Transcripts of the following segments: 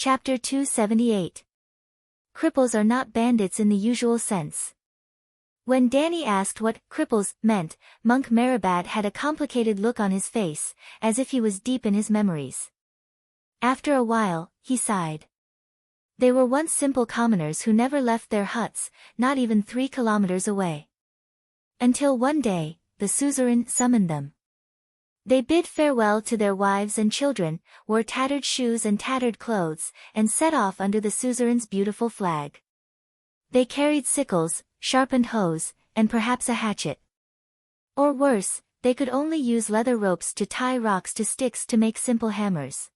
Chapter 278. Cripples are not bandits in the usual sense. When Danny asked what cripples meant, Monk Marabat had a complicated look on his face, as if he was deep in his memories. After a while, he sighed. They were once simple commoners who never left their huts, not even 3 kilometers away. Until one day, the suzerain summoned them. They bid farewell to their wives and children, wore tattered shoes and tattered clothes, and set off under the suzerain's beautiful flag. They carried sickles, sharpened hoes, and perhaps a hatchet. Or worse, they could only use leather ropes to tie rocks to sticks to make simple hammers.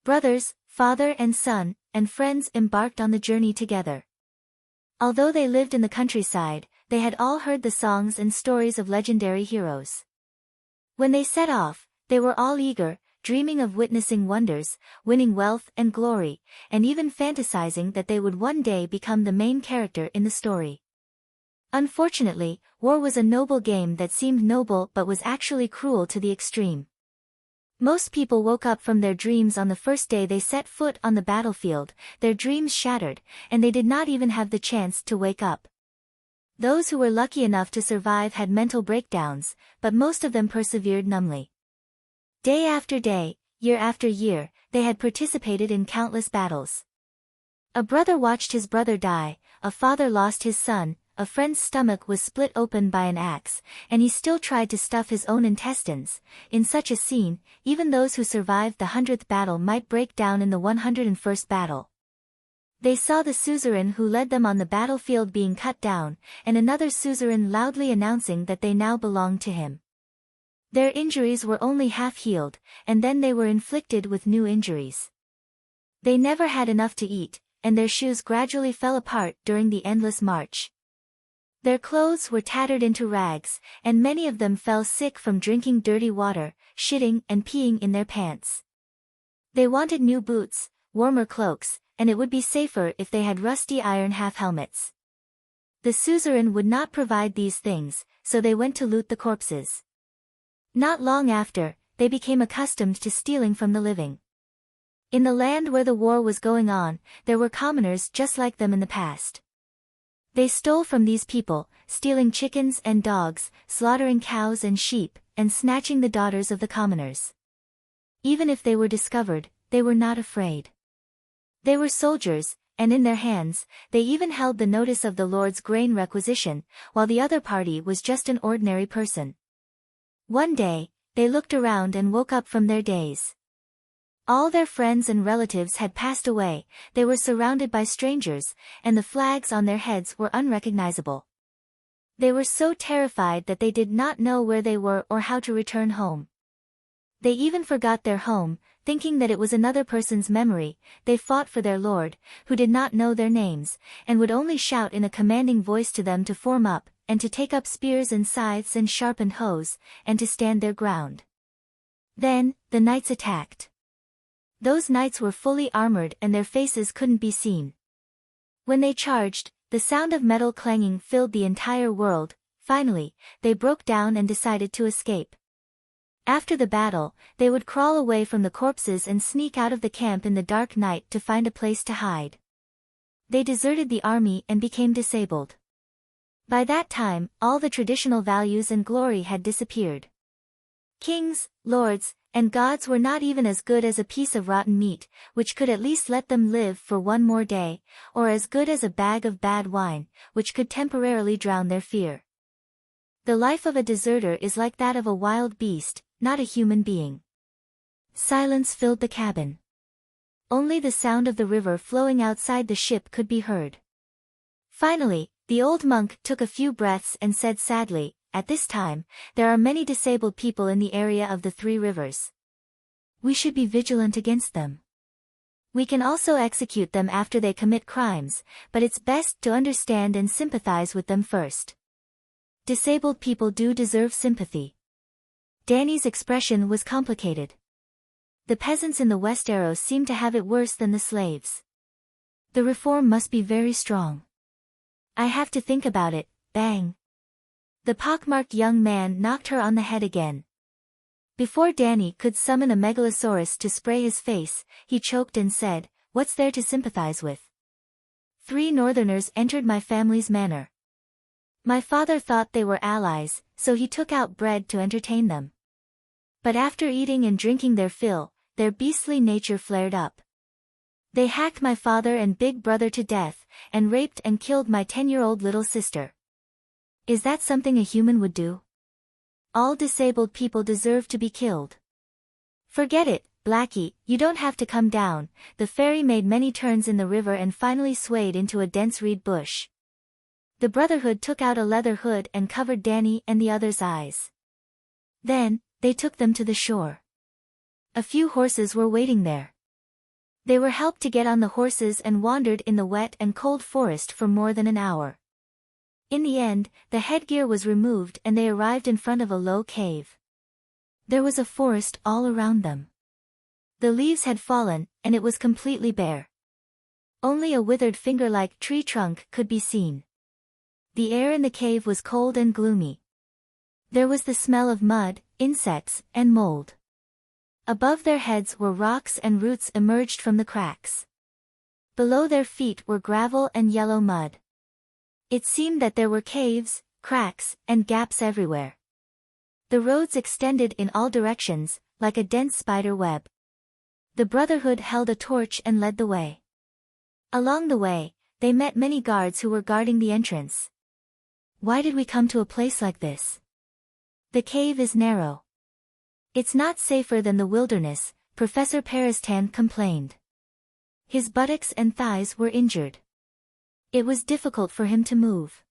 Brothers, father and son, and friends embarked on the journey together. Although they lived in the countryside, they had all heard the songs and stories of legendary heroes. When they set off, they were all eager, dreaming of witnessing wonders, winning wealth and glory, and even fantasizing that they would one day become the main character in the story. Unfortunately, war was a noble game that seemed noble but was actually cruel to the extreme. Most people woke up from their dreams on the first day they set foot on the battlefield, their dreams shattered, and they did not even have the chance to wake up. Those who were lucky enough to survive had mental breakdowns, but most of them persevered numbly. Day after day, year after year, they had participated in countless battles. A brother watched his brother die, a father lost his son, a friend's stomach was split open by an axe, and he still tried to stuff his own intestines. In such a scene, even those who survived the 100th battle might break down in the 101st battle. They saw the suzerain who led them on the battlefield being cut down, and another suzerain loudly announcing that they now belonged to him. Their injuries were only half healed, and then they were inflicted with new injuries. They never had enough to eat, and their shoes gradually fell apart during the endless march. Their clothes were tattered into rags, and many of them fell sick from drinking dirty water, shitting and peeing in their pants. They wanted new boots, warmer cloaks, and it would be safer if they had rusty iron half-helmets. The suzerain would not provide these things, so they went to loot the corpses. Not long after, they became accustomed to stealing from the living. In the land where the war was going on, there were commoners just like them in the past. They stole from these people, stealing chickens and dogs, slaughtering cows and sheep, and snatching the daughters of the commoners. Even if they were discovered, they were not afraid. They were soldiers, and in their hands, they even held the notice of the Lord's grain requisition, while the other party was just an ordinary person. One day, they looked around and woke up from their daze. All their friends and relatives had passed away, they were surrounded by strangers, and the flags on their heads were unrecognizable. They were so terrified that they did not know where they were or how to return home. They even forgot their home, thinking that it was another person's memory. They fought for their lord, who did not know their names, and would only shout in a commanding voice to them to form up, and to take up spears and scythes and sharpened hoes, and to stand their ground. Then, the knights attacked. Those knights were fully armored and their faces couldn't be seen. When they charged, the sound of metal clanging filled the entire world. Finally, they broke down and decided to escape. After the battle, they would crawl away from the corpses and sneak out of the camp in the dark night to find a place to hide. They deserted the army and became disabled. By that time, all the traditional values and glory had disappeared. Kings, lords, and gods were not even as good as a piece of rotten meat, which could at least let them live for one more day, or as good as a bag of bad wine, which could temporarily drown their fear. The life of a deserter is like that of a wild beast, not a human being. Silence filled the cabin. Only the sound of the river flowing outside the ship could be heard. Finally, the old monk took a few breaths and said sadly, "At this time, there are many disabled people in the area of the 3 rivers. We should be vigilant against them. We can also execute them after they commit crimes, but it's best to understand and sympathize with them first. Disabled people do deserve sympathy." Danny's expression was complicated. The peasants in the West Arrow seemed to have it worse than the slaves. The reform must be very strong. I have to think about it. Bang. The pockmarked young man knocked her on the head again. Before Danny could summon a megalosaurus to spray his face, he choked and said, what's there to sympathize with? 3 northerners entered my family's manor. My father thought they were allies, so he took out bread to entertain them. But after eating and drinking their fill, their beastly nature flared up. They hacked my father and big brother to death, and raped and killed my 10-year-old little sister. Is that something a human would do? All disabled people deserve to be killed. Forget it, Blackie, you don't have to come down. The ferry made many turns in the river and finally swayed into a dense reed bush. The Brotherhood took out a leather hood and covered Danny and the others' eyes. Then, they took them to the shore. A few horses were waiting there. They were helped to get on the horses and wandered in the wet and cold forest for more than an hour. In the end, the headgear was removed and they arrived in front of a low cave. There was a forest all around them. The leaves had fallen, and it was completely bare. Only a withered finger-like tree trunk could be seen. The air in the cave was cold and gloomy. There was the smell of mud, insects, and mold. Above their heads were rocks and roots emerged from the cracks. Below their feet were gravel and yellow mud. It seemed that there were caves, cracks, and gaps everywhere. The roads extended in all directions, like a dense spider web. The Brotherhood held a torch and led the way. Along the way, they met many guards who were guarding the entrance. Why did we come to a place like this? The cave is narrow. It's not safer than the wilderness, Professor Peristan complained. His buttocks and thighs were injured. It was difficult for him to move.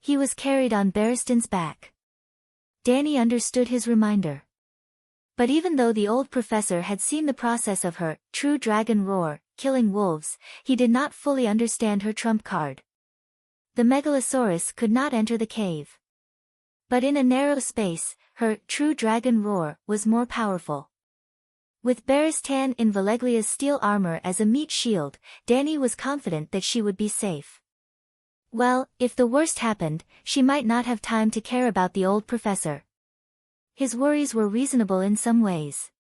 He was carried on Barristan's back. Danny understood his reminder. But even though the old professor had seen the process of her true dragon roar, killing wolves, he did not fully understand her trump card. The Megalosaurus could not enter the cave. But in a narrow space, her true dragon roar was more powerful. With Barristan in Valeglia's steel armor as a meat shield, Danny was confident that she would be safe. Well, if the worst happened, she might not have time to care about the old professor. His worries were reasonable in some ways.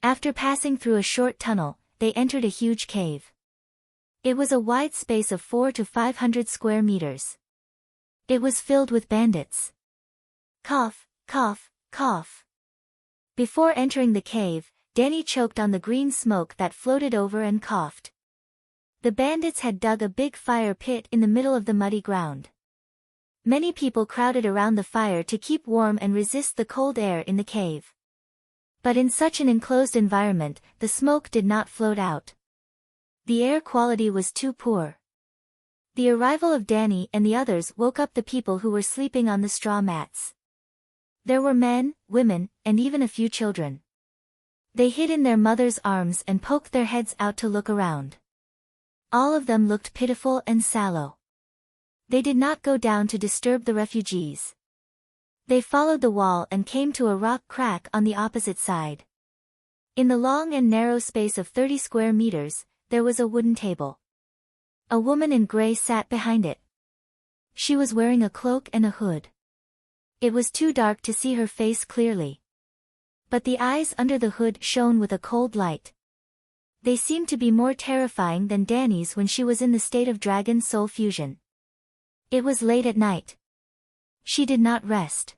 After passing through a short tunnel, they entered a huge cave. It was a wide space of 400 to 500 square meters. It was filled with bandits. Cough, cough, cough. Before entering the cave, Danny choked on the green smoke that floated over and coughed. The bandits had dug a big fire pit in the middle of the muddy ground. Many people crowded around the fire to keep warm and resist the cold air in the cave. But in such an enclosed environment, the smoke did not float out. The air quality was too poor. The arrival of Danny and the others woke up the people who were sleeping on the straw mats. There were men, women, and even a few children. They hid in their mothers' arms and poked their heads out to look around. All of them looked pitiful and sallow. They did not go down to disturb the refugees. They followed the wall and came to a rock crack on the opposite side. In the long and narrow space of 30 square meters, there was a wooden table. A woman in gray sat behind it. She was wearing a cloak and a hood. It was too dark to see her face clearly. But the eyes under the hood shone with a cold light. They seemed to be more terrifying than Danny's when she was in the state of dragon soul fusion. It was late at night. She did not rest.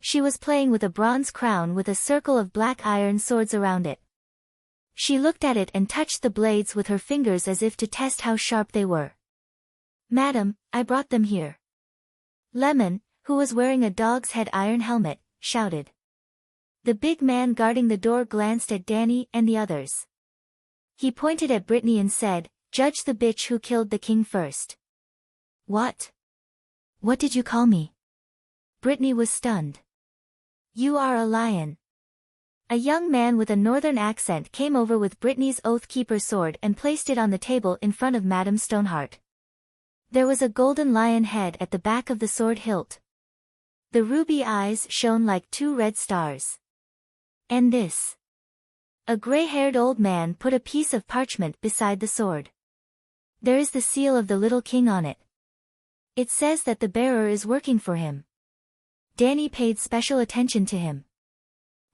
She was playing with a bronze crown with a circle of black iron swords around it. She looked at it and touched the blades with her fingers as if to test how sharp they were. "Madam, I brought them here." Lemon, who was wearing a dog's head iron helmet, shouted. The big man guarding the door glanced at Danny and the others. He pointed at Brittany and said, "Judge the bitch who killed the king first." "What? What did you call me?" Brittany was stunned. "You are a lion." A young man with a northern accent came over with Brittany's Oathkeeper sword and placed it on the table in front of Madame Stoneheart. There was a golden lion head at the back of the sword hilt. The ruby eyes shone like 2 red stars. "And this?" A gray-haired old man put a piece of parchment beside the sword. "There is the seal of the little king on it. It says that the bearer is working for him." Danny paid special attention to him.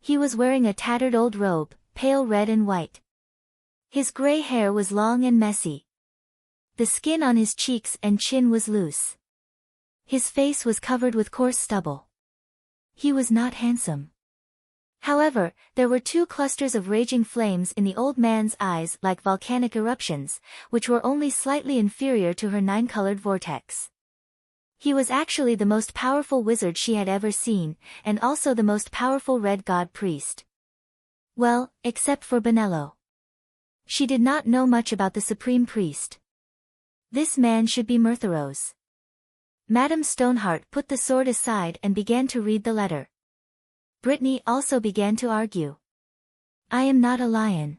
He was wearing a tattered old robe, pale red and white. His gray hair was long and messy. The skin on his cheeks and chin was loose. His face was covered with coarse stubble. He was not handsome. However, there were 2 clusters of raging flames in the old man's eyes like volcanic eruptions, which were only slightly inferior to her 9-colored vortex. He was actually the most powerful wizard she had ever seen, and also the most powerful red god priest. Well, except for Benello. She did not know much about the supreme priest. This man should be Merthyros. Madame Stoneheart put the sword aside and began to read the letter. Brittany also began to argue. I am not a lion.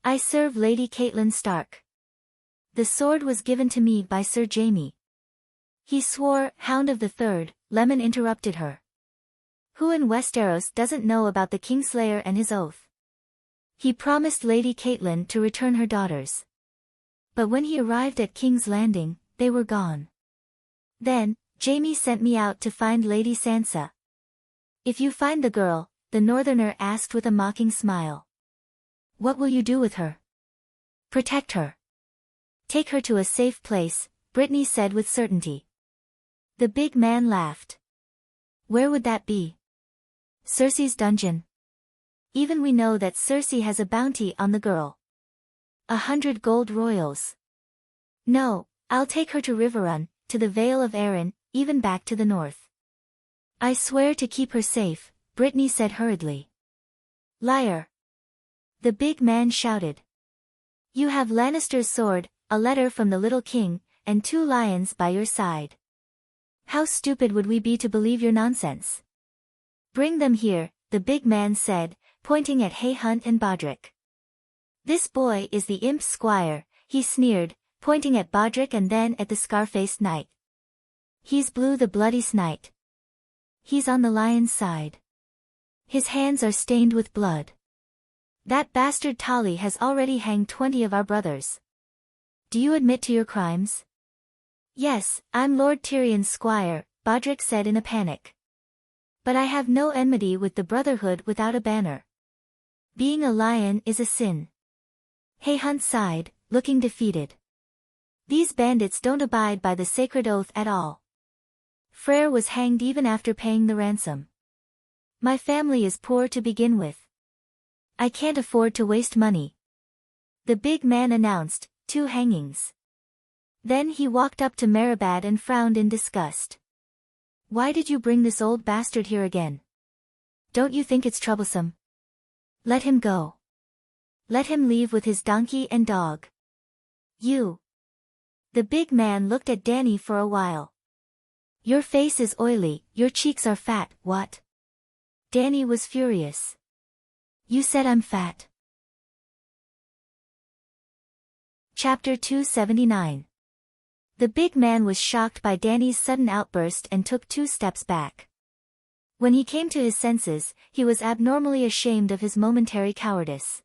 I serve Lady Caitlin Stark. The sword was given to me by Sir Jaime. He swore, Hound of the Third. Lemon interrupted her. Who in Westeros doesn't know about the Kingslayer and his oath? He promised Lady Caitlin to return her daughters. But when he arrived at King's Landing, they were gone. Then, Jaime sent me out to find Lady Sansa. If you find the girl, the Northerner asked with a mocking smile. What will you do with her? Protect her. Take her to a safe place, Brittany said with certainty. The big man laughed. Where would that be? Cersei's dungeon. Even we know that Cersei has a bounty on the girl. 100 gold royals. No, I'll take her to Riverrun, to the Vale of Arryn, even back to the north. I swear to keep her safe, Brittany said hurriedly. Liar! The big man shouted. You have Lannister's sword, a letter from the little king, and 2 lions by your side. How stupid would we be to believe your nonsense? Bring them here, the big man said, pointing at Hay Hunt and Bodrick. This boy is the imp squire, he sneered, pointing at Bodrick and then at the scar-faced knight. He's Blue the Bloody Snight. He's on the lion's side. His hands are stained with blood. That bastard Tolly has already hanged 20 of our brothers. Do you admit to your crimes? Yes, I'm Lord Tyrion's squire, Bodrick said in a panic. But I have no enmity with the Brotherhood without a banner. Being a lion is a sin. Hay Hunt sighed, looking defeated. These bandits don't abide by the sacred oath at all. Freyr was hanged even after paying the ransom. My family is poor to begin with. I can't afford to waste money. The big man announced, 2 hangings. Then he walked up to Meribad and frowned in disgust. Why did you bring this old bastard here again? Don't you think it's troublesome? Let him go. Let him leave with his donkey and dog. You. The big man looked at Dany for a while. Your face is oily, your cheeks are fat, what? Dany was furious. You said I'm fat. Chapter 279. The big man was shocked by Dany's sudden outburst and took 2 steps back. When he came to his senses, he was abnormally ashamed of his momentary cowardice.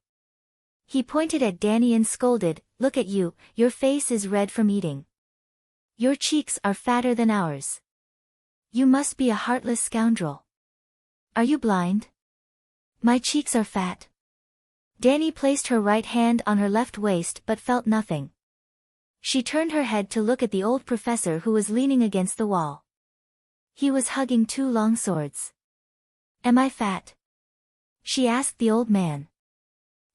He pointed at Dany and scolded, Look at you, your face is red from eating. Your cheeks are fatter than ours. You must be a heartless scoundrel. Are you blind? My cheeks are fat. Dany placed her right hand on her left waist but felt nothing. She turned her head to look at the old professor who was leaning against the wall. He was hugging 2 long swords. Am I fat? She asked the old man.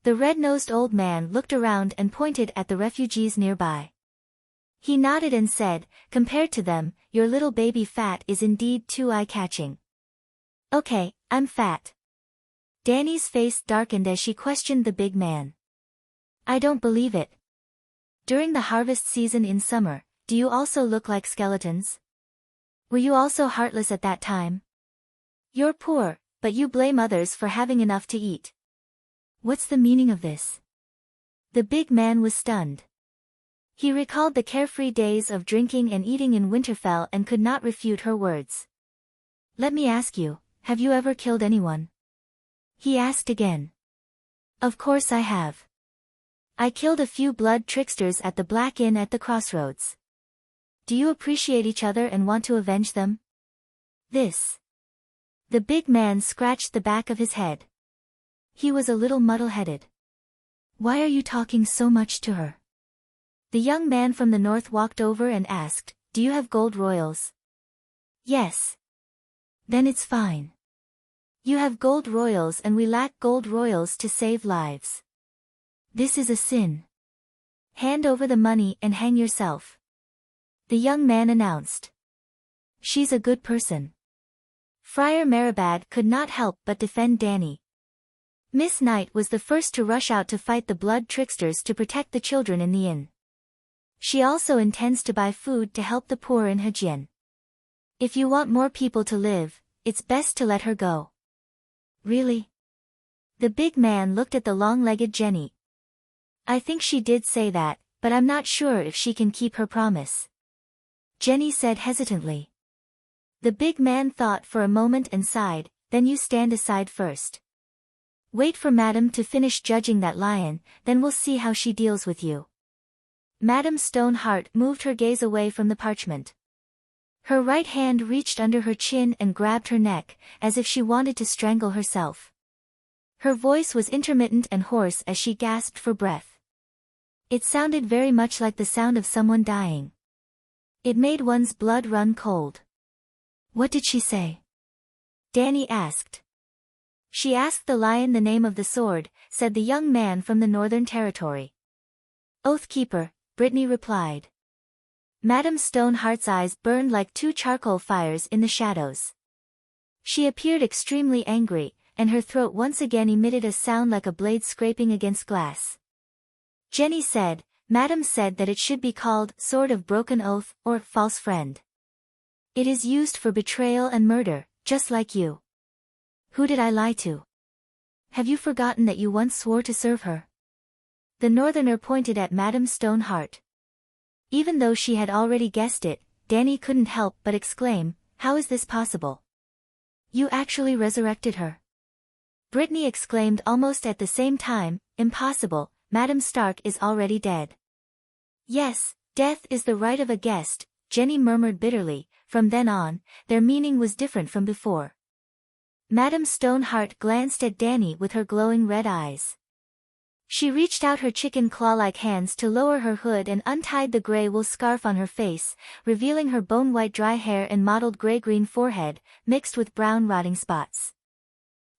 The red-nosed old man looked around and pointed at the refugees nearby. He nodded and said, Compared to them, your little baby fat is indeed too eye-catching. Okay, I'm fat. Dany's face darkened as she questioned the big man. I don't believe it. During the harvest season in summer, do you also look like skeletons? Were you also heartless at that time? You're poor, but you blame others for having enough to eat. What's the meaning of this? The big man was stunned. He recalled the carefree days of drinking and eating in Winterfell and could not refute her words. Let me ask you, have you ever killed anyone? He asked again. Of course I have. I killed a few blood tricksters at the Black Inn at the crossroads. Do you appreciate each other and want to avenge them? This. The big man scratched the back of his head. He was a little muddle-headed. Why are you talking so much to her? The young man from the north walked over and asked, Do you have gold royals? Yes. Then it's fine. You have gold royals and we lack gold royals to save lives. This is a sin. Hand over the money and hang yourself. The young man announced. She's a good person. Friar Meribad could not help but defend Danny. Miss Knight was the first to rush out to fight the blood tricksters to protect the children in the inn. She also intends to buy food to help the poor in Hejian. If you want more people to live, it's best to let her go. Really? The big man looked at the long-legged Jenny. I think she did say that, but I'm not sure if she can keep her promise. Jenny said hesitantly. The big man thought for a moment and sighed, then you stand aside first. Wait for Madame to finish judging that lion, then we'll see how she deals with you. Madame Stoneheart moved her gaze away from the parchment. Her right hand reached under her chin and grabbed her neck, as if she wanted to strangle herself. Her voice was intermittent and hoarse as she gasped for breath. It sounded very much like the sound of someone dying. It made one's blood run cold. What did she say? Danny asked. She asked the lion the name of the sword, said the young man from the Northern Territory. Oathkeeper, Brittany replied. Madame Stoneheart's eyes burned like two charcoal fires in the shadows. She appeared extremely angry, and her throat once again emitted a sound like a blade scraping against glass. Jenny said, Madame said that it should be called Sword of Broken Oath or False Friend. It is used for betrayal and murder, just like you. Who did I lie to? Have you forgotten that you once swore to serve her? The Northerner pointed at Madame Stoneheart. Even though she had already guessed it, Danny couldn't help but exclaim, How is this possible? You actually resurrected her. Brittany exclaimed almost at the same time, Impossible, Madame Stark is already dead. Yes, death is the right of a guest, Jenny murmured bitterly. From then on, their meaning was different from before. Madame Stoneheart glanced at Danny with her glowing red eyes. She reached out her chicken claw-like hands to lower her hood and untied the gray wool scarf on her face, revealing her bone-white dry hair and mottled gray-green forehead, mixed with brown rotting spots.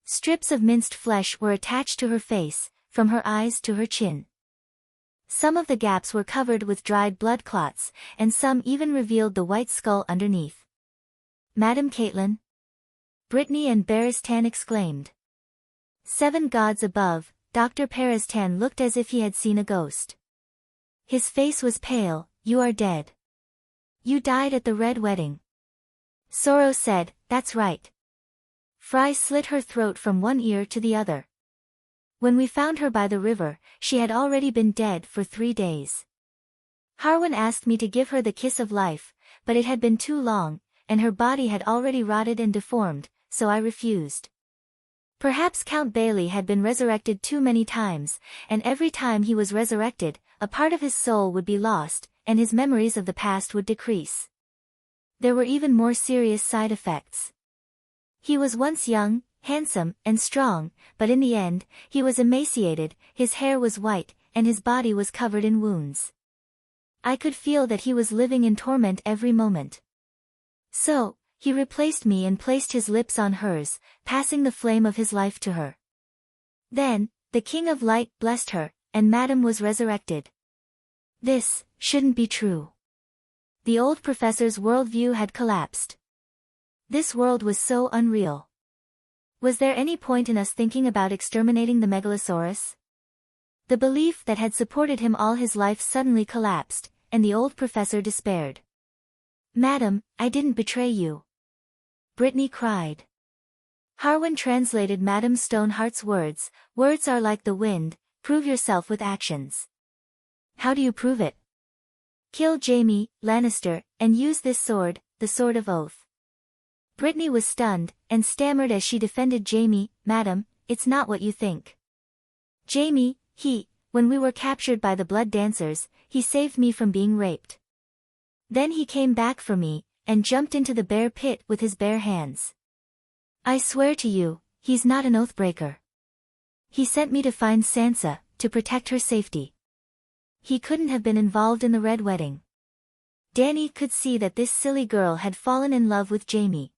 Strips of minced flesh were attached to her face, from her eyes to her chin. Some of the gaps were covered with dried blood clots, and some even revealed the white skull underneath. Madame Caitlin? Brittany and Beristan exclaimed. 7 gods above, Dr. Peristan looked as if he had seen a ghost. His face was pale. You are dead. You died at the Red Wedding. Sorrow said, That's right. Fry slit her throat from one ear to the other. When we found her by the river, she had already been dead for 3 days. Harwin asked me to give her the kiss of life, but it had been too long, and her body had already rotted and deformed, so I refused. Perhaps Count Bailey had been resurrected too many times, and every time he was resurrected, a part of his soul would be lost, and his memories of the past would decrease. There were even more serious side effects. He was once young, handsome, and strong, but in the end, he was emaciated, his hair was white, and his body was covered in wounds. I could feel that he was living in torment every moment. So, he replaced me and placed his lips on hers, passing the flame of his life to her. Then, the King of Light blessed her, and Madame was resurrected. This shouldn't be true. The old professor's worldview had collapsed. This world was so unreal. Was there any point in us thinking about exterminating the Megalosaurus? The belief that had supported him all his life suddenly collapsed, and the old professor despaired. Madam, I didn't betray you. Brittany cried. Harwin translated Madame Stoneheart's words. Words are like the wind, prove yourself with actions. How do you prove it? Kill Jaime Lannister, and use this sword, the Sword of Oath. Brittany was stunned, and stammered as she defended Jaime, Madam, it's not what you think. Jaime, when we were captured by the Blood Dancers, he saved me from being raped. Then he came back for me, and jumped into the bear pit with his bare hands. I swear to you, he's not an oathbreaker. He sent me to find Sansa, to protect her safety. He couldn't have been involved in the red wedding. Dany could see that this silly girl had fallen in love with Jaime.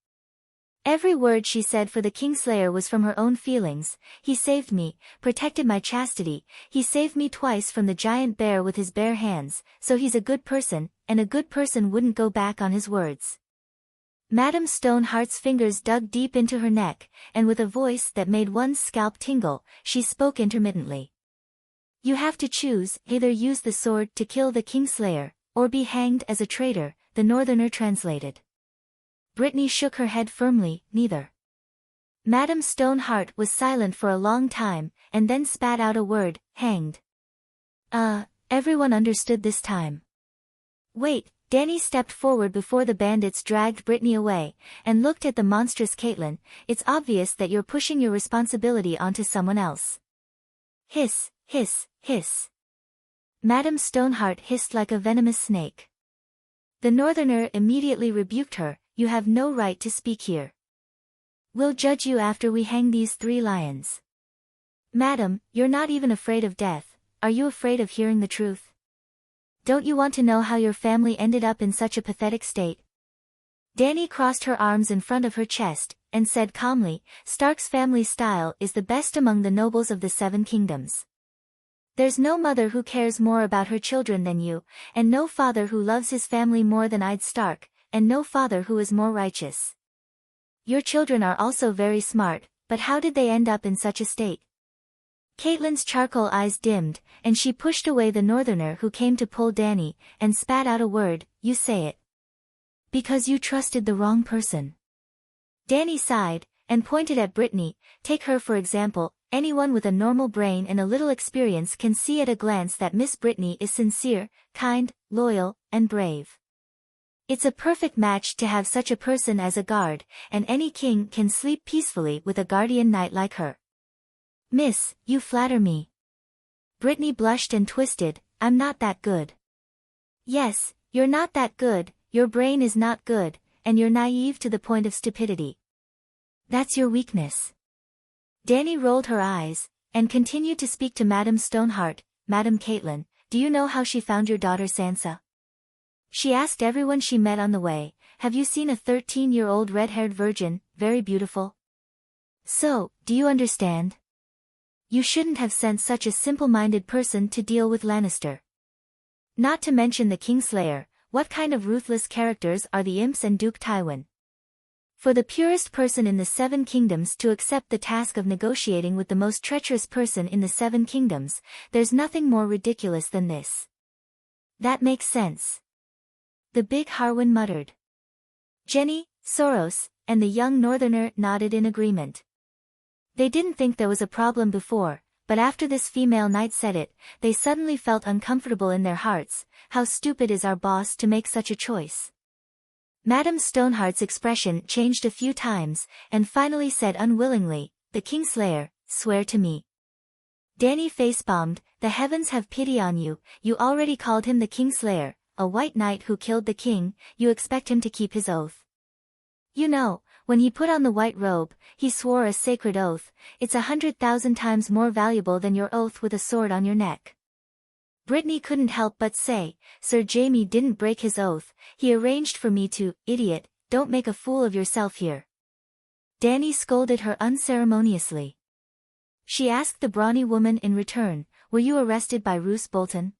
Every word she said for the Kingslayer was from her own feelings. He saved me, protected my chastity, he saved me twice from the giant bear with his bare hands, so he's a good person, and a good person wouldn't go back on his words. Madame Stoneheart's fingers dug deep into her neck, and with a voice that made one's scalp tingle, she spoke intermittently. You have to choose, either use the sword to kill the Kingslayer, or be hanged as a traitor, the Northerner translated. Brittany shook her head firmly, neither. Madame Stoneheart was silent for a long time, and then spat out a word, hanged. Everyone understood this time. Wait, Dany stepped forward before the bandits dragged Brittany away, and looked at the monstrous Caitlin. It's obvious that you're pushing your responsibility onto someone else. Hiss, hiss, hiss. Madame Stoneheart hissed like a venomous snake. The Northerner immediately rebuked her, you have no right to speak here. We'll judge you after we hang these 3 lions. Madam, you're not even afraid of death, are you afraid of hearing the truth? Don't you want to know how your family ended up in such a pathetic state? Dany crossed her arms in front of her chest, and said calmly, Stark's family style is the best among the nobles of the 7 kingdoms. There's no mother who cares more about her children than you, and no father who loves his family more than Ed Stark, and no father who is more righteous. Your children are also very smart, but how did they end up in such a state? Caitlyn's charcoal eyes dimmed, and she pushed away the Northerner who came to pull Dany, and spat out a word, you say it. Because you trusted the wrong person. Dany sighed, and pointed at Brittany. Take her for example, anyone with a normal brain and a little experience can see at a glance that Miss Brittany is sincere, kind, loyal, and brave. It's a perfect match to have such a person as a guard, and any king can sleep peacefully with a guardian knight like her. Miss, you flatter me. Brittany blushed and twisted, I'm not that good. Yes, you're not that good, your brain is not good, and you're naive to the point of stupidity. That's your weakness. Dany rolled her eyes, and continued to speak to Madame Stoneheart. Madame Caitlin, do you know how she found your daughter Sansa? She asked everyone she met on the way, have you seen a 13-year-old red-haired virgin, very beautiful? So, do you understand? You shouldn't have sent such a simple-minded person to deal with Lannister. Not to mention the Kingslayer, what kind of ruthless characters are the imps and Duke Tywin? For the purest person in the 7 kingdoms to accept the task of negotiating with the most treacherous person in the 7 kingdoms, there's nothing more ridiculous than this. That makes sense. The big Harwin muttered. Jenny, Soros, and the young Northerner nodded in agreement. They didn't think there was a problem before, but after this female knight said it, they suddenly felt uncomfortable in their hearts. How stupid is our boss to make such a choice? Madame Stoneheart's expression changed a few times, and finally said unwillingly, the Kingslayer, swear to me. Dany facepalmed, the heavens have pity on you, you already called him the Kingslayer, a white knight who killed the king, you expect him to keep his oath. You know, when he put on the white robe, he swore a sacred oath, it's 100,000 times more valuable than your oath with a sword on your neck. Brittany couldn't help but say, Sir Jaime didn't break his oath, he arranged for me to, idiot, don't make a fool of yourself here. Dany scolded her unceremoniously. She asked the brawny woman in return, were you arrested by Roose Bolton?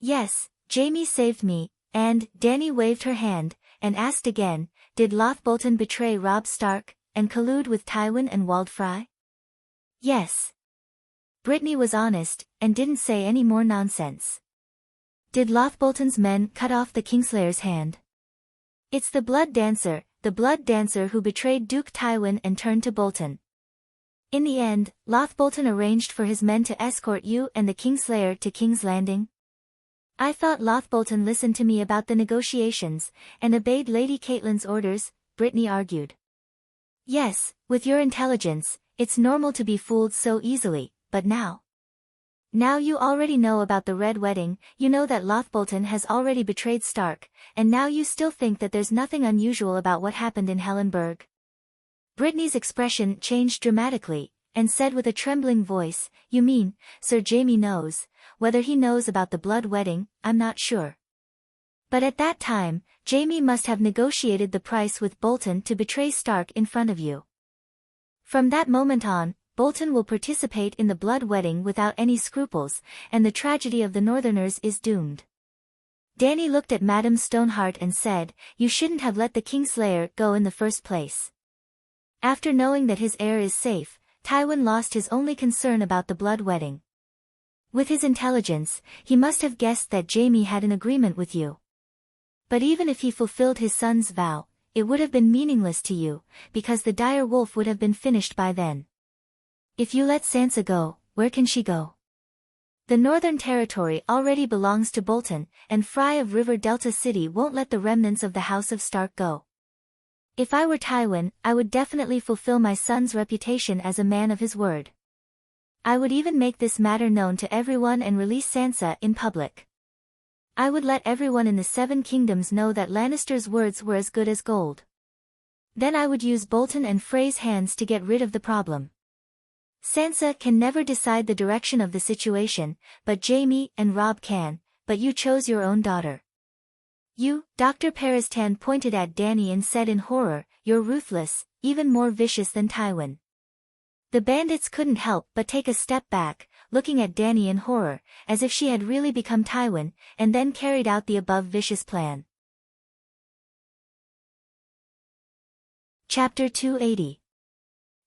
Yes, Jaime saved me, and, Dany waved her hand, and asked again, did Loth Bolton betray Robb Stark, and collude with Tywin and Waldfrey? Yes. Brittany was honest, and didn't say any more nonsense. Did Loth Bolton's men cut off the Kingslayer's hand? It's the blood dancer who betrayed Duke Tywin and turned to Bolton. In the end, Loth Bolton arranged for his men to escort you and the Kingslayer to King's Landing. I thought Loth Bolton listened to me about the negotiations, and obeyed Lady Caitlyn's orders, Brittany argued. Yes, with your intelligence, it's normal to be fooled so easily, but now? Now you already know about the Red Wedding, you know that Loth Bolton has already betrayed Stark, and now you still think that there's nothing unusual about what happened in Hellenberg. Brittany's expression changed dramatically, and said with a trembling voice, "You mean, Sir Jaime knows? Whether he knows about the blood wedding, I'm not sure." But at that time, Jaime must have negotiated the price with Bolton to betray Stark in front of you. From that moment on, Bolton will participate in the blood wedding without any scruples, and the tragedy of the Northerners is doomed. Dany looked at Madame Stoneheart and said, "You shouldn't have let the Kingslayer go in the first place." After knowing that his heir is safe, Tywin lost his only concern about the blood wedding. With his intelligence, he must have guessed that Jaime had an agreement with you. But even if he fulfilled his son's vow, it would have been meaningless to you, because the dire wolf would have been finished by then. If you let Sansa go, where can she go? The Northern Territory already belongs to Bolton, and Fry of River Delta City won't let the remnants of the House of Stark go. If I were Tywin, I would definitely fulfill my son's reputation as a man of his word. I would even make this matter known to everyone and release Sansa in public. I would let everyone in the Seven Kingdoms know that Lannister's words were as good as gold. Then I would use Bolton and Frey's hands to get rid of the problem. Sansa can never decide the direction of the situation, but Jaime and Robb can, but you chose your own daughter. You, Dr. Peristan pointed at Dany and said in horror, "You're ruthless, even more vicious than Tywin." The bandits couldn't help but take a step back, looking at Dany in horror, as if she had really become Tywin, and then carried out the above vicious plan. Chapter 280.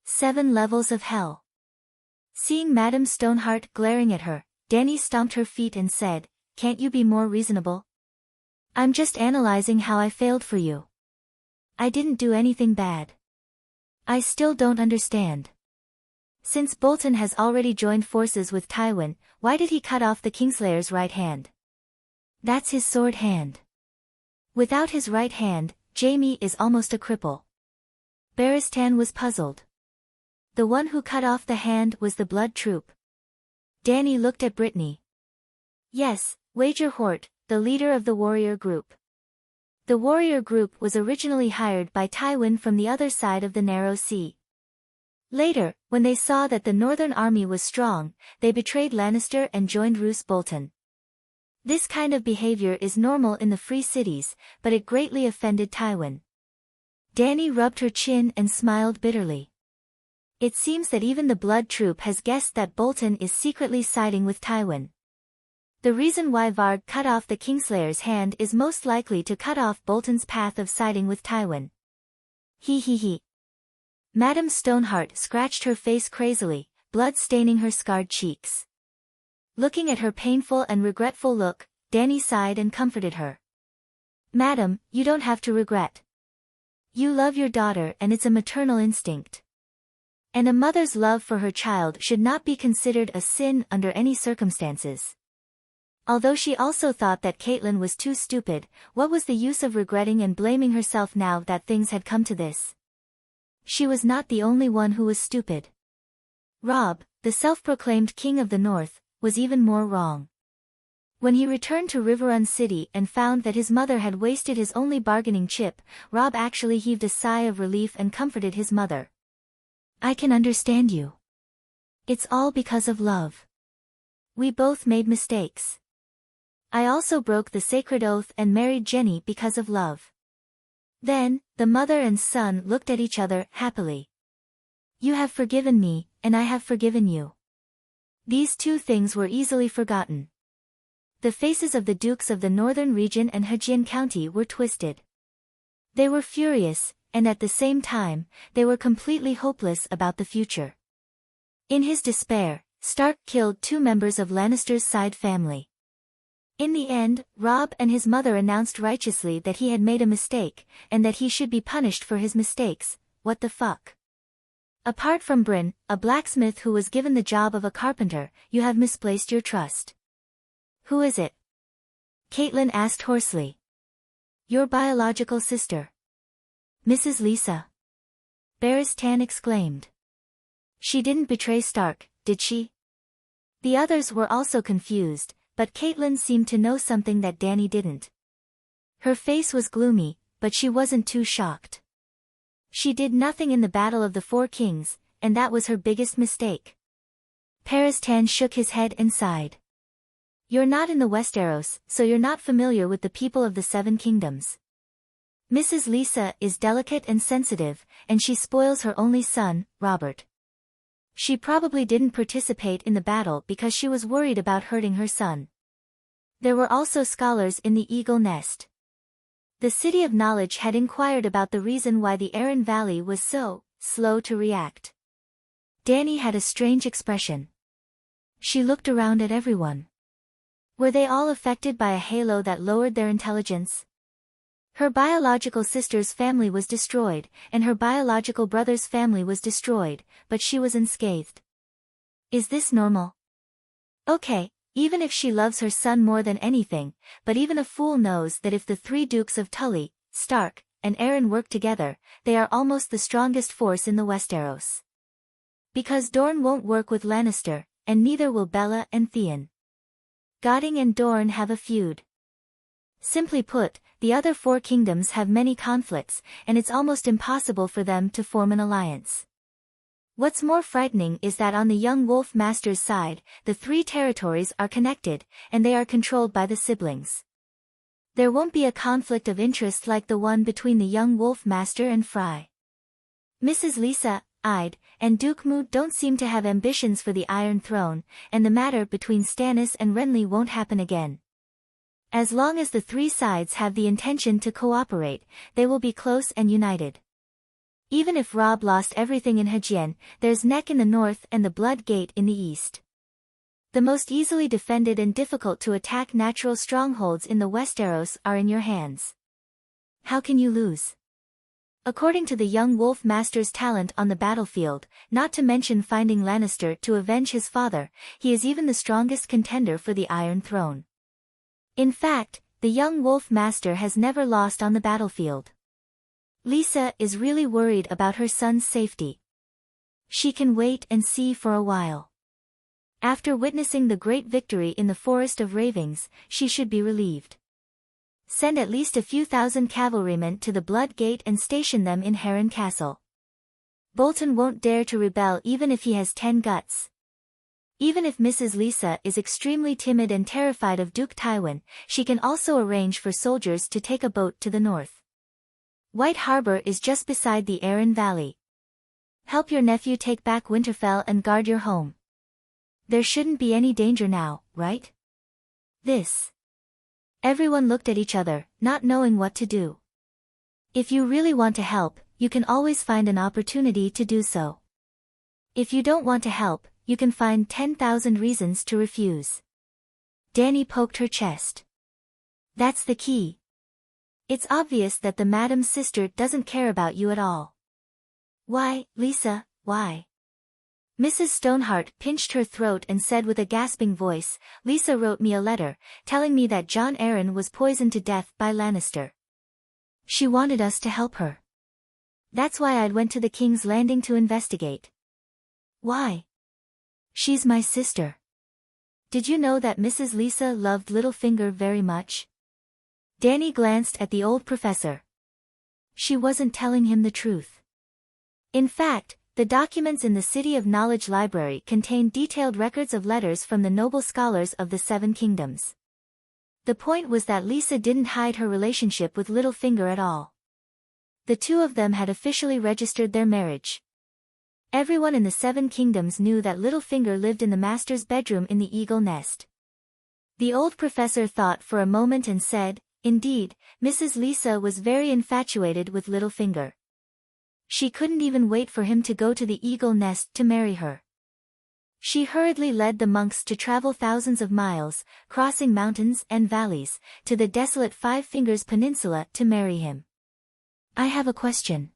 7 Levels of Hell. Seeing Madame Stoneheart glaring at her, Dany stomped her feet and said, "Can't you be more reasonable? I'm just analyzing how I failed for you. I didn't do anything bad. I still don't understand. Since Bolton has already joined forces with Tywin, why did he cut off the Kingslayer's right hand? That's his sword hand. Without his right hand, Jaime is almost a cripple." Barristan was puzzled. The one who cut off the hand was the Blood Troop. Dany looked at Brittany. "Yes, Wager Hort, the leader of the warrior group. The warrior group was originally hired by Tywin from the other side of the Narrow Sea. Later, when they saw that the Northern army was strong, they betrayed Lannister and joined Roose Bolton. This kind of behavior is normal in the Free Cities, but it greatly offended Tywin." Dany rubbed her chin and smiled bitterly. It seems that even the Blood Troop has guessed that Bolton is secretly siding with Tywin. The reason why Varg cut off the Kingslayer's hand is most likely to cut off Bolton's path of siding with Tywin. He. Madame Stoneheart scratched her face crazily, blood staining her scarred cheeks. Looking at her painful and regretful look, Dany sighed and comforted her. "Madam, you don't have to regret. You love your daughter and it's a maternal instinct. And a mother's love for her child should not be considered a sin under any circumstances." Although she also thought that Catelyn was too stupid, what was the use of regretting and blaming herself now that things had come to this? She was not the only one who was stupid. Robb, the self-proclaimed king of the North, was even more wrong. When he returned to Riverrun City and found that his mother had wasted his only bargaining chip, Robb actually heaved a sigh of relief and comforted his mother. "I can understand you. It's all because of love. We both made mistakes. I also broke the sacred oath and married Jenny because of love." Then, the mother and son looked at each other happily. "You have forgiven me, and I have forgiven you." These two things were easily forgotten. The faces of the dukes of the northern region and Hajian County were twisted. They were furious, and at the same time, they were completely hopeless about the future. In his despair, Stark killed 2 members of Lannister's side family. In the end, Robb and his mother announced righteously that he had made a mistake, and that he should be punished for his mistakes. What the fuck? Apart from Bryn, a blacksmith who was given the job of a carpenter, you have misplaced your trust. "Who is it?" Catelyn asked hoarsely. "Your biological sister. Mrs. Lisa." Barristan exclaimed. "She didn't betray Stark, did she?" The others were also confused, but Catelyn seemed to know something that Dany didn't. Her face was gloomy, but she wasn't too shocked. "She did nothing in the Battle of the Four Kings, and that was her biggest mistake. Peristan shook his head and sighed. You're not in the Westeros, so you're not familiar with the people of the Seven Kingdoms. Mrs. Lisa is delicate and sensitive, and she spoils her only son, Robert. She probably didn't participate in the battle because she was worried about hurting her son. There were also scholars in the Eagle Nest. The City of Knowledge had inquired about the reason why the Aran Valley was so slow to react. Dany had a strange expression. She looked around at everyone. Were they all affected by a halo that lowered their intelligence? Her biological sister's family was destroyed, and her biological brother's family was destroyed, but she was unscathed. Is this normal? Okay, even if she loves her son more than anything, but even a fool knows that if the three Dukes of Tully, Stark, and Aron work together, they are almost the strongest force in the Westeros. Because Dorne won't work with Lannister, and neither will Bella and Theon. Godding and Dorne have a feud. Simply put, the other four kingdoms have many conflicts, and it's almost impossible for them to form an alliance. What's more frightening is that on the young Wolf Master's side, the three territories are connected, and they are controlled by the siblings. There won't be a conflict of interest like the one between the young Wolf Master and Fry. Mrs. Lisa, Ide, and Duke Moot don't seem to have ambitions for the Iron Throne, and the matter between Stannis and Renly won't happen again. As long as the three sides have the intention to cooperate, they will be close and united. Even if Robb lost everything in Hajien, there's Neck in the north and the Blood Gate in the east. The most easily defended and difficult to attack natural strongholds in the Westeros are in your hands. How can you lose? According to the young Wolf Master's talent on the battlefield, not to mention finding Lannister to avenge his father, he is even the strongest contender for the Iron Throne. In fact, the young Wolf Master has never lost on the battlefield. Lisa is really worried about her son's safety. She can wait and see for a while. After witnessing the great victory in the Forest of Ravens, she should be relieved. Send at least a few thousand cavalrymen to the Blood Gate and station them in Heron Castle. Bolton won't dare to rebel even if he has 10 guts. Even if Mrs. Lisa is extremely timid and terrified of Duke Tywin, she can also arrange for soldiers to take a boat to the north. White Harbor is just beside the Aran Valley. Help your nephew take back Winterfell and guard your home. There shouldn't be any danger now, right? Everyone looked at each other, not knowing what to do. If you really want to help, you can always find an opportunity to do so. If you don't want to help, you can find 10,000 reasons to refuse. Dany poked her chest. That's the key. It's obvious that the madam's sister doesn't care about you at all. Why, Lisa, why? Mrs. Stoneheart pinched her throat and said with a gasping voice, Lisa wrote me a letter, telling me that Jon Arryn was poisoned to death by Lannister. She wanted us to help her. That's why I went to the King's Landing to investigate. Why? She's my sister. Did you know that Mrs. Lisa loved Littlefinger very much? Dany glanced at the old professor. She wasn't telling him the truth. In fact, the documents in the City of Knowledge library contain detailed records of letters from the noble scholars of the Seven Kingdoms. The point was that Lisa didn't hide her relationship with Littlefinger at all. The two of them had officially registered their marriage. Everyone in the Seven Kingdoms knew that Littlefinger lived in the master's bedroom in the Eagle Nest. The old professor thought for a moment and said, indeed, Mrs. Lisa was very infatuated with Littlefinger. She couldn't even wait for him to go to the Eagle Nest to marry her. She hurriedly led the monks to travel thousands of miles, crossing mountains and valleys, to the desolate Five Fingers Peninsula to marry him. I have a question.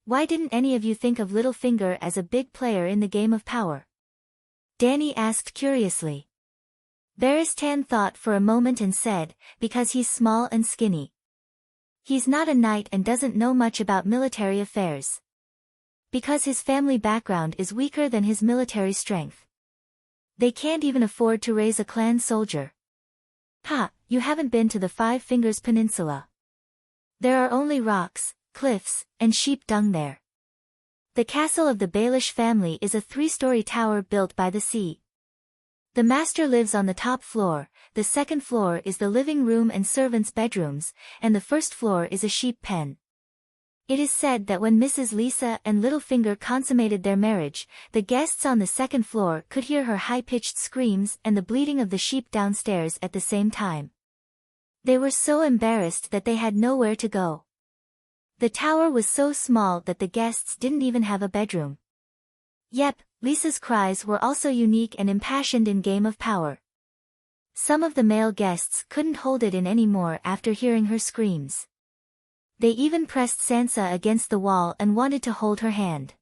Why didn't any of you think of Littlefinger as a big player in the game of power? Dany asked curiously. Barristan thought for a moment and said, because he's small and skinny. He's not a knight and doesn't know much about military affairs. Because his family background is weaker than his military strength. They can't even afford to raise a clan soldier. You haven't been to the Five Fingers Peninsula. There are only rocks, cliffs, and sheep dung there. The castle of the Baelish family is a 3-story tower built by the sea. The master lives on the top floor, the second floor is the living room and servants' bedrooms, and the first floor is a sheep pen. It is said that when Mrs. Lisa and Littlefinger consummated their marriage, the guests on the second floor could hear her high-pitched screams and the bleating of the sheep downstairs at the same time. They were so embarrassed that they had nowhere to go. The tower was so small that the guests didn't even have a bedroom. Yep, Lisa's cries were also unique and impassioned in Game of Power. Some of the male guests couldn't hold it in anymore after hearing her screams. They even pressed Sansa against the wall and wanted to hold her hand.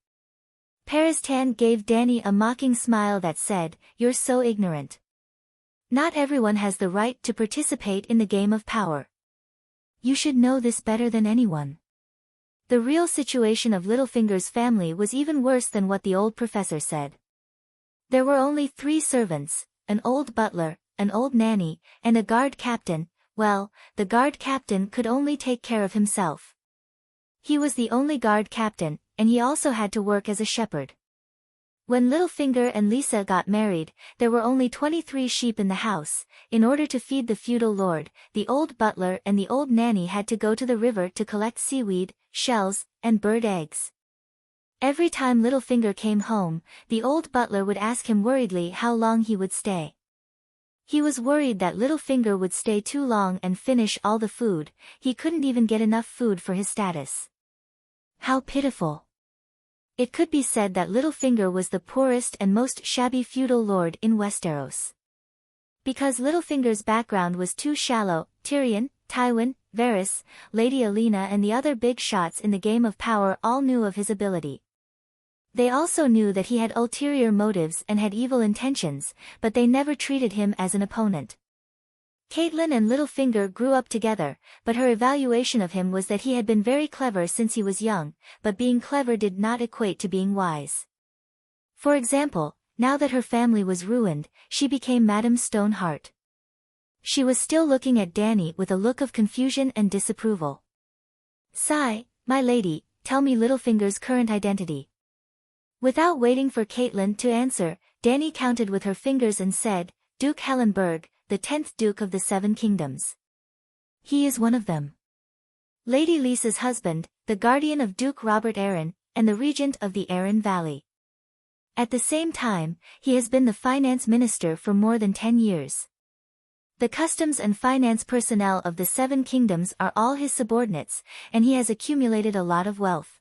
Peristan gave Dany a mocking smile that said, "You're so ignorant. Not everyone has the right to participate in the Game of Power. You should know this better than anyone." The real situation of Littlefinger's family was even worse than what the old professor said. There were only 3 servants, an old butler, an old nanny, and a guard captain. Well, the guard captain could only take care of himself. He was the only guard captain, and he also had to work as a shepherd. When Littlefinger and Lisa got married, there were only 23 sheep in the house. In order to feed the feudal lord, the old butler and the old nanny had to go to the river to collect seaweed, shells, and bird eggs. Every time Littlefinger came home, the old butler would ask him worriedly how long he would stay. He was worried that Littlefinger would stay too long and finish all the food. He couldn't even get enough food for his status. How pitiful. It could be said that Littlefinger was the poorest and most shabby feudal lord in Westeros. Because Littlefinger's background was too shallow, Tyrion, Tywin, Varys, Lady Olenna and the other big shots in the Game of Power all knew of his ability. They also knew that he had ulterior motives and had evil intentions, but they never treated him as an opponent. Catelyn and Littlefinger grew up together, but her evaluation of him was that he had been very clever since he was young, but being clever did not equate to being wise. For example, now that her family was ruined, she became Madame Stoneheart. She was still looking at Dany with a look of confusion and disapproval. "Sigh, my lady, tell me Littlefinger's current identity." Without waiting for Catelyn to answer, Dany counted with her fingers and said, "Duke Hellenberg, the 10th Duke of the 7 Kingdoms. He is one of them. Lady Lisa's husband, the guardian of Duke Robert Arryn, and the regent of the Arryn Valley. At the same time, he has been the finance minister for more than 10 years. The customs and finance personnel of the 7 Kingdoms are all his subordinates, and he has accumulated a lot of wealth.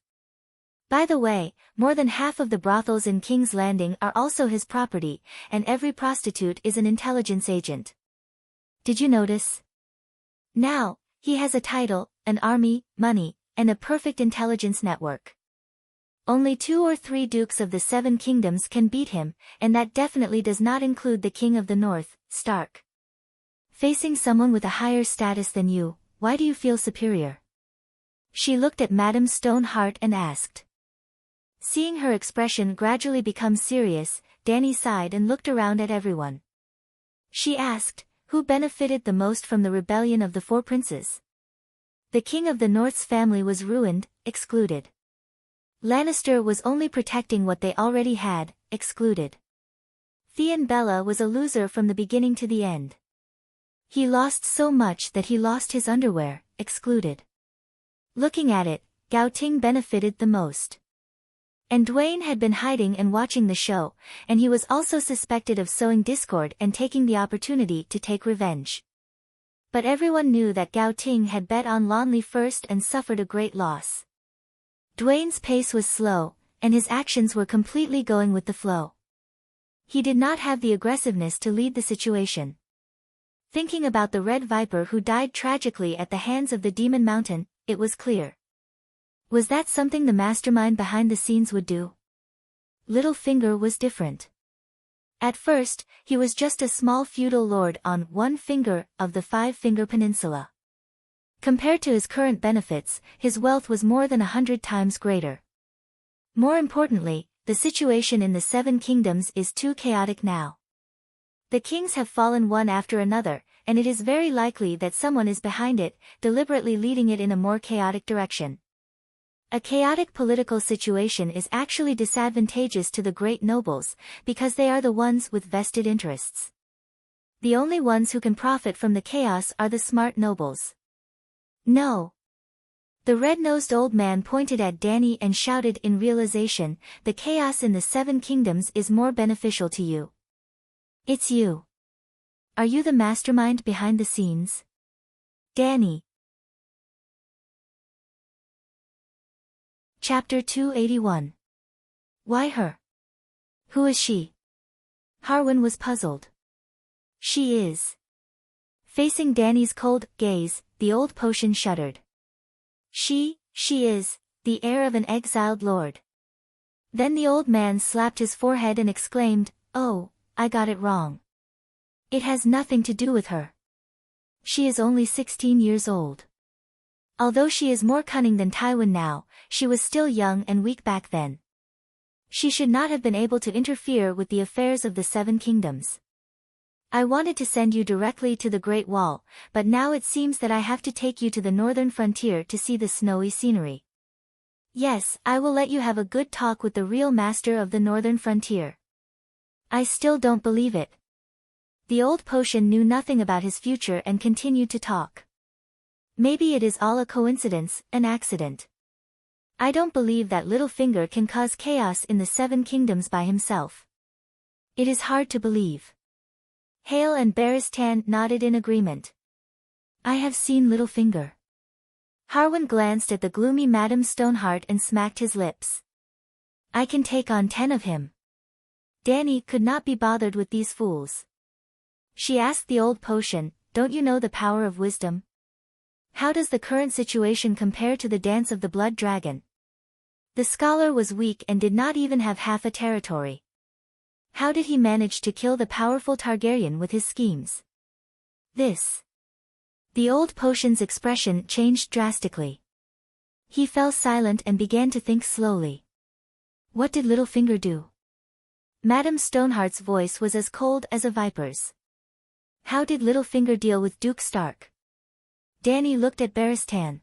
By the way, more than half of the brothels in King's Landing are also his property, and every prostitute is an intelligence agent. Did you notice? Now, he has a title, an army, money, and a perfect intelligence network. Only 2 or 3 dukes of the 7 Kingdoms can beat him, and that definitely does not include the King of the North, Stark. Facing someone with a higher status than you, why do you feel superior?" She looked at Madame Stoneheart and asked. Seeing her expression gradually become serious, Dany sighed and looked around at everyone. She asked, "Who benefited the most from the rebellion of the 4 princes?" The King of the North's family was ruined, excluded. Lannister was only protecting what they already had, excluded. Theon Bella was a loser from the beginning to the end. He lost so much that he lost his underwear, excluded. Looking at it, Gao Ting benefited the most. And Dwayne had been hiding and watching the show, and he was also suspected of sowing discord and taking the opportunity to take revenge. But everyone knew that Gao Ting had bet on Lonley first and suffered a great loss. Dwayne's pace was slow, and his actions were completely going with the flow. He did not have the aggressiveness to lead the situation. Thinking about the Red Viper who died tragically at the hands of the Demon Mountain, it was clear. Was that something the mastermind behind the scenes would do? Littlefinger was different. At first, he was just a small feudal lord on one finger of the 5-Finger Peninsula. Compared to his current benefits, his wealth was more than 100 times greater. More importantly, the situation in the 7 Kingdoms is too chaotic now. The kings have fallen one after another, and it is very likely that someone is behind it, deliberately leading it in a more chaotic direction. A chaotic political situation is actually disadvantageous to the great nobles, because they are the ones with vested interests. The only ones who can profit from the chaos are the smart nobles. No. The red-nosed old man pointed at Danny and shouted in realization, the chaos in the Seven Kingdoms is more beneficial to you. It's you. Are you the mastermind behind the scenes? Danny. Chapter 281. Why her? Who is she? Harwin was puzzled. She is. Facing Danny's cold gaze, the old potion shuddered. She is, the heir of an exiled lord. Then the old man slapped his forehead and exclaimed, oh, I got it wrong. It has nothing to do with her. She is only 16 years old. Although she is more cunning than Tywin now, she was still young and weak back then. She should not have been able to interfere with the affairs of the Seven Kingdoms. I wanted to send you directly to the Great Wall, but now it seems that I have to take you to the northern frontier to see the snowy scenery. Yes, I will let you have a good talk with the real master of the northern frontier. I still don't believe it. The old potion knew nothing about his future and continued to talk. Maybe it is all a coincidence, an accident. I don't believe that Littlefinger can cause chaos in the Seven Kingdoms by himself. It is hard to believe. Hale and Barristan nodded in agreement. I have seen Littlefinger. Harwin glanced at the gloomy Madame Stoneheart and smacked his lips. I can take on 10 of him. Danny could not be bothered with these fools. She asked the old potion, don't you know the power of wisdom? How does the current situation compare to the dance of the blood dragon? The scholar was weak and did not even have half a territory. How did he manage to kill the powerful Targaryen with his schemes? This. The old potion's expression changed drastically. He fell silent and began to think slowly. What did Littlefinger do? Madame Stoneheart's voice was as cold as a viper's. How did Littlefinger deal with Duke Stark? Danny looked at Barristan.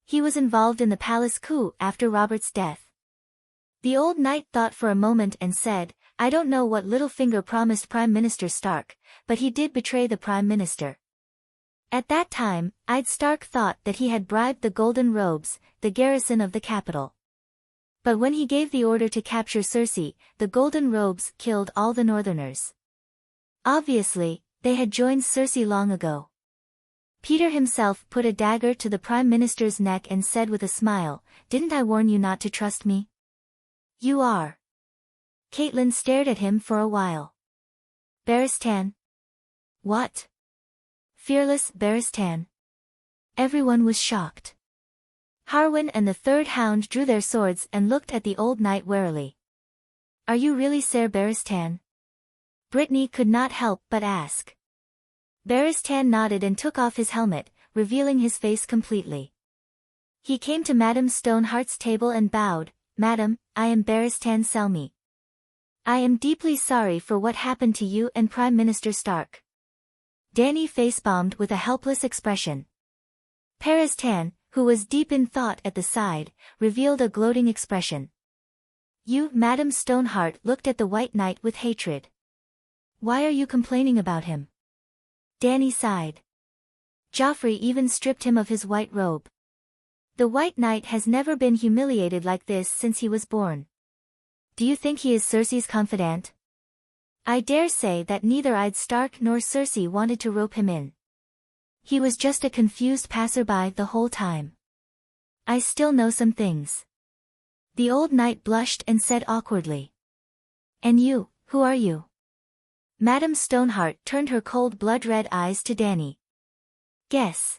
He was involved in the palace coup after Robert's death. The old knight thought for a moment and said, I don't know what Littlefinger promised Prime Minister Stark, but he did betray the Prime Minister. At that time, Stark thought that he had bribed the Golden Robes, the garrison of the capital. But when he gave the order to capture Cersei, the Golden Robes killed all the Northerners. Obviously, they had joined Cersei long ago. Peter himself put a dagger to the Prime Minister's neck and said with a smile, didn't I warn you not to trust me? You are. Catelyn stared at him for a while. Barristan? What? Fearless Barristan. Everyone was shocked. Harwin and the third hound drew their swords and looked at the old knight warily. Are you really Ser Barristan? Brittany could not help but ask. Barristan nodded and took off his helmet, revealing his face completely. He came to Madame Stoneheart's table and bowed, Madam, I am Barristan Selmy. I am deeply sorry for what happened to you and Prime Minister Stark. Danny facepalmed with a helpless expression. Barristan, who was deep in thought at the side, revealed a gloating expression. You, Madame Stoneheart, looked at the White Knight with hatred. Why are you complaining about him? Danny sighed. Joffrey even stripped him of his white robe. The White Knight has never been humiliated like this since he was born. Do you think he is Cersei's confidant? I dare say that neither Stark nor Cersei wanted to rope him in. He was just a confused passerby the whole time. I still know some things. The old knight blushed and said awkwardly. And you, who are you? Madame Stoneheart turned her cold blood-red eyes to Danny. Guess.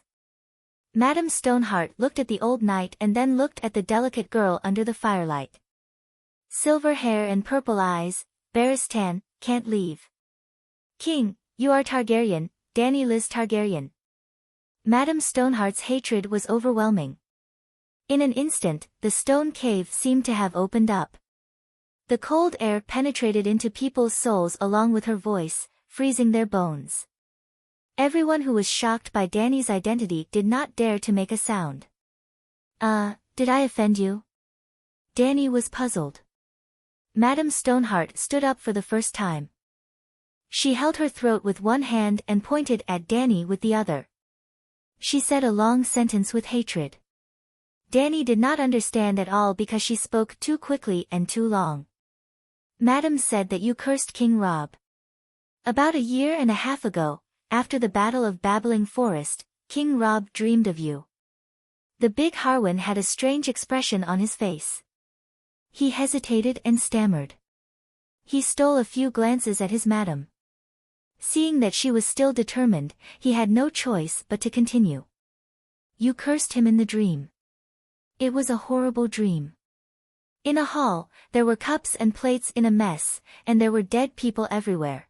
Madame Stoneheart looked at the old knight and then looked at the delicate girl under the firelight. Silver hair and purple eyes, Barristan, can't leave. King, you are Targaryen, Danny Liz Targaryen. Madame Stoneheart's hatred was overwhelming. In an instant, the stone cave seemed to have opened up. The cold air penetrated into people's souls along with her voice, freezing their bones. Everyone who was shocked by Danny's identity did not dare to make a sound. Did I offend you? Dany was puzzled. Madame Stoneheart stood up for the first time. She held her throat with one hand and pointed at Dany with the other. She said a long sentence with hatred. Dany did not understand at all because she spoke too quickly and too long. Madame said that you cursed King Robb. About a year and a half ago, after the Battle of Babbling Forest, King Robb dreamed of you. The big Harwin had a strange expression on his face. He hesitated and stammered. He stole a few glances at his madam. Seeing that she was still determined, he had no choice but to continue. You cursed him in the dream. It was a horrible dream. In a hall, there were cups and plates in a mess, and there were dead people everywhere.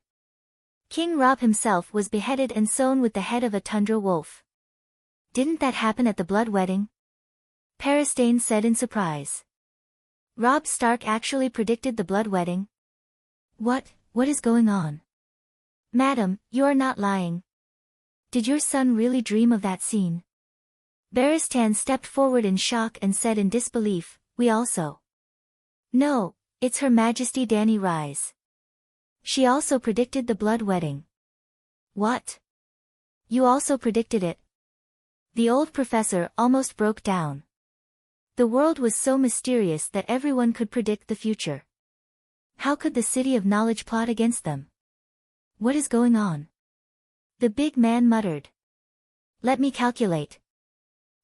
King Robb himself was beheaded and sewn with the head of a tundra wolf. Didn't that happen at the blood wedding? Paristain said in surprise. Robb Stark actually predicted the blood wedding? What is going on? Madam, you are not lying. Did your son really dream of that scene? Barristan stepped forward in shock and said in disbelief, we also. No, it's Her Majesty Dany Rise. She also predicted the blood wedding. What? You also predicted it? The old professor almost broke down. The world was so mysterious that everyone could predict the future. How could the City of Knowledge plot against them? What is going on? The big man muttered. Let me calculate.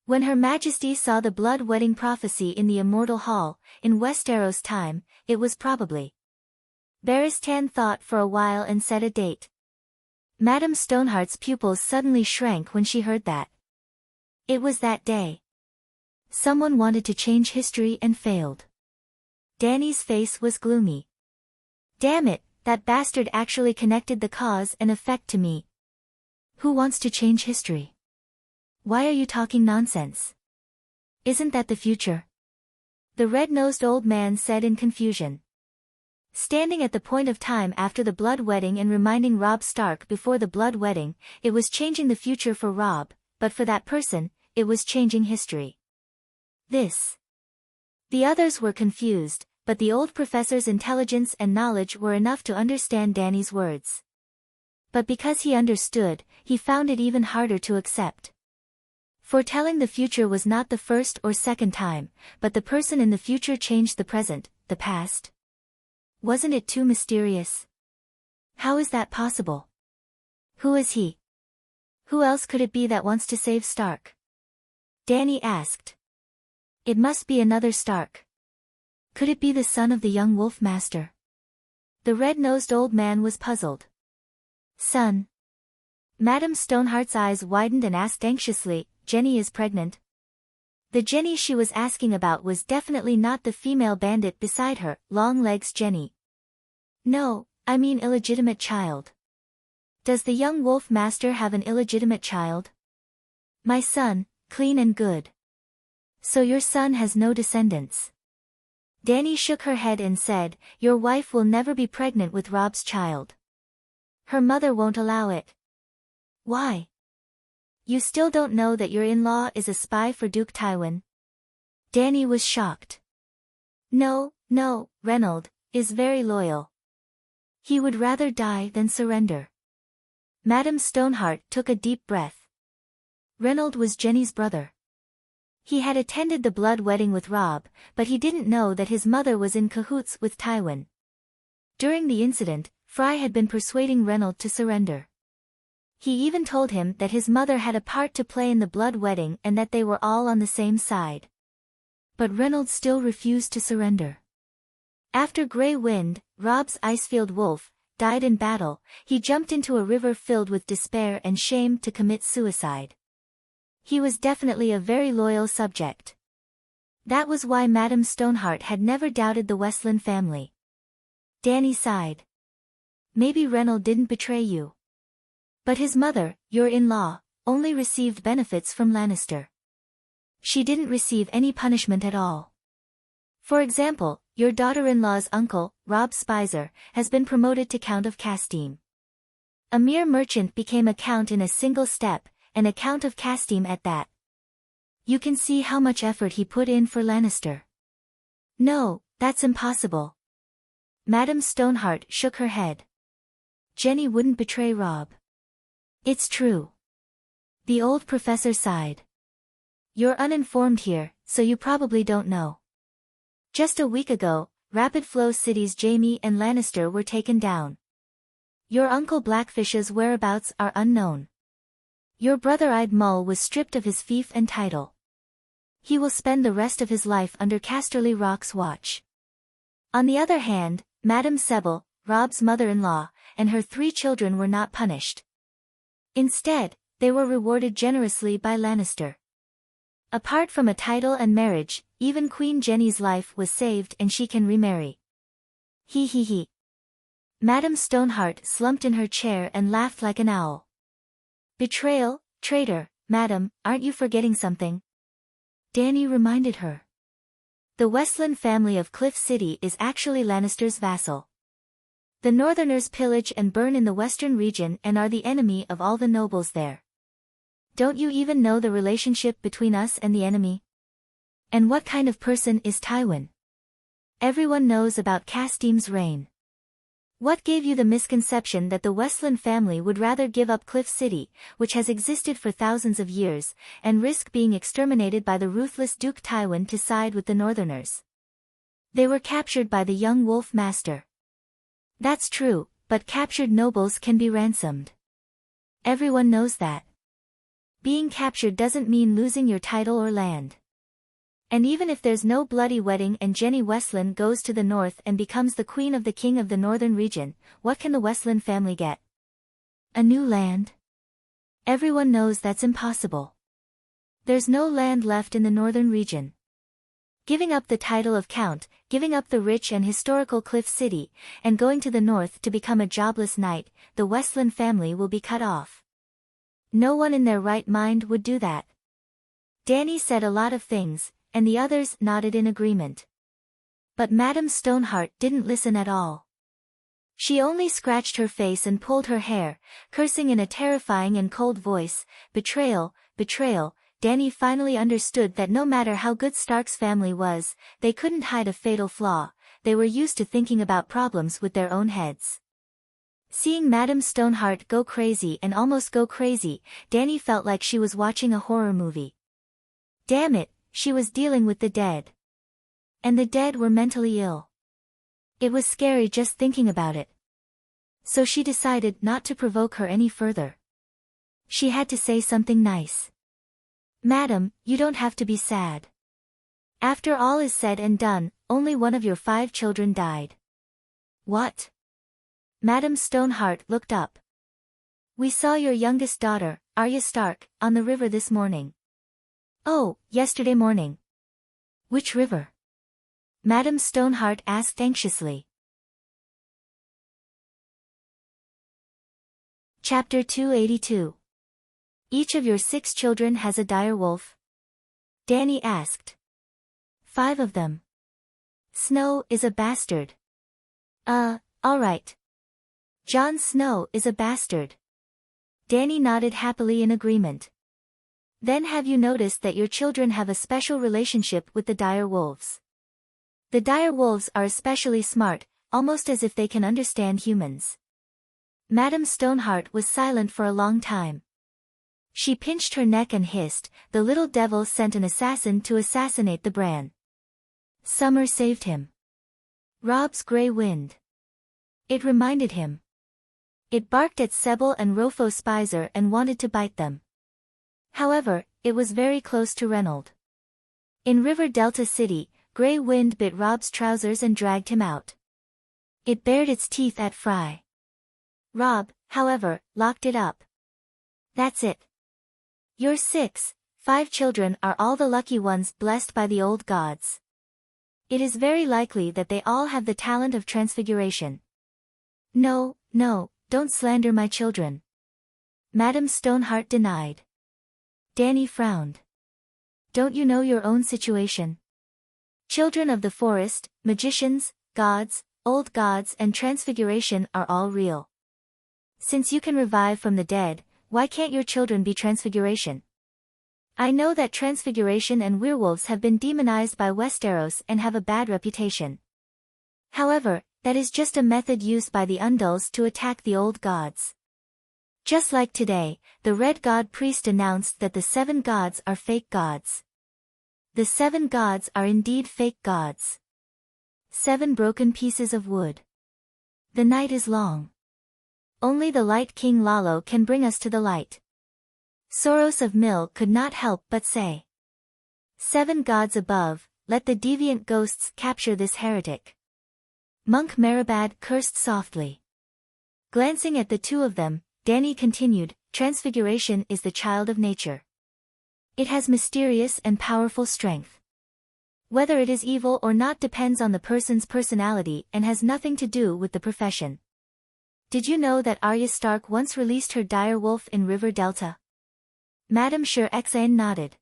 When Her Majesty saw the blood wedding prophecy in the Immortal Hall, in Westeros time, it was probably. Barristan thought for a while and set a date. Madame Stoneheart's pupils suddenly shrank when she heard that. It was that day. Someone wanted to change history and failed. Dany's face was gloomy. Damn it, that bastard actually connected the cause and effect to me. Who wants to change history? Why are you talking nonsense? Isn't that the future? The red-nosed old man said in confusion. Standing at the point of time after the blood wedding and reminding Robb Stark before the blood wedding, it was changing the future for Robb, but for that person, it was changing history. This. The others were confused, but the old professor's intelligence and knowledge were enough to understand Dany's words. But because he understood, he found it even harder to accept. Foretelling the future was not the first or second time, but the person in the future changed the present, the past. Wasn't it too mysterious? How is that possible? Who is he? Who else could it be that wants to save Stark? Dany asked. It must be another Stark. Could it be the son of the young wolf master? The red-nosed old man was puzzled. Son. Madame Stoneheart's eyes widened and asked anxiously, Jenny is pregnant? The Jenny she was asking about was definitely not the female bandit beside her, Longlegs Jenny. No, I mean illegitimate child. Does the young wolf master have an illegitimate child? My son, clean and good. So your son has no descendants. Dany shook her head and said, your wife will never be pregnant with Robb's child. Her mother won't allow it. Why? You still don't know that your in-law is a spy for Duke Tywin? Dany was shocked. No, Reynold is very loyal. He would rather die than surrender. Madame Stoneheart took a deep breath. Reynold was Jenny's brother. He had attended the blood wedding with Robb, but he didn't know that his mother was in cahoots with Tywin. During the incident, Fry had been persuading Reynold to surrender. He even told him that his mother had a part to play in the blood wedding and that they were all on the same side. But Reynold still refused to surrender. After Grey Wind, Robb's Icefield wolf, died in battle, he jumped into a river filled with despair and shame to commit suicide. He was definitely a very loyal subject. That was why Madame Stoneheart had never doubted the Westland family. Dany sighed. Maybe Reynold didn't betray you. But his mother, your in-law, only received benefits from Lannister. She didn't receive any punishment at all. For example, your daughter-in-law's uncle, Robb Spicer, has been promoted to Count of Castine. A mere merchant became a count in a single step, and a Count of Castine at that. You can see how much effort he put in for Lannister. No, that's impossible. Madame Stoneheart shook her head. Jenny wouldn't betray Robb. It's true. The old professor sighed. You're uninformed here, so you probably don't know. Just a week ago, Rapid Flow City's Jaime and Lannister were taken down. Your Uncle Blackfish's whereabouts are unknown. Your brother-eyed Mull was stripped of his fief and title. He will spend the rest of his life under Casterly Rock's watch. On the other hand, Madame Sebel, Robb's mother-in-law, and her 3 children were not punished. Instead, they were rewarded generously by Lannister. Apart from a title and marriage, even Queen Jenny's life was saved and she can remarry. He he he. Madame Stoneheart slumped in her chair and laughed like an owl. Betrayal, traitor, madam, aren't you forgetting something? Dany reminded her. The Westland family of Cliff City is actually Lannister's vassal. The Northerners pillage and burn in the western region and are the enemy of all the nobles there. Don't you even know the relationship between us and the enemy? And what kind of person is Tywin? Everyone knows about Castim's reign. What gave you the misconception that the Westland family would rather give up Cliff City, which has existed for thousands of years, and risk being exterminated by the ruthless Duke Tywin to side with the Northerners? They were captured by the young Wolf Master. That's true, but captured nobles can be ransomed. Everyone knows that. Being captured doesn't mean losing your title or land. And even if there's no bloody wedding and Jenny Westland goes to the north and becomes the queen of the king of the northern region, what can the Westland family get? A new land? Everyone knows that's impossible. There's no land left in the northern region. Giving up the title of count, giving up the rich and historical Cliff City, and going to the north to become a jobless knight, the Westland family will be cut off. No one in their right mind would do that. Dany said a lot of things, and the others nodded in agreement. But Madame Stoneheart didn't listen at all. She only scratched her face and pulled her hair, cursing in a terrifying and cold voice, betrayal, betrayal. Dany finally understood that no matter how good Stark's family was, they couldn't hide a fatal flaw. They were used to thinking about problems with their own heads. Seeing Madame Stoneheart go crazy and almost go crazy, Dany felt like she was watching a horror movie. Damn it, she was dealing with the dead. And the dead were mentally ill. It was scary just thinking about it. So she decided not to provoke her any further. She had to say something nice. Madam, you don't have to be sad. After all is said and done, only one of your 5 children died. What? Madame Stoneheart looked up. We saw your youngest daughter, Arya Stark, on the river this morning. Oh, yesterday morning. Which river? Madame Stoneheart asked anxiously. Chapter 282. Each of your 6 children has a direwolf? Dany asked. 5 of them. Snow is a bastard. All right. Jon Snow is a bastard. Dany nodded happily in agreement. Then have you noticed that your children have a special relationship with the dire wolves? The dire wolves are especially smart, almost as if they can understand humans. Madame Stoneheart was silent for a long time. She pinched her neck and hissed, the little devil sent an assassin to assassinate the Bran. Summer saved him. Robb's grey wind. It reminded him. It barked at Sebel and Rofo Spicer and wanted to bite them. However, it was very close to Reynold. In River Delta City, Grey Wind bit Robb's trousers and dragged him out. It bared its teeth at Fry. Robb, however, locked it up. That's it. Your 6, 5 children are all the lucky ones blessed by the old gods. It is very likely that they all have the talent of transfiguration. No, don't slander my children. Madame Stoneheart denied. Dany frowned. Don't you know your own situation? Children of the forest, magicians, gods, old gods and transfiguration are all real. Since you can revive from the dead, why can't your children be transfiguration? I know that transfiguration and werewolves have been demonized by Westeros and have a bad reputation. However, that is just a method used by the Undulls to attack the old gods. Just like today, the Red God Priest announced that the 7 gods are fake gods. The 7 gods are indeed fake gods. 7 broken pieces of wood. The night is long. Only the Light King Lalo can bring us to the light. Soros of Mill could not help but say. 7 gods above, let the deviant ghosts capture this heretic. Monk Meribad cursed softly. Glancing at the two of them, Dany continued, transfiguration is the child of nature. It has mysterious and powerful strength. Whether it is evil or not depends on the person's personality and has nothing to do with the profession. Did you know that Arya Stark once released her dire wolf in River Delta? Madame Sher Exane nodded.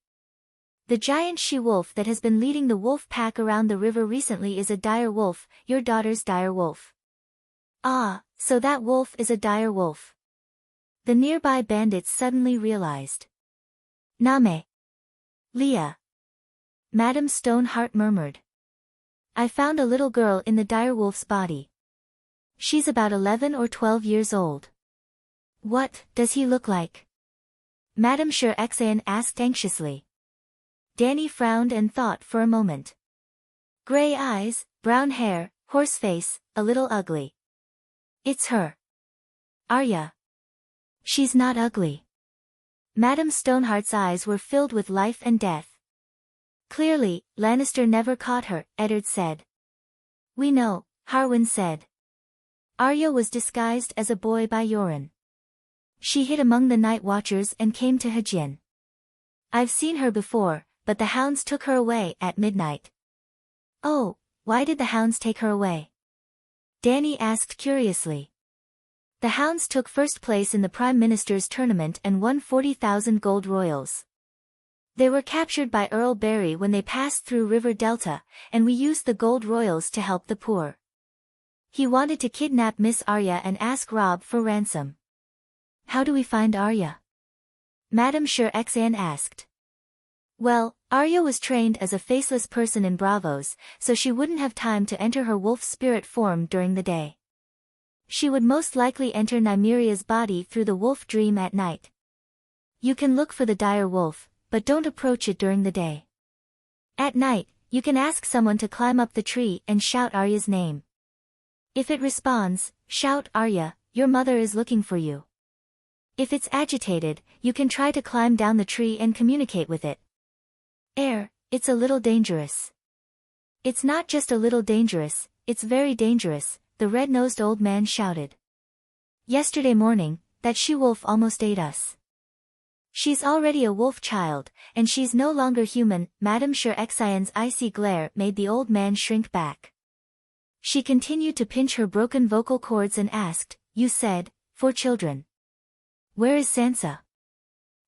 The giant she-wolf that has been leading the wolf pack around the river recently is a dire wolf, your daughter's dire wolf. Ah, so that wolf is a dire wolf. The nearby bandits suddenly realized. Name. Leah. Madame Stoneheart murmured. I found a little girl in the direwolf's body. She's about 11 or 12 years old. What does he look like? Madame Sher Exane asked anxiously. Dany frowned and thought for a moment. Gray eyes, brown hair, horse face, a little ugly. It's her. Arya. She's not ugly. Madame Stoneheart's eyes were filled with life and death. Clearly, Lannister never caught her, Eddard said. We know, Harwin said. Arya was disguised as a boy by Yoren. She hid among the night watchers and came to Hajin. I've seen her before, but the hounds took her away at midnight. Oh, why did the hounds take her away? Dany asked curiously. The hounds took first place in the Prime Minister's tournament and won 40,000 gold royals. They were captured by Earl Barry when they passed through River Delta, and we used the gold royals to help the poor. He wanted to kidnap Miss Arya and ask Robb for ransom. How do we find Arya? Madame Sher Exane asked. Well, Arya was trained as a faceless person in Bravos, so she wouldn't have time to enter her wolf spirit form during the day. She would most likely enter Nymeria's body through the wolf dream at night. You can look for the dire wolf, but don't approach it during the day. At night, you can ask someone to climb up the tree and shout Arya's name. If it responds, shout Arya, your mother is looking for you. If it's agitated, you can try to climb down the tree and communicate with it. It's a little dangerous. It's not just a little dangerous, it's very dangerous, the red-nosed old man shouted. Yesterday morning, that she-wolf almost ate us. She's already a wolf child, and she's no longer human. Madame Sher Exian's icy glare made the old man shrink back. She continued to pinch her broken vocal cords and asked, you said, 4 children. Where is Sansa?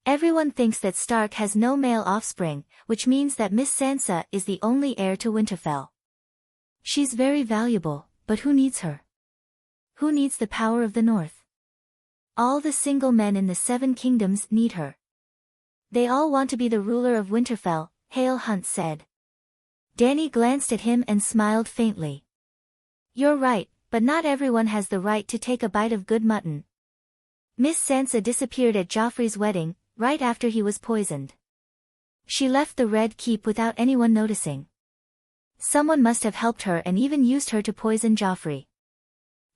Everyone thinks that Stark has no male offspring, which means that Miss Sansa is the only heir to Winterfell. She's very valuable, but who needs her? Who needs the power of the North? All the single men in the 7 kingdoms need her. They all want to be the ruler of Winterfell, Hale Hunt said. Dany glanced at him and smiled faintly. You're right, but not everyone has the right to take a bite of good mutton. Miss Sansa disappeared at Joffrey's wedding, right after he was poisoned. She left the Red Keep without anyone noticing. Someone must have helped her and even used her to poison Joffrey.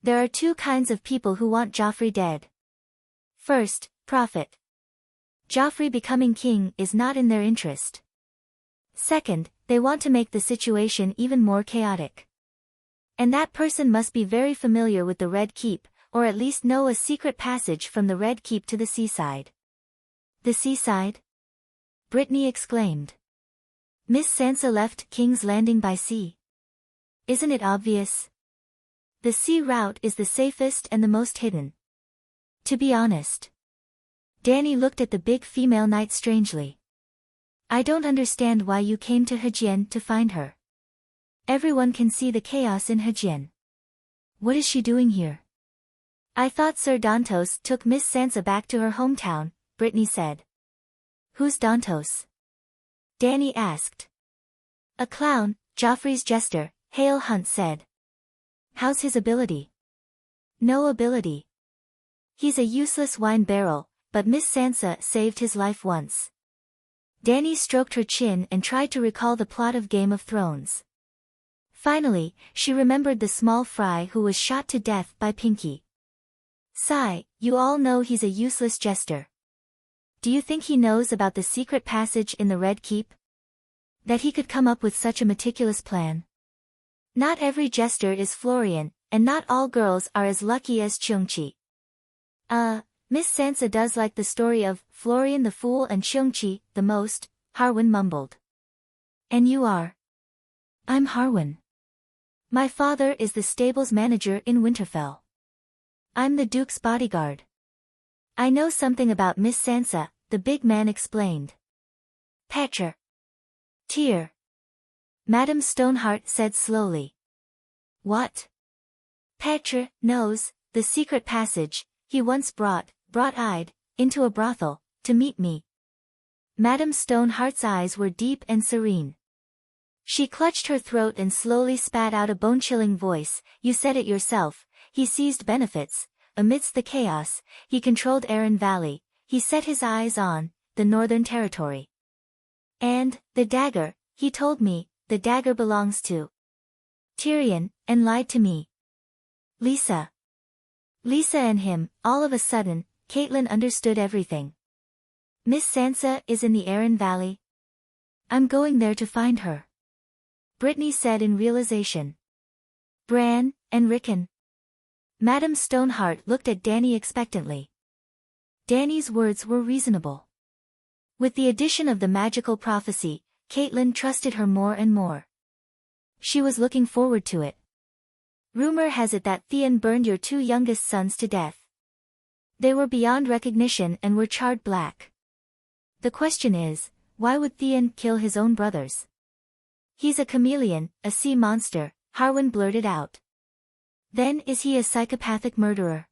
There are 2 kinds of people who want Joffrey dead. First, profit. Joffrey becoming king is not in their interest. Second, they want to make the situation even more chaotic. And that person must be very familiar with the Red Keep, or at least know a secret passage from the Red Keep to the seaside. The seaside? Brittany exclaimed. Miss Sansa left King's Landing by sea. Isn't it obvious? The sea route is the safest and the most hidden. To be honest. Dany looked at the big female knight strangely. I don't understand why you came to Hajin to find her. Everyone can see the chaos in Hajin. What is she doing here? I thought Sir Dantos took Miss Sansa back to her hometown, Brittany said. Who's Dantos? Dany asked. A clown, Joffrey's jester, Hale Hunt said. How's his ability? No ability. He's a useless wine barrel, but Miss Sansa saved his life once. Dany stroked her chin and tried to recall the plot of Game of Thrones. Finally, she remembered the small fry who was shot to death by Pinky. Sigh, you all know he's a useless jester. Do you think he knows about the secret passage in the Red Keep? That he could come up with such a meticulous plan? Not every jester is Florian, and not all girls are as lucky as Cheongchi. Miss Sansa does like the story of Florian the Fool and Cheongchi the most, Harwin mumbled. And you are? I'm Harwin. My father is the stables manager in Winterfell. I'm the Duke's bodyguard. I know something about Miss Sansa, the big man explained. Patcher. Tear. Madame Stoneheart said slowly. What? Patcher knows the secret passage. He once brought-eyed, into a brothel, to meet me. Madame Stoneheart's eyes were deep and serene. She clutched her throat and slowly spat out a bone-chilling voice. You said it yourself, he seized benefits. Amidst the chaos, he controlled Arryn Valley. He set his eyes on the Northern Territory. And the dagger, he told me, the dagger belongs to Tyrion, and lied to me. Lisa and him. All of a sudden, Catelyn understood everything. Miss Sansa is in the Arryn Valley? I'm going there to find her. Brittany said in realization. Bran, and Rickon. Madame Stoneheart looked at Dany expectantly. Dany's words were reasonable. With the addition of the magical prophecy, Catelyn trusted her more and more. She was looking forward to it. Rumor has it that Theon burned your two youngest sons to death. They were beyond recognition and were charred black. The question is, why would Theon kill his own brothers? He's a chameleon, a sea monster, Harwin blurted out. Then is he a psychopathic murderer?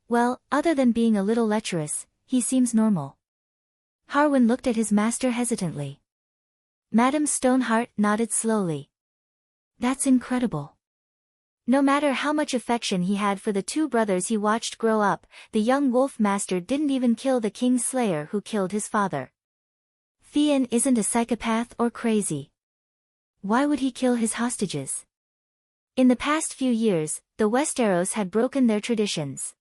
Well, other than being a little lecherous, he seems normal. Harwin looked at his master hesitantly. Madame Stoneheart nodded slowly. That's incredible. No matter how much affection he had for the two brothers he watched grow up, the young wolf master didn't even kill the King's Slayer who killed his father. Theon isn't a psychopath or crazy. Why would he kill his hostages? In the past few years, the Westeros had broken their traditions.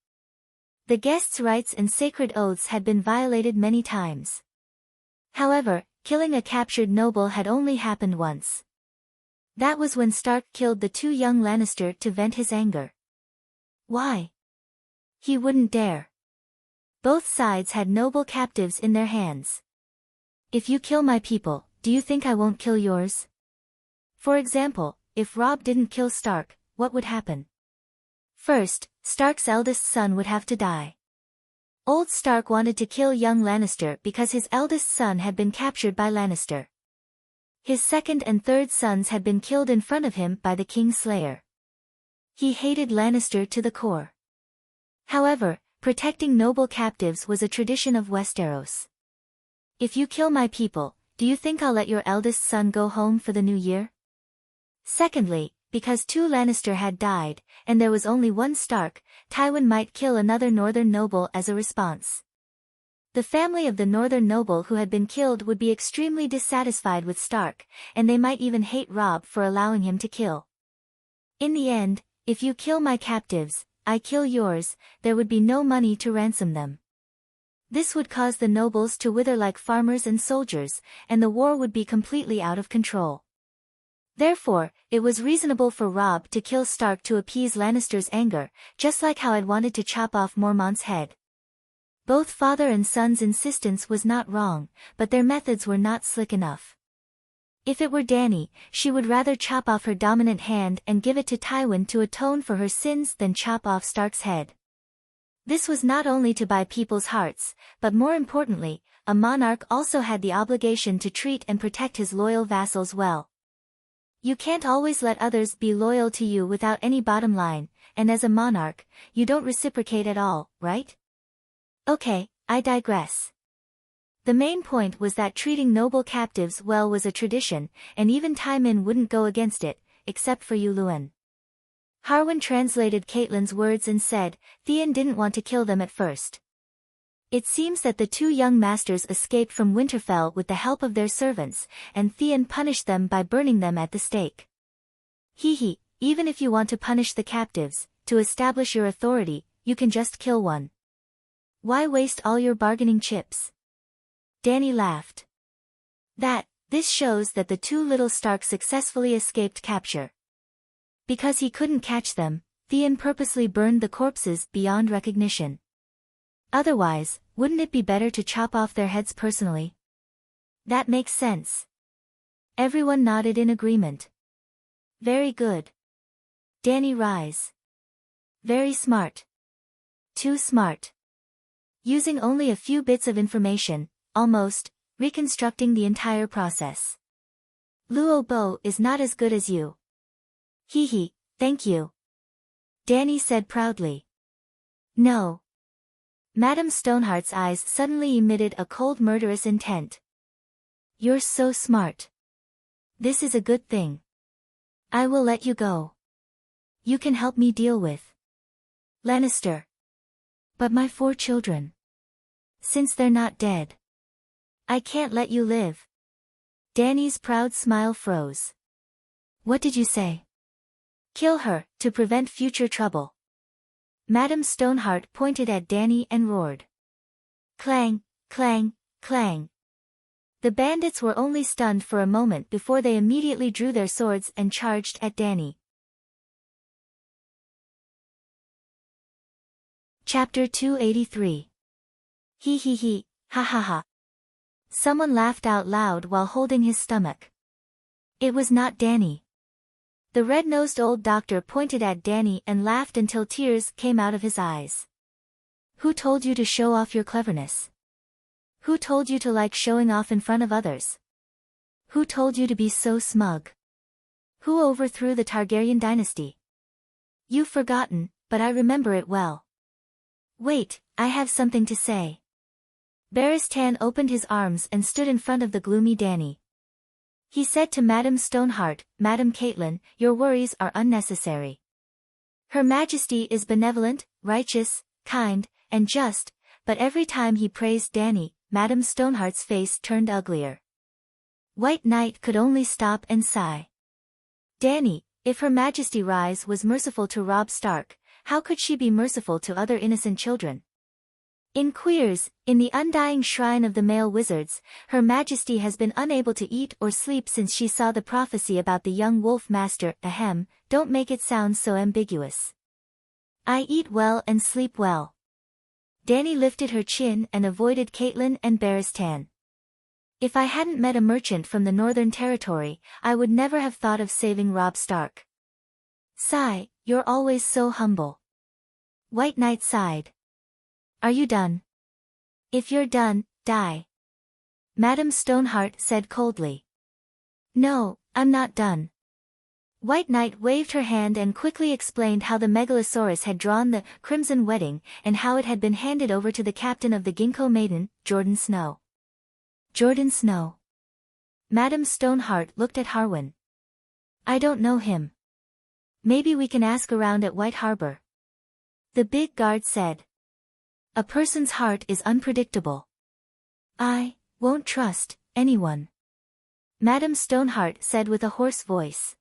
The guests' rights and sacred oaths had been violated many times. However, killing a captured noble had only happened once. That was when Stark killed the two young Lannister to vent his anger. Why? He wouldn't dare. Both sides had noble captives in their hands. If you kill my people, do you think I won't kill yours? For example, if Robb didn't kill Stark, what would happen? First, Stark's eldest son would have to die. Old Stark wanted to kill young Lannister because his eldest son had been captured by Lannister. His second and third sons had been killed in front of him by the King's Slayer. He hated Lannister to the core. However, protecting noble captives was a tradition of Westeros. If you kill my people, do you think I'll let your eldest son go home for the new year? Secondly, because two Lannister had died, and there was only one Stark, Tywin might kill another northern noble as a response. The family of the northern noble who had been killed would be extremely dissatisfied with Stark, and they might even hate Robb for allowing him to kill. In the end, if you kill my captives, I kill yours, there would be no money to ransom them. This would cause the nobles to wither like farmers and soldiers, and the war would be completely out of control. Therefore, it was reasonable for Robb to kill Stark to appease Lannister's anger, just like how I'd wanted to chop off Mormont's head. Both father and son's insistence was not wrong, but their methods were not slick enough. If it were Dany, she would rather chop off her dominant hand and give it to Tywin to atone for her sins than chop off Stark's head. This was not only to buy people's hearts, but more importantly, a monarch also had the obligation to treat and protect his loyal vassals well. You can't always let others be loyal to you without any bottom line, and as a monarch, you don't reciprocate at all, right? Okay, I digress. The main point was that treating noble captives well was a tradition, and even Tai Min wouldn't go against it, except for Yu Luan. Harwin translated Caitlyn's words and said, Theon didn't want to kill them at first. It seems that the two young masters escaped from Winterfell with the help of their servants, and Theon punished them by burning them at the stake. Even if you want to punish the captives, to establish your authority, you can just kill one. Why waste all your bargaining chips? Dany laughed. This shows that the two little Starks successfully escaped capture. Because he couldn't catch them, Theon purposely burned the corpses beyond recognition. Otherwise, wouldn't it be better to chop off their heads personally? That makes sense. Everyone nodded in agreement. Very good. Dany rise. Very smart. Too smart. Using only a few bits of information, almost, reconstructing the entire process. Luo Bo is not as good as you. Thank you. Dany said proudly. No. Madame Stoneheart's eyes suddenly emitted a cold murderous intent. You're so smart. This is a good thing. I will let you go. You can help me deal with Lannister. But my 4 children. Since they're not dead, I can't let you live. Dany's proud smile froze. What did you say? Kill her, to prevent future trouble. Madame Stoneheart pointed at Dany and roared. Clang, clang, clang. The bandits were only stunned for a moment before they immediately drew their swords and charged at Dany. Chapter 283. Ha ha ha. Someone laughed out loud while holding his stomach. It was not Dany. The red-nosed old doctor pointed at Dany and laughed until tears came out of his eyes. Who told you to show off your cleverness? Who told you to like showing off in front of others? Who told you to be so smug? Who overthrew the Targaryen dynasty? You've forgotten, but I remember it well. Wait, I have something to say. Barristan opened his arms and stood in front of the gloomy Dany. He said to Madame Stoneheart, Madame Caitlyn, your worries are unnecessary. Her Majesty is benevolent, righteous, kind, and just, but every time he praised Dany, Madame Stoneheart's face turned uglier. White Knight could only stop and sigh. Dany, if Her Majesty Rise was merciful to Robb Stark, how could she be merciful to other innocent children? In Queers, in the undying shrine of the male wizards, Her Majesty has been unable to eat or sleep since she saw the prophecy about the young wolf master. Ahem, don't make it sound so ambiguous. I eat well and sleep well. Dany lifted her chin and avoided Caitlyn and Barristan. If I hadn't met a merchant from the Northern Territory, I would never have thought of saving Robb Stark. Sigh, you're always so humble. White Knight sighed. Are you done? If you're done, die. Madame Stoneheart said coldly. No, I'm not done. White Knight waved her hand and quickly explained how the Megalosaurus had drawn the Crimson Wedding and how it had been handed over to the captain of the Ginkgo Maiden, Jordan Snow. Jordan Snow. Madame Stoneheart looked at Harwin. I don't know him. Maybe we can ask around at White Harbor. The big guard said. A person's heart is unpredictable. I won't trust anyone. Madame Stoneheart said with a hoarse voice.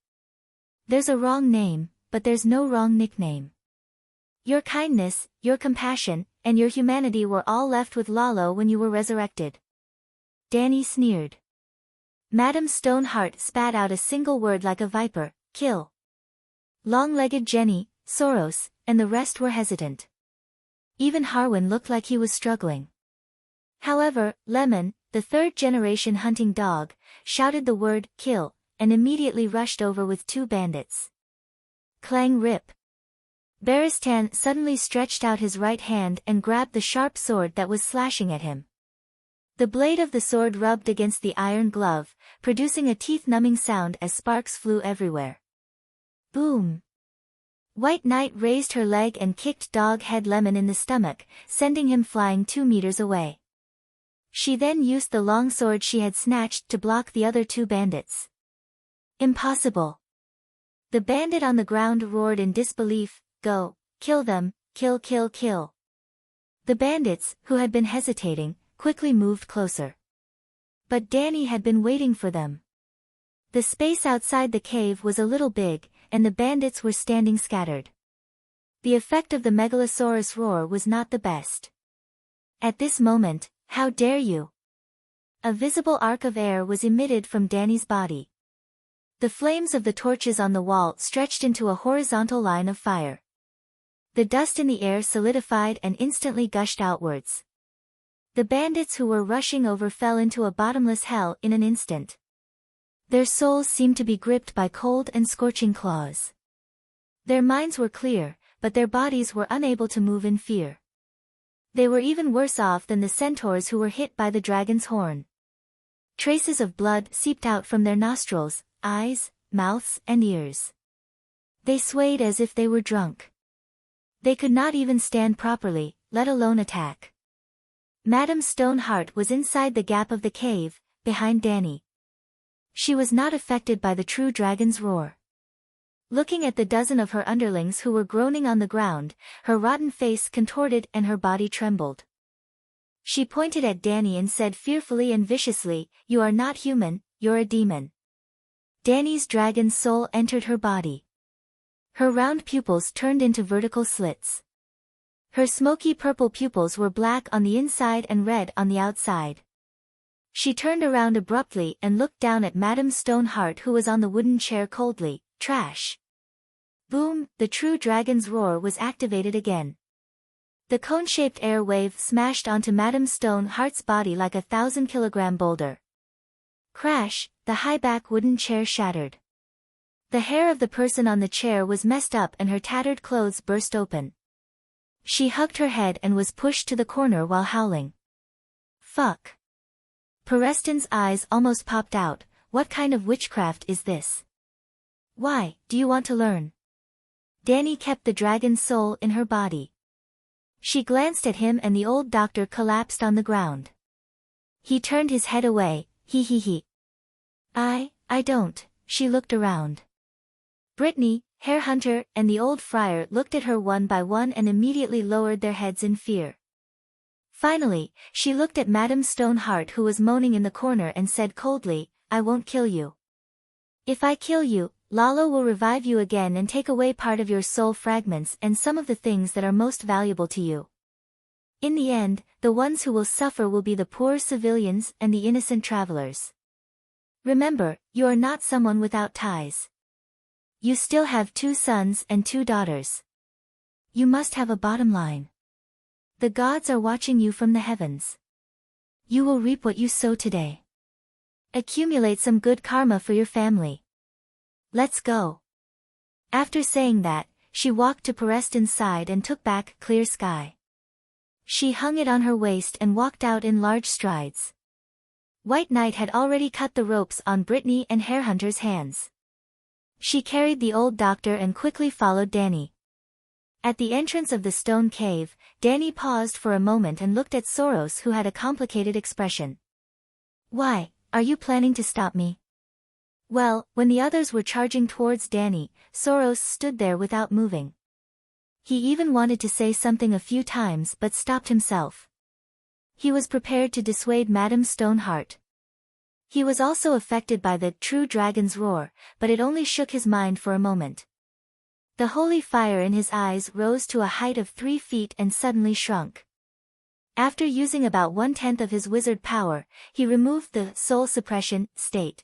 There's a wrong name, but there's no wrong nickname. Your kindness, your compassion, and your humanity were all left with Lalo when you were resurrected. Dany sneered. Madame Stoneheart spat out a single word like a viper, kill. Long-legged Jenny, Soros, and the rest were hesitant. Even Harwin looked like he was struggling. However, Lemon, the third-generation hunting dog, shouted the word, kill, and immediately rushed over with 2 bandits. Clang rip. Barristan suddenly stretched out his right hand and grabbed the sharp sword that was slashing at him. The blade of the sword rubbed against the iron glove, producing a teeth-numbing sound as sparks flew everywhere. Boom! White Knight raised her leg and kicked Dog-Head Lemon in the stomach, sending him flying 2 meters away. She then used the long sword she had snatched to block the other two bandits. Impossible. The bandit on the ground roared in disbelief, "Go, kill them, kill, kill, kill." The bandits, who had been hesitating, quickly moved closer. But Danny had been waiting for them. The space outside the cave was a little big, and the bandits were standing scattered. The effect of the Megalosaurus roar was not the best. At this moment, "How dare you!" A visible arc of air was emitted from Danny's body. The flames of the torches on the wall stretched into a horizontal line of fire. The dust in the air solidified and instantly gushed outwards. The bandits who were rushing over fell into a bottomless hell in an instant. Their souls seemed to be gripped by cold and scorching claws. Their minds were clear, but their bodies were unable to move in fear. They were even worse off than the centaurs who were hit by the dragon's horn. Traces of blood seeped out from their nostrils, eyes, mouths, and ears. They swayed as if they were drunk. They could not even stand properly, let alone attack. Madame Stoneheart was inside the gap of the cave, behind Danny. She was not affected by the true dragon's roar. Looking at the dozen of her underlings who were groaning on the ground, her rotten face contorted and her body trembled. She pointed at Danny and said fearfully and viciously, "You are not human, you're a demon." Danny's dragon soul entered her body. Her round pupils turned into vertical slits. Her smoky purple pupils were black on the inside and red on the outside. She turned around abruptly and looked down at Madame Stoneheart, who was on the wooden chair, coldly. "Trash." Boom, the true dragon's roar was activated again. The cone-shaped air wave smashed onto Madame Stoneheart's body like a 1,000-kilogram boulder. Crash, the high-back wooden chair shattered. The hair of the person on the chair was messed up and her tattered clothes burst open. She hugged her head and was pushed to the corner while howling. "Fuck." Preston's eyes almost popped out. "What kind of witchcraft is this? Why, do you want to learn?" Danny kept the dragon's soul in her body. She glanced at him and the old doctor collapsed on the ground. He turned his head away, he. I don't." She looked around. Brittany, Hare Hunter, and the old friar looked at her one by one and immediately lowered their heads in fear. Finally, she looked at Madame Stoneheart, who was moaning in the corner, and said coldly, "I won't kill you. If I kill you, Lalo will revive you again and take away part of your soul fragments and some of the things that are most valuable to you. In the end, the ones who will suffer will be the poor civilians and the innocent travelers. Remember, you are not someone without ties. You still have 2 sons and 2 daughters. You must have a bottom line. The gods are watching you from the heavens. You will reap what you sow today. Accumulate some good karma for your family. Let's go." After saying that, she walked to Preston's side and took back Clear Sky. She hung it on her waist and walked out in large strides. White Knight had already cut the ropes on Brittany and Hare Hunter's hands. She carried the old doctor and quickly followed Danny. At the entrance of the stone cave, Danny paused for a moment and looked at Soros, who had a complicated expression. "Why, are you planning to stop me?" Well, when the others were charging towards Danny, Soros stood there without moving. He even wanted to say something a few times but stopped himself. He was prepared to dissuade Madame Stoneheart. He was also affected by the true dragon's roar, but it only shook his mind for a moment. The holy fire in his eyes rose to a height of 3 feet and suddenly shrunk. After using about 1/10 of his wizard power, he removed the soul suppression state.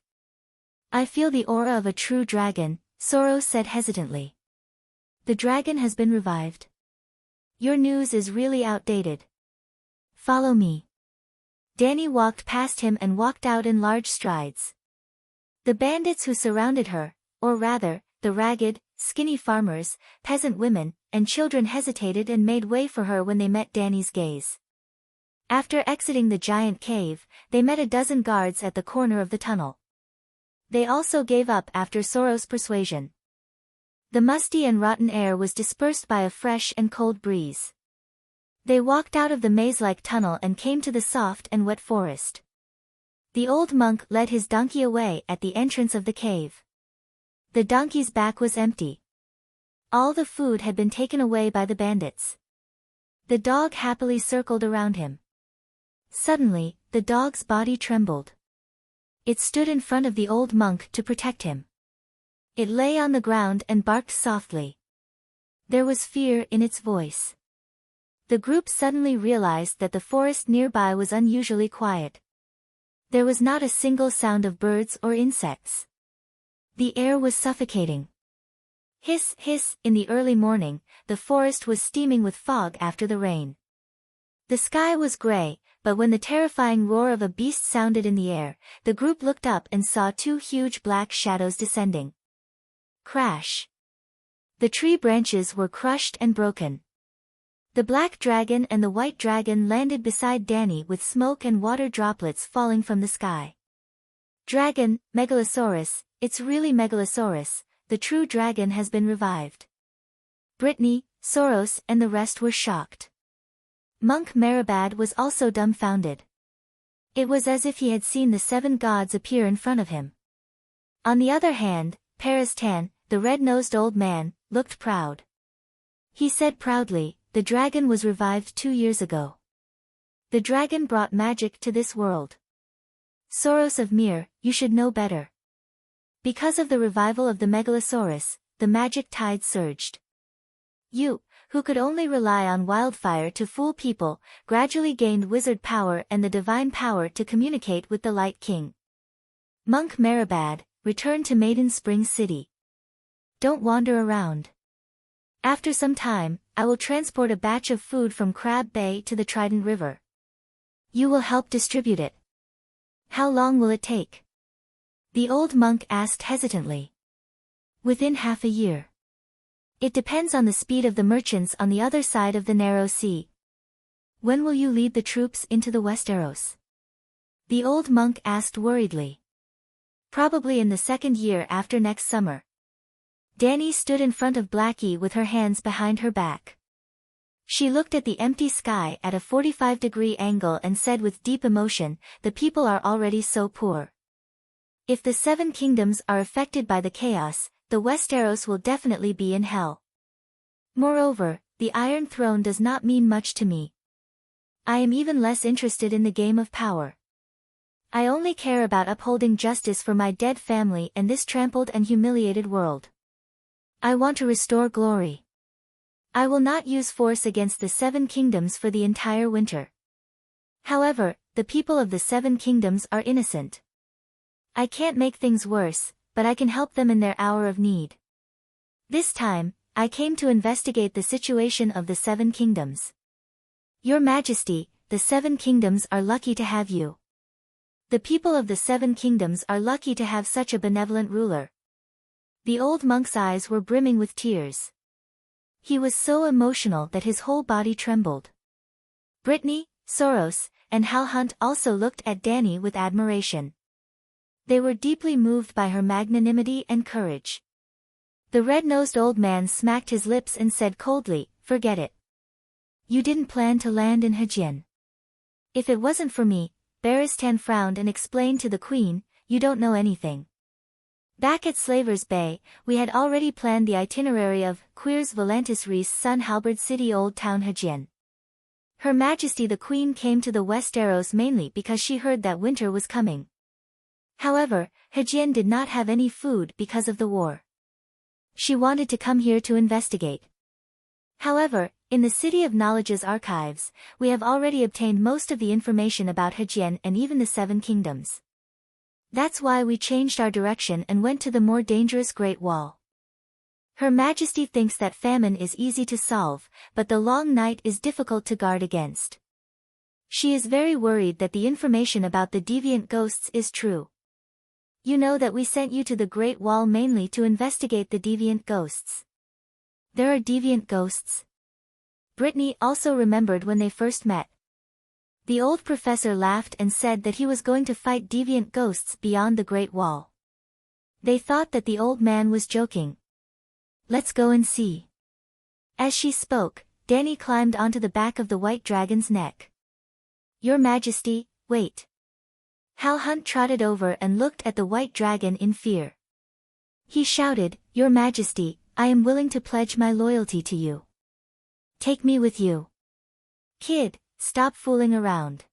"I feel the aura of a true dragon," Soros said hesitantly. "The dragon has been revived. Your news is really outdated. Follow me." Danny walked past him and walked out in large strides. The bandits who surrounded her, or rather, the ragged, skinny farmers, peasant women, and children hesitated and made way for her when they met Danny's gaze. After exiting the giant cave, they met a dozen guards at the corner of the tunnel. They also gave up after Soros' persuasion. The musty and rotten air was dispersed by a fresh and cold breeze. They walked out of the maze-like tunnel and came to the soft and wet forest. The old monk led his donkey away at the entrance of the cave. The donkey's back was empty. All the food had been taken away by the bandits. The dog happily circled around him. Suddenly, the dog's body trembled. It stood in front of the old monk to protect him. It lay on the ground and barked softly. There was fear in its voice. The group suddenly realized that the forest nearby was unusually quiet. There was not a single sound of birds or insects. The air was suffocating. Hiss, hiss, in the early morning, the forest was steaming with fog after the rain. The sky was gray, but when the terrifying roar of a beast sounded in the air, the group looked up and saw two huge black shadows descending. Crash! The tree branches were crushed and broken. The black dragon and the white dragon landed beside Danny with smoke and water droplets falling from the sky. Dragon, Megalosaurus, it's really Megalosaurus, the true dragon has been revived. Brittany, Soros and the rest were shocked. Monk Marabad was also dumbfounded. It was as if he had seen the 7 gods appear in front of him. On the other hand, Paristan, the red-nosed old man, looked proud. He said proudly, "The dragon was revived 2 years ago. The dragon brought magic to this world. Soros of Mir, you should know better." Because of the revival of the Megalosaurus, the magic tide surged. You, who could only rely on wildfire to fool people, gradually gained wizard power and the divine power to communicate with the Light King. Monk Marabad, return to Maiden Spring City. Don't wander around. After some time, I will transport a batch of food from Crab Bay to the Trident River. You will help distribute it. How long will it take? The old monk asked hesitantly. Within half a year. It depends on the speed of the merchants on the other side of the narrow sea. When will you lead the troops into the Westeros? The old monk asked worriedly. Probably in the 2nd year after next summer. Danny stood in front of Blackie with her hands behind her back. She looked at the empty sky at a 45-degree angle and said with deep emotion, "The people are already so poor. If the 7 kingdoms are affected by the chaos, the Westeros will definitely be in hell. Moreover, the Iron Throne does not mean much to me. I am even less interested in the game of power. I only care about upholding justice for my dead family and this trampled and humiliated world. I want to restore glory. I will not use force against the 7 kingdoms for the entire winter. However, the people of the 7 kingdoms are innocent. I can't make things worse, but I can help them in their hour of need. This time, I came to investigate the situation of the 7 kingdoms. Your Majesty, the 7 kingdoms are lucky to have you. The people of the 7 kingdoms are lucky to have such a benevolent ruler." The old monk's eyes were brimming with tears. He was so emotional that his whole body trembled. Brittany, Soros, and Hal Hunt also looked at Danny with admiration. They were deeply moved by her magnanimity and courage. The red-nosed old man smacked his lips and said coldly, "Forget it. You didn't plan to land in Hajin. If it wasn't for me," Barristan frowned and explained to the queen, "you don't know anything. Back at Slaver's Bay, we had already planned the itinerary of Quirs Valantis Rees' son Halberd City Old Town Hajin. Her Majesty the Queen came to the Westeros mainly because she heard that winter was coming. However, Hajin did not have any food because of the war. She wanted to come here to investigate. However, in the City of Knowledge's archives, we have already obtained most of the information about Hajin and even the 7 kingdoms. That's why we changed our direction and went to the more dangerous Great Wall. Her Majesty thinks that famine is easy to solve, but the long night is difficult to guard against. She is very worried that the information about the deviant ghosts is true. You know that we sent you to the Great Wall mainly to investigate the deviant ghosts. There are deviant ghosts? Brittany also remembered when they first met. The old professor laughed and said that he was going to fight deviant ghosts beyond the Great Wall. They thought that the old man was joking. Let's go and see. As she spoke, Danny climbed onto the back of the white dragon's neck. "Your Majesty, wait." Hal Hunt trotted over and looked at the white dragon in fear. He shouted, "Your Majesty, I am willing to pledge my loyalty to you. Take me with you." "Kid, stop fooling around.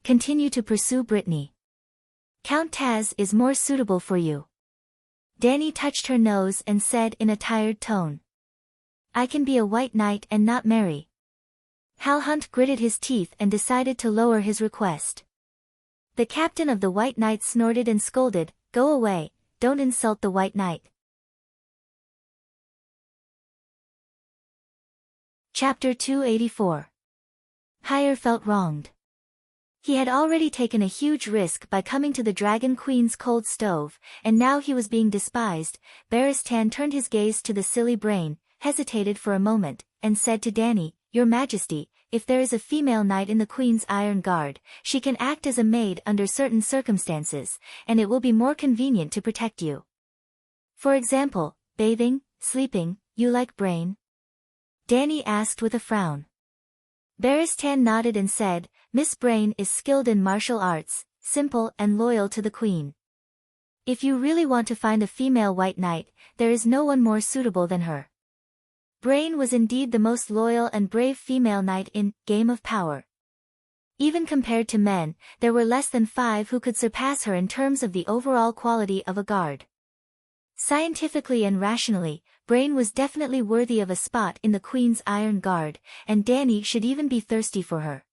Continue to pursue Brittany. Count Taz is more suitable for you." Danny touched her nose and said in a tired tone, "I can be a white knight and not marry." Hal Hunt gritted his teeth and decided to lower his request. The captain of the White Knight snorted and scolded, "Go away, don't insult the White Knight." Chapter 284. Hire felt wronged. He had already taken a huge risk by coming to the Dragon Queen's cold stove, and now he was being despised. Barristan turned his gaze to the silly brain, hesitated for a moment, and said to Danny, "Your Majesty, if there is a female knight in the Queen's Iron Guard, she can act as a maid under certain circumstances, and it will be more convenient to protect you. For example, bathing, sleeping, you like Brain?" Danny asked with a frown. Barristan nodded and said, "Miss Brain is skilled in martial arts, simple and loyal to the Queen. If you really want to find a female white knight, there is no one more suitable than her." Brain was indeed the most loyal and brave female knight in Game of Power. Even compared to men, there were less than 5 who could surpass her in terms of the overall quality of a guard. Scientifically and rationally, Brain was definitely worthy of a spot in the Queen's Iron Guard, and Danny should even be thirsty for her.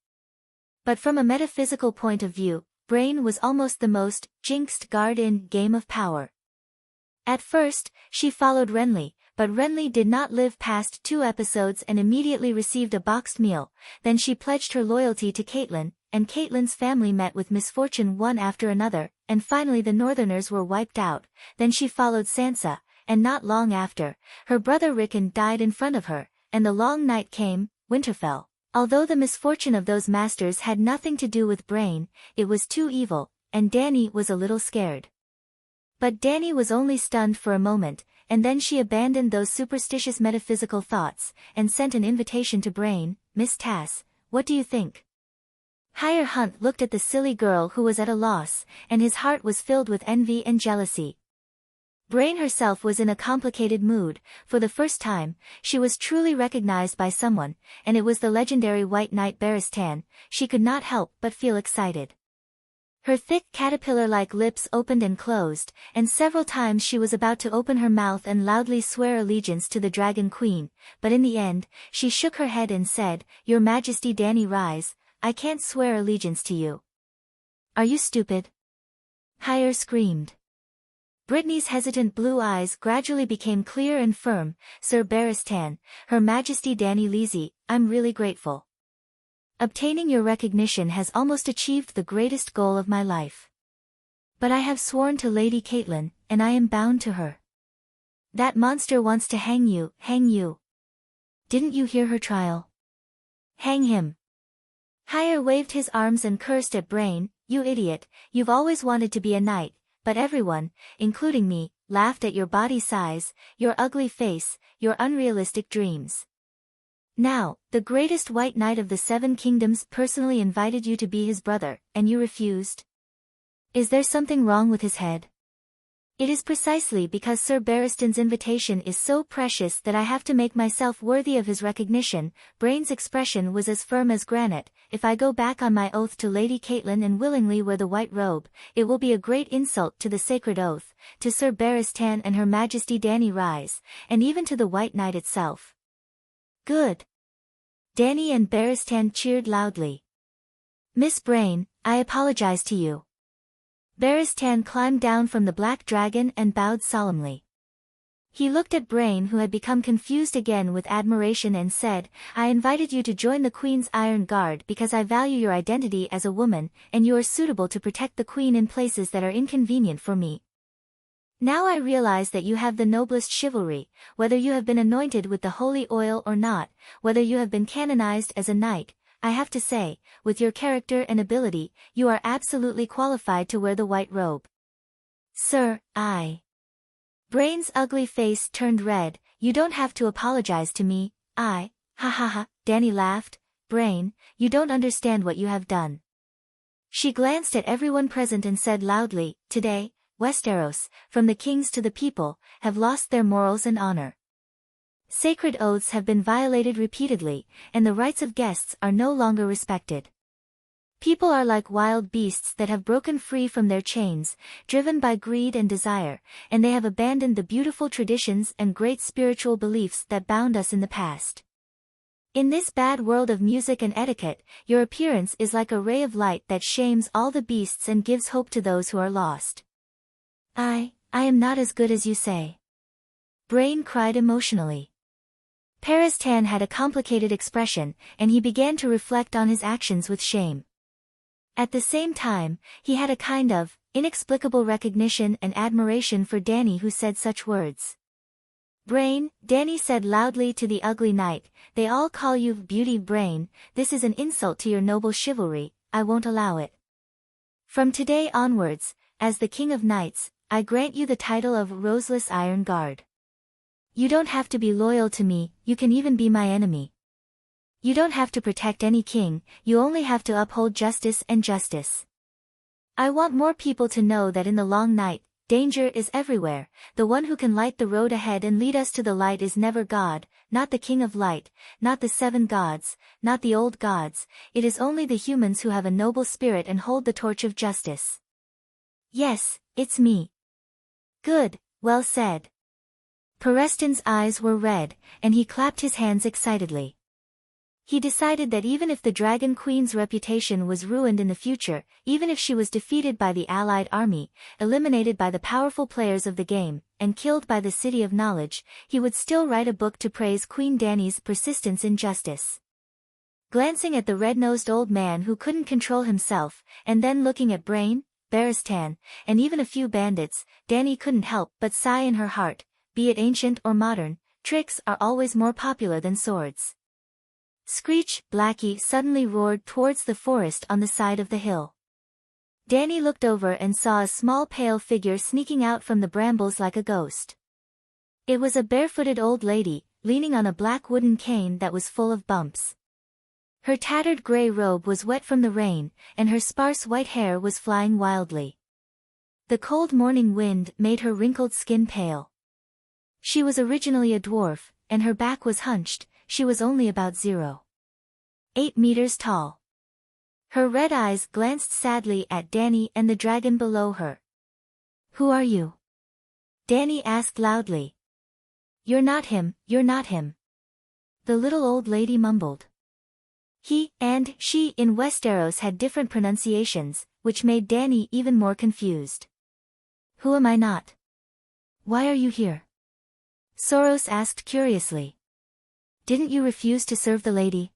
But from a metaphysical point of view, Brain was almost the most jinxed guard in Game of Power. At first, she followed Renly, but Renly did not live past 2 episodes and immediately received a boxed meal. Then she pledged her loyalty to Caitlyn, and Caitlyn's family met with misfortune one after another, and finally the Northerners were wiped out. Then she followed Sansa, and not long after, her brother Rickon died in front of her, and the long night came, Winterfell. Although the misfortune of those masters had nothing to do with Brain, it was too evil, and Danny was a little scared. But Danny was only stunned for a moment, and then she abandoned those superstitious metaphysical thoughts, and sent an invitation to Brain, "Miss Tass, what do you think?" Hire Hunt looked at the silly girl who was at a loss, and his heart was filled with envy and jealousy. Brain herself was in a complicated mood. For the first time, she was truly recognized by someone, and it was the legendary White Knight Barristan. She could not help but feel excited. Her thick caterpillar-like lips opened and closed, and several times she was about to open her mouth and loudly swear allegiance to the Dragon Queen, but in the end, she shook her head and said, "Your Majesty Danny Rise, I can't swear allegiance to you." "Are you stupid?" Hire screamed. Brittany's hesitant blue eyes gradually became clear and firm. "Sir Barristan, Her Majesty Danny Leasy, I'm really grateful. Obtaining your recognition has almost achieved the greatest goal of my life. But I have sworn to Lady Caitlyn, and I am bound to her. That monster wants to hang you, hang you. Didn't you hear her trial? Hang him." Hire waved his arms and cursed at Brain, "You idiot, you've always wanted to be a knight, but everyone, including me, laughed at your body size, your ugly face, your unrealistic dreams. Now, the greatest white knight of the 7 kingdoms personally invited you to be his brother, and you refused? Is there something wrong with his head?" "It is precisely because Sir Barristan's invitation is so precious that I have to make myself worthy of his recognition." Brain's expression was as firm as granite. "If I go back on my oath to Lady Caitlyn and willingly wear the white robe, it will be a great insult to the sacred oath, to Sir Barristan and Her Majesty Danny Rise, and even to the White Knight itself." "Good." Danny and Barristan cheered loudly. "Miss Brain, I apologize to you." Barristan climbed down from the black dragon and bowed solemnly. He looked at Brain, who had become confused again, with admiration and said, "I invited you to join the Queen's Iron Guard because I value your identity as a woman, and you are suitable to protect the Queen in places that are inconvenient for me. Now I realize that you have the noblest chivalry, whether you have been anointed with the holy oil or not, whether you have been canonized as a knight. I have to say, with your character and ability, you are absolutely qualified to wear the white robe." "Sir, I..." Brain's ugly face turned red. "You don't have to apologize to me. Ha ha ha, Dani laughed. Brain, you don't understand what you have done. She glanced at everyone present and said loudly, today, Westeros, from the kings to the people, have lost their morals and honor. Sacred oaths have been violated repeatedly, and the rights of guests are no longer respected. People are like wild beasts that have broken free from their chains, driven by greed and desire, and they have abandoned the beautiful traditions and great spiritual beliefs that bound us in the past. In this bad world of music and etiquette, your appearance is like a ray of light that shames all the beasts and gives hope to those who are lost. I am not as good as you say. Brain cried emotionally. Paristan had a complicated expression, and he began to reflect on his actions with shame. At the same time, he had a kind of inexplicable recognition and admiration for Dani, who said such words. Brain, Dani said loudly to the ugly knight, they all call you Beauty Brain, this is an insult to your noble chivalry, I won't allow it. From today onwards, as the King of Knights, I grant you the title of Roseless Iron Guard. You don't have to be loyal to me, you can even be my enemy. You don't have to protect any king, you only have to uphold justice and justice. I want more people to know that in the long night, danger is everywhere, the one who can light the road ahead and lead us to the light is never God, not the King of Light, not the seven gods, not the old gods, it is only the humans who have a noble spirit and hold the torch of justice. Yes, it's me. Good, well said. Pariston's eyes were red, and he clapped his hands excitedly. He decided that even if the Dragon Queen's reputation was ruined in the future, even if she was defeated by the Allied army, eliminated by the powerful players of the game, and killed by the City of Knowledge, he would still write a book to praise Queen Dani's persistence in justice. Glancing at the red-nosed old man who couldn't control himself, and then looking at Brain, Barristan, and even a few bandits, Dani couldn't help but sigh in her heart, be it ancient or modern, tricks are always more popular than swords. Screech, Blackie suddenly roared towards the forest on the side of the hill. Dani looked over and saw a small pale figure sneaking out from the brambles like a ghost. It was a barefooted old lady, leaning on a black wooden cane that was full of bumps. Her tattered gray robe was wet from the rain, and her sparse white hair was flying wildly. The cold morning wind made her wrinkled skin pale. She was originally a dwarf, and her back was hunched, she was only about 0.8 meters tall. Her red eyes glanced sadly at Dani and the dragon below her. Who are you? Dani asked loudly. You're not him, you're not him. The little old lady mumbled. He and she in Westeros had different pronunciations, which made Dani even more confused. Who am I not? Why are you here? Soros asked curiously. Didn't you refuse to serve the lady?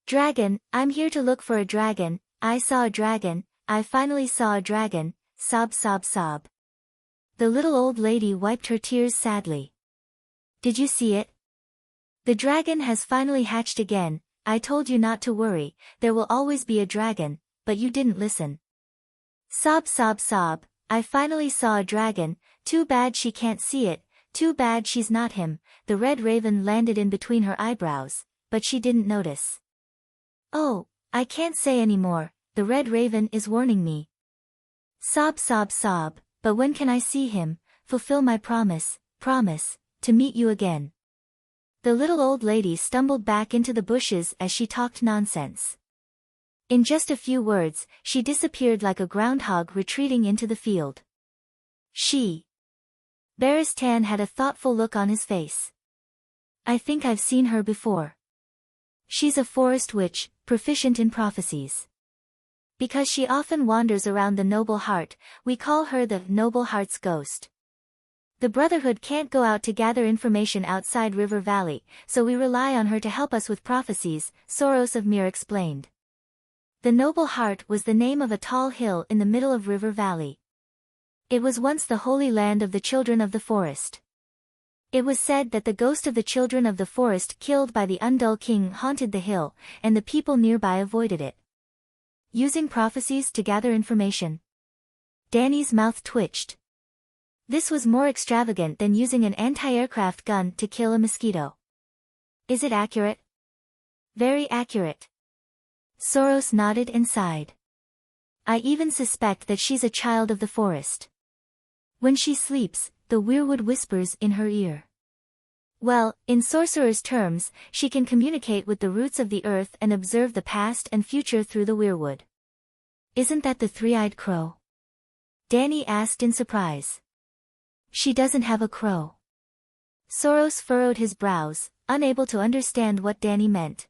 Dragon, I'm here to look for a dragon, I saw a dragon, I finally saw a dragon, sob sob sob. The little old lady wiped her tears sadly. Did you see it? The dragon has finally hatched again, I told you not to worry, there will always be a dragon, but you didn't listen. Sob sob sob, I finally saw a dragon, too bad she can't see it, too bad she's not him, the red raven landed in between her eyebrows, but she didn't notice. Oh, I can't say any more, the red raven is warning me. Sob sob sob, but when can I see him, fulfill my promise, to meet you again. The little old lady stumbled back into the bushes as she talked nonsense. In just a few words, she disappeared like a groundhog retreating into the field. Barristan had a thoughtful look on his face. I think I've seen her before. She's a forest witch, proficient in prophecies. Because she often wanders around the Noble Heart, we call her the Noble Heart's Ghost. The Brotherhood can't go out to gather information outside River Valley, so we rely on her to help us with prophecies, Soros of Myr explained. The Noble Heart was the name of a tall hill in the middle of River Valley. It was once the holy land of the children of the forest. It was said that the ghost of the children of the forest killed by the Undul King haunted the hill, and the people nearby avoided it. Using prophecies to gather information. Dani's mouth twitched. This was more extravagant than using an anti-aircraft gun to kill a mosquito. Is it accurate? Very accurate. Soros nodded and sighed. I even suspect that she's a child of the forest. When she sleeps, the weirwood whispers in her ear. Well, in sorcerer's terms, she can communicate with the roots of the earth and observe the past and future through the weirwood. Isn't that the three-eyed crow? Danny asked in surprise. She doesn't have a crow. Soros furrowed his brows, unable to understand what Danny meant.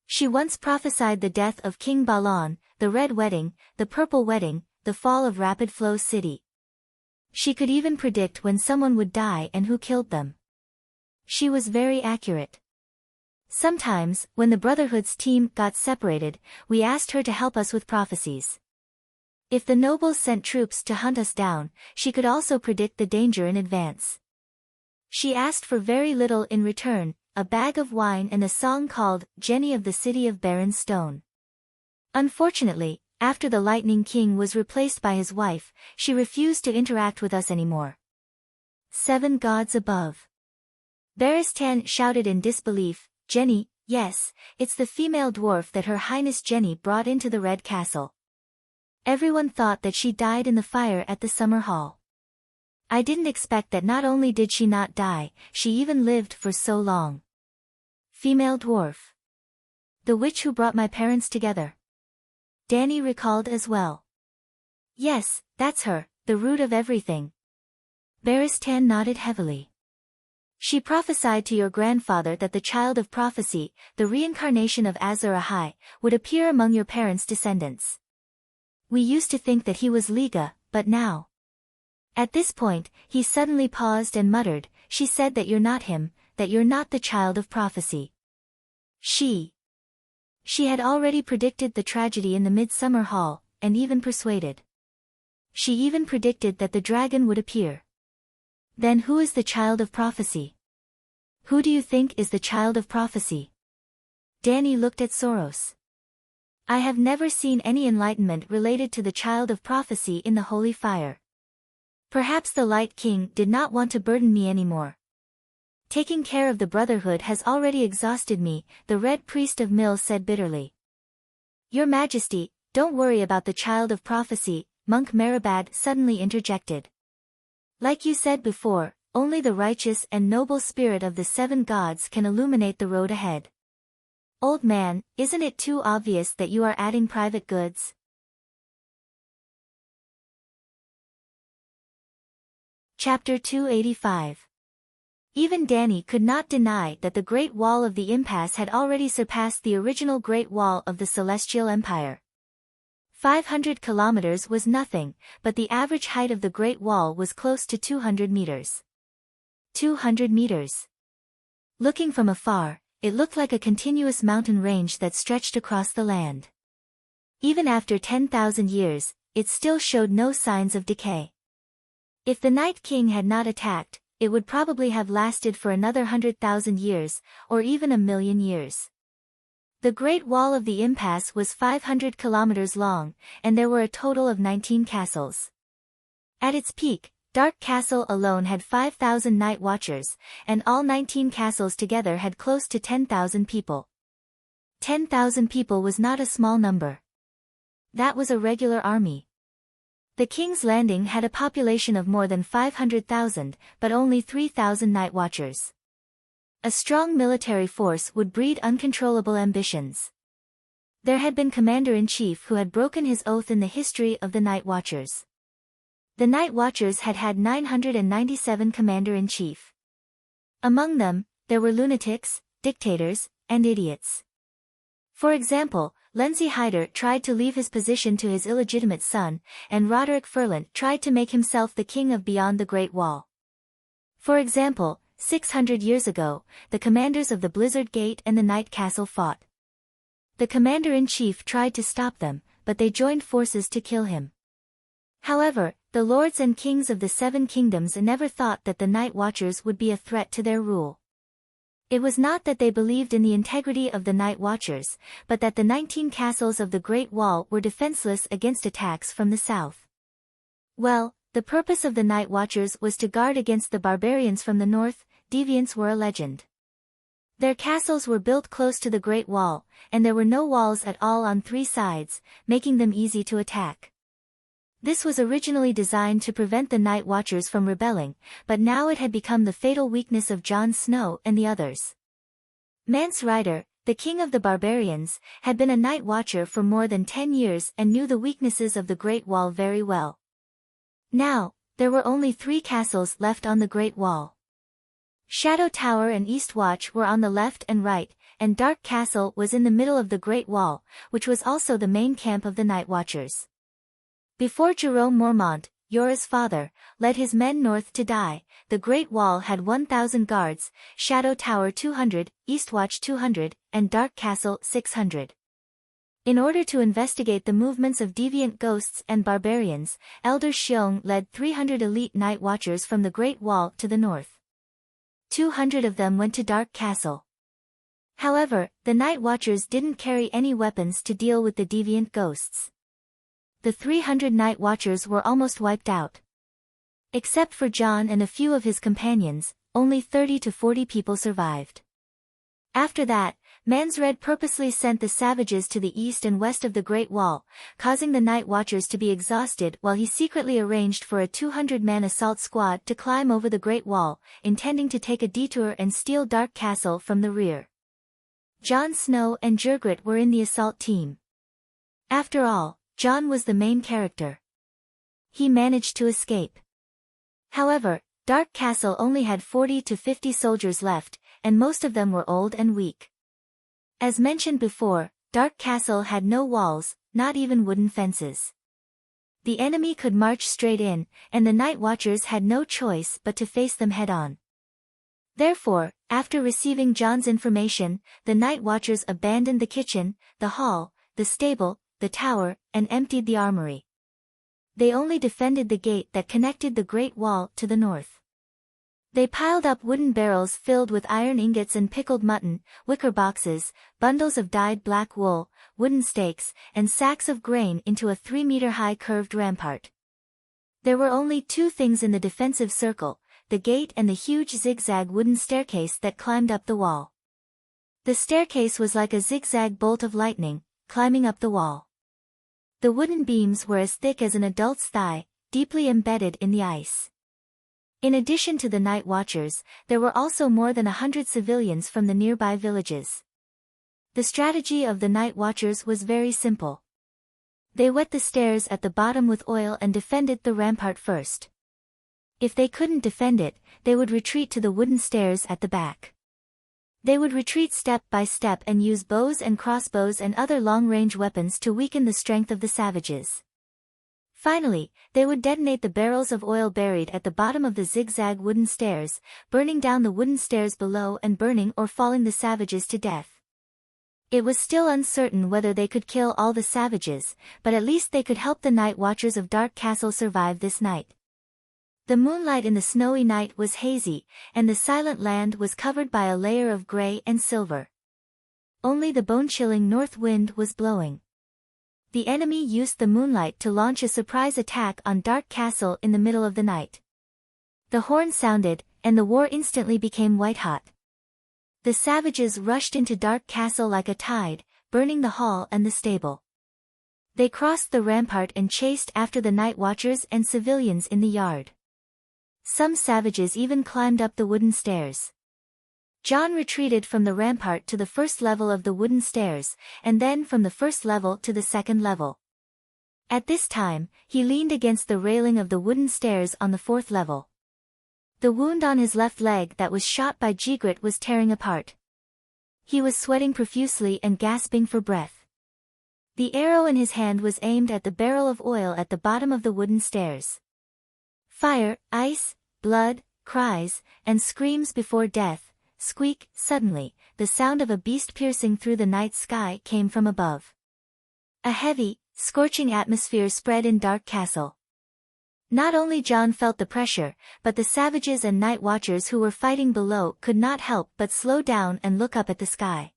She once prophesied the death of King Balon, the Red Wedding, the Purple Wedding, the fall of Rapid Flow City. She could even predict when someone would die and who killed them. She was very accurate. Sometimes, when the Brotherhood's team got separated, we asked her to help us with prophecies. If the nobles sent troops to hunt us down, she could also predict the danger in advance. She asked for very little in return, a bag of wine and a song called Jenny of the City of Barren Stone. Unfortunately, after the Lightning King was replaced by his wife, she refused to interact with us anymore. 7 gods above. Baristan shouted in disbelief, Jenny, yes, it's the female dwarf that Her Highness Jenny brought into the Red Castle. Everyone thought that she died in the fire at the Summer Hall. I didn't expect that not only did she not die, she even lived for so long. Female dwarf. The witch who brought my parents together. Danny recalled as well. Yes, that's her, the root of everything. Baristan nodded heavily. She prophesied to your grandfather that the child of prophecy, the reincarnation of Azur Ahai, would appear among your parents' descendants. We used to think that he was Liga, but now. At this point, he suddenly paused and muttered, she said that you're not him, that you're not the child of prophecy. She had already predicted the tragedy in the Midsummer Hall, and even persuaded. She even predicted that the dragon would appear. Then who is the child of prophecy? Who do you think is the child of prophecy? Danny looked at Soros. I have never seen any enlightenment related to the child of prophecy in the holy fire. Perhaps the Light King did not want to burden me anymore. Taking care of the Brotherhood has already exhausted me, the Red Priest of Mil said bitterly. Your Majesty, don't worry about the child of prophecy, Monk Meribad suddenly interjected. Like you said before, only the righteous and noble spirit of the 7 gods can illuminate the road ahead. Old man, isn't it too obvious that you are adding private goods? Chapter 285. Even Danny could not deny that the Great Wall of the Impasse had already surpassed the original Great Wall of the Celestial Empire. 500 kilometers was nothing, but the average height of the Great Wall was close to 200 meters. 200 meters. Looking from afar, it looked like a continuous mountain range that stretched across the land. Even after 10,000 years, it still showed no signs of decay. If the Night King had not attacked, it would probably have lasted for another 100,000 years, or even 1,000,000 years. The Great Wall of the Impasse was 500 kilometers long, and there were a total of 19 castles. At its peak, Dark Castle alone had 5,000 night watchers, and all 19 castles together had close to 10,000 people. 10,000 people was not a small number. That was a regular army. The King's Landing had a population of more than 500,000, but only 3,000 night watchers. A strong military force would breed uncontrollable ambitions. There had been commander-in-chief who had broken his oath in the history of the Night Watchers. The Night Watchers had had 997 commander-in-chief. Among them, there were lunatics, dictators, and idiots. For example, Lenzi Hyder tried to leave his position to his illegitimate son, and Roderick Furlant tried to make himself the king of beyond the Great Wall. For example, 600 years ago, the commanders of the Blizzard Gate and the Night Castle fought. The commander-in-chief tried to stop them, but they joined forces to kill him. However, the lords and kings of the 7 kingdoms never thought that the Night Watchers would be a threat to their rule. It was not that they believed in the integrity of the Night Watchers, but that the 19 castles of the Great Wall were defenseless against attacks from the south. Well, the purpose of the Night Watchers was to guard against the barbarians from the north. Deviants were a legend. Their castles were built close to the Great Wall, and there were no walls at all on 3 sides, making them easy to attack. This was originally designed to prevent the Night Watchers from rebelling, but now it had become the fatal weakness of Jon Snow and the others. Mance Rayder, the king of the barbarians, had been a Night Watcher for more than 10 years and knew the weaknesses of the Great Wall very well. Now, there were only 3 castles left on the Great Wall. Shadow Tower and East Watch were on the left and right, and Dark Castle was in the middle of the Great Wall, which was also the main camp of the Night Watchers. Before Jerome Mormont, Yora's father, led his men north to die, the Great Wall had 1,000 guards, Shadow Tower 200, East Watch 200, and Dark Castle 600. In order to investigate the movements of deviant ghosts and barbarians, Elder Xiong led 300 elite Night Watchers from the Great Wall to the north. 200 of them went to Dark Castle. However, the Night Watchers didn't carry any weapons to deal with the deviant ghosts. The 300 Night Watchers were almost wiped out. Except for Jon and a few of his companions, only 30 to 40 people survived. After that, Mance Rayder purposely sent the savages to the east and west of the Great Wall, causing the Night Watchers to be exhausted while he secretly arranged for a 200-man assault squad to climb over the Great Wall, intending to take a detour and steal Dark Castle from the rear. Jon Snow and Jurgrit were in the assault team. After all, Jon was the main character. He managed to escape. However, Dark Castle only had 40 to 50 soldiers left, and most of them were old and weak. As mentioned before, Dark Castle had no walls, not even wooden fences. The enemy could march straight in, and the Night Watchers had no choice but to face them head-on. Therefore, after receiving Jon's information, the Night Watchers abandoned the kitchen, the hall, the stable, the tower, and emptied the armory. They only defended the gate that connected the Great Wall to the north. They piled up wooden barrels filled with iron ingots and pickled mutton, wicker boxes, bundles of dyed black wool, wooden stakes, and sacks of grain into a 3-meter-high curved rampart. There were only 2 things in the defensive circle, the gate and the huge zigzag wooden staircase that climbed up the wall. The staircase was like a zigzag bolt of lightning, climbing up the wall. The wooden beams were as thick as an adult's thigh, deeply embedded in the ice. In addition to the Night Watchers, there were also more than 100 civilians from the nearby villages. The strategy of the Night Watchers was very simple. They wet the stairs at the bottom with oil and defended the rampart first. If they couldn't defend it, they would retreat to the wooden stairs at the back. They would retreat step by step and use bows and crossbows and other long-range weapons to weaken the strength of the savages. Finally, they would detonate the barrels of oil buried at the bottom of the zigzag wooden stairs, burning down the wooden stairs below and burning or falling the savages to death. It was still uncertain whether they could kill all the savages, but at least they could help the Night Watchers of Dark Castle survive this night. The moonlight in the snowy night was hazy, and the silent land was covered by a layer of gray and silver. Only the bone-chilling north wind was blowing. The enemy used the moonlight to launch a surprise attack on Dark Castle in the middle of the night. The horn sounded, and the war instantly became white-hot. The savages rushed into Dark Castle like a tide, burning the hall and the stable. They crossed the rampart and chased after the Night Watchers and civilians in the yard. Some savages even climbed up the wooden stairs. Jon retreated from the rampart to the first level of the wooden stairs, and then from the first level to the second level. At this time, he leaned against the railing of the wooden stairs on the 4th level. The wound on his left leg that was shot by Jigrit was tearing apart. He was sweating profusely and gasping for breath. The arrow in his hand was aimed at the barrel of oil at the bottom of the wooden stairs. Fire, ice, blood, cries, and screams before death. Squeak, suddenly, the sound of a beast piercing through the night sky came from above. A heavy, scorching atmosphere spread in Dark Castle. Not only Jon felt the pressure, but the savages and Night Watchers who were fighting below could not help but slow down and look up at the sky.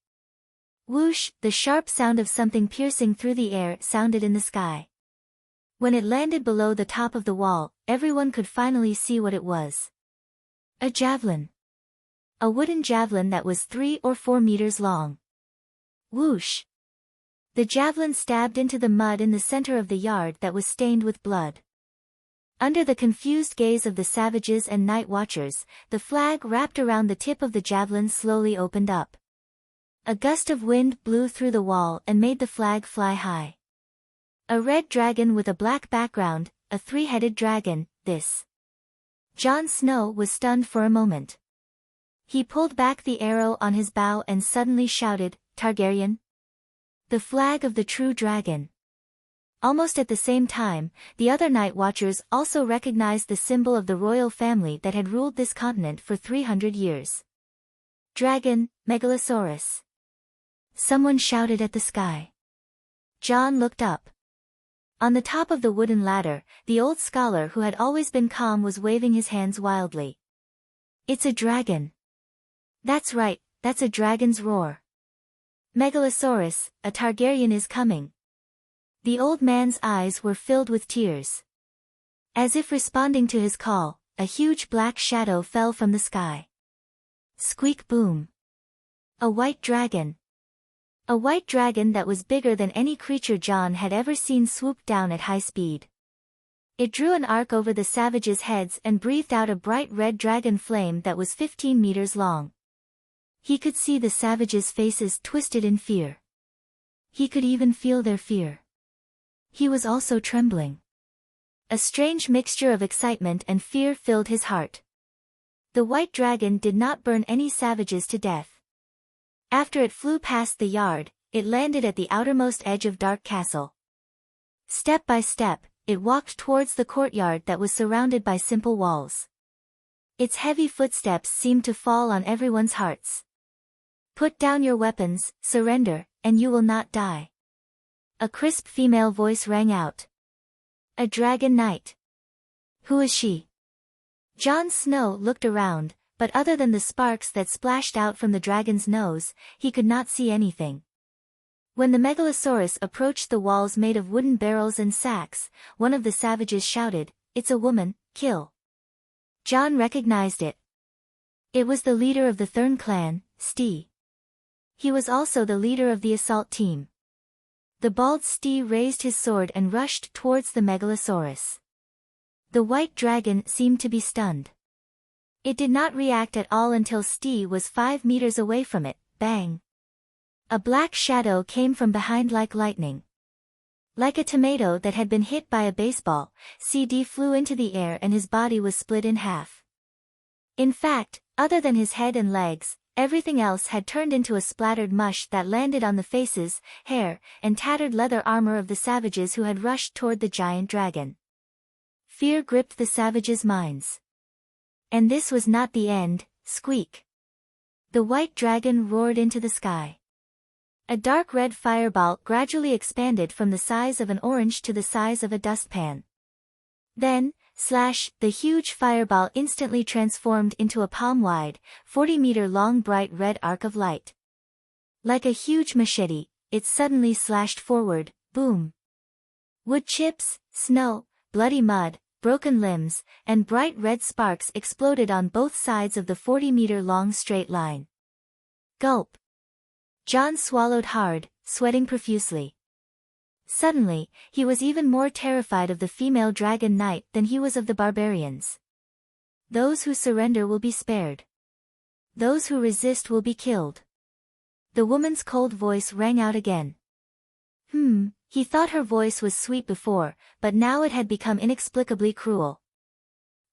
Whoosh, the sharp sound of something piercing through the air sounded in the sky. When it landed below the top of the wall, everyone could finally see what it was. A javelin. A wooden javelin that was 3 or 4 meters long. Whoosh! The javelin stabbed into the mud in the center of the yard that was stained with blood. Under the confused gaze of the savages and night watchers, the flag wrapped around the tip of the javelin slowly opened up. A gust of wind blew through the wall and made the flag fly high. A red dragon with a black background, a 3-headed dragon, this. Jon Snow was stunned for a moment. He pulled back the arrow on his bow and suddenly shouted, "Targaryen! The flag of the true dragon." Almost at the same time, the other night watchers also recognized the symbol of the royal family that had ruled this continent for 300 years. "Dragon, Megalosaurus!" Someone shouted at the sky. Jon looked up. On the top of the wooden ladder, the old scholar who had always been calm was waving his hands wildly. "It's a dragon. That's right, that's a dragon's roar. Megalosaurus, a Targaryen is coming." The old man's eyes were filled with tears. As if responding to his call, a huge black shadow fell from the sky. Squeak boom. A white dragon. A white dragon that was bigger than any creature Jon had ever seen swooped down at high speed. It drew an arc over the savages' heads and breathed out a bright red dragon flame that was 15 meters long. He could see the savages' faces twisted in fear. He could even feel their fear. He was also trembling. A strange mixture of excitement and fear filled his heart. The white dragon did not burn any savages to death. After it flew past the yard, it landed at the outermost edge of Dark Castle. Step by step, it walked towards the courtyard that was surrounded by simple walls. Its heavy footsteps seemed to fall on everyone's hearts. "Put down your weapons, surrender, and you will not die." A crisp female voice rang out. "A dragon knight. Who is she?" Jon Snow looked around, but other than the sparks that splashed out from the dragon's nose, he could not see anything. When the Megalosaurus approached the walls made of wooden barrels and sacks, one of the savages shouted, "It's a woman, kill." Jon recognized it. It was the leader of the Thurn clan, Stee. He was also the leader of the assault team. The bald Stee raised his sword and rushed towards the Megalosaurus. The white dragon seemed to be stunned. It did not react at all until Stee was 5 meters away from it. Bang! A black shadow came from behind like lightning. Like a tomato that had been hit by a baseball, Stee flew into the air and his body was split in half. In fact, other than his head and legs, everything else had turned into a splattered mush that landed on the faces, hair, and tattered leather armor of the savages who had rushed toward the giant dragon. Fear gripped the savages' minds. And this was not the end. Squeak! The white dragon roared into the sky. A dark red fireball gradually expanded from the size of an orange to the size of a dustpan. Then, slash, the huge fireball instantly transformed into a palm-wide, 40-meter-long bright red arc of light. Like a huge machete, it suddenly slashed forward, boom! Wood chips, snow, bloody mud, broken limbs, and bright red sparks exploded on both sides of the 40-meter-long straight line. Gulp! Jon swallowed hard, sweating profusely. Suddenly, he was even more terrified of the female dragon knight than he was of the barbarians. Those who surrender will be spared. Those who resist will be killed. The woman's cold voice rang out again. He thought her voice was sweet before, but now it had become inexplicably cruel.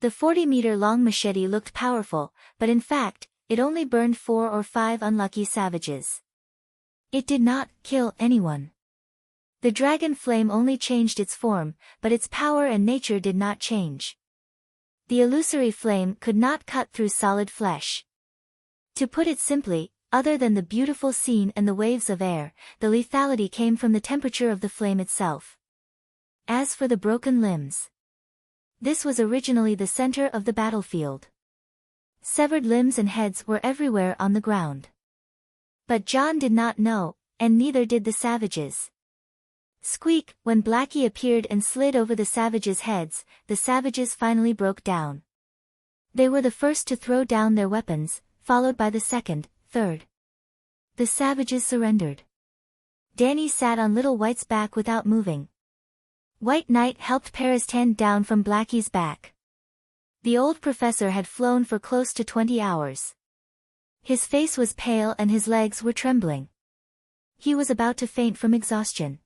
The 40-meter-long machete looked powerful, but in fact, it only burned 4 or 5 unlucky savages. It did not kill anyone. The dragon flame only changed its form, but its power and nature did not change. The illusory flame could not cut through solid flesh. To put it simply, other than the beautiful scene and the waves of air, the lethality came from the temperature of the flame itself. As for the broken limbs, this was originally the center of the battlefield. Severed limbs and heads were everywhere on the ground. But Jon did not know, and neither did the savages. Squeak! When Blackie appeared and slid over the savages' heads, the savages finally broke down. They were the first to throw down their weapons, followed by the second, third. The savages surrendered. Dany sat on Little White's back without moving. White Knight helped Peristan down from Blackie's back. The old professor had flown for close to 20 hours. His face was pale and his legs were trembling. He was about to faint from exhaustion.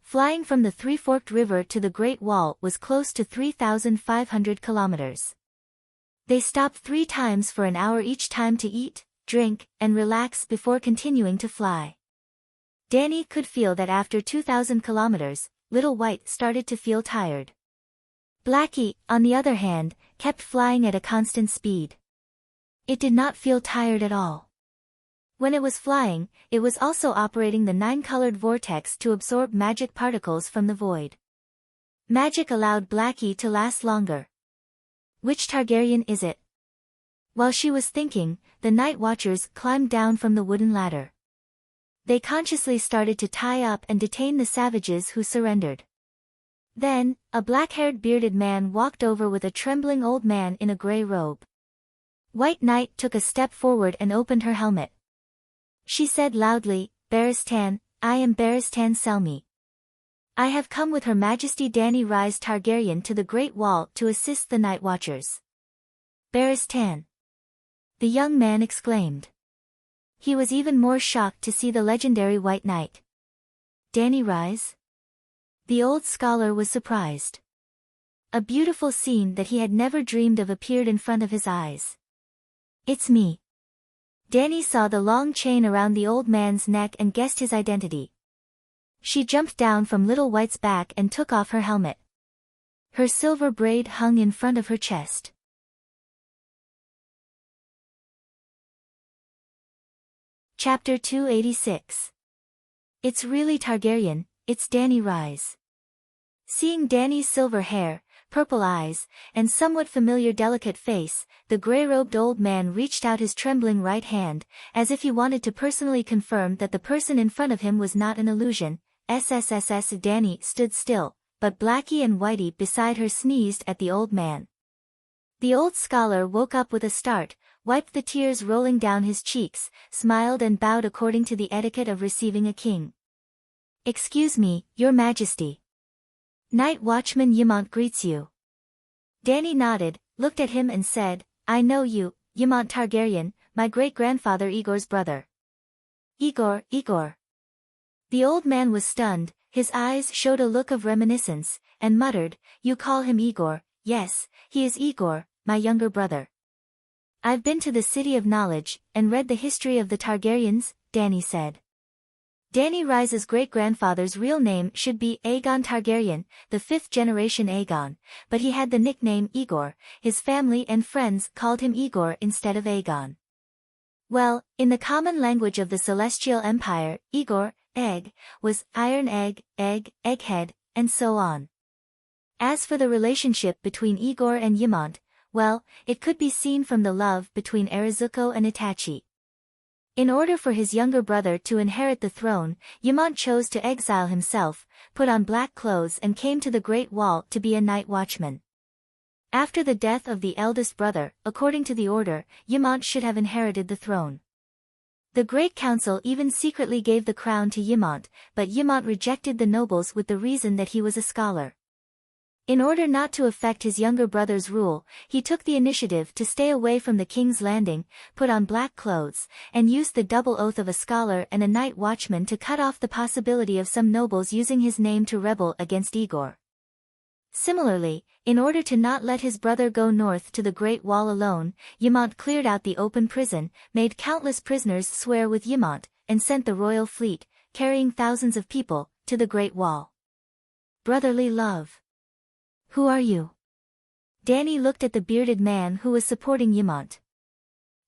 Flying from the Three-Forked River to the Great Wall was close to 3,500 kilometers. They stopped 3 times for an hour each time to eat, drink, and relax before continuing to fly. Dany could feel that after 2,000 kilometers, Little White started to feel tired. Blackie, on the other hand, kept flying at a constant speed. It did not feel tired at all. When it was flying, it was also operating the 9-colored vortex to absorb magic particles from the void. Magic allowed Blackie to last longer. Which Targaryen is it? While she was thinking, the Night Watchers climbed down from the wooden ladder. They consciously started to tie up and detain the savages who surrendered. Then, a black-haired bearded man walked over with a trembling old man in a grey robe. White Knight took a step forward and opened her helmet. She said loudly, "Barristan, I am Barristan Selmy. I have come with Her Majesty Dany Rhys Targaryen to the Great Wall to assist the Night Watchers." "Barristan!" the young man exclaimed. He was even more shocked to see the legendary White Knight. "Dany Rhys?" The old scholar was surprised. A beautiful scene that he had never dreamed of appeared in front of his eyes. "It's me." Dany saw the long chain around the old man's neck and guessed his identity. She jumped down from Little White's back and took off her helmet. Her silver braid hung in front of her chest. Chapter 286. It's really Targaryen, it's Dany Rhys. Seeing Dany's silver hair, purple eyes, and somewhat familiar delicate face, the grey-robed old man reached out his trembling right hand, as if he wanted to personally confirm that the person in front of him was not an illusion. SSSS. Dany stood still, but Blackie and Whitey beside her sneezed at the old man. The old scholar woke up with a start, wiped the tears rolling down his cheeks, smiled and bowed according to the etiquette of receiving a king. "Excuse me, Your Majesty. Night Watchman Ymont greets you." Dany nodded, looked at him and said, "I know you, Ymont Targaryen, my great-grandfather Igor's brother." Igor. The old man was stunned, his eyes showed a look of reminiscence, and muttered, "You call him Igor? Yes, he is Igor, my younger brother." "I've been to the City of Knowledge, and read the history of the Targaryens," Dany said. Dany Rhys's great-grandfather's real name should be Aegon Targaryen, the 5th-generation Aegon, but he had the nickname Igor. His family and friends called him Igor instead of Aegon. Well, in the common language of the Celestial Empire, Igor, egg, was iron egg, egghead, and so on. As for the relationship between Igor and Ymont, well, it could be seen from the love between Arizuko and Itachi. In order for his younger brother to inherit the throne, Ymont chose to exile himself, put on black clothes and came to the Great Wall to be a night watchman. After the death of the eldest brother, according to the order, Ymont should have inherited the throne. The Great Council even secretly gave the crown to Ymont, but Ymont rejected the nobles with the reason that he was a scholar. In order not to affect his younger brother's rule, he took the initiative to stay away from the King's Landing, put on black clothes, and used the double oath of a scholar and a night watchman to cut off the possibility of some nobles using his name to rebel against Igor. Similarly, in order to not let his brother go north to the Great Wall alone, Ymont cleared out the open prison, made countless prisoners swear with Ymont, and sent the royal fleet, carrying thousands of people, to the Great Wall. Brotherly love. "Who are you?" Dany looked at the bearded man who was supporting Ymont.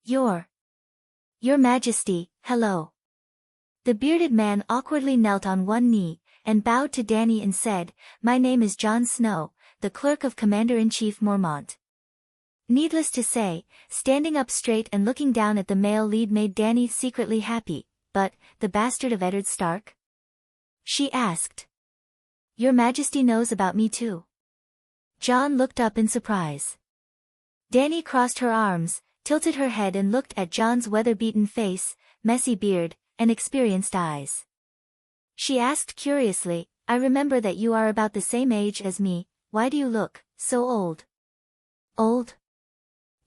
Your Majesty, hello." The bearded man awkwardly knelt on one knee, and bowed to Dany and said, "My name is Jon Snow, the clerk of Commander-in-Chief Mormont." Needless to say, standing up straight and looking down at the male lead made Dany secretly happy. "But, the bastard of Eddard Stark?" she asked. "Your Majesty knows about me too." Jon looked up in surprise. Dany crossed her arms, tilted her head and looked at John's weather-beaten face, messy beard, and experienced eyes. She asked curiously, I remember that you are about the same age as me, why do you look so old? Old?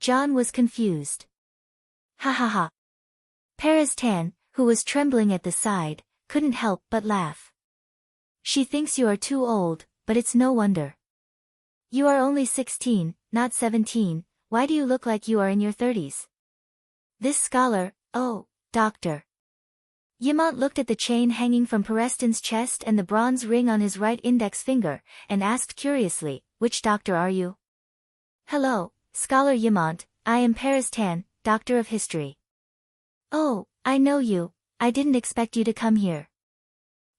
John was confused. Ha ha ha. Perestan, who was trembling at the side, couldn't help but laugh. She thinks you are too old, but it's no wonder. You are only 16, not 17, why do you look like you are in your 30s? This scholar, oh, doctor. Yimont looked at the chain hanging from Perestan's chest and the bronze ring on his right index finger, and asked curiously, which doctor are you? Hello, Scholar Yimont, I am Perestan, Doctor of History. Oh, I know you, I didn't expect you to come here.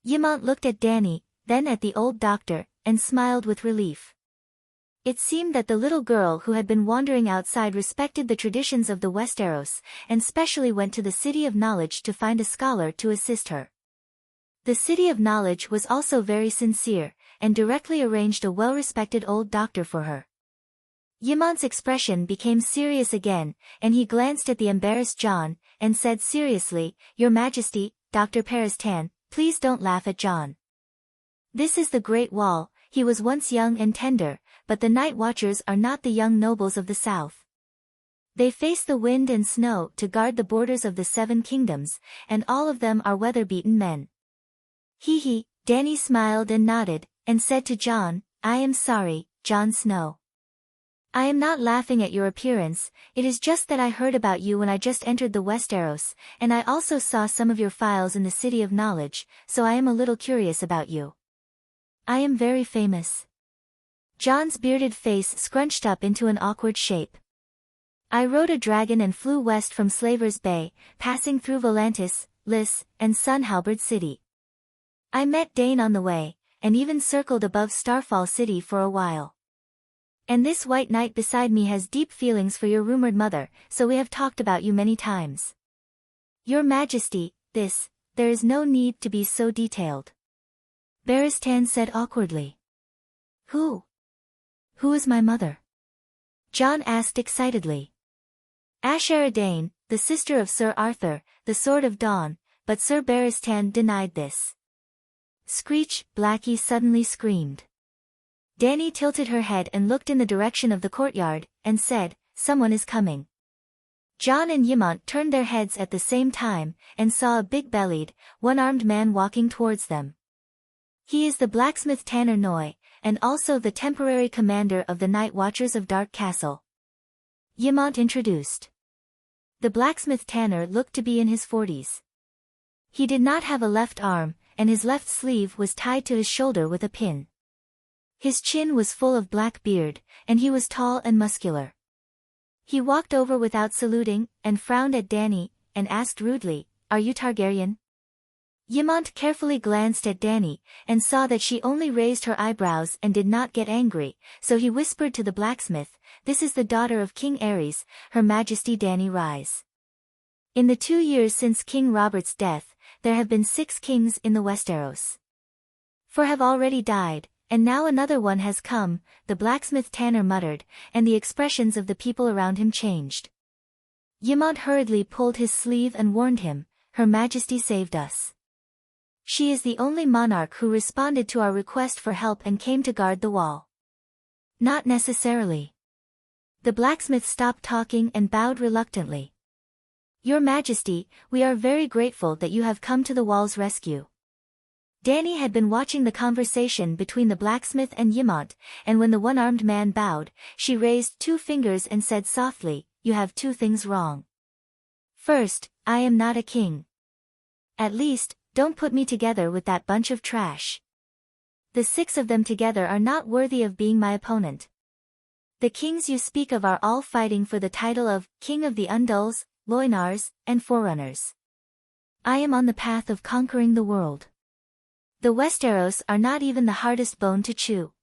Yimont looked at Danny, then at the old doctor, and smiled with relief. It seemed that the little girl who had been wandering outside respected the traditions of the Westeros, and specially went to the City of Knowledge to find a scholar to assist her. The City of Knowledge was also very sincere, and directly arranged a well-respected old doctor for her. Yimont's expression became serious again, and he glanced at the embarrassed John, and said seriously, Your Majesty, Dr. Perestan, please don't laugh at John. This is the Great Wall, he was once young and tender, but the Night Watchers are not the young nobles of the south. They face the wind and snow to guard the borders of the Seven Kingdoms, and all of them are weather-beaten men. He, Danny smiled and nodded, and said to John, I am sorry, Jon Snow. I am not laughing at your appearance, it is just that I heard about you when I just entered the Westeros, and I also saw some of your files in the City of Knowledge, so I am a little curious about you. I am very famous. John's bearded face scrunched up into an awkward shape. I rode a dragon and flew west from Slaver's Bay, passing through Volantis, Lys, and Sunhalberd City. I met Dane on the way, and even circled above Starfall City for a while. And this white knight beside me has deep feelings for your rumored mother, so we have talked about you many times. Your Majesty, there is no need to be so detailed. Barristan said awkwardly. Who is my mother? John asked excitedly. Ashera Dane, the sister of Sir Arthur, the Sword of Dawn, but Sir Barristan denied this. Screech, Blackie suddenly screamed. Danny tilted her head and looked in the direction of the courtyard, and said, Someone is coming. John and Yimont turned their heads at the same time, and saw a big-bellied, one-armed man walking towards them. He is the blacksmith Tanner Noy, and also the temporary commander of the Night Watchers of Dark Castle. Yimont introduced. The blacksmith Tanner looked to be in his 40s. He did not have a left arm, and his left sleeve was tied to his shoulder with a pin. His chin was full of black beard, and he was tall and muscular. He walked over without saluting, and frowned at Danny, and asked rudely, Are you Targaryen? Yimont carefully glanced at Danny, and saw that she only raised her eyebrows and did not get angry, so he whispered to the blacksmith, This is the daughter of King Aerys, Her Majesty Danny Rise. In the 2 years since King Robert's death, there have been 6 kings in the Westeros. 4 have already died, and now another one has come, the blacksmith Tanner muttered, and the expressions of the people around him changed. Yimont hurriedly pulled his sleeve and warned him, Her Majesty saved us. She is the only monarch who responded to our request for help and came to guard the wall. Not necessarily. The blacksmith stopped talking and bowed reluctantly. Your Majesty, we are very grateful that you have come to the wall's rescue. Danny had been watching the conversation between the blacksmith and Yimont, and when the one-armed man bowed, she raised 2 fingers and said softly, You have 2 things wrong. First, I am not a king. At least, don't put me together with that bunch of trash. The 6 of them together are not worthy of being my opponent. The kings you speak of are all fighting for the title of King of the Undulls, Loinars, and Forerunners. I am on the path of conquering the world. The Westeros are not even the hardest bone to chew.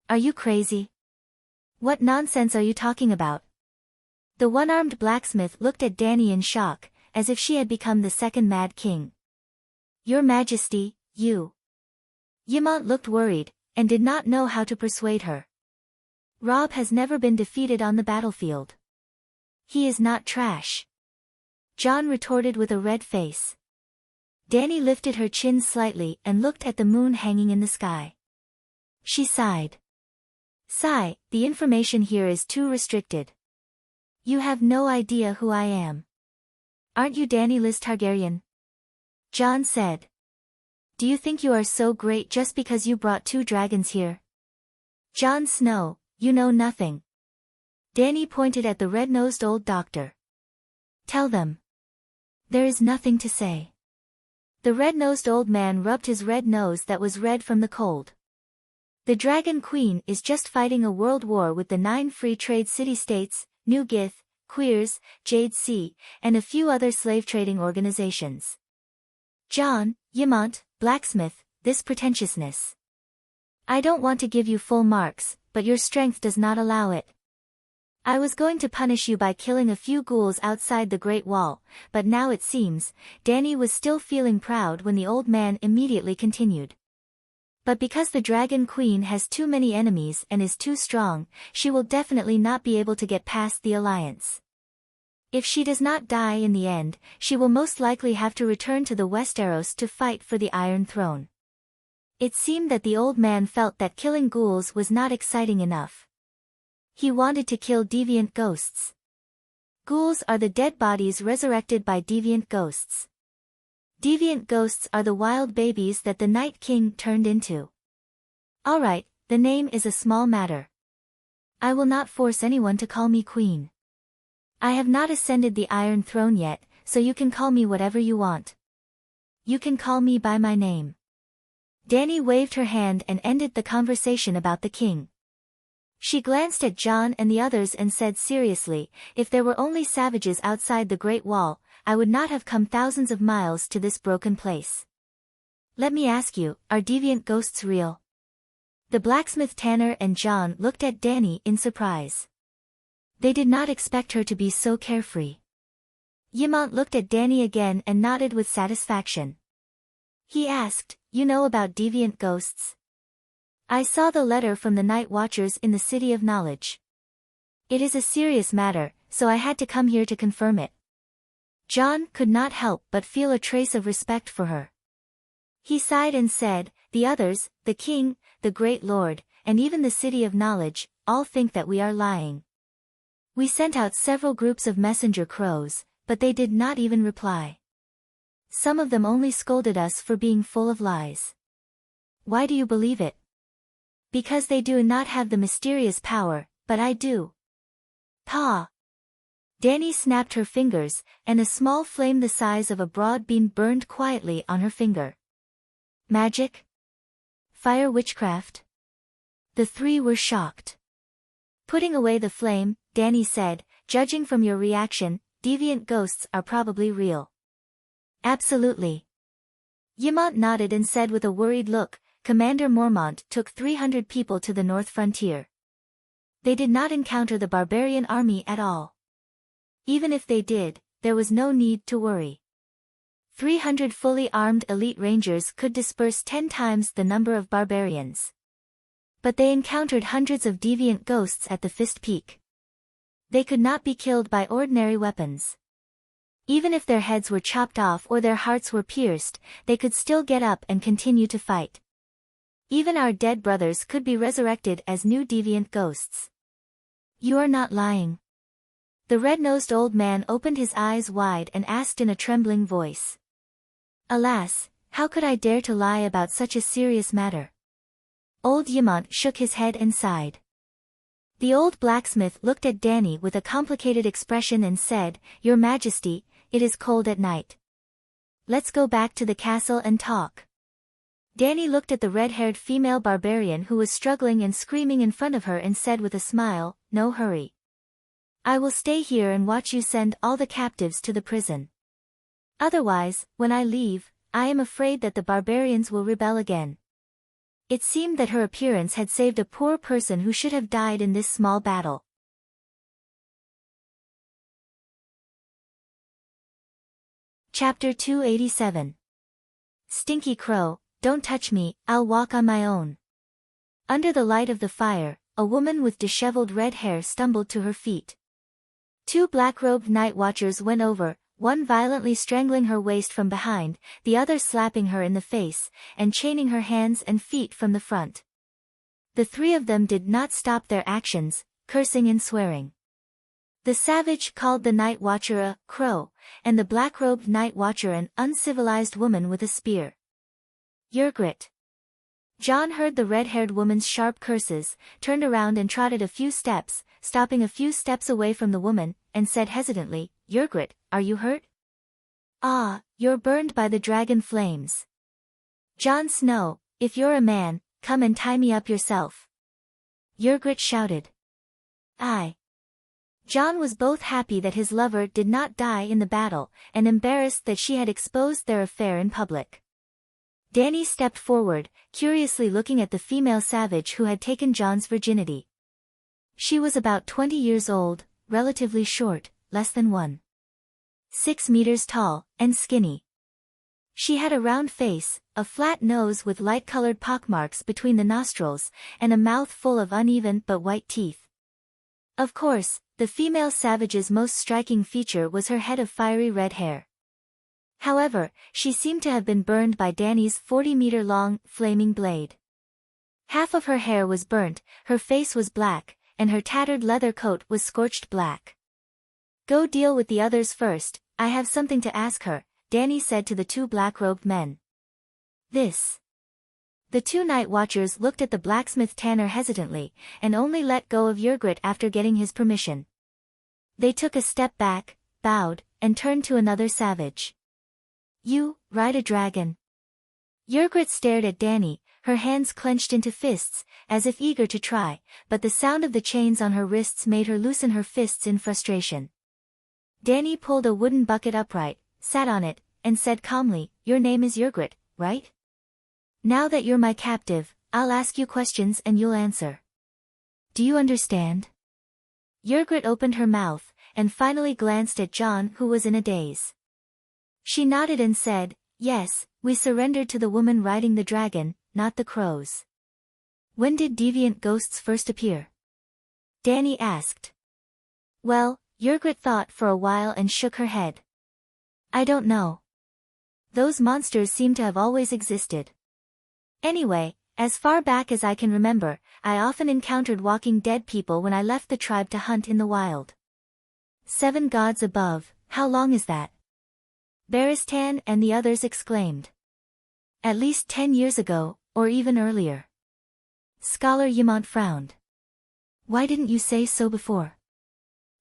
Are you crazy? What nonsense are you talking about? The one-armed blacksmith looked at Danny in shock, as if she had become the second Mad King. Your Majesty, you. Yimont looked worried, and did not know how to persuade her. Robb has never been defeated on the battlefield. He is not trash. John retorted with a red face. Dani lifted her chin slightly and looked at the moon hanging in the sky. She sighed. Sigh, the information here is too restricted. You have no idea who I am. Aren't you Dani Liz Targaryen? John said. Do you think you are so great just because you brought 2 dragons here? Jon Snow, you know nothing. Dani pointed at the red-nosed old doctor. Tell them. There is nothing to say. The red-nosed old man rubbed his red nose that was red from the cold. The Dragon Queen is just fighting a world war with the 9 free trade city-states, New Gith, Queers, Jade Sea, and a few other slave-trading organizations. John, Ymont, Blacksmith, this pretentiousness. I don't want to give you full marks, but your strength does not allow it. I was going to punish you by killing a few ghouls outside the Great Wall, but now it seems, Dani was still feeling proud when the old man immediately continued. But because the Dragon Queen has too many enemies and is too strong, she will definitely not be able to get past the alliance. If she does not die in the end, she will most likely have to return to the Westeros to fight for the Iron Throne. It seemed that the old man felt that killing ghouls was not exciting enough. He wanted to kill deviant ghosts. Ghouls are the dead bodies resurrected by deviant ghosts. Deviant ghosts are the wild babies that the Night King turned into. Alright, the name is a small matter. I will not force anyone to call me queen. I have not ascended the Iron Throne yet, so you can call me whatever you want. You can call me by my name. Dani waved her hand and ended the conversation about the king. She glanced at Jon and the others and said seriously, if there were only savages outside the Great Wall, I would not have come thousands of miles to this broken place. Let me ask you, are deviant ghosts real? The blacksmith Tanner and Jon looked at Dani in surprise. They did not expect her to be so carefree. Ymont looked at Dani again and nodded with satisfaction. He asked, you know about deviant ghosts? I saw the letter from the Night Watchers in the City of Knowledge. It is a serious matter, so I had to come here to confirm it. Jon could not help but feel a trace of respect for her. He sighed and said, the others, the king, the great lord, and even the City of Knowledge, all think that we are lying. We sent out several groups of messenger crows, but they did not even reply. Some of them only scolded us for being full of lies. Why do you believe it? Because they do not have the mysterious power, but I do. Pa! Dani snapped her fingers, and a small flame the size of a broad bean burned quietly on her finger. Magic? Fire witchcraft? The 3 were shocked. Putting away the flame, Dani said, judging from your reaction, deviant ghosts are probably real. Absolutely. Ymont nodded and said with a worried look, Commander Mormont took 300 people to the north frontier. They did not encounter the barbarian army at all. Even if they did, there was no need to worry. 300 fully armed elite rangers could disperse 10 times the number of barbarians. But they encountered hundreds of deviant ghosts at the Fist Peak. They could not be killed by ordinary weapons. Even if their heads were chopped off or their hearts were pierced, they could still get up and continue to fight. Even our dead brothers could be resurrected as new deviant ghosts. You are not lying. The red-nosed old man opened his eyes wide and asked in a trembling voice. Alas, how could I dare to lie about such a serious matter? Old Ymont shook his head and sighed. The old blacksmith looked at Dani with a complicated expression and said, Your Majesty, it is cold at night. Let's go back to the castle and talk. Dani looked at the red-haired female barbarian who was struggling and screaming in front of her and said with a smile, No hurry. I will stay here and watch you send all the captives to the prison. Otherwise, when I leave, I am afraid that the barbarians will rebel again. It seemed that her appearance had saved a poor person who should have died in this small battle. Chapter 287. Stinky Crow, don't touch me, I'll walk on my own. Under the light of the fire, a woman with disheveled red hair stumbled to her feet. Two black-robed night watchers went over, one violently strangling her waist from behind, the other slapping her in the face, and chaining her hands and feet from the front. The three of them did not stop their actions, cursing and swearing. The savage called the night watcher a crow, and the black-robed night watcher an uncivilized woman with a spear. Yrgrat. John heard the red-haired woman's sharp curses, turned around and trotted a few steps, stopping a few steps away from the woman, and said hesitantly, "Yrgrat, are you hurt?" "Ah, you're burned by the dragon flames." "Jon Snow, if you're a man, come and tie me up yourself," Yrgrat shouted. "Aye." Jon was both happy that his lover did not die in the battle, and embarrassed that she had exposed their affair in public. Dany stepped forward, curiously looking at the female savage who had taken Jon's virginity. She was about 20 years old, relatively short, less than 1.6 meters tall, and skinny. She had a round face, a flat nose with light-colored pockmarks between the nostrils, and a mouth full of uneven but white teeth. Of course, the female savage's most striking feature was her head of fiery red hair. However, she seemed to have been burned by Dany's 40-meter-long, flaming blade. Half of her hair was burnt, her face was black, and her tattered leather coat was scorched black. "Go deal with the others first, I have something to ask her," Dany said to the two black-robed men. "This." The two night watchers looked at the blacksmith Tanner hesitantly, and only let go of Yrgrat after getting his permission. They took a step back, bowed, and turned to another savage. "You ride a dragon?" Yrgrat stared at Dany, her hands clenched into fists, as if eager to try, but the sound of the chains on her wrists made her loosen her fists in frustration. Dany pulled a wooden bucket upright, sat on it, and said calmly, "Your name is Yrgrat, right? Now that you're my captive, I'll ask you questions and you'll answer. Do you understand?" Yrgrat opened her mouth, and finally glanced at Jon, who was in a daze. She nodded and said, "Yes, we surrendered to the woman riding the dragon, not the crows." "When did deviant ghosts first appear?" Dany asked. "Well," Yrgrat thought for a while and shook her head. "I don't know. Those monsters seem to have always existed. Anyway, as far back as I can remember, I often encountered walking dead people when I left the tribe to hunt in the wild." "7 gods above, how long is that?" Barristan and the others exclaimed. "At least 10 years ago, or even earlier." Scholar Ymont frowned. "Why didn't you say so before?"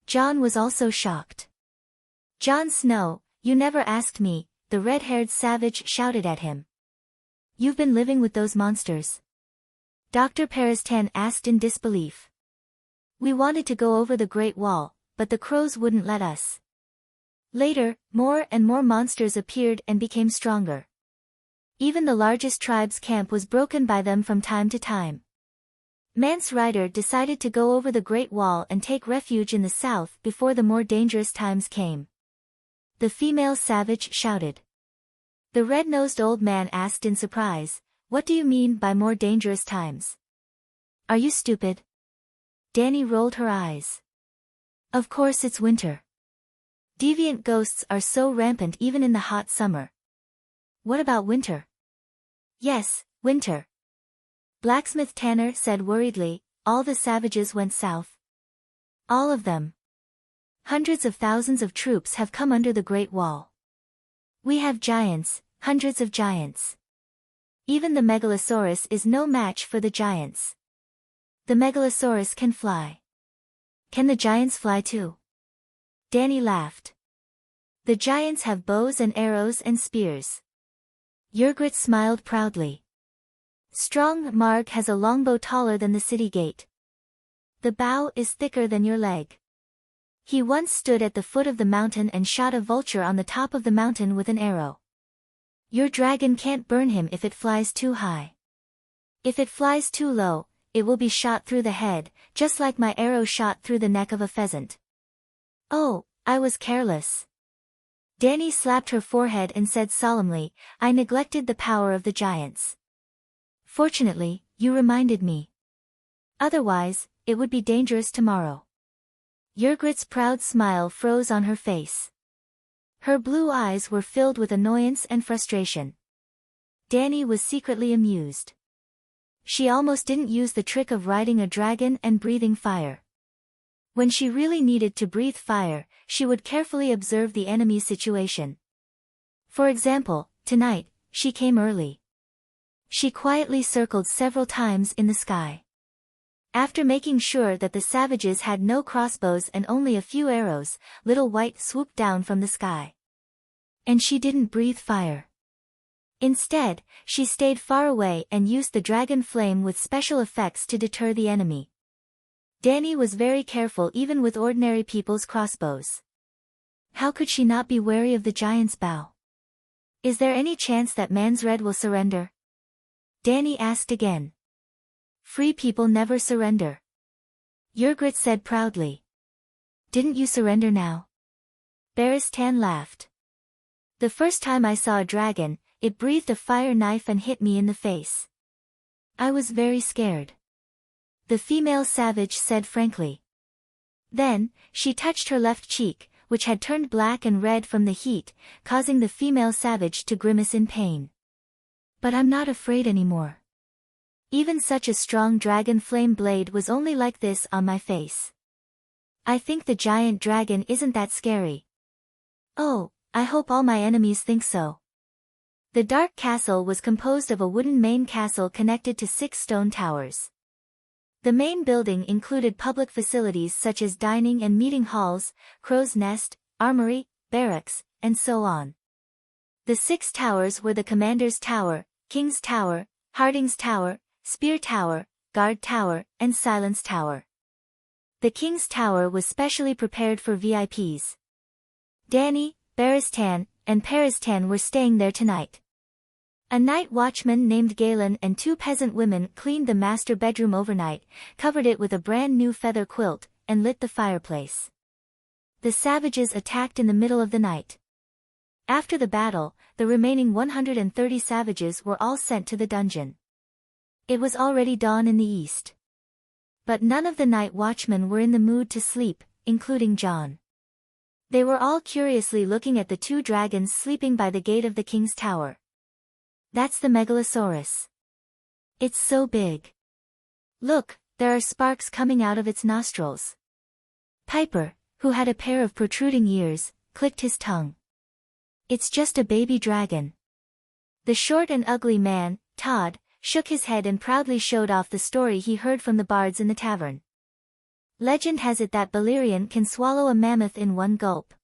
Jon was also shocked. "Jon Snow, you never asked me," the red-haired savage shouted at him. "You've been living with those monsters?" Dr. Barristan asked in disbelief. "We wanted to go over the Great Wall, but the crows wouldn't let us." Later, more and more monsters appeared and became stronger. Even the largest tribe's camp was broken by them from time to time. Mance Rayder decided to go over the Great Wall and take refuge in the south before the more dangerous times came. The female savage shouted. The red-nosed old man asked in surprise, "What do you mean by more dangerous times? Are you stupid?" Dany rolled her eyes. "Of course it's winter. Deviant ghosts are so rampant even in the hot summer." "What about winter?" "Yes, winter." Blacksmith Tanner said worriedly, "All the savages went south." "All of them. Hundreds of thousands of troops have come under the Great Wall. We have giants, hundreds of giants. Even the Megalosaurus is no match for the giants. The Megalosaurus can fly." "Can the giants fly too?" Dany laughed. "The giants have bows and arrows and spears." Yrgrat smiled proudly. "Strong Marg has a longbow taller than the city gate. The bow is thicker than your leg. He once stood at the foot of the mountain and shot a vulture on the top of the mountain with an arrow. Your dragon can't burn him if it flies too high. If it flies too low, it will be shot through the head, just like my arrow shot through the neck of a pheasant." "Oh, I was careless." Dany slapped her forehead and said solemnly, "I neglected the power of the giants. Fortunately, you reminded me. Otherwise, it would be dangerous tomorrow." Ygritte's proud smile froze on her face. Her blue eyes were filled with annoyance and frustration. Dany was secretly amused. She almost didn't use the trick of riding a dragon and breathing fire. When she really needed to breathe fire, she would carefully observe the enemy's situation. For example, tonight, she came early. She quietly circled several times in the sky. After making sure that the savages had no crossbows and only a few arrows, Little White swooped down from the sky. And she didn't breathe fire. Instead, she stayed far away and used the dragon flame with special effects to deter the enemy. Dany was very careful even with ordinary people's crossbows. How could she not be wary of the giant's bow? Is there any chance that Mansred will surrender? Dany asked again. Free people never surrender. Ygritte said proudly. Didn't you surrender now? Barristan laughed. The first time I saw a dragon, it breathed a fire knife and hit me in the face. I was very scared. The female savage said frankly. Then, she touched her left cheek, which had turned black and red from the heat, causing the female savage to grimace in pain. But I'm not afraid anymore. Even such a strong dragon flame blade was only like this on my face. I think the giant dragon isn't that scary. Oh, I hope all my enemies think so. The Dark Castle was composed of a wooden main castle connected to 6 stone towers. The main building included public facilities such as dining and meeting halls, crow's nest, armory, barracks, and so on. The 6 towers were the Commander's Tower, King's Tower, Harding's Tower, Spear Tower, Guard Tower, and Silence Tower. The King's Tower was specially prepared for VIPs. Dany, Barristan, and Peristan were staying there tonight. A night watchman named Galen and 2 peasant women cleaned the master bedroom overnight, covered it with a brand new feather quilt, and lit the fireplace. The savages attacked in the middle of the night. After the battle, the remaining 130 savages were all sent to the dungeon. It was already dawn in the east. But none of the night watchmen were in the mood to sleep, including Jon. They were all curiously looking at the 2 dragons sleeping by the gate of the king's tower. That's the Megalosaurus. It's so big. Look, there are sparks coming out of its nostrils. Piper, who had a pair of protruding ears, clicked his tongue. It's just a baby dragon. The short and ugly man, Todd, shook his head and proudly showed off the story he heard from the bards in the tavern. Legend has it that Balerion can swallow a mammoth in one gulp.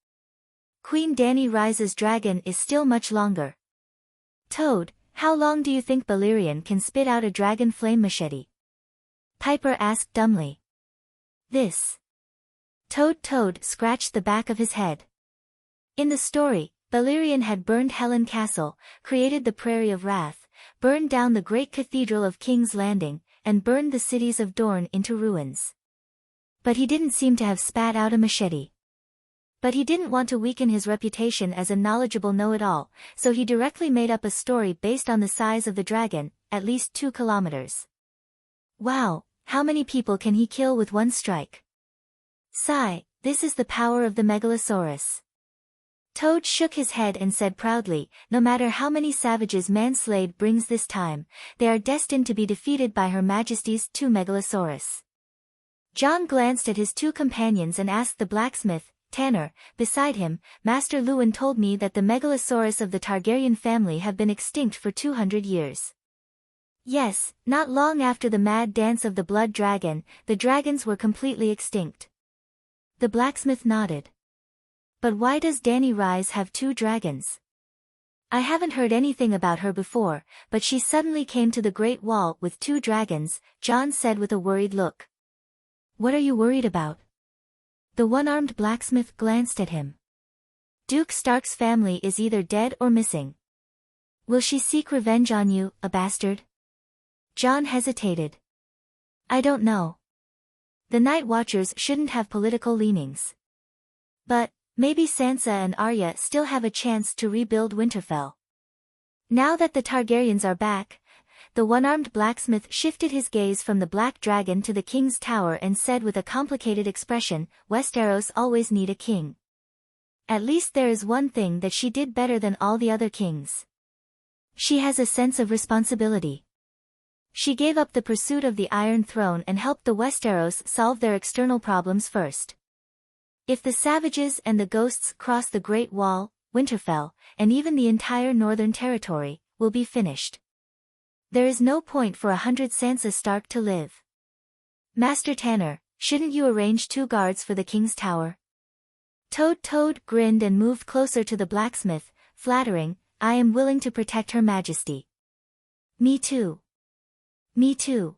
Queen Dany Rise's dragon is still much longer. Toad, how long do you think Balerion can spit out a dragon flame machete? Piper asked dumbly. This. Toad scratched the back of his head. In the story, Balerion had burned Helen Castle, created the Prairie of Wrath, burned down the great cathedral of King's Landing, and burned the cities of Dorne into ruins. But he didn't seem to have spat out a machete. But he didn't want to weaken his reputation as a knowledgeable know-it-all, so he directly made up a story based on the size of the dragon, at least 2 kilometers. Wow, how many people can he kill with one strike? Sigh, this is the power of the Megalosaurus. Toad shook his head and said proudly, no matter how many savages Manslade brings this time, they are destined to be defeated by Her Majesty's 2 Megalosaurus. Jon glanced at his 2 companions and asked the blacksmith, Tanner, beside him, Master Luwin told me that the Megalosaurus of the Targaryen family have been extinct for 200 years. Yes, not long after the mad dance of the blood dragon, the dragons were completely extinct. The blacksmith nodded. But why does Dany Rise have 2 dragons? I haven't heard anything about her before, but she suddenly came to the Great Wall with 2 dragons, Jon said with a worried look. What are you worried about? The one-armed blacksmith glanced at him. Duke Stark's family is either dead or missing. Will she seek revenge on you, a bastard? Jon hesitated. I don't know. The Night Watchers shouldn't have political leanings. But, maybe Sansa and Arya still have a chance to rebuild Winterfell. Now that the Targaryens are back, the one-armed blacksmith shifted his gaze from the black dragon to the king's tower and said with a complicated expression, "Westeros always need a king. At least there is one thing that she did better than all the other kings. She has a sense of responsibility. She gave up the pursuit of the Iron Throne and helped the Westeros solve their external problems first. If the savages and the ghosts cross the Great Wall, Winterfell, and even the entire Northern Territory, will be finished. There is no point for 100 Sansa Stark to live. Master Tanner, shouldn't you arrange 2 guards for the king's tower?" Toad grinned and moved closer to the blacksmith, flattering, "I am willing to protect Her Majesty." "Me too. Me too.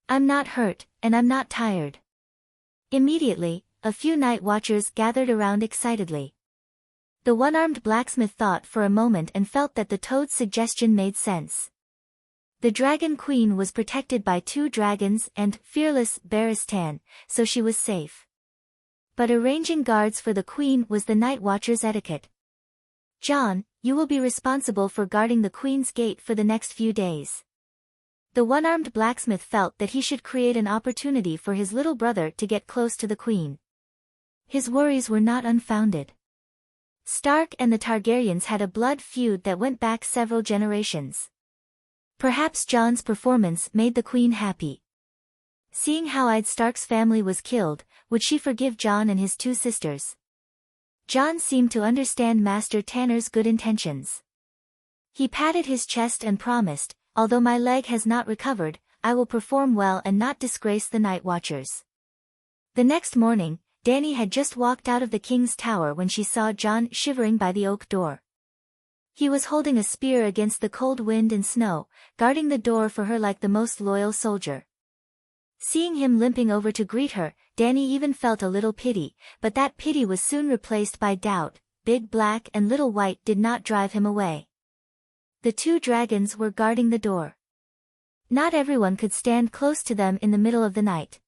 I'm not hurt, and I'm not tired." Immediately, a few night watchers gathered around excitedly. The one-armed blacksmith thought for a moment and felt that the toad's suggestion made sense. The Dragon Queen was protected by 2 dragons and fearless Barristan, so she was safe. But arranging guards for the queen was the night watcher's etiquette. "Jon, you will be responsible for guarding the queen's gate for the next few days." The one-armed blacksmith felt that he should create an opportunity for his little brother to get close to the queen. His worries were not unfounded. Stark and the Targaryens had a blood feud that went back several generations. Perhaps Jon's performance made the queen happy. Seeing how Ed Stark's family was killed, would she forgive Jon and his 2 sisters? Jon seemed to understand Master Tanner's good intentions. He patted his chest and promised, "Although my leg has not recovered, I will perform well and not disgrace the night watchers." The next morning, Dany had just walked out of the king's tower when she saw Jon shivering by the oak door. He was holding a spear against the cold wind and snow, guarding the door for her like the most loyal soldier. Seeing him limping over to greet her, Dany even felt a little pity, but that pity was soon replaced by doubt. Big Black and Little White did not drive him away. The 2 dragons were guarding the door. Not everyone could stand close to them in the middle of the night.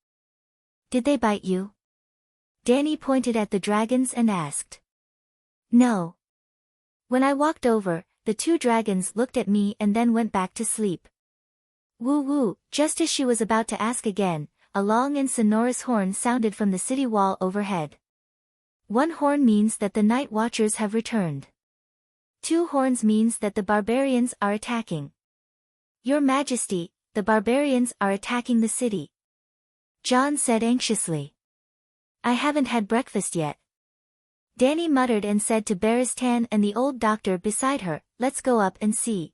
"Did they bite you?" Dany pointed at the dragons and asked. "No. When I walked over, the 2 dragons looked at me and then went back to sleep." Woo-woo, just as she was about to ask again, a long and sonorous horn sounded from the city wall overhead. 1 horn means that the night watchers have returned. 2 horns means that the barbarians are attacking. "Your Majesty, the barbarians are attacking the city," Jon said anxiously. "I haven't had breakfast yet." Dany muttered and said to Barristan and the old doctor beside her, "Let's go up and see."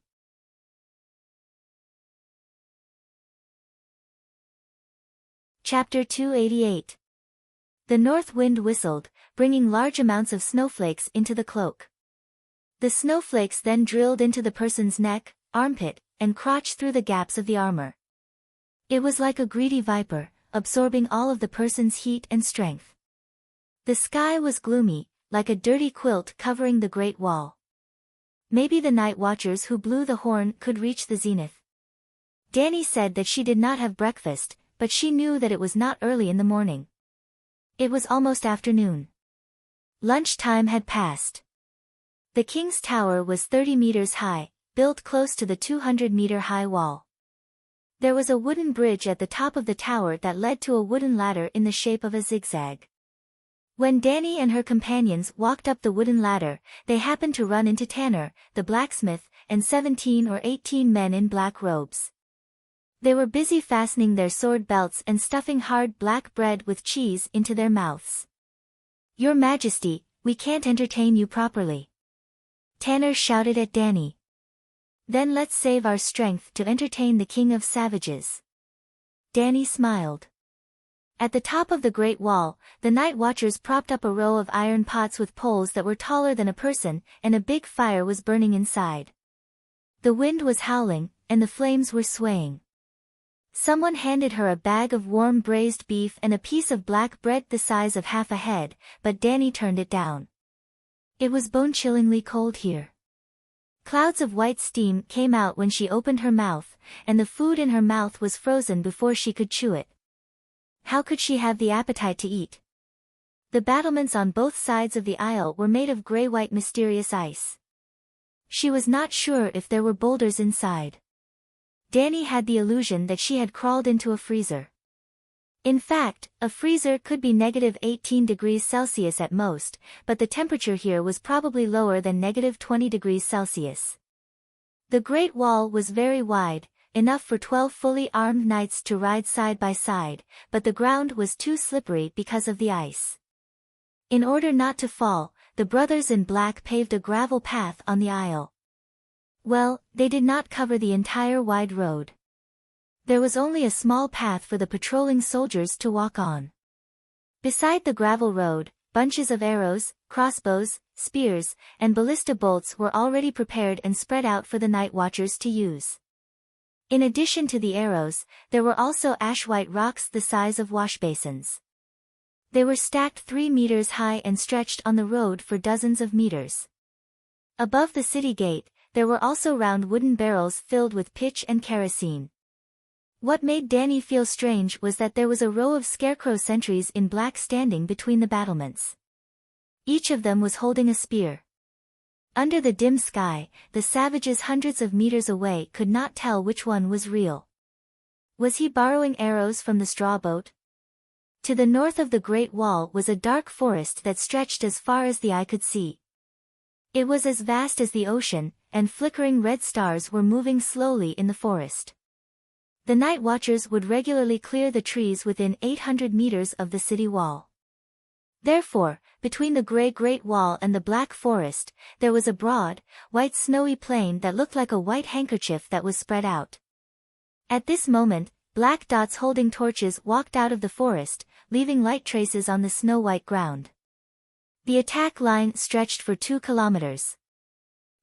Chapter 288. The north wind whistled, bringing large amounts of snowflakes into the cloak. The snowflakes then drilled into the person's neck, armpit, and crotch through the gaps of the armor. It was like a greedy viper, absorbing all of the person's heat and strength. The sky was gloomy, like a dirty quilt covering the Great Wall. Maybe the night watchers who blew the horn could reach the zenith. Dany said that she did not have breakfast, but she knew that it was not early in the morning. It was almost afternoon. Lunchtime had passed. The king's tower was 30 meters high, built close to the 200-meter-high wall. There was a wooden bridge at the top of the tower that led to a wooden ladder in the shape of a zigzag. When Dany and her companions walked up the wooden ladder, they happened to run into Tanner, the blacksmith, and 17 or 18 men in black robes. They were busy fastening their sword belts and stuffing hard black bread with cheese into their mouths. "Your Majesty, we can't entertain you properly," Tanner shouted at Dany. "Then let's save our strength to entertain the king of savages." Dany smiled. At the top of the Great Wall, the night watchers propped up a row of iron pots with poles that were taller than a person, and a big fire was burning inside. The wind was howling, and the flames were swaying. Someone handed her a bag of warm braised beef and a piece of black bread the size of half a head, but Dany turned it down. It was bone-chillingly cold here. Clouds of white steam came out when she opened her mouth, and the food in her mouth was frozen before she could chew it. How could she have the appetite to eat? The battlements on both sides of the aisle were made of gray-white mysterious ice. She was not sure if there were boulders inside. Danny had the illusion that she had crawled into a freezer. In fact, a freezer could be -18 degrees Celsius at most, but the temperature here was probably lower than -20 degrees Celsius. The Great Wall was very wide, enough for 12 fully armed knights to ride side by side, but the ground was too slippery because of the ice. In order not to fall, the brothers in black paved a gravel path on the aisle. Well, they did not cover the entire wide road. There was only a small path for the patrolling soldiers to walk on. Beside the gravel road, bunches of arrows, crossbows, spears, and ballista bolts were already prepared and spread out for the night watchers to use. In addition to the arrows, there were also ash-white rocks the size of washbasins. They were stacked 3 meters high and stretched on the road for dozens of meters. Above the city gate, there were also round wooden barrels filled with pitch and kerosene. What made Danny feel strange was that there was a row of scarecrow sentries in black standing between the battlements. Each of them was holding a spear. Under the dim sky, the savages hundreds of meters away could not tell which one was real. Was he borrowing arrows from the straw boat? To the north of the Great Wall was a dark forest that stretched as far as the eye could see. It was as vast as the ocean, and flickering red stars were moving slowly in the forest. The night watchers would regularly clear the trees within 800 meters of the city wall. Therefore, between the Great Wall and the Black Forest, there was a broad, white snowy plain that looked like a white handkerchief that was spread out. At this moment, black dots holding torches walked out of the forest, leaving light traces on the snow-white ground. The attack line stretched for 2 kilometers.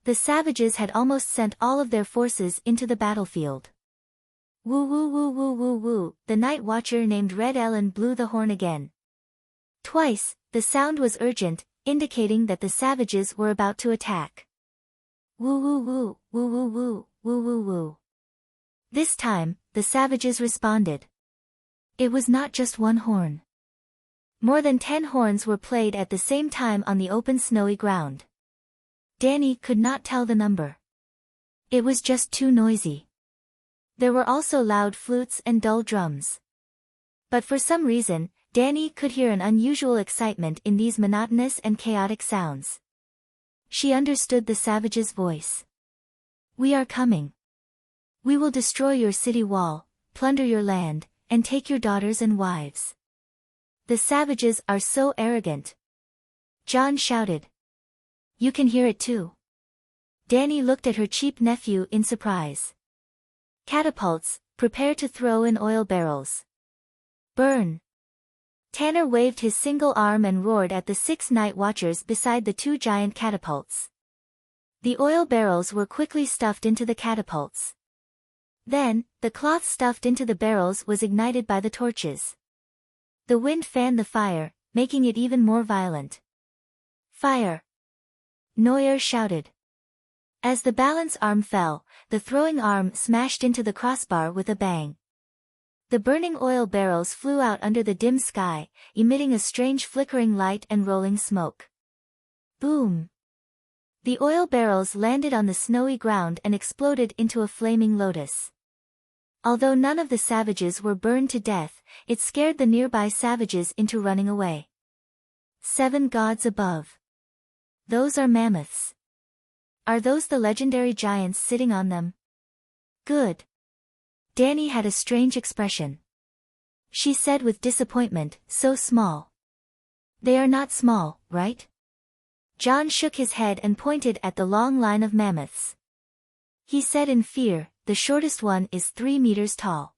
The savages had almost sent all of their forces into the battlefield. Woo woo woo woo woo woo, the night watcher named Red Ellen blew the horn again. Twice, the sound was urgent, indicating that the savages were about to attack. Woo woo woo, woo woo woo, woo woo woo. This time, the savages responded. It was not just one horn. More than 10 horns were played at the same time on the open snowy ground. Danny could not tell the number. It was just too noisy. There were also loud flutes and dull drums. But for some reason, Danny could hear an unusual excitement in these monotonous and chaotic sounds. She understood the savage's voice. We are coming. We will destroy your city wall, plunder your land, and take your daughters and wives. The savages are so arrogant. John shouted. You can hear it too. Danny looked at her cheap nephew in surprise. Catapults, prepare to throw in oil barrels. Burn. Tanner waved his single arm and roared at the 6 night watchers beside the 2 giant catapults. The oil barrels were quickly stuffed into the catapults. Then, the cloth stuffed into the barrels was ignited by the torches. The wind fanned the fire, making it even more violent. Fire! Neuer shouted. As the balance arm fell, the throwing arm smashed into the crossbar with a bang. The burning oil barrels flew out under the dim sky, emitting a strange flickering light and rolling smoke. Boom! The oil barrels landed on the snowy ground and exploded into a flaming lotus. Although none of the savages were burned to death, it scared the nearby savages into running away. 7 gods above. Those are mammoths. Are those the legendary giants sitting on them? Good. Danny had a strange expression. She said with disappointment, so small. They are not small, right? John shook his head and pointed at the long line of mammoths. He said in fear, the shortest one is 3 meters tall.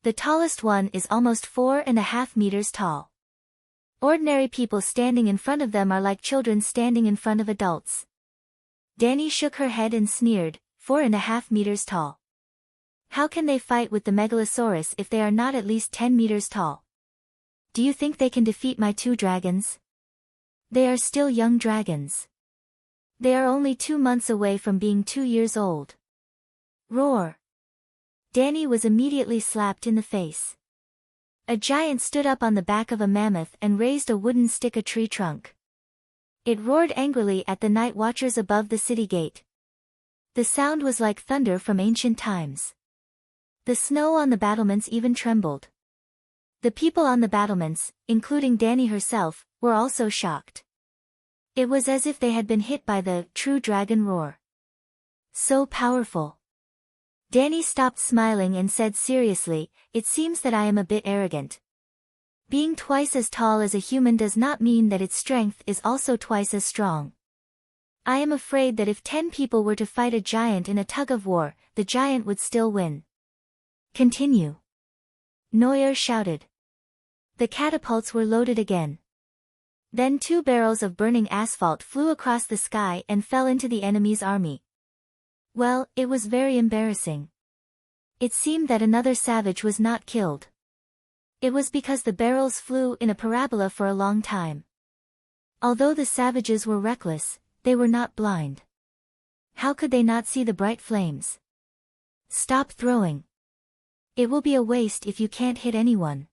The tallest one is almost 4.5 meters tall. Ordinary people standing in front of them are like children standing in front of adults. Danny shook her head and sneered, 4.5 meters tall. How can they fight with the megalosaurus if they are not at least 10 meters tall? Do you think they can defeat my 2 dragons? They are still young dragons. They are only 2 months away from being 2 years old. Roar! Danny was immediately slapped in the face. A giant stood up on the back of a mammoth and raised a wooden stick a tree trunk. It roared angrily at the night watchers above the city gate. The sound was like thunder from ancient times. The snow on the battlements even trembled. The people on the battlements, including Dany herself, were also shocked. It was as if they had been hit by the true dragon roar. So powerful. Dany stopped smiling and said seriously, "It seems that I am a bit arrogant. Being twice as tall as a human does not mean that its strength is also twice as strong. I am afraid that if 10 people were to fight a giant in a tug-of-war, the giant would still win." "Continue," Neuer shouted. The catapults were loaded again. Then 2 barrels of burning asphalt flew across the sky and fell into the enemy's army. Well, it was very embarrassing. It seemed that another savage was not killed. It was because the barrels flew in a parabola for a long time. Although the savages were reckless, they were not blind. How could they not see the bright flames? "Stop throwing. It will be a waste if you can't hit anyone,"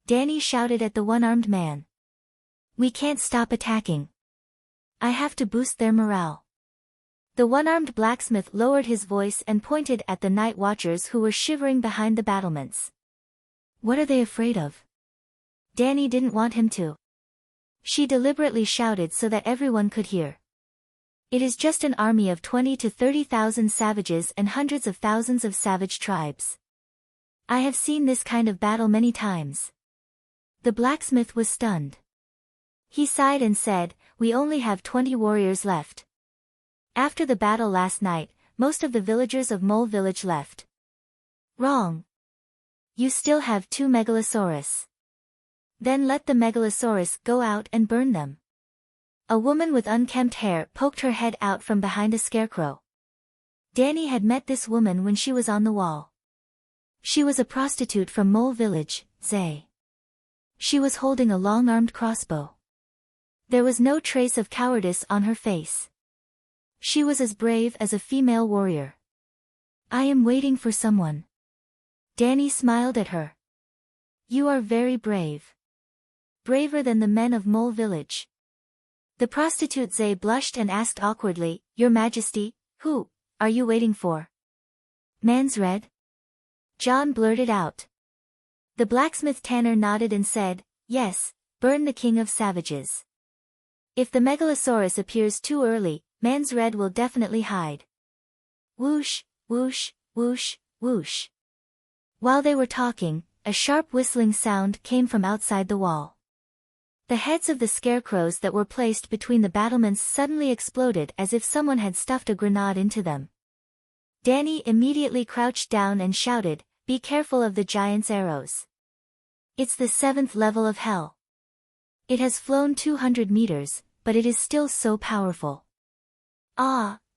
Dany shouted at the one-armed man. "We can't stop attacking. I have to boost their morale." The one-armed blacksmith lowered his voice and pointed at the night watchers who were shivering behind the battlements. "What are they afraid of?" Dany didn't want him to. She deliberately shouted so that everyone could hear. "It is just an army of 20 to 30,000 savages and hundreds of thousands of savage tribes. I have seen this kind of battle many times." The blacksmith was stunned. He sighed and said, "We only have 20 warriors left. After the battle last night, most of the villagers of Mole Village left." "Wrong. You still have 2 megalosaurus. Then let the megalosaurus go out and burn them." A woman with unkempt hair poked her head out from behind a scarecrow. Dany had met this woman when she was on the wall. She was a prostitute from Mole Village, Zay. She was holding a long-armed crossbow. There was no trace of cowardice on her face. She was as brave as a female warrior. "I am waiting for someone." Dany smiled at her. "You are very brave. Braver than the men of Mole Village." The prostitute Zay blushed and asked awkwardly, "Your Majesty, who are you waiting for?" "Man's Red?" John blurted out. The blacksmith Tanner nodded and said, "Yes, burn the king of savages. If the megalosaurus appears too early, Man's Red will definitely hide." Whoosh, whoosh, whoosh, whoosh. While they were talking, a sharp whistling sound came from outside the wall. The heads of the scarecrows that were placed between the battlements suddenly exploded as if someone had stuffed a grenade into them. Dany immediately crouched down and shouted, "Be careful of the giant's arrows. It's the 7th level of hell. It has flown 200 meters, but it is still so powerful."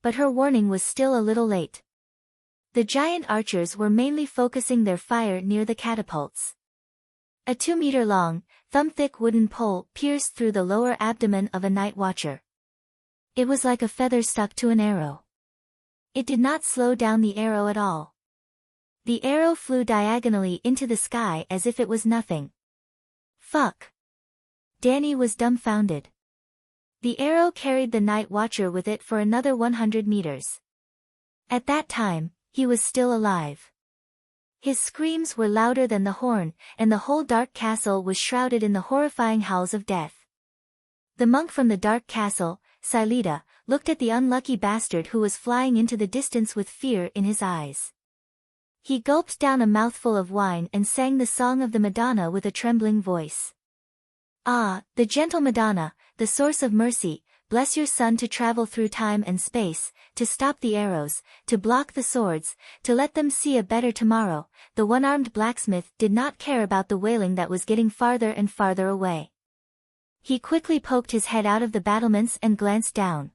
But her warning was still a little late. The giant archers were mainly focusing their fire near the catapults. A 2-meter-long, thumb-thick wooden pole pierced through the lower abdomen of a night watcher. It was like a feather stuck to an arrow. It did not slow down the arrow at all. The arrow flew diagonally into the sky as if it was nothing. "Fuck." Dany was dumbfounded. The arrow carried the night watcher with it for another 100 meters. At that time, he was still alive. His screams were louder than the horn, and the whole dark castle was shrouded in the horrifying howls of death. The monk from the dark castle, Sileta, looked at the unlucky bastard who was flying into the distance with fear in his eyes. He gulped down a mouthful of wine and sang the song of the Madonna with a trembling voice. "Ah, the gentle Madonna, the source of mercy, bless your son to travel through time and space, to stop the arrows, to block the swords, to let them see a better tomorrow." The one-armed blacksmith did not care about the wailing that was getting farther and farther away. He quickly poked his head out of the battlements and glanced down.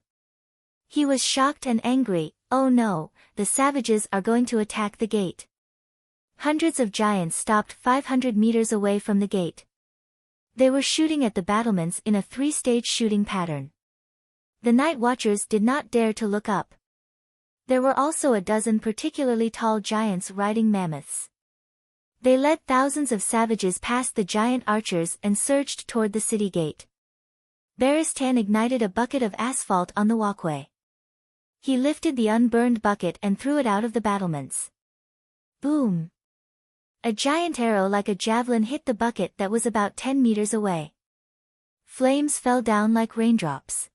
He was shocked and angry. "Oh no, the savages are going to attack the gate." Hundreds of giants stopped 500 meters away from the gate. They were shooting at the battlements in a 3-stage shooting pattern. The night watchers did not dare to look up. There were also a dozen particularly tall giants riding mammoths. They led thousands of savages past the giant archers and surged toward the city gate. Barristan ignited a bucket of asphalt on the walkway. He lifted the unburned bucket and threw it out of the battlements. Boom! A giant arrow like a javelin hit the bucket that was about 10 meters away. Flames fell down like raindrops.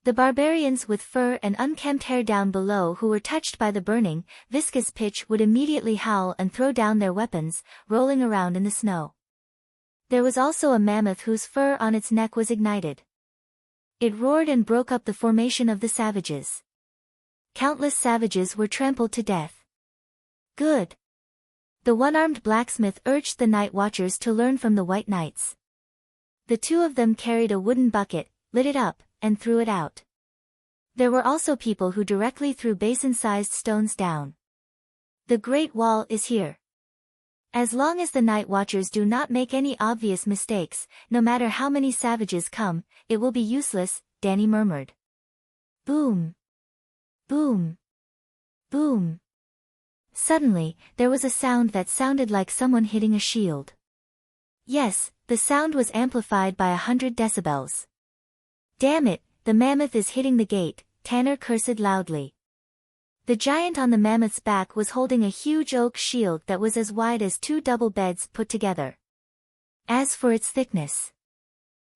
The barbarians with fur and unkempt hair down below who were touched by the burning, viscous pitch would immediately howl and throw down their weapons, rolling around in the snow. There was also a mammoth whose fur on its neck was ignited. It roared and broke up the formation of the savages. Countless savages were trampled to death. Good. The one-armed blacksmith urged the night watchers to learn from the white knights. The two of them carried a wooden bucket, lit it up, and threw it out. There were also people who directly threw basin-sized stones down. The Great Wall is here. As long as the night watchers do not make any obvious mistakes, no matter how many savages come, it will be useless, Danny murmured. Boom! Boom! Boom! Suddenly, there was a sound that sounded like someone hitting a shield. Yes, the sound was amplified by 100 decibels. Damn it, the mammoth is hitting the gate, Tanner cursed loudly. The giant on the mammoth's back was holding a huge oak shield that was as wide as 2 double beds put together. As for its thickness.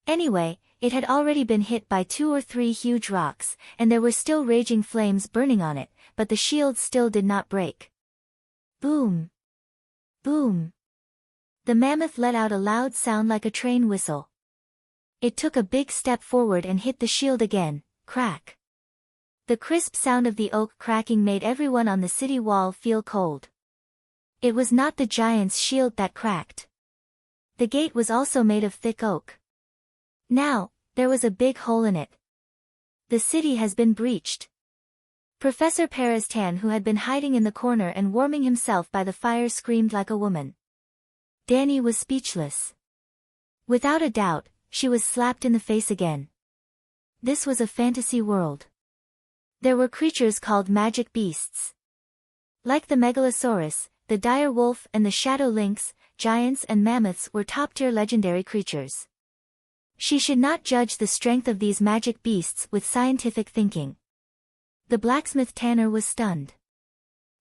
Anyway, it had already been hit by 2 or 3 huge rocks, and there were still raging flames burning on it, but the shield still did not break. Boom! Boom! The mammoth let out a loud sound like a train whistle. It took a big step forward and hit the shield again, crack. The crisp sound of the oak cracking made everyone on the city wall feel cold. It was not the giant's shield that cracked. The gate was also made of thick oak. Now, there was a big hole in it. The city has been breached. Professor Perestan, who had been hiding in the corner and warming himself by the fire, screamed like a woman. Danny was speechless. Without a doubt, she was slapped in the face again. This was a fantasy world. There were creatures called magic beasts. Like the megalosaurus, the dire wolf and the shadow lynx, giants and mammoths were top-tier legendary creatures. She should not judge the strength of these magic beasts with scientific thinking. The blacksmith Tanner was stunned.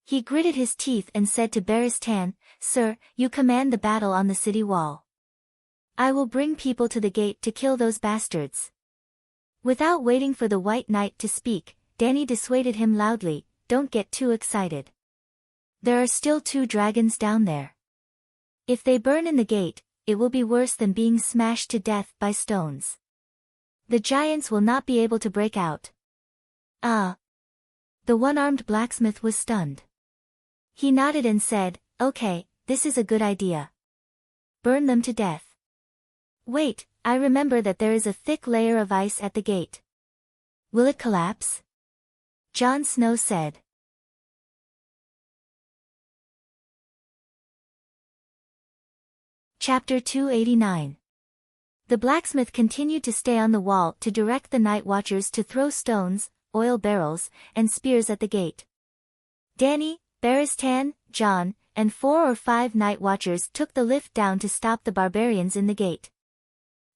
He gritted his teeth and said to Beristan, "Sir, you command the battle on the city wall. I will bring people to the gate to kill those bastards." Without waiting for the White Knight to speak, Danny dissuaded him loudly, "Don't get too excited. There are still 2 dragons down there. If they burn in the gate, it will be worse than being smashed to death by stones. The giants will not be able to break out." Ah! The one-armed blacksmith was stunned. He nodded and said, "Okay, this is a good idea. Burn them to death. Wait, I remember that there is a thick layer of ice at the gate. Will it collapse?" Jon Snow said. Chapter 289. The blacksmith continued to stay on the wall to direct the night watchers to throw stones, oil barrels, and spears at the gate. Danny, Beristan, Jon, and 4 or 5 night watchers took the lift down to stop the barbarians in the gate.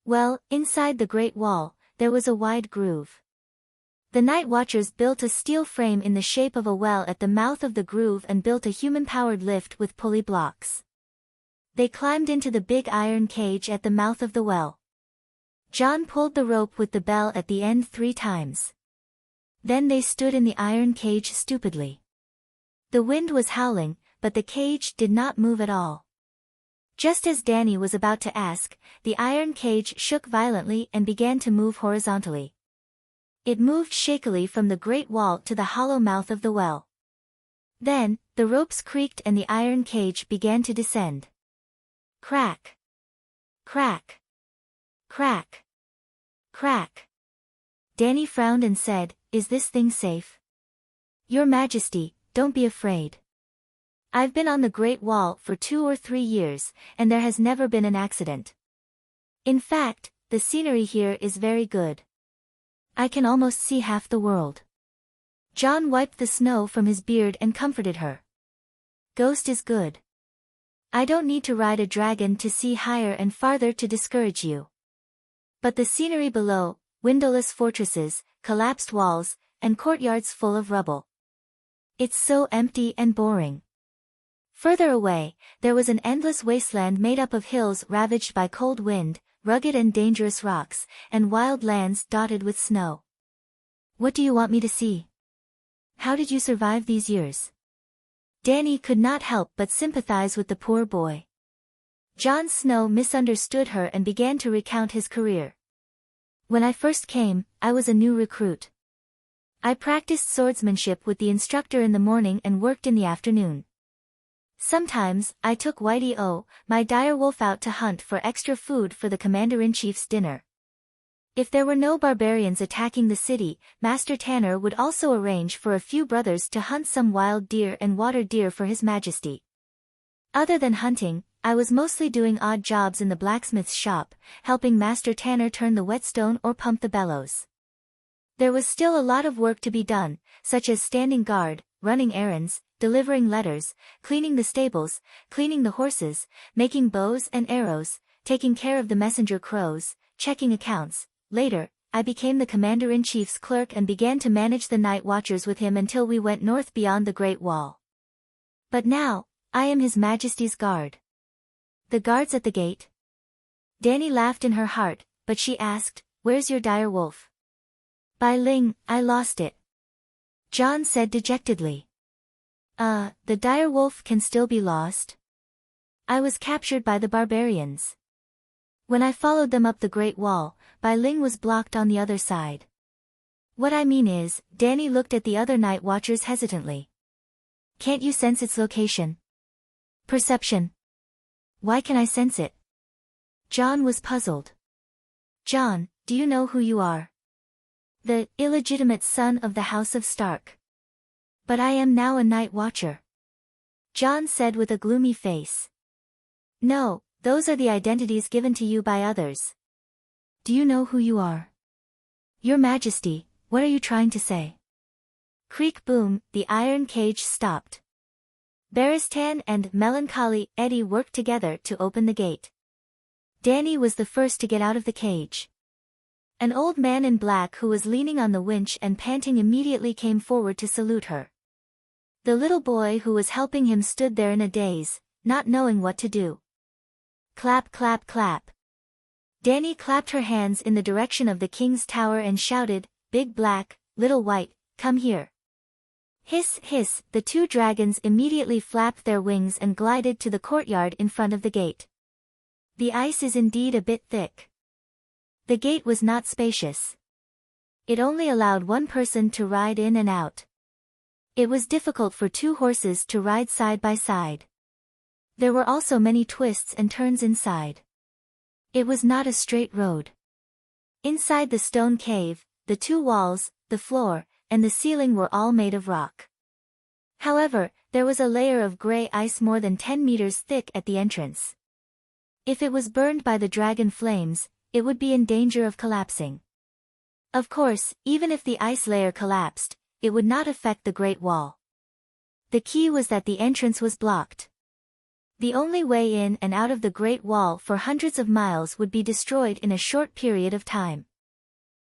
Well, inside the Great Wall, there was a wide groove. The night watchers built a steel frame in the shape of a well at the mouth of the groove and built a human-powered lift with pulley blocks. They climbed into the big iron cage at the mouth of the well. Jon pulled the rope with the bell at the end 3 times. Then they stood in the iron cage stupidly. The wind was howling, but the cage did not move at all. Just as Danny was about to ask, the iron cage shook violently and began to move horizontally. It moved shakily from the Great Wall to the hollow mouth of the well. Then, the ropes creaked and the iron cage began to descend. Crack! Crack! Crack! Crack! Danny frowned and said, "Is this thing safe?" "Your Majesty, don't be afraid. I've been on the Great Wall for 2 or 3 years, and there has never been an accident. In fact, the scenery here is very good. I can almost see half the world." Jon wiped the snow from his beard and comforted her. "Ghost is good. I don't need to ride a dragon to see higher and farther to discourage you. But the scenery below, windowless fortresses, collapsed walls, and courtyards full of rubble. It's so empty and boring. Further away, there was an endless wasteland made up of hills ravaged by cold wind, rugged and dangerous rocks, and wild lands dotted with snow. What do you want me to see? How did you survive these years? Danny could not help but sympathize with the poor boy. Jon Snow misunderstood her and began to recount his career. When I first came, I was a new recruit. I practiced swordsmanship with the instructor in the morning and worked in the afternoon. Sometimes, I took Whitey-O, my direwolf, out to hunt for extra food for the commander-in-chief's dinner. If there were no barbarians attacking the city, Master Tanner would also arrange for a few brothers to hunt some wild deer and water deer for His Majesty. Other than hunting, I was mostly doing odd jobs in the blacksmith's shop, helping Master Tanner turn the whetstone or pump the bellows. There was still a lot of work to be done, such as standing guard, running errands, delivering letters, cleaning the stables, cleaning the horses, making bows and arrows, taking care of the messenger crows, checking accounts. Later, I became the commander-in-chief's clerk and began to manage the night watchers with him until we went north beyond the Great Wall. But now, I am His Majesty's guard. The guards at the gate? Danny laughed in her heart, but she asked, "Where's your dire wolf?" "Bai Ling, I lost it," Jon said dejectedly. The dire wolf can still be lost? I was captured by the barbarians. When I followed them up the Great Wall, Bai Ling was blocked on the other side. What I mean is, Danny looked at the other night watchers hesitantly. Can't you sense its location? Perception. Why can I sense it? Jon was puzzled. Jon, do you know who you are? The illegitimate son of the House of Stark. But I am now a night watcher, Jon said with a gloomy face. No, those are the identities given to you by others. Do you know who you are? Your Majesty, what are you trying to say? Creak boom, the iron cage stopped. Baristan and Melancholy Eddie worked together to open the gate. Danny was the first to get out of the cage. An old man in black who was leaning on the winch and panting immediately came forward to salute her. The little boy who was helping him stood there in a daze, not knowing what to do. Clap clap clap. Danny clapped her hands in the direction of the king's tower and shouted, "Big Black, Little White, come here." Hiss hiss, the two dragons immediately flapped their wings and glided to the courtyard in front of the gate. The ice is indeed a bit thick. The gate was not spacious. It only allowed one person to ride in and out. It was difficult for two horses to ride side by side. There were also many twists and turns inside. It was not a straight road. Inside the stone cave, the two walls, the floor, and the ceiling were all made of rock. However, there was a layer of gray ice more than 10 meters thick at the entrance. If it was burned by the dragon flames, it would be in danger of collapsing. Of course, even if the ice layer collapsed, it would not affect the Great Wall. The key was that the entrance was blocked. The only way in and out of the Great Wall for hundreds of miles would be destroyed in a short period of time.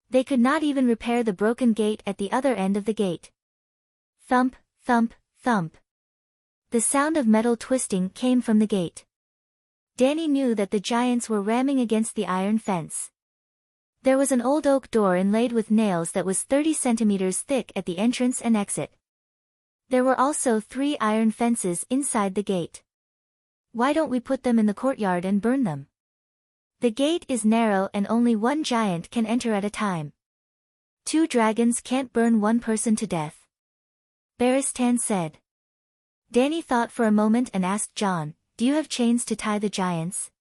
They could not even repair the broken gate at the other end of the gate. Thump, thump, thump. The sound of metal twisting came from the gate. Danny knew that the giants were ramming against the iron fence. There was an old oak door inlaid with nails that was 30 centimeters thick at the entrance and exit. There were also 3 iron fences inside the gate. Why don't we put them in the courtyard and burn them? The gate is narrow and only one giant can enter at a time. 2 dragons can't burn one person to death, Baristan said. Danny thought for a moment and asked Jon, "Do you have chains to tie the giants?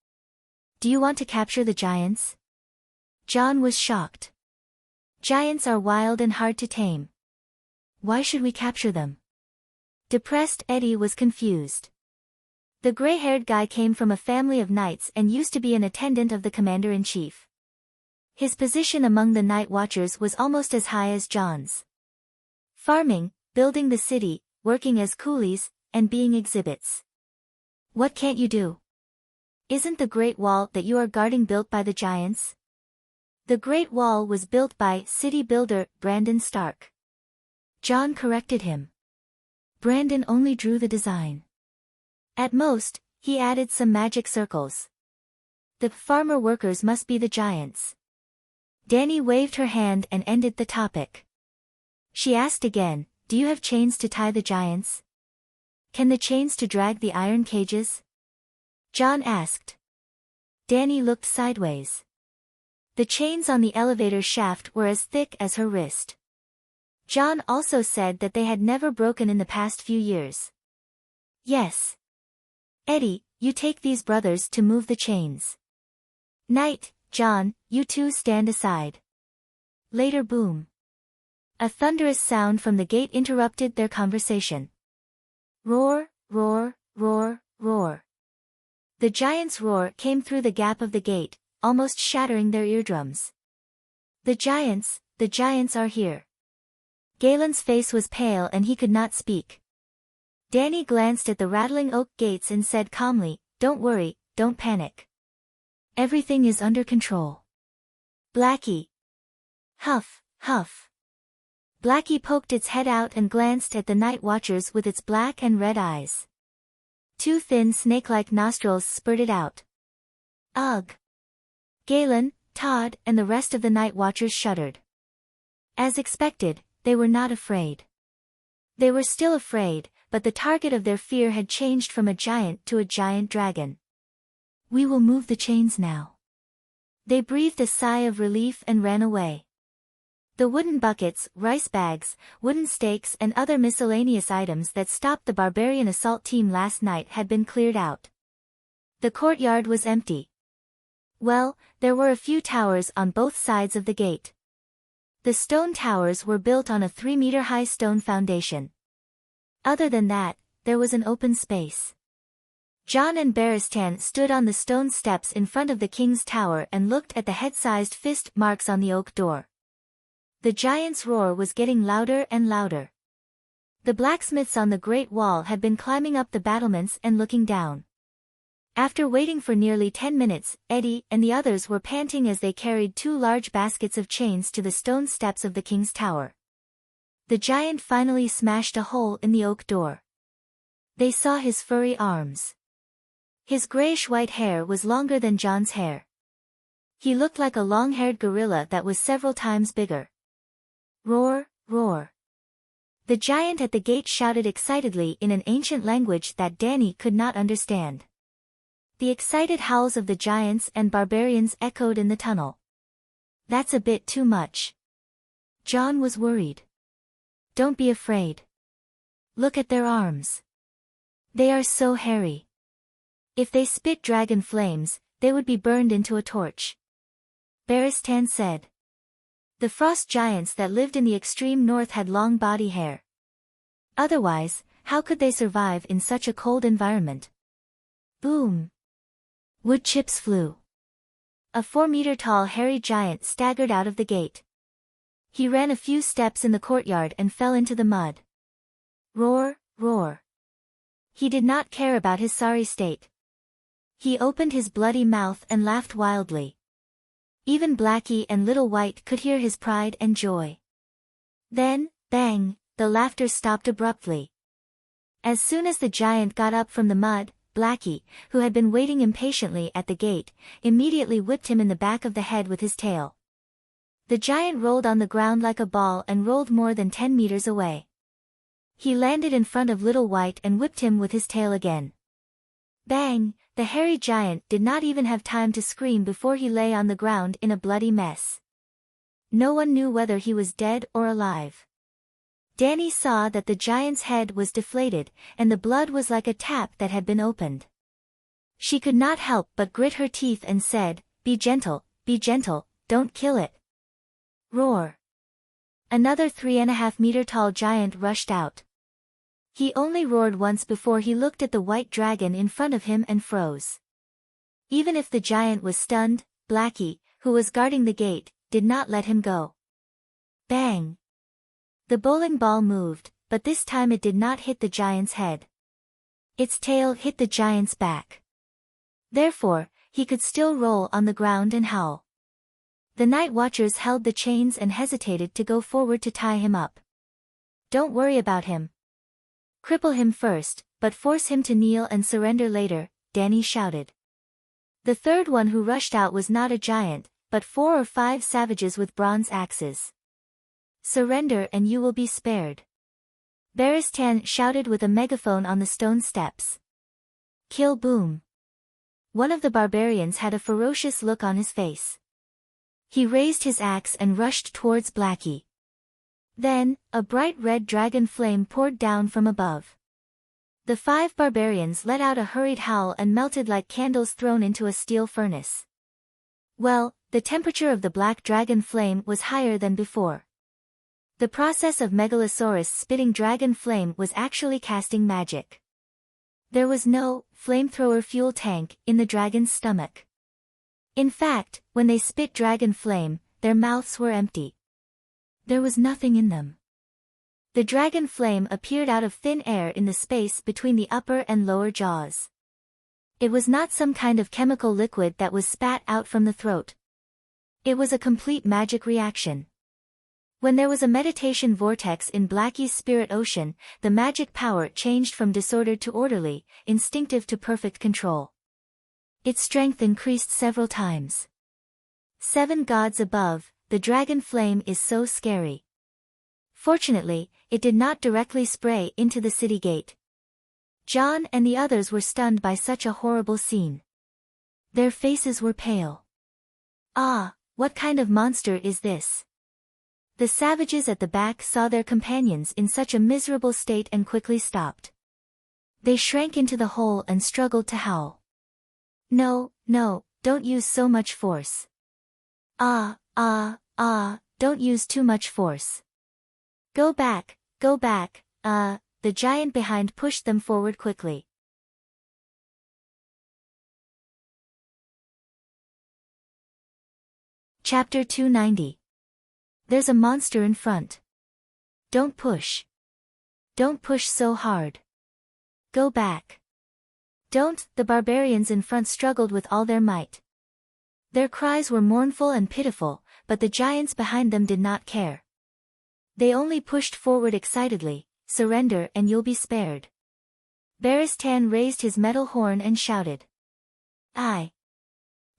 Do you want to capture the giants?" Jon was shocked. Giants are wild and hard to tame. Why should we capture them? Depressed Eddie was confused. The gray-haired guy came from a family of knights and used to be an attendant of the commander-in-chief. His position among the night watchers was almost as high as Jon's. Farming, building the city, working as coolies, and being exhibits. What can't you do? Isn't the Great Wall that you are guarding built by the giants? The Great Wall was built by city builder Brandon Stark. Jon corrected him. Brandon only drew the design. At most, he added some magic circles. The farmer workers must be the giants. Dani waved her hand and ended the topic. She asked again, do you have chains to tie the giants? Can the chains to drag the iron cages? John asked. Dani looked sideways. The chains on the elevator shaft were as thick as her wrist. John also said that they had never broken in the past few years. Yes. Eddie, you take these brothers to move the chains. Knight, John, you two stand aside. Later boom. A thunderous sound from the gate interrupted their conversation. Roar, roar, roar, roar. The giant's roar came through the gap of the gate, almost shattering their eardrums. The giants are here. Galen's face was pale and he could not speak. Dani glanced at the rattling oak gates and said calmly, don't worry, don't panic. Everything is under control. Blackie. Huff, huff. Blackie poked its head out and glanced at the night watchers with its black and red eyes. Two thin snake-like nostrils spurted out. Ugh. Galen, Todd, and the rest of the night watchers shuddered. As expected, they were not afraid. They were still afraid, but the target of their fear had changed from a giant to a giant dragon. We will move the chains now. They breathed a sigh of relief and ran away. The wooden buckets, rice bags, wooden stakes and other miscellaneous items that stopped the barbarian assault team last night had been cleared out. The courtyard was empty. Well, there were a few towers on both sides of the gate. The stone towers were built on a 3-meter-high stone foundation. Other than that, there was an open space. John and Barristan stood on the stone steps in front of the king's tower and looked at the head-sized fist marks on the oak door. The giant's roar was getting louder and louder. The blacksmiths on the great wall had been climbing up the battlements and looking down. After waiting for nearly 10 minutes, Eddie and the others were panting as they carried 2 large baskets of chains to the stone steps of the king's tower. The giant finally smashed a hole in the oak door. They saw his furry arms. His grayish-white hair was longer than John's hair. He looked like a long-haired gorilla that was several times bigger. Roar, roar. The giant at the gate shouted excitedly in an ancient language that Dani could not understand. The excited howls of the giants and barbarians echoed in the tunnel. That's a bit too much. John was worried. Don't be afraid. Look at their arms. They are so hairy. If they spit dragon flames, they would be burned into a torch. Barristan said. The frost giants that lived in the extreme north had long body hair. Otherwise, how could they survive in such a cold environment? Boom. Wood chips flew. A 4-meter-tall hairy giant staggered out of the gate. He ran a few steps in the courtyard and fell into the mud. Roar, roar. He did not care about his sorry state. He opened his bloody mouth and laughed wildly. Even Blackie and Little White could hear his pride and joy. Then, bang, the laughter stopped abruptly. As soon as the giant got up from the mud, Blackie, who had been waiting impatiently at the gate, immediately whipped him in the back of the head with his tail. The giant rolled on the ground like a ball and rolled more than 10 meters away. He landed in front of Little White and whipped him with his tail again. Bang! The hairy giant did not even have time to scream before he lay on the ground in a bloody mess. No one knew whether he was dead or alive. Dani saw that the giant's head was deflated, and the blood was like a tap that had been opened. She could not help but grit her teeth and said, be gentle, don't kill it. Roar. Another 3.5-meter-tall giant rushed out. He only roared once before he looked at the white dragon in front of him and froze. Even if the giant was stunned, Blackie, who was guarding the gate, did not let him go. Bang! The bowling ball moved, but this time it did not hit the giant's head. Its tail hit the giant's back. Therefore, he could still roll on the ground and howl. The night watchers held the chains and hesitated to go forward to tie him up. Don't worry about him. Cripple him first, but force him to kneel and surrender later, Danny shouted. The third one who rushed out was not a giant, but 4 or 5 savages with bronze axes. Surrender and you will be spared. Baristan shouted with a megaphone on the stone steps. Kill boom. One of the barbarians had a ferocious look on his face. He raised his axe and rushed towards Blackie. Then, a bright red dragon flame poured down from above. The 5 barbarians let out a hurried howl and melted like candles thrown into a steel furnace. Well, the temperature of the black dragon flame was higher than before. The process of Megalosaurus spitting dragon flame was actually casting magic. There was no flamethrower fuel tank in the dragon's stomach. In fact, when they spit dragon flame, their mouths were empty. There was nothing in them. The dragon flame appeared out of thin air in the space between the upper and lower jaws. It was not some kind of chemical liquid that was spat out from the throat. It was a complete magic reaction. When there was a meditation vortex in Blackie's spirit ocean, the magic power changed from disordered to orderly, instinctive to perfect control. Its strength increased several times. 7 gods above, the dragon flame is so scary. Fortunately, it did not directly spray into the city gate. John and the others were stunned by such a horrible scene. Their faces were pale. Ah, what kind of monster is this? The savages at the back saw their companions in such a miserable state and quickly stopped. They shrank into the hole and struggled to howl. No, no, don't use so much force. Don't use too much force. Go back, the giant behind pushed them forward quickly. Chapter 290. There's a monster in front. Don't push. Don't push so hard. Go back. Don't, the barbarians in front struggled with all their might. Their cries were mournful and pitiful, but the giants behind them did not care. They only pushed forward excitedly. Surrender and you'll be spared. Baristan raised his metal horn and shouted. Aye.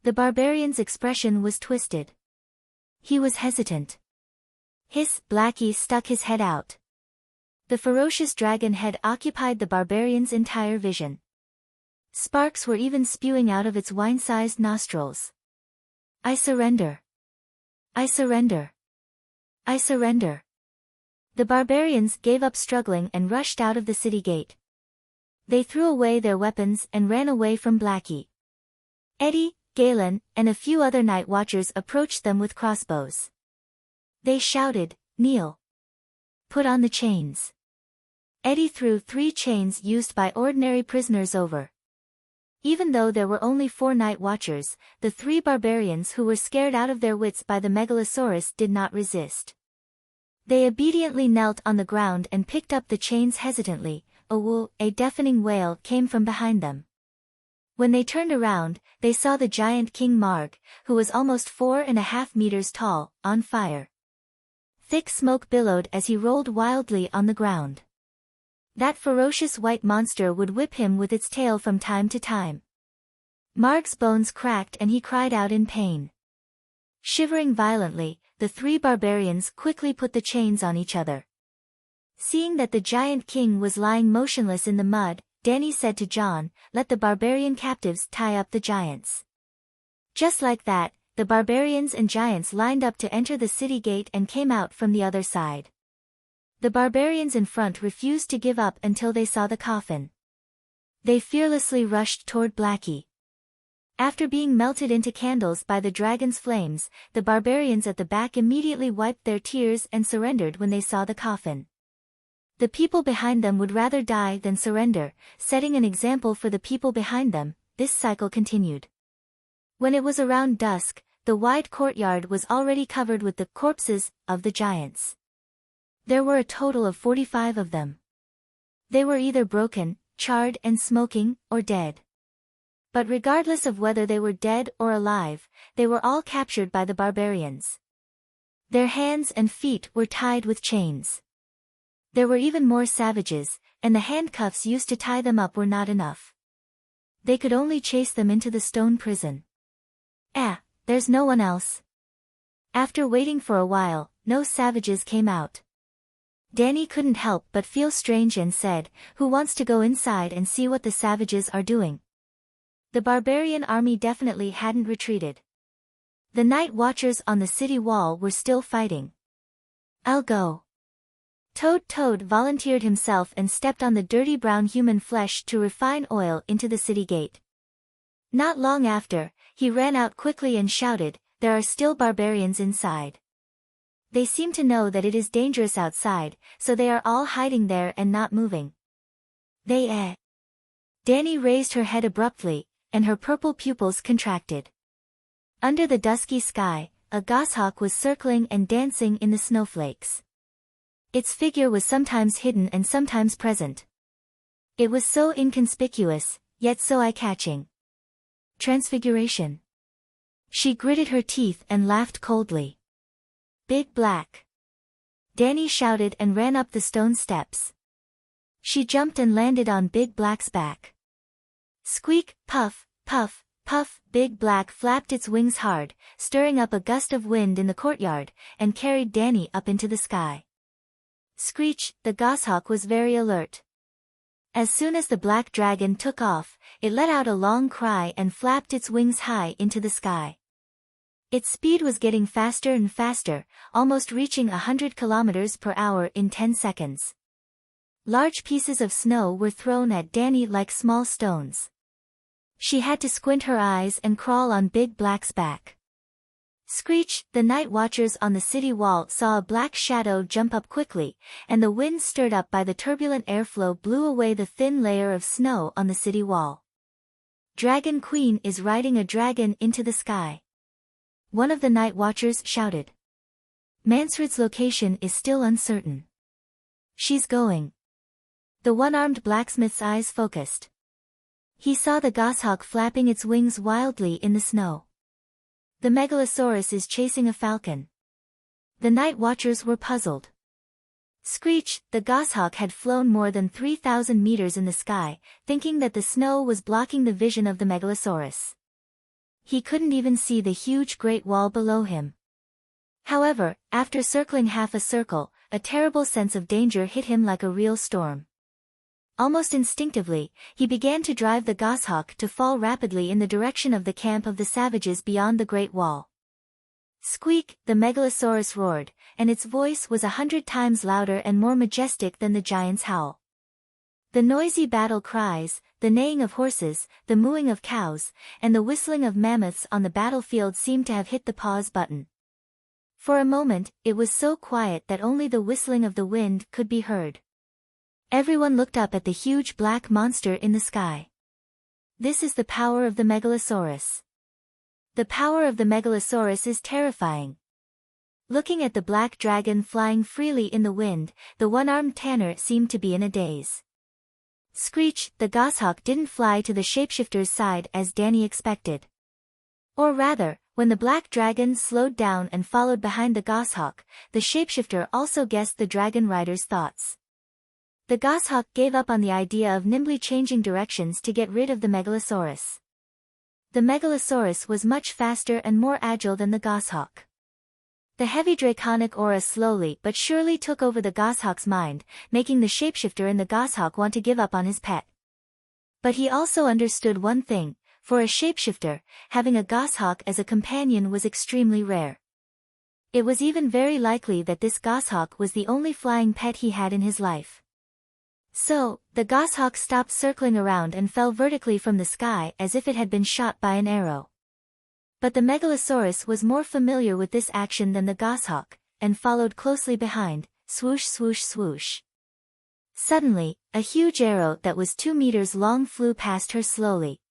The barbarian's expression was twisted. He was hesitant. Blackie stuck his head out. The ferocious dragon head occupied the barbarian's entire vision. Sparks were even spewing out of its wine-sized nostrils. I surrender. I surrender. I surrender. The barbarians gave up struggling and rushed out of the city gate. They threw away their weapons and ran away from Blackie. Eddie, Galen, and a few other night watchers approached them with crossbows. They shouted, kneel. Put on the chains. Eddie threw 3 chains used by ordinary prisoners over. Even though there were only 4 night watchers, the 3 barbarians who were scared out of their wits by the Megalosaurus did not resist. They obediently knelt on the ground and picked up the chains hesitantly. A deafening wail came from behind them. When they turned around, they saw the giant King Marg, who was almost 4.5 meters tall, on fire. Thick smoke billowed as he rolled wildly on the ground. That ferocious white monster would whip him with its tail from time to time. Marg's bones cracked and he cried out in pain. Shivering violently, the 3 barbarians quickly put the chains on each other. Seeing that the giant king was lying motionless in the mud, Danny said to John, let the barbarian captives tie up the giants. Just like that, the barbarians and giants lined up to enter the city gate and came out from the other side. The barbarians in front refused to give up until they saw the coffin. They fearlessly rushed toward Blackie. After being melted into candles by the dragon's flames, the barbarians at the back immediately wiped their tears and surrendered when they saw the coffin. The people behind them would rather die than surrender, setting an example for the people behind them. This cycle continued. When it was around dusk, the wide courtyard was already covered with the corpses of the giants. There were a total of 45 of them. They were either broken, charred and smoking, or dead. But regardless of whether they were dead or alive, they were all captured by the barbarians. Their hands and feet were tied with chains. There were even more savages, and the handcuffs used to tie them up were not enough. They could only chase them into the stone prison. There's no one else. After waiting for a while, no savages came out. Dany couldn't help but feel strange and said, "Who wants to go inside and see what the savages are doing?" The barbarian army definitely hadn't retreated. The night watchers on the city wall were still fighting. "I'll go." Toad volunteered himself and stepped on the dirty brown human flesh to refine oil into the city gate. Not long after, he ran out quickly and shouted, "There are still barbarians inside. They seem to know that it is dangerous outside, so they are all hiding there and not moving." Dany raised her head abruptly, and her purple pupils contracted. Under the dusky sky, a goshawk was circling and dancing in the snowflakes. Its figure was sometimes hidden and sometimes present. It was so inconspicuous, yet so eye-catching. Transfiguration. She gritted her teeth and laughed coldly. "Big Black." Dany shouted and ran up the stone steps. She jumped and landed on Big Black's back. Squeak, puff, puff, puff. Big Black flapped its wings hard, stirring up a gust of wind in the courtyard, and carried Dany up into the sky. Screech, the goshawk was very alert. As soon as the black dragon took off, it let out a long cry and flapped its wings high into the sky. Its speed was getting faster and faster, almost reaching 100 kilometers per hour in 10 seconds. Large pieces of snow were thrown at Dany like small stones. She had to squint her eyes and crawl on Big Black's back. Screech, the night watchers on the city wall saw a black shadow jump up quickly, and the wind stirred up by the turbulent airflow blew away the thin layer of snow on the city wall. "Dragon Queen is riding a dragon into the sky," one of the night watchers shouted. "Mansred's location is still uncertain." "She's going." The one-armed blacksmith's eyes focused. He saw the goshawk flapping its wings wildly in the snow. "The megalosaurus is chasing a falcon." The night watchers were puzzled. Screech, the goshawk had flown more than 3,000 meters in the sky, thinking that the snow was blocking the vision of the megalosaurus. He couldn't even see the huge Great Wall below him. However, after circling half a circle, a terrible sense of danger hit him like a real storm. Almost instinctively, he began to drive the goshawk to fall rapidly in the direction of the camp of the savages beyond the Great Wall. Squeak, the megalosaurus roared, and its voice was 100 times louder and more majestic than the giant's howl. The noisy battle cries, the neighing of horses, the mooing of cows, and the whistling of mammoths on the battlefield seemed to have hit the pause button. For a moment, it was so quiet that only the whistling of the wind could be heard. Everyone looked up at the huge black monster in the sky. This is the power of the megalosaurus. The power of the megalosaurus is terrifying. Looking at the black dragon flying freely in the wind, the one-armed tanner seemed to be in a daze. Screech, the goshawk didn't fly to the shapeshifter's side as Dany expected. Or rather, when the black dragon slowed down and followed behind the goshawk, the shapeshifter also guessed the dragon rider's thoughts. The goshawk gave up on the idea of nimbly changing directions to get rid of the megalosaurus. The megalosaurus was much faster and more agile than the goshawk. The heavy draconic aura slowly but surely took over the goshawk's mind, making the shapeshifter in the goshawk want to give up on his pet. But he also understood one thing: for a shapeshifter, having a goshawk as a companion was extremely rare. It was even very likely that this goshawk was the only flying pet he had in his life. So, the goshawk stopped circling around and fell vertically from the sky as if it had been shot by an arrow. But the megalosaurus was more familiar with this action than the goshawk, and followed closely behind, swoosh swoosh swoosh. Suddenly, a huge arrow that was 2 meters long flew past her slowly.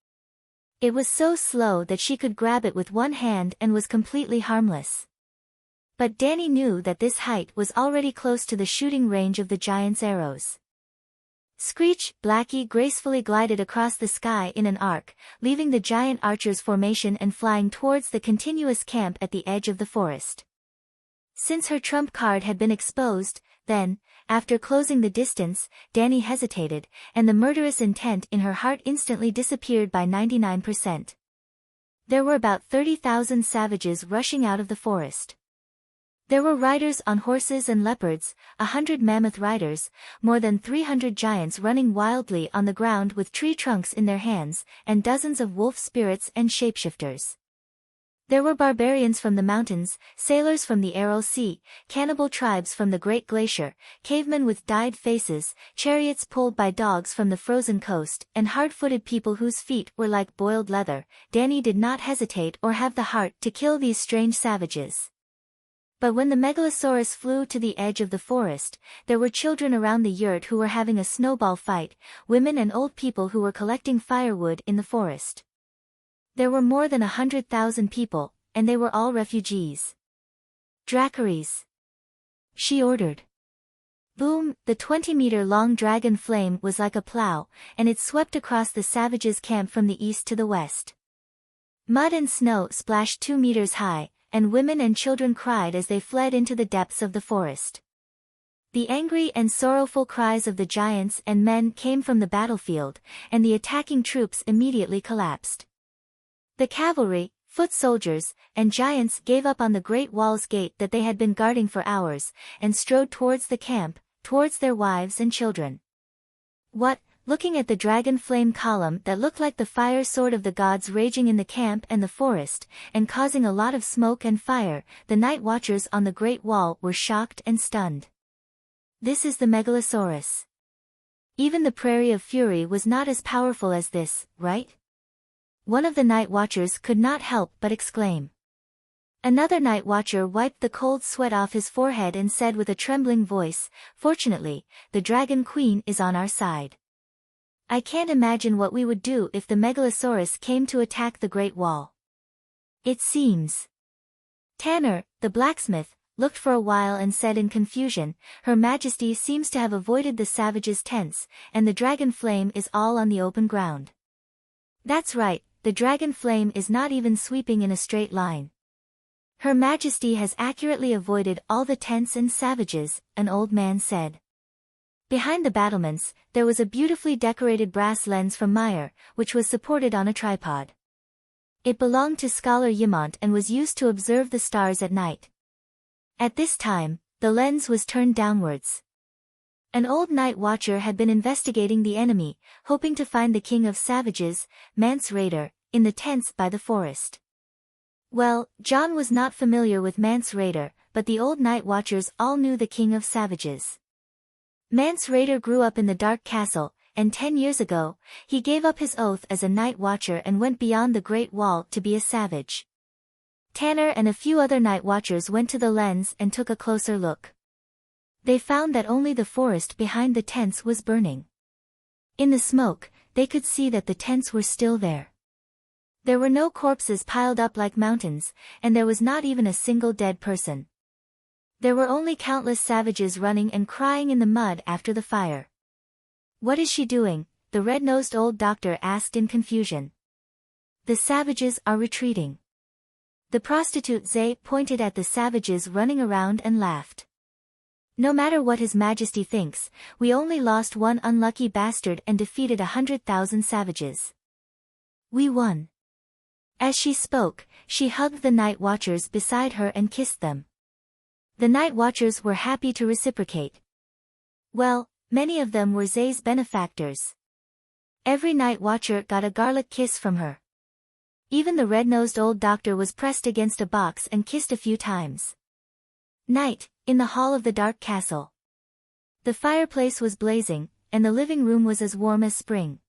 It was so slow that she could grab it with one hand and was completely harmless. But Dany knew that this height was already close to the shooting range of the giant's arrows. Screech, Blackie gracefully glided across the sky in an arc, leaving the giant archer's formation and flying towards the continuous camp at the edge of the forest. Since her trump card had been exposed, then, After closing the distance, Dany hesitated, and the murderous intent in her heart instantly disappeared by 99%. There were about 30,000 savages rushing out of the forest. There were riders on horses and leopards, 100 mammoth riders, more than 300 giants running wildly on the ground with tree trunks in their hands, and dozens of wolf spirits and shapeshifters. There were barbarians from the mountains, sailors from the Aral Sea, cannibal tribes from the Great Glacier, cavemen with dyed faces, chariots pulled by dogs from the frozen coast, and hard-footed people whose feet were like boiled leather. Dany did not hesitate or have the heart to kill these strange savages. But when the Megalosaurus flew to the edge of the forest, there were children around the yurt who were having a snowball fight, women and old people who were collecting firewood in the forest. There were more than 100,000 people, and they were all refugees. Dracarys, she ordered. Boom! The 20-meter-long dragon flame was like a plow, and it swept across the savages' camp from the east to the west. Mud and snow splashed 2 meters high, and women and children cried as they fled into the depths of the forest. The angry and sorrowful cries of the giants and men came from the battlefield, and the attacking troops immediately collapsed. The cavalry, foot soldiers, and giants gave up on the great wall's gate that they had been guarding for hours, and strode towards the camp, towards their wives and children. What? Looking at the dragon flame column that looked like the fire sword of the gods raging in the camp and the forest, and causing a lot of smoke and fire, the night watchers on the Great Wall were shocked and stunned. This is the Megalosaurus. Even the Prairie of Fury was not as powerful as this, right? One of the night watchers could not help but exclaim. Another night watcher wiped the cold sweat off his forehead and said with a trembling voice, "Fortunately, the Dragon Queen is on our side. I can't imagine what we would do if the Megalosaurus came to attack the Great Wall. It seems." Tanner, the blacksmith, looked for a while and said in confusion, "Her Majesty seems to have avoided the savages' tents, and the dragon flame is all on the open ground." "That's right, the dragon flame is not even sweeping in a straight line. Her Majesty has accurately avoided all the tents and savages," an old man said. Behind the battlements, there was a beautifully decorated brass lens from Meyer, which was supported on a tripod. It belonged to Scholar Yimont and was used to observe the stars at night. At this time, the lens was turned downwards. An old night watcher had been investigating the enemy, hoping to find the king of savages, Mance Rayder, in the tents by the forest. Well, John was not familiar with Mance Rayder, but the old night watchers all knew the king of savages. Mance Rayder grew up in the Dark Castle, and 10 years ago, he gave up his oath as a night watcher and went beyond the Great Wall to be a savage. Tanner and a few other night watchers went to the lens and took a closer look. They found that only the forest behind the tents was burning. In the smoke, they could see that the tents were still there. There were no corpses piled up like mountains, and there was not even a single dead person. There were only countless savages running and crying in the mud after the fire. "What is she doing?" the red-nosed old doctor asked in confusion. "The savages are retreating." The prostitute Zay pointed at the savages running around and laughed. "No matter what His Majesty thinks, we only lost one unlucky bastard and defeated 100,000 savages. We won." As she spoke, she hugged the night watchers beside her and kissed them. The night watchers were happy to reciprocate. Well, many of them were Zay's benefactors. Every night watcher got a garlic kiss from her. Even the red-nosed old doctor was pressed against a box and kissed a few times. Night, in the hall of the Dark Castle. The fireplace was blazing, and the living room was as warm as spring.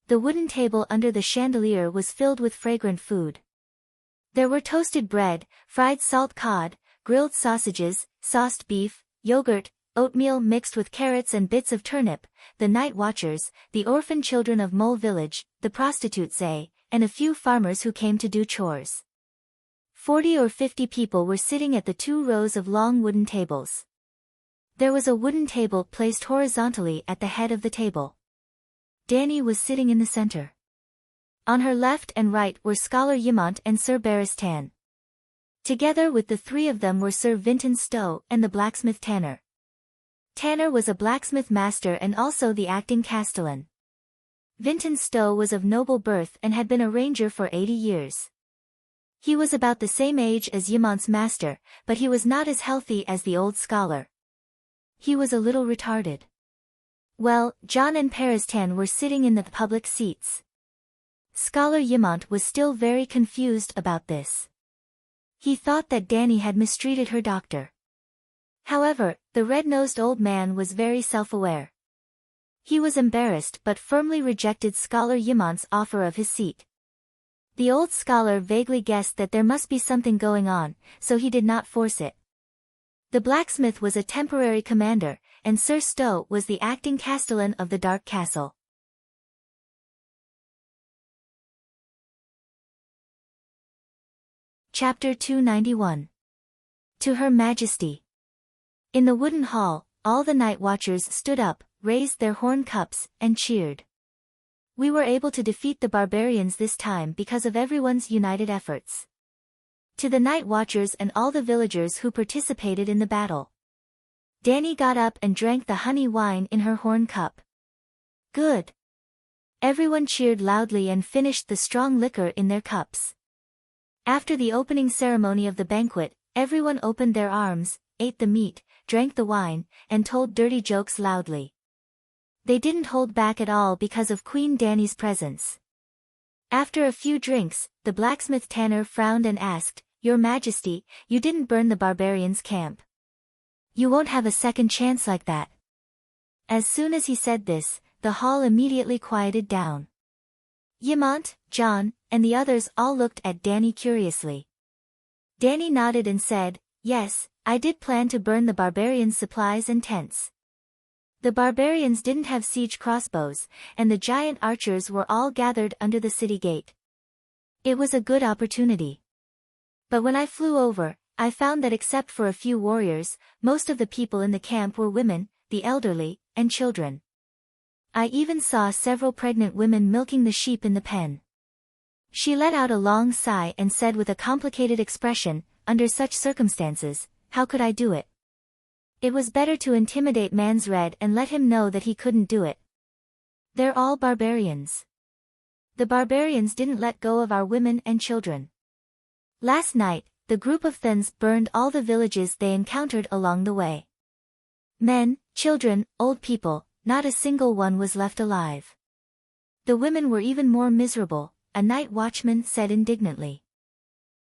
The wooden table under the chandelier was filled with fragrant food. There were toasted bread, fried salt cod, grilled sausages, sauced beef, yogurt, oatmeal mixed with carrots and bits of turnip, the night watchers, the orphan children of Mole Village, the prostitute Zay, and a few farmers who came to do chores. 40 or 50 people were sitting at the 2 rows of long wooden tables. There was a wooden table placed horizontally at the head of the table. Dany was sitting in the center. On her left and right were Scholar Yimont and Sir Barristan. Together with the 3 of them were Sir Vinton Stowe and the blacksmith Tanner. Tanner was a blacksmith master and also the acting castellan. Vinton Stowe was of noble birth and had been a ranger for 80 years. He was about the same age as Yimont's master, but he was not as healthy as the old scholar. He was a little retarded. Well, John and Peristan were sitting in the public seats. Scholar Yimont was still very confused about this. He thought that Dany had mistreated her doctor. However, the red-nosed old man was very self-aware. He was embarrassed but firmly rejected Scholar Yimont's offer of his seat. The old scholar vaguely guessed that there must be something going on, so he did not force it. The blacksmith was a temporary commander, and Sir Stowe was the acting castellan of the Dark Castle. Chapter 291. To Her Majesty. In the wooden hall, all the night watchers stood up, raised their horn cups, and cheered. We were able to defeat the barbarians this time because of everyone's united efforts. To the night watchers and all the villagers who participated in the battle. Dany got up and drank the honey wine in her horn cup. Good. Everyone cheered loudly and finished the strong liquor in their cups. After the opening ceremony of the banquet, everyone opened their arms, ate the meat, drank the wine, and told dirty jokes loudly. They didn't hold back at all because of Queen Dany's presence. After a few drinks, the blacksmith Tanner frowned and asked, "Your Majesty, you didn't burn the barbarians' camp. You won't have a second chance like that." As soon as he said this, the hall immediately quieted down. Yimont, John, and the others all looked at Dany curiously. Dany nodded and said, "Yes, I did plan to burn the barbarians' supplies and tents." The barbarians didn't have siege crossbows, and the giant archers were all gathered under the city gate. It was a good opportunity. But when I flew over, I found that except for a few warriors, most of the people in the camp were women, the elderly, and children. I even saw several pregnant women milking the sheep in the pen. She let out a long sigh and said with a complicated expression, "Under such circumstances, how could I do it?" It was better to intimidate Man's Red and let him know that he couldn't do it. They're all barbarians. The barbarians didn't let go of our women and children. Last night, the group of Thuns burned all the villages they encountered along the way. Men, children, old people, not a single one was left alive. The women were even more miserable, a night watchman said indignantly.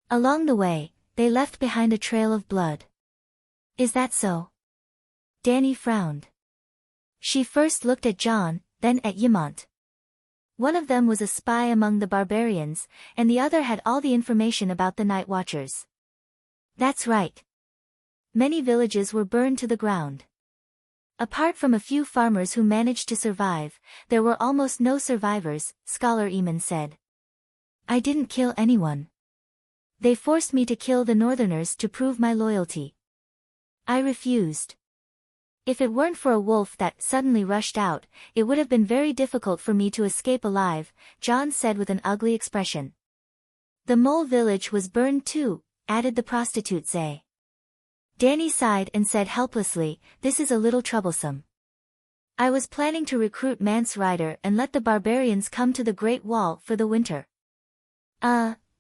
Along the way, they left behind a trail of blood. Is that so? Dany frowned. She first looked at John, then at Yimont. One of them was a spy among the barbarians, and the other had all the information about the night watchers. That's right. Many villages were burned to the ground. Apart from a few farmers who managed to survive, there were almost no survivors, Scholar Eamon said. I didn't kill anyone. They forced me to kill the Northerners to prove my loyalty. I refused. If it weren't for a wolf that suddenly rushed out, it would have been very difficult for me to escape alive, John said with an ugly expression. The mole village was burned too, added the prostitute Zay. Dany sighed and said helplessly, "This is a little troublesome. I was planning to recruit Mance Rider and let the barbarians come to the Great Wall for the winter."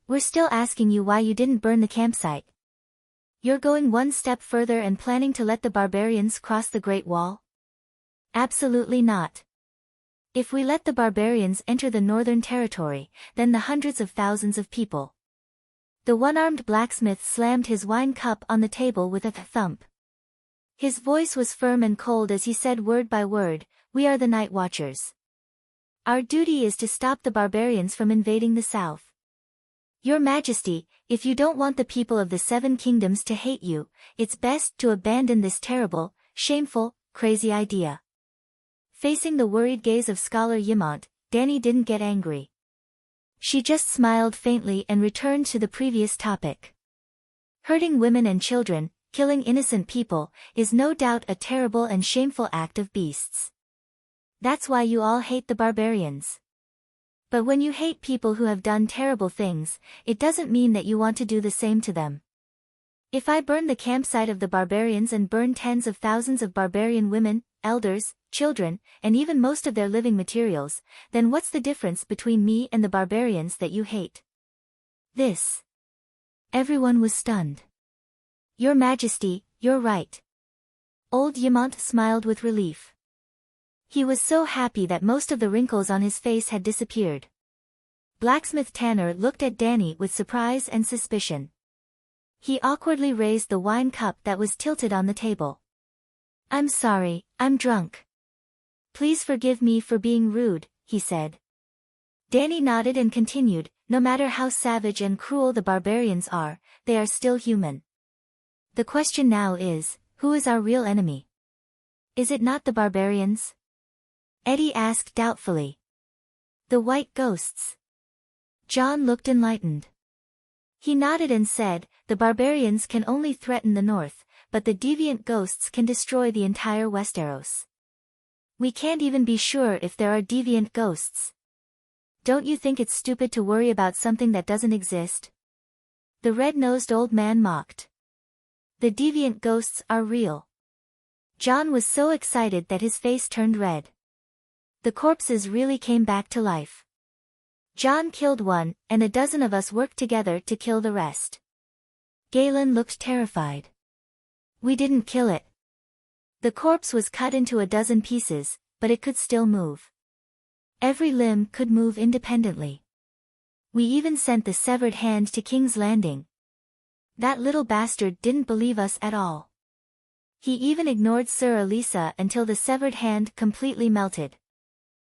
We're still asking you why you didn't burn the campsite. You're going one step further and planning to let the barbarians cross the Great Wall? Absolutely not. If we let the barbarians enter the Northern Territory, then the hundreds of thousands of people. The one-armed blacksmith slammed his wine cup on the table with a thump. His voice was firm and cold as he said word by word, "We are the Night Watchers. Our duty is to stop the barbarians from invading the south. Your Majesty, if you don't want the people of the Seven Kingdoms to hate you, it's best to abandon this terrible, shameful, crazy idea." Facing the worried gaze of Scholar Yimont, Dany didn't get angry. She just smiled faintly and returned to the previous topic. Hurting women and children, killing innocent people, is no doubt a terrible and shameful act of beasts. That's why you all hate the barbarians. But when you hate people who have done terrible things, it doesn't mean that you want to do the same to them. If I burn the campsite of the barbarians and burn tens of thousands of barbarian women, elders, children, and even most of their living materials, then what's the difference between me and the barbarians that you hate? This. Everyone was stunned. Your Majesty, you're right. Old Yamant smiled with relief. He was so happy that most of the wrinkles on his face had disappeared. Blacksmith Tanner looked at Danny with surprise and suspicion. He awkwardly raised the wine cup that was tilted on the table. I'm sorry, I'm drunk. Please forgive me for being rude, he said. Danny nodded and continued, no matter how savage and cruel the barbarians are, they are still human. The question now is, who is our real enemy? Is it not the barbarians? Eddie asked doubtfully. The white ghosts. John looked enlightened. He nodded and said, the barbarians can only threaten the north, but the deviant ghosts can destroy the entire Westeros. We can't even be sure if there are deviant ghosts. Don't you think it's stupid to worry about something that doesn't exist? The red-nosed old man mocked. The deviant ghosts are real. John was so excited that his face turned red. The corpses really came back to life. John killed one, and a dozen of us worked together to kill the rest. Galen looked terrified. We didn't kill it. The corpse was cut into a dozen pieces, but it could still move. Every limb could move independently. We even sent the severed hand to King's Landing. That little bastard didn't believe us at all. He even ignored Sir Elisa until the severed hand completely melted.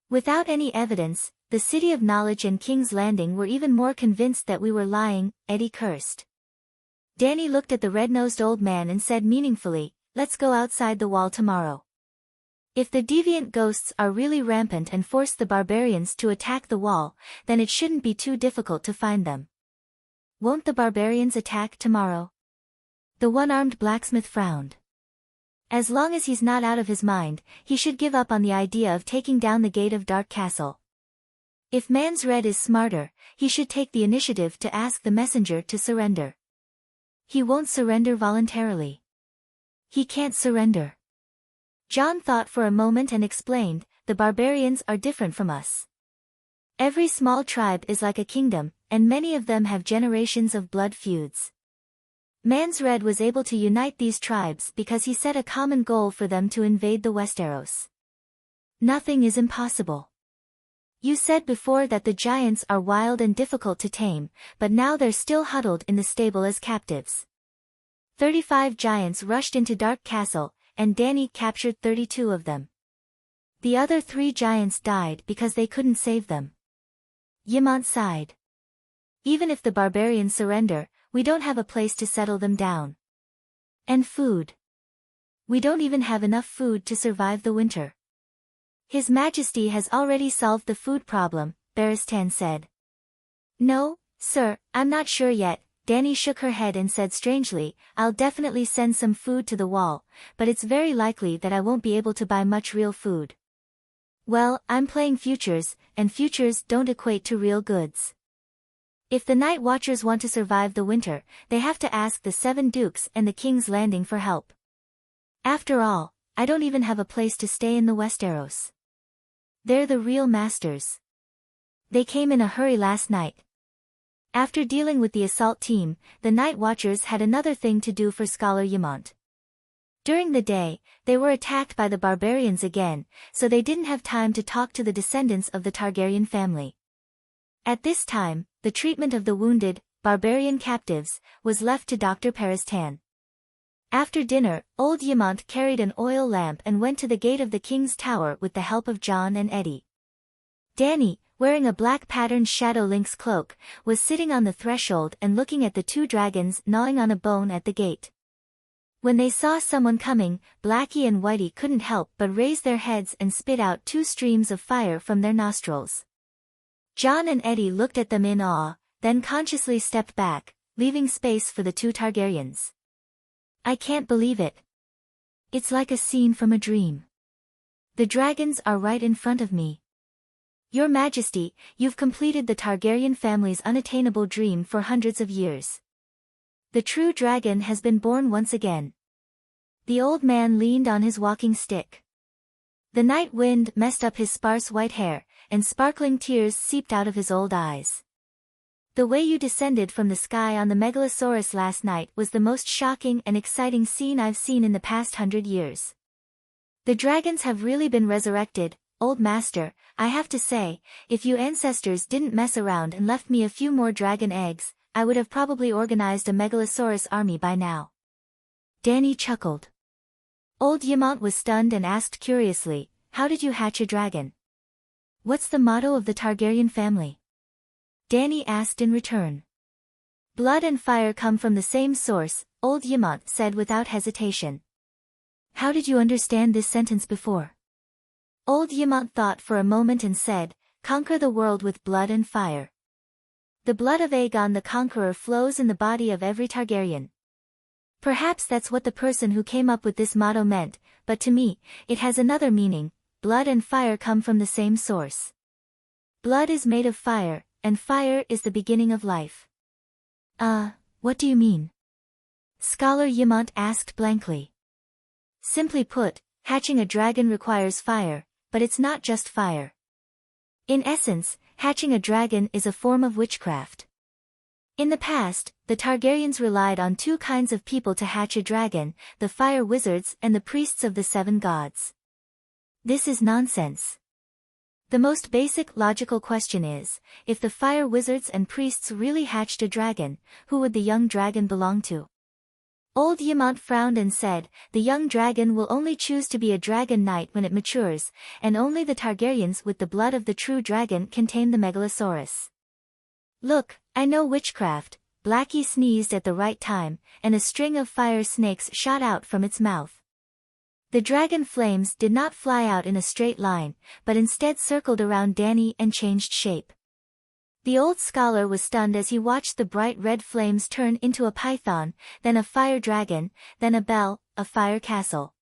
Without any evidence, the City of Knowledge and King's Landing were even more convinced that we were lying, Eddie cursed. Danny looked at the red-nosed old man and said meaningfully, let's go outside the wall tomorrow. If the deviant ghosts are really rampant and force the barbarians to attack the wall, then it shouldn't be too difficult to find them. Won't the barbarians attack tomorrow? The one-armed blacksmith frowned. As long as he's not out of his mind, he should give up on the idea of taking down the gate of Dark Castle. If Mans Red is smarter, he should take the initiative to ask the messenger to surrender. He won't surrender voluntarily. He can't surrender. John thought for a moment and explained, the barbarians are different from us. Every small tribe is like a kingdom, and many of them have generations of blood feuds. Mans Red was able to unite these tribes because he set a common goal for them to invade the Westeros. Nothing is impossible. You said before that the giants are wild and difficult to tame, but now they're still huddled in the stable as captives. 35 giants rushed into Dark Castle, and Danny captured 32 of them. The other 3 giants died because they couldn't save them. Yamant sighed. Even if the barbarians surrender, we don't have a place to settle them down. And food. We don't even have enough food to survive the winter. His Majesty has already solved the food problem, Barristan said. No, sir, I'm not sure yet. Danny shook her head and said strangely, I'll definitely send some food to the wall, but it's very likely that I won't be able to buy much real food. Well, I'm playing futures, and futures don't equate to real goods. If the Night Watchers want to survive the winter, they have to ask the 7 Dukes and the King's Landing for help. After all, I don't even have a place to stay in the Westeros. They're the real masters. They came in a hurry last night. After dealing with the assault team, the Night Watchers had another thing to do for Scholar Yamant. During the day, they were attacked by the barbarians again, so they didn't have time to talk to the descendants of the Targaryen family. At this time, the treatment of the wounded, barbarian captives, was left to Dr. Paristan. After dinner, old Yamant carried an oil lamp and went to the gate of the king's tower with the help of John and Eddie. Danny, wearing a black patterned shadow lynx cloak, was sitting on the threshold and looking at the 2 dragons gnawing on a bone at the gate. When they saw someone coming, Blackie and Whitey couldn't help but raise their heads and spit out 2 streams of fire from their nostrils. John and Eddie looked at them in awe, then consciously stepped back, leaving space for the 2 Targaryens. I can't believe it. It's like a scene from a dream. The dragons are right in front of me. Your Majesty, you've completed the Targaryen family's unattainable dream for hundreds of years. The true dragon has been born once again. The old man leaned on his walking stick. The night wind messed up his sparse white hair, and sparkling tears seeped out of his old eyes. The way you descended from the sky on the Megalosaurus last night was the most shocking and exciting scene I've seen in the past 100 years. The dragons have really been resurrected, old master. I have to say, if you ancestors didn't mess around and left me a few more dragon eggs, I would have probably organized a Megalosaurus army by now. Danny chuckled. Old Yamant was stunned and asked curiously, how did you hatch a dragon? What's the motto of the Targaryen family? Danny asked in return. Blood and fire come from the same source, old Yamant said without hesitation. How did you understand this sentence before? Old Yamant thought for a moment and said, conquer the world with blood and fire. The blood of Aegon the Conqueror flows in the body of every Targaryen. Perhaps that's what the person who came up with this motto meant, but to me, it has another meaning. Blood and fire come from the same source. Blood is made of fire, and fire is the beginning of life. What do you mean? Scholar Yamant asked blankly. Simply put, hatching a dragon requires fire, but it's not just fire. In essence, hatching a dragon is a form of witchcraft. In the past, the Targaryens relied on two kinds of people to hatch a dragon, the fire wizards and the priests of the seven gods. This is nonsense. The most basic logical question is, if the fire wizards and priests really hatched a dragon, who would the young dragon belong to? Old Yamant frowned and said, the young dragon will only choose to be a dragon knight when it matures, and only the Targaryens with the blood of the true dragon can tame the Megalosaurus. Look, I know witchcraft. Blackie sneezed at the right time, and a string of fire snakes shot out from its mouth. The dragon flames did not fly out in a straight line, but instead circled around Danny and changed shape. The old scholar was stunned as he watched the bright red flames turn into a python, then a fire dragon, then a bell, a fire castle.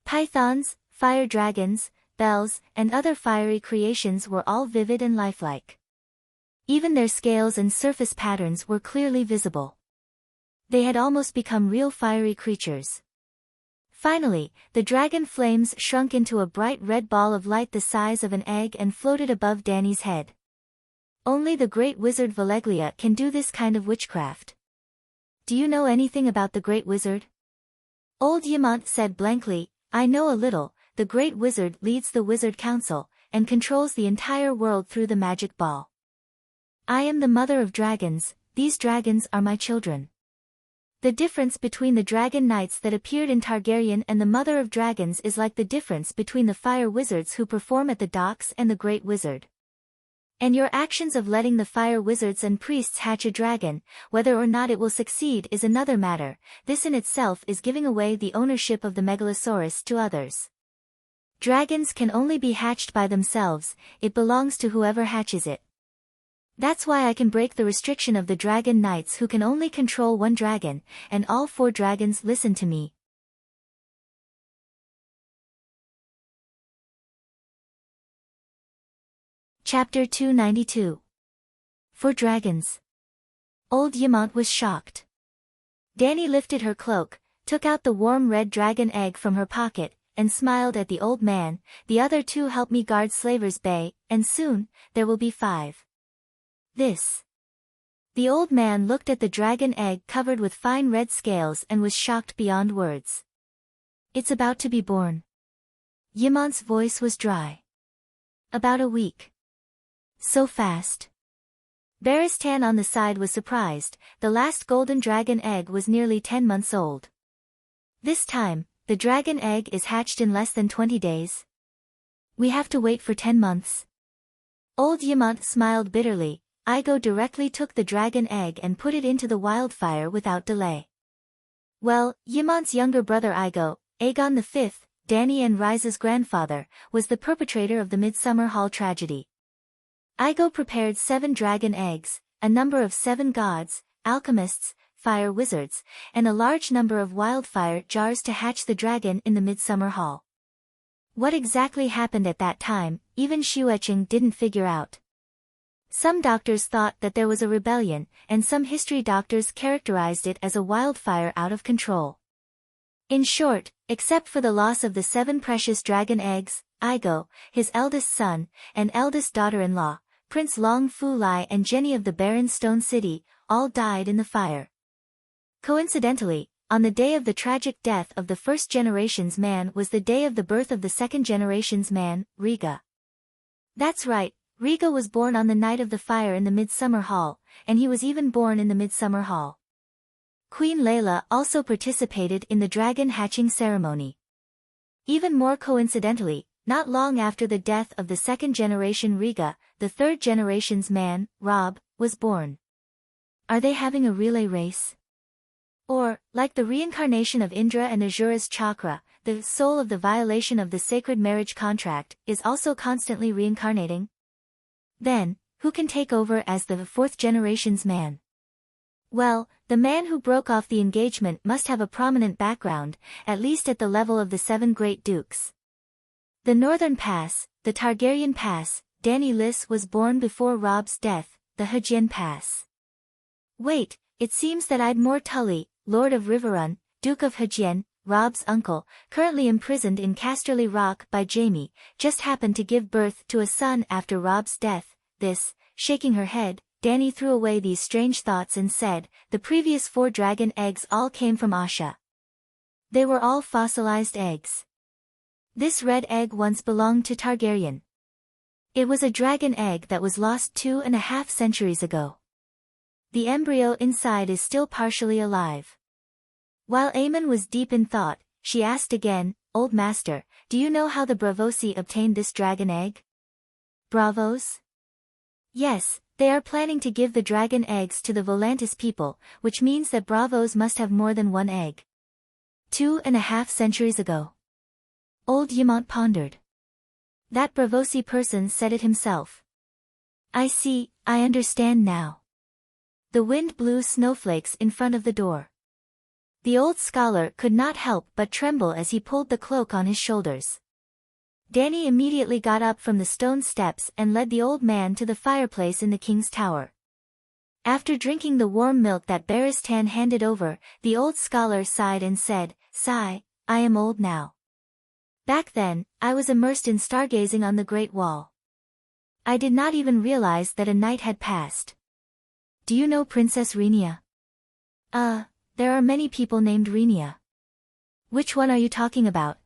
Pythons, fire dragons, bells, and other fiery creations were all vivid and lifelike. Even their scales and surface patterns were clearly visible. They had almost become real fiery creatures. Finally, the dragon flames shrunk into a bright red ball of light the size of an egg and floated above Danny's head. Only the great wizard Valeglia can do this kind of witchcraft. Do you know anything about the great wizard? Old Yamant said blankly, I know a little. The great wizard leads the wizard council, and controls the entire world through the magic ball. I am the mother of dragons, these dragons are my children. The difference between the dragon knights that appeared in Targaryen and the mother of dragons is like the difference between the fire wizards who perform at the docks and the great wizard. And your actions of letting the fire wizards and priests hatch a dragon, whether or not it will succeed is another matter. This in itself is giving away the ownership of the Megalosaurus to others. Dragons can only be hatched by themselves, it belongs to whoever hatches it. That's why I can break the restriction of the dragon knights who can only control one dragon, and all 4 dragons listen to me. Chapter 292. For dragons. Old Yamant was shocked. Danny lifted her cloak, took out the warm red dragon egg from her pocket, and smiled at the old man. The other 2 help me guard Slaver's Bay, and soon, there will be 5. This. The old man looked at the dragon egg covered with fine red scales and was shocked beyond words. It's about to be born. Yamant's voice was dry. About a week. So fast. Baristan on the side was surprised. The last golden dragon egg was nearly 10 months old. This time, the dragon egg is hatched in less than 20 days. We have to wait for 10 months. Old Yamant smiled bitterly. Igo directly took the dragon egg and put it into the wildfire without delay. Well, Yamant's younger brother Igo, Aegon V, Danny and Rise's grandfather, was the perpetrator of the Midsummer Hall tragedy. Igo prepared 7 dragon eggs, a number of 7 gods, alchemists, fire wizards, and a large number of wildfire jars to hatch the dragon in the Midsummer Hall. What exactly happened at that time, even Shueching didn't figure out. Some doctors thought that there was a rebellion, and some history doctors characterized it as a wildfire out of control. In short, except for the loss of the 7 precious dragon eggs, Igo, his eldest son, and eldest daughter-in-law, Prince Long Fu Lai and Jenny of the barren stone city, all died in the fire. Coincidentally, on the day of the tragic death of the first generation's man was the day of the birth of the second generation's man, Riga. That's right, Riga was born on the night of the fire in the Midsummer Hall, and he was even born in the Midsummer Hall. Queen Layla also participated in the dragon hatching ceremony. Even more coincidentally, not long after the death of the second generation Riga, the third generation's man, Rob, was born. Are they having a relay race? Or, like the reincarnation of Indra and Asura's chakra, the soul of the violation of the sacred marriage contract is also constantly reincarnating? Then, who can take over as the fourth generation's man? Well, the man who broke off the engagement must have a prominent background, at least at the level of the 7 great dukes. The Northern Pass, the Targaryen Pass, Dany Liss was born before Rob's death, the Hajian Pass. Wait, it seems that Idmore Tully, Lord of Riverrun, Duke of Hajian, Rob's uncle, currently imprisoned in Casterly Rock by Jaime, just happened to give birth to a son after Rob's death. This, shaking her head, Dany threw away these strange thoughts and said, the previous 4 dragon eggs all came from Asha. They were all fossilized eggs. This red egg once belonged to Targaryen. It was a dragon egg that was lost 2.5 centuries ago. The embryo inside is still partially alive. While Aemon was deep in thought, she asked again, Old Master, do you know how the Braavosi obtained this dragon egg? Bravos? Yes, they are planning to give the dragon eggs to the Volantis people, which means that Bravos must have more than 1 egg. 2.5 centuries ago. Old Ymont pondered. That Braavosi person said it himself. I see, I understand now. The wind blew snowflakes in front of the door. The old scholar could not help but tremble as he pulled the cloak on his shoulders. Dany immediately got up from the stone steps and led the old man to the fireplace in the king's tower. After drinking the warm milk that Barristan handed over, the old scholar sighed and said, Sigh, I am old now. Back then, I was immersed in stargazing on the Great Wall. I did not even realize that a night had passed. Do you know Princess Rhaenyra? There are many people named Rhaenyra. Which one are you talking about?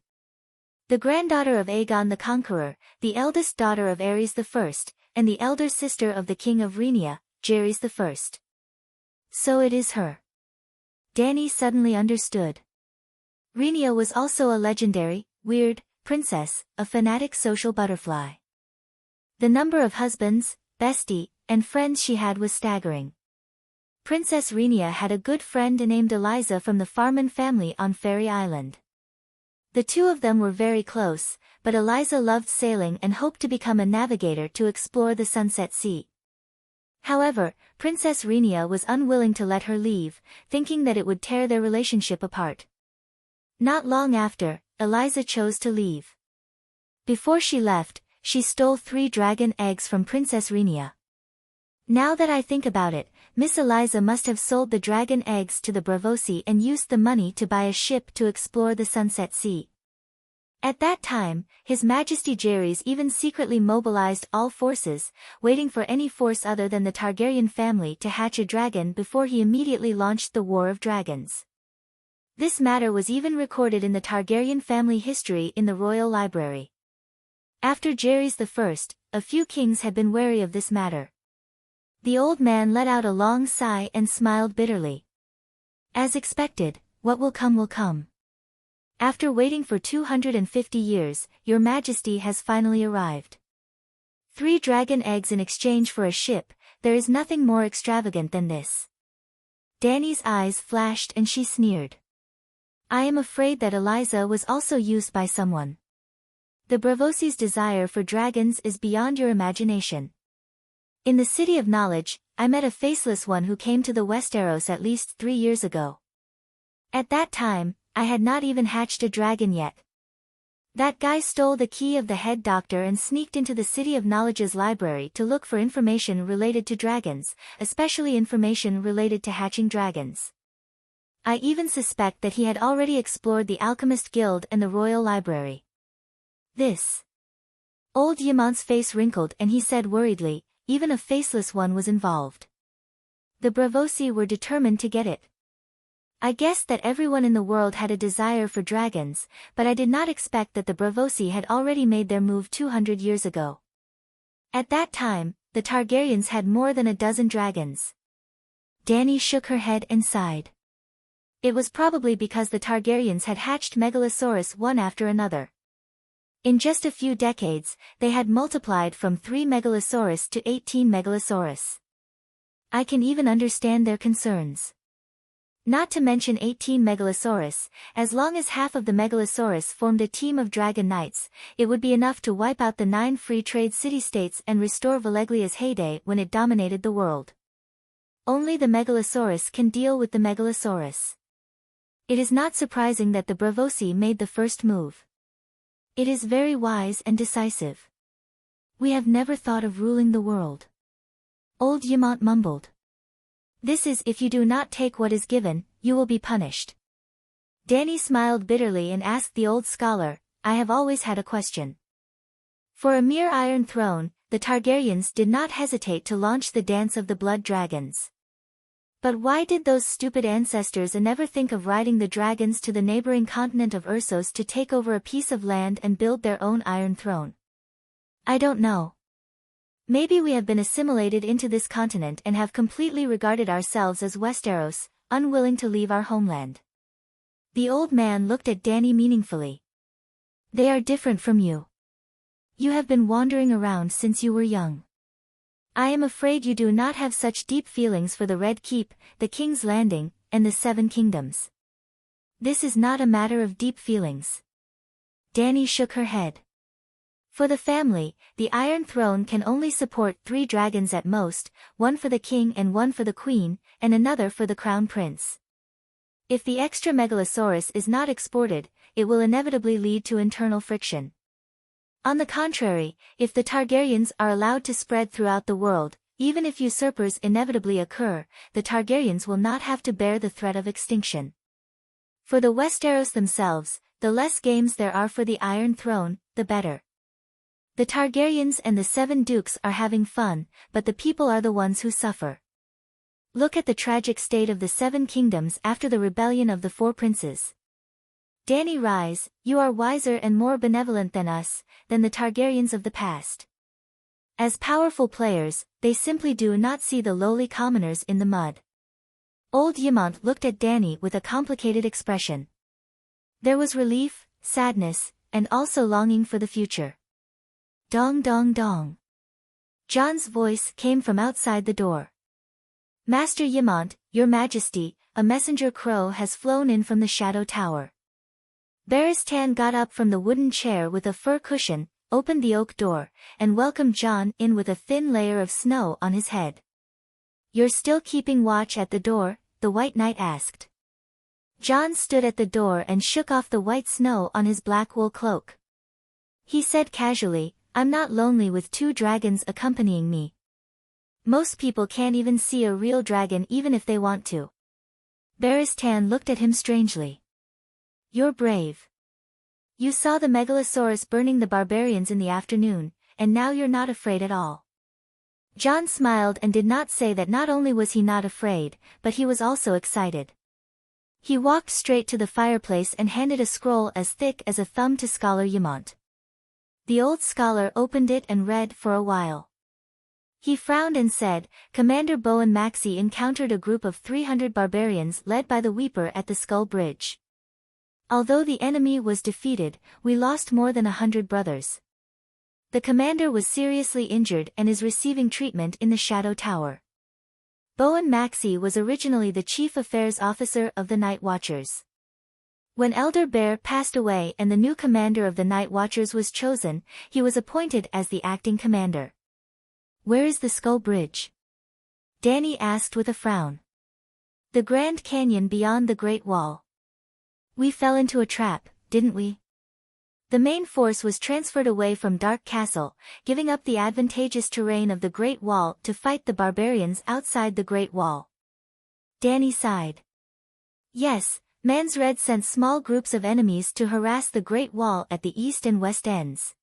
The granddaughter of Aegon the Conqueror, the eldest daughter of Aerys I, and the elder sister of the king of Rhaenyra, Jaehaerys I. So it is her. Dany suddenly understood. Rhaenyra was also a legendary, weird, princess, a fanatic social butterfly. The number of husbands, bestie, and friends she had was staggering. Princess Rhaenyra had a good friend named Eliza from the Farman family on Fairy Island. The two of them were very close, but Eliza loved sailing and hoped to become a navigator to explore the Sunset Sea. However, Princess Rhaenyra was unwilling to let her leave, thinking that it would tear their relationship apart. Not long after, Eliza chose to leave. Before she left, she stole 3 dragon eggs from Princess Rhaenyra. Now that I think about it, Miss Eliza must have sold the dragon eggs to the Braavosi and used the money to buy a ship to explore the Sunset Sea. At that time, His Majesty Jaehaerys even secretly mobilized all forces, waiting for any force other than the Targaryen family to hatch a dragon before he immediately launched the War of Dragons. This matter was even recorded in the Targaryen family history in the royal library. After Jaehaerys I, a few kings had been wary of this matter. The old man let out a long sigh and smiled bitterly. As expected, what will come will come. After waiting for 250 years, Your Majesty has finally arrived. 3 dragon eggs in exchange for a ship, there is nothing more extravagant than this. Dany's eyes flashed and she sneered. I am afraid that Eliza was also used by someone. The Braavosi's desire for dragons is beyond your imagination. In the City of Knowledge, I met a faceless one who came to the Westeros at least 3 years ago. At that time, I had not even hatched a dragon yet. That guy stole the key of the head doctor and sneaked into the City of Knowledge's library to look for information related to dragons, especially information related to hatching dragons. I even suspect that he had already explored the Alchemist Guild and the Royal Library. This. Old Yamont's face wrinkled and he said worriedly, even a faceless one was involved. The Bravosi were determined to get it. I guessed that everyone in the world had a desire for dragons, but I did not expect that the Bravosi had already made their move 200 years ago. At that time, the Targaryens had more than a dozen dragons. Dany shook her head and sighed. It was probably because the Targaryens had hatched Megalosaurus one after another. In just a few decades, they had multiplied from 3 Megalosaurus to 18 Megalosaurus. I can even understand their concerns. Not to mention 18 Megalosaurus, as long as half of the Megalosaurus formed a team of dragon knights, it would be enough to wipe out the 9 free trade city-states and restore Valeglia's heyday when it dominated the world. Only the Megalosaurus can deal with the Megalosaurus. It is not surprising that the Bravosi made the first move. It is very wise and decisive. We have never thought of ruling the world. Old Yamont mumbled. This is if you do not take what is given, you will be punished. Dany smiled bitterly and asked the old scholar, I have always had a question. For a mere Iron Throne, the Targaryens did not hesitate to launch the Dance of the Blood Dragons. But why did those stupid ancestors never think of riding the dragons to the neighboring continent of Ursos to take over a piece of land and build their own Iron Throne? I don't know. Maybe we have been assimilated into this continent and have completely regarded ourselves as Westeros, unwilling to leave our homeland. The old man looked at Dany meaningfully. They are different from you. You have been wandering around since you were young. I am afraid you do not have such deep feelings for the Red Keep, the King's Landing, and the Seven Kingdoms. This is not a matter of deep feelings. Dany shook her head. For the family, the Iron Throne can only support 3 dragons at most, one for the king and one for the queen, and another for the crown prince. If the extra Megalosaurus is not exported, it will inevitably lead to internal friction. On the contrary, if the Targaryens are allowed to spread throughout the world, even if usurpers inevitably occur, the Targaryens will not have to bear the threat of extinction. For the Westeros themselves, the less games there are for the Iron Throne, the better. The Targaryens and the 7 dukes are having fun, but the people are the ones who suffer. Look at the tragic state of the 7 kingdoms after the rebellion of the 4 princes. Dany Rise, you are wiser and more benevolent than us, than the Targaryens of the past. As powerful players, they simply do not see the lowly commoners in the mud. Old Yamont looked at Dany with a complicated expression. There was relief, sadness, and also longing for the future. Dong dong dong. Jon's voice came from outside the door. Master Yamont, your majesty, a messenger crow has flown in from the Shadow Tower. Barristan got up from the wooden chair with a fur cushion, opened the oak door, and welcomed Jon in with a thin layer of snow on his head. You're still keeping watch at the door? The White Knight asked. Jon stood at the door and shook off the white snow on his black wool cloak. He said casually, I'm not lonely with 2 dragons accompanying me. Most people can't even see a real dragon even if they want to. Barristan looked at him strangely. You're brave. You saw the Megalosaurus burning the barbarians in the afternoon, and now you're not afraid at all. Jon smiled and did not say that not only was he not afraid, but he was also excited. He walked straight to the fireplace and handed a scroll as thick as a thumb to Scholar Yamont. The old scholar opened it and read for a while. He frowned and said, Commander Bowen Maxey encountered a group of 300 barbarians led by the Weeper at the Skull Bridge. Although the enemy was defeated, we lost more than 100 brothers. The commander was seriously injured and is receiving treatment in the Shadow Tower. Bowen Maxey was originally the chief affairs officer of the Night Watchers. When Elder Bear passed away and the new commander of the Night Watchers was chosen, he was appointed as the acting commander. Where is the Skull Bridge? Dany asked with a frown. The Grand Canyon beyond the Great Wall. We fell into a trap, didn't we? The main force was transferred away from Dark Castle, giving up the advantageous terrain of the Great Wall to fight the barbarians outside the Great Wall. Dany sighed. Yes, Mans Red sent small groups of enemies to harass the Great Wall at the east and west ends.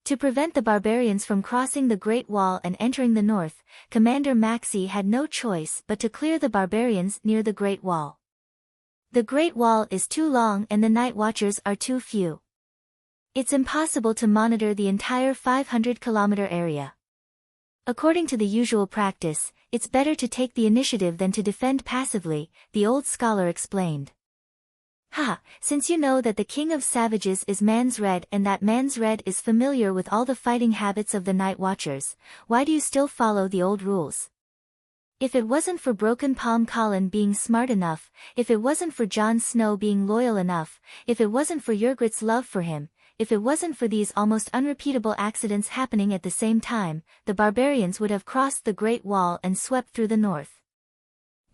To prevent the barbarians from crossing the Great Wall and entering the north, Commander Maxey had no choice but to clear the barbarians near the Great Wall. The Great Wall is too long and the Night Watchers are too few. It's impossible to monitor the entire 500-kilometer area. According to the usual practice, it's better to take the initiative than to defend passively, the old scholar explained. Ha, since you know that the King of Savages is Mans Red and that Mans Red is familiar with all the fighting habits of the Night Watchers, why do you still follow the old rules? If it wasn't for Broken Palm Colin being smart enough, if it wasn't for Jon Snow being loyal enough, if it wasn't for Yrgrit's love for him, if it wasn't for these almost unrepeatable accidents happening at the same time, the barbarians would have crossed the Great Wall and swept through the north.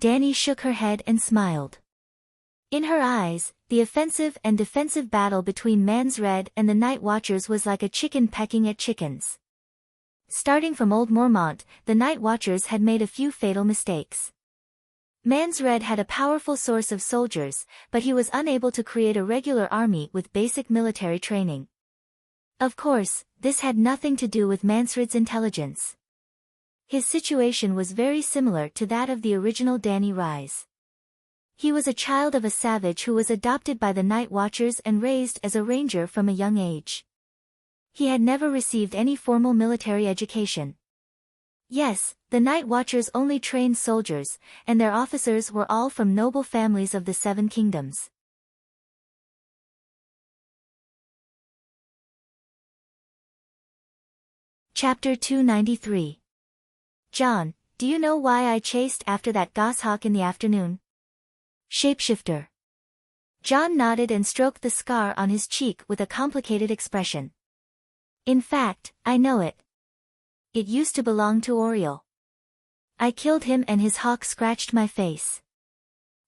Dany shook her head and smiled. In her eyes, the offensive and defensive battle between Mans Red and the Night Watchers was like a chicken pecking at chickens. Starting from Old Mormont, the Night Watchers had made a few fatal mistakes. Mans Red had a powerful source of soldiers, but he was unable to create a regular army with basic military training. Of course, this had nothing to do with Mans Red's intelligence. His situation was very similar to that of the original Dany Rise. He was a child of a savage who was adopted by the Night Watchers and raised as a ranger from a young age. He had never received any formal military education. Yes, the Night Watchers only trained soldiers, and their officers were all from noble families of the Seven Kingdoms. Chapter 293. Jon, do you know why I chased after that goshawk in the afternoon? Shapeshifter. Jon nodded and stroked the scar on his cheek with a complicated expression. In fact, I know it. It used to belong to Oriel. I killed him and his hawk scratched my face.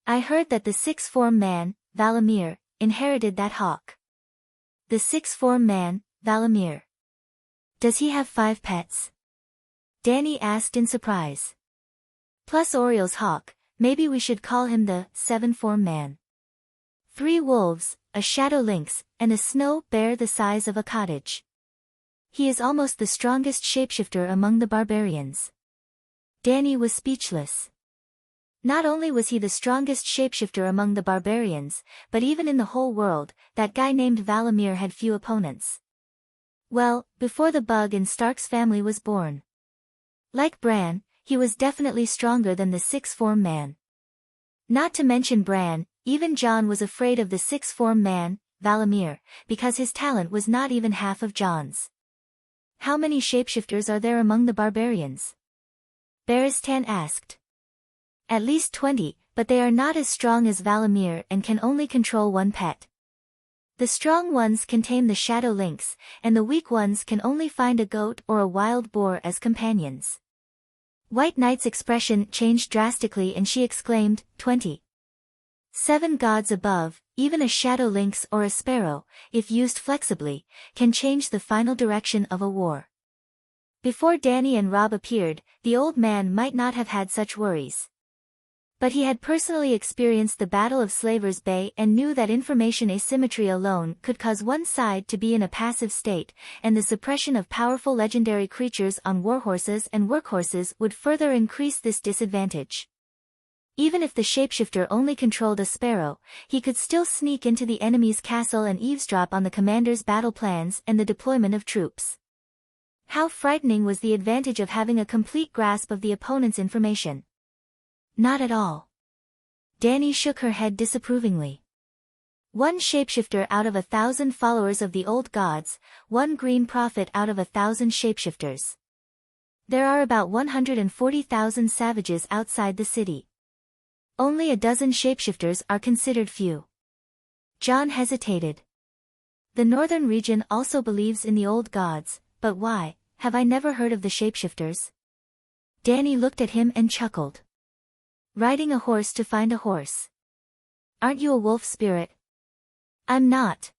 I heard that the Sixth Form man, Valamir, inherited that hawk. The Sixth Form man, Valamir. Does he have 5 pets? Dany asked in surprise. Plus Oriel's hawk, maybe we should call him the 7th Form man. 3 wolves, a shadow lynx, and a snow bear the size of a cottage. He is almost the strongest shapeshifter among the barbarians. Dany was speechless. Not only was he the strongest shapeshifter among the barbarians, but even in the whole world, that guy named Valamir had few opponents. Well, before the bug in Stark's family was born. Like Bran, he was definitely stronger than the Sixth Form man. Not to mention Bran, even Jon was afraid of the Sixth Form man, Valamir, because his talent was not even half of Jon's. How many shapeshifters are there among the barbarians? Barristan asked. At least 20, but they are not as strong as Valamir and can only control 1 pet. The strong ones can tame the shadow lynx, and the weak ones can only find a goat or a wild boar as companions. White Knight's expression changed drastically and she exclaimed, 20. 7 gods above, even a shadow lynx or a sparrow, if used flexibly, can change the final direction of a war. Before Dany and Robb appeared, the old man might not have had such worries. But he had personally experienced the Battle of Slaver's Bay and knew that information asymmetry alone could cause one side to be in a passive state, and the suppression of powerful legendary creatures on warhorses and workhorses would further increase this disadvantage. Even if the shapeshifter only controlled a sparrow, he could still sneak into the enemy's castle and eavesdrop on the commander's battle plans and the deployment of troops. How frightening was the advantage of having a complete grasp of the opponent's information? Not at all. Dany shook her head disapprovingly. 1 shapeshifter out of 1,000 followers of the old gods, 1 green prophet out of 1,000 shapeshifters. There are about 140,000 savages outside the city. Only a dozen shapeshifters are considered few. Jon hesitated. The northern region also believes in the old gods, but why, have I never heard of the shapeshifters? Dany looked at him and chuckled. Riding a horse to find a horse. Aren't you a wolf spirit? I'm not.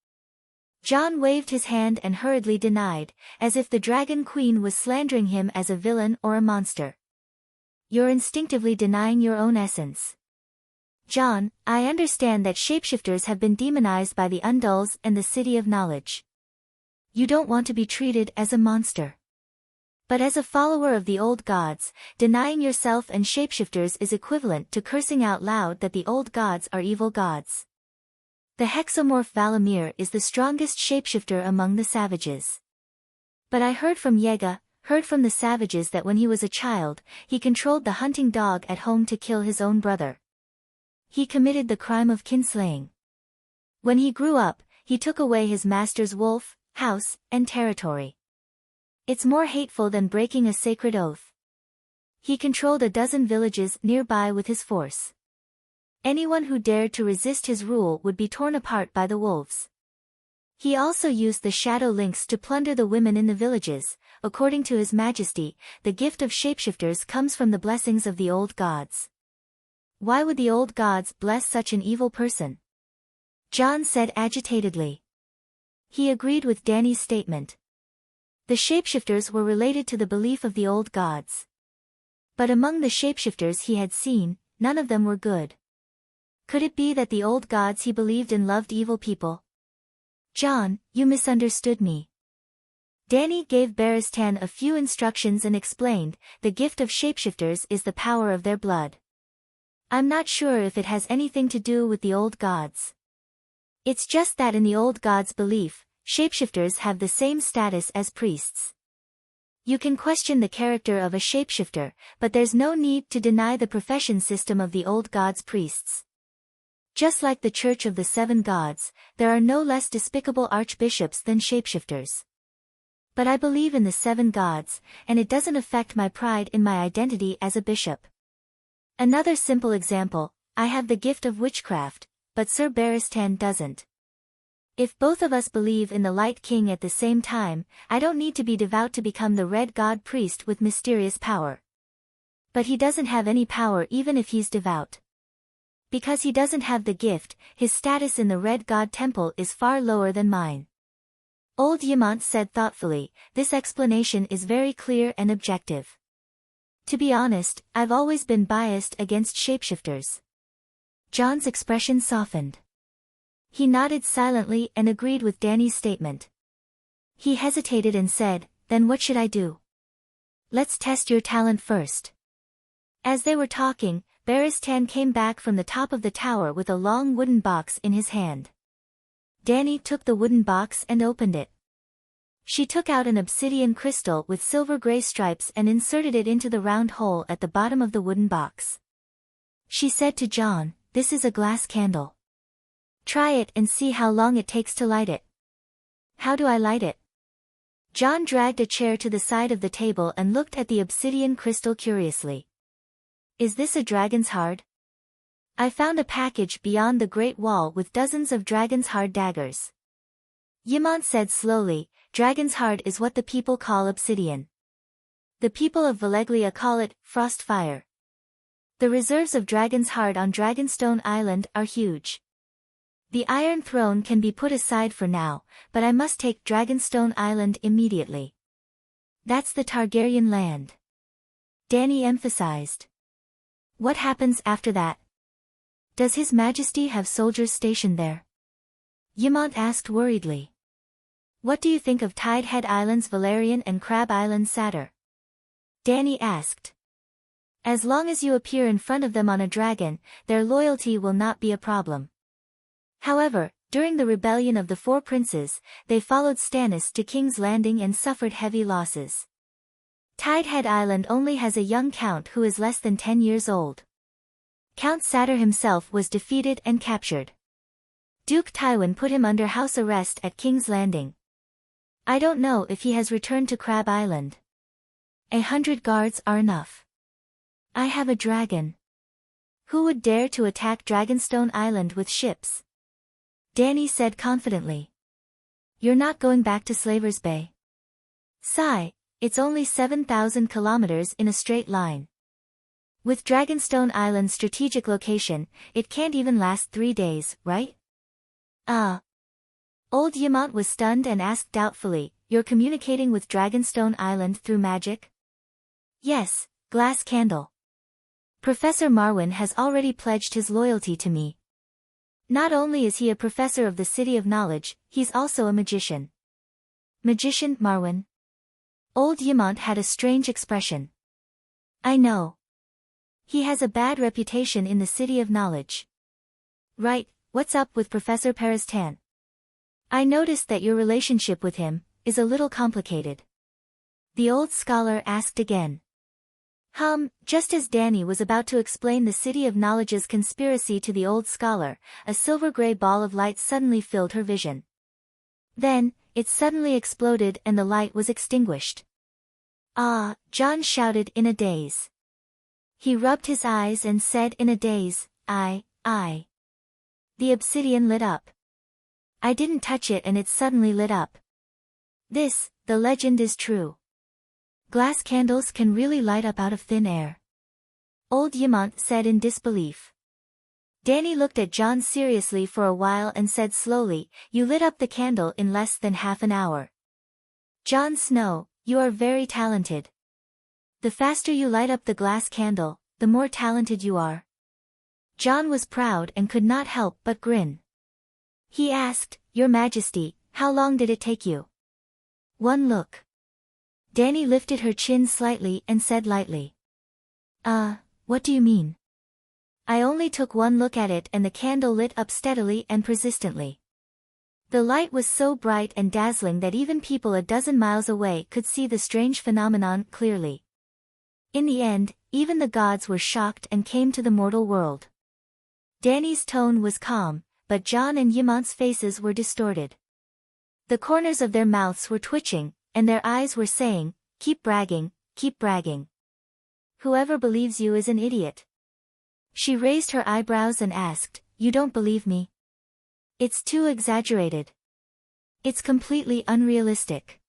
John waved his hand and hurriedly denied, as if the Dragon Queen was slandering him as a villain or a monster. You're instinctively denying your own essence. John, I understand that shapeshifters have been demonized by the Undulls and the City of Knowledge. You don't want to be treated as a monster. But as a follower of the old gods, denying yourself and shapeshifters is equivalent to cursing out loud that the old gods are evil gods. The hexamorph Valamir is the strongest shapeshifter among the savages. But I heard from the savages that when he was a child, he controlled the hunting dog at home to kill his own brother. He committed the crime of kinslaying. When he grew up, he took away his master's wolf, house, and territory. It's more hateful than breaking a sacred oath. He controlled a dozen villages nearby with his force. Anyone who dared to resist his rule would be torn apart by the wolves. He also used the shadow lynx to plunder the women in the villages. According to His Majesty, the gift of shapeshifters comes from the blessings of the old gods. Why would the old gods bless such an evil person? John said agitatedly. He agreed with Danny's statement. The shapeshifters were related to the belief of the old gods. But among the shapeshifters he had seen, none of them were good. Could it be that the old gods he believed in loved evil people? John, you misunderstood me. Danny gave Barristan a few instructions and explained, the gift of shapeshifters is the power of their blood. I'm not sure if it has anything to do with the old gods. It's just that in the old gods' belief, shapeshifters have the same status as priests. You can question the character of a shapeshifter, but there's no need to deny the profession system of the old gods' priests. Just like the Church of the Seven Gods, there are no less despicable archbishops than shapeshifters. But I believe in the seven gods, and it doesn't affect my pride in my identity as a bishop. Another simple example, I have the gift of witchcraft, but Sir Barristan doesn't. If both of us believe in the Light King at the same time, I don't need to be devout to become the Red God priest with mysterious power. But he doesn't have any power even if he's devout. Because he doesn't have the gift, his status in the Red God Temple is far lower than mine. Old Yamant said thoughtfully, this explanation is very clear and objective. To be honest, I've always been biased against shapeshifters. John's expression softened. He nodded silently and agreed with Danny's statement. He hesitated and said, then what should I do? Let's test your talent first. As they were talking, Barristan came back from the top of the tower with a long wooden box in his hand. Danny took the wooden box and opened it. She took out an obsidian crystal with silver-gray stripes and inserted it into the round hole at the bottom of the wooden box. She said to John, this is a glass candle. Try it and see how long it takes to light it. How do I light it? John dragged a chair to the side of the table and looked at the obsidian crystal curiously. Is this a dragon's heart? I found a package beyond the Great Wall with dozens of dragon's heart daggers. Yamant said slowly, dragon's heart is what the people call obsidian. The people of Valeglia call it frostfire. The reserves of dragon's heart on Dragonstone Island are huge. The Iron Throne can be put aside for now, but I must take Dragonstone Island immediately. That's the Targaryen land. Danny emphasized. What happens after that? Does His Majesty have soldiers stationed there? Yamant asked worriedly. What do you think of Tidehead Islands Valerian and Crab Island Satyr? Danny asked. As long as you appear in front of them on a dragon, their loyalty will not be a problem. However, during the rebellion of the Four Princes, they followed Stannis to King's Landing and suffered heavy losses. Tidehead Island only has a young count who is less than 10 years old. Count Satyr himself was defeated and captured. Duke Tywin put him under house arrest at King's Landing. I don't know if he has returned to Crab Island. 100 guards are enough. I have a dragon. Who would dare to attack Dragonstone Island with ships? Danny said confidently. You're not going back to Slaver's Bay. Sigh, it's only 7,000 kilometers in a straight line. With Dragonstone Island's strategic location, it can't even last 3 days, right? Old Yamant was stunned and asked doubtfully, "You're communicating with Dragonstone Island through magic?" "Yes, glass candle. Professor Marwin has already pledged his loyalty to me. Not only is he a professor of the City of Knowledge, he's also a magician." "Magician, Marwin?" Old Yamant had a strange expression. "I know. He has a bad reputation in the City of Knowledge." "Right, what's up with Professor Peristan? I noticed that your relationship with him is a little complicated." The old scholar asked again. Just as Danny was about to explain the City of Knowledge's conspiracy to the old scholar, a silver-gray ball of light suddenly filled her vision. Then, it suddenly exploded and the light was extinguished. "Ah!" John shouted in a daze. He rubbed his eyes and said in a daze, I. The obsidian lit up. "I didn't touch it and it suddenly lit up. The legend is true. Glass candles can really light up out of thin air." Old Yamant said in disbelief. Danny looked at John seriously for a while and said slowly, "You lit up the candle in less than half an hour. Jon Snow, you are very talented. The faster you light up the glass candle, the more talented you are." John was proud and could not help but grin. He asked, "Your Majesty, how long did it take you?" "One look." Danny lifted her chin slightly and said lightly. What do you mean?" "I only took one look at it and the candle lit up steadily and persistently. The light was so bright and dazzling that even people a dozen miles away could see the strange phenomenon clearly. In the end, even the gods were shocked and came to the mortal world." Danny's tone was calm, but John and Yamant's faces were distorted. The corners of their mouths were twitching, and their eyes were saying, keep bragging, keep bragging. Whoever believes you is an idiot." She raised her eyebrows and asked, "You don't believe me?" "It's too exaggerated. It's completely unrealistic.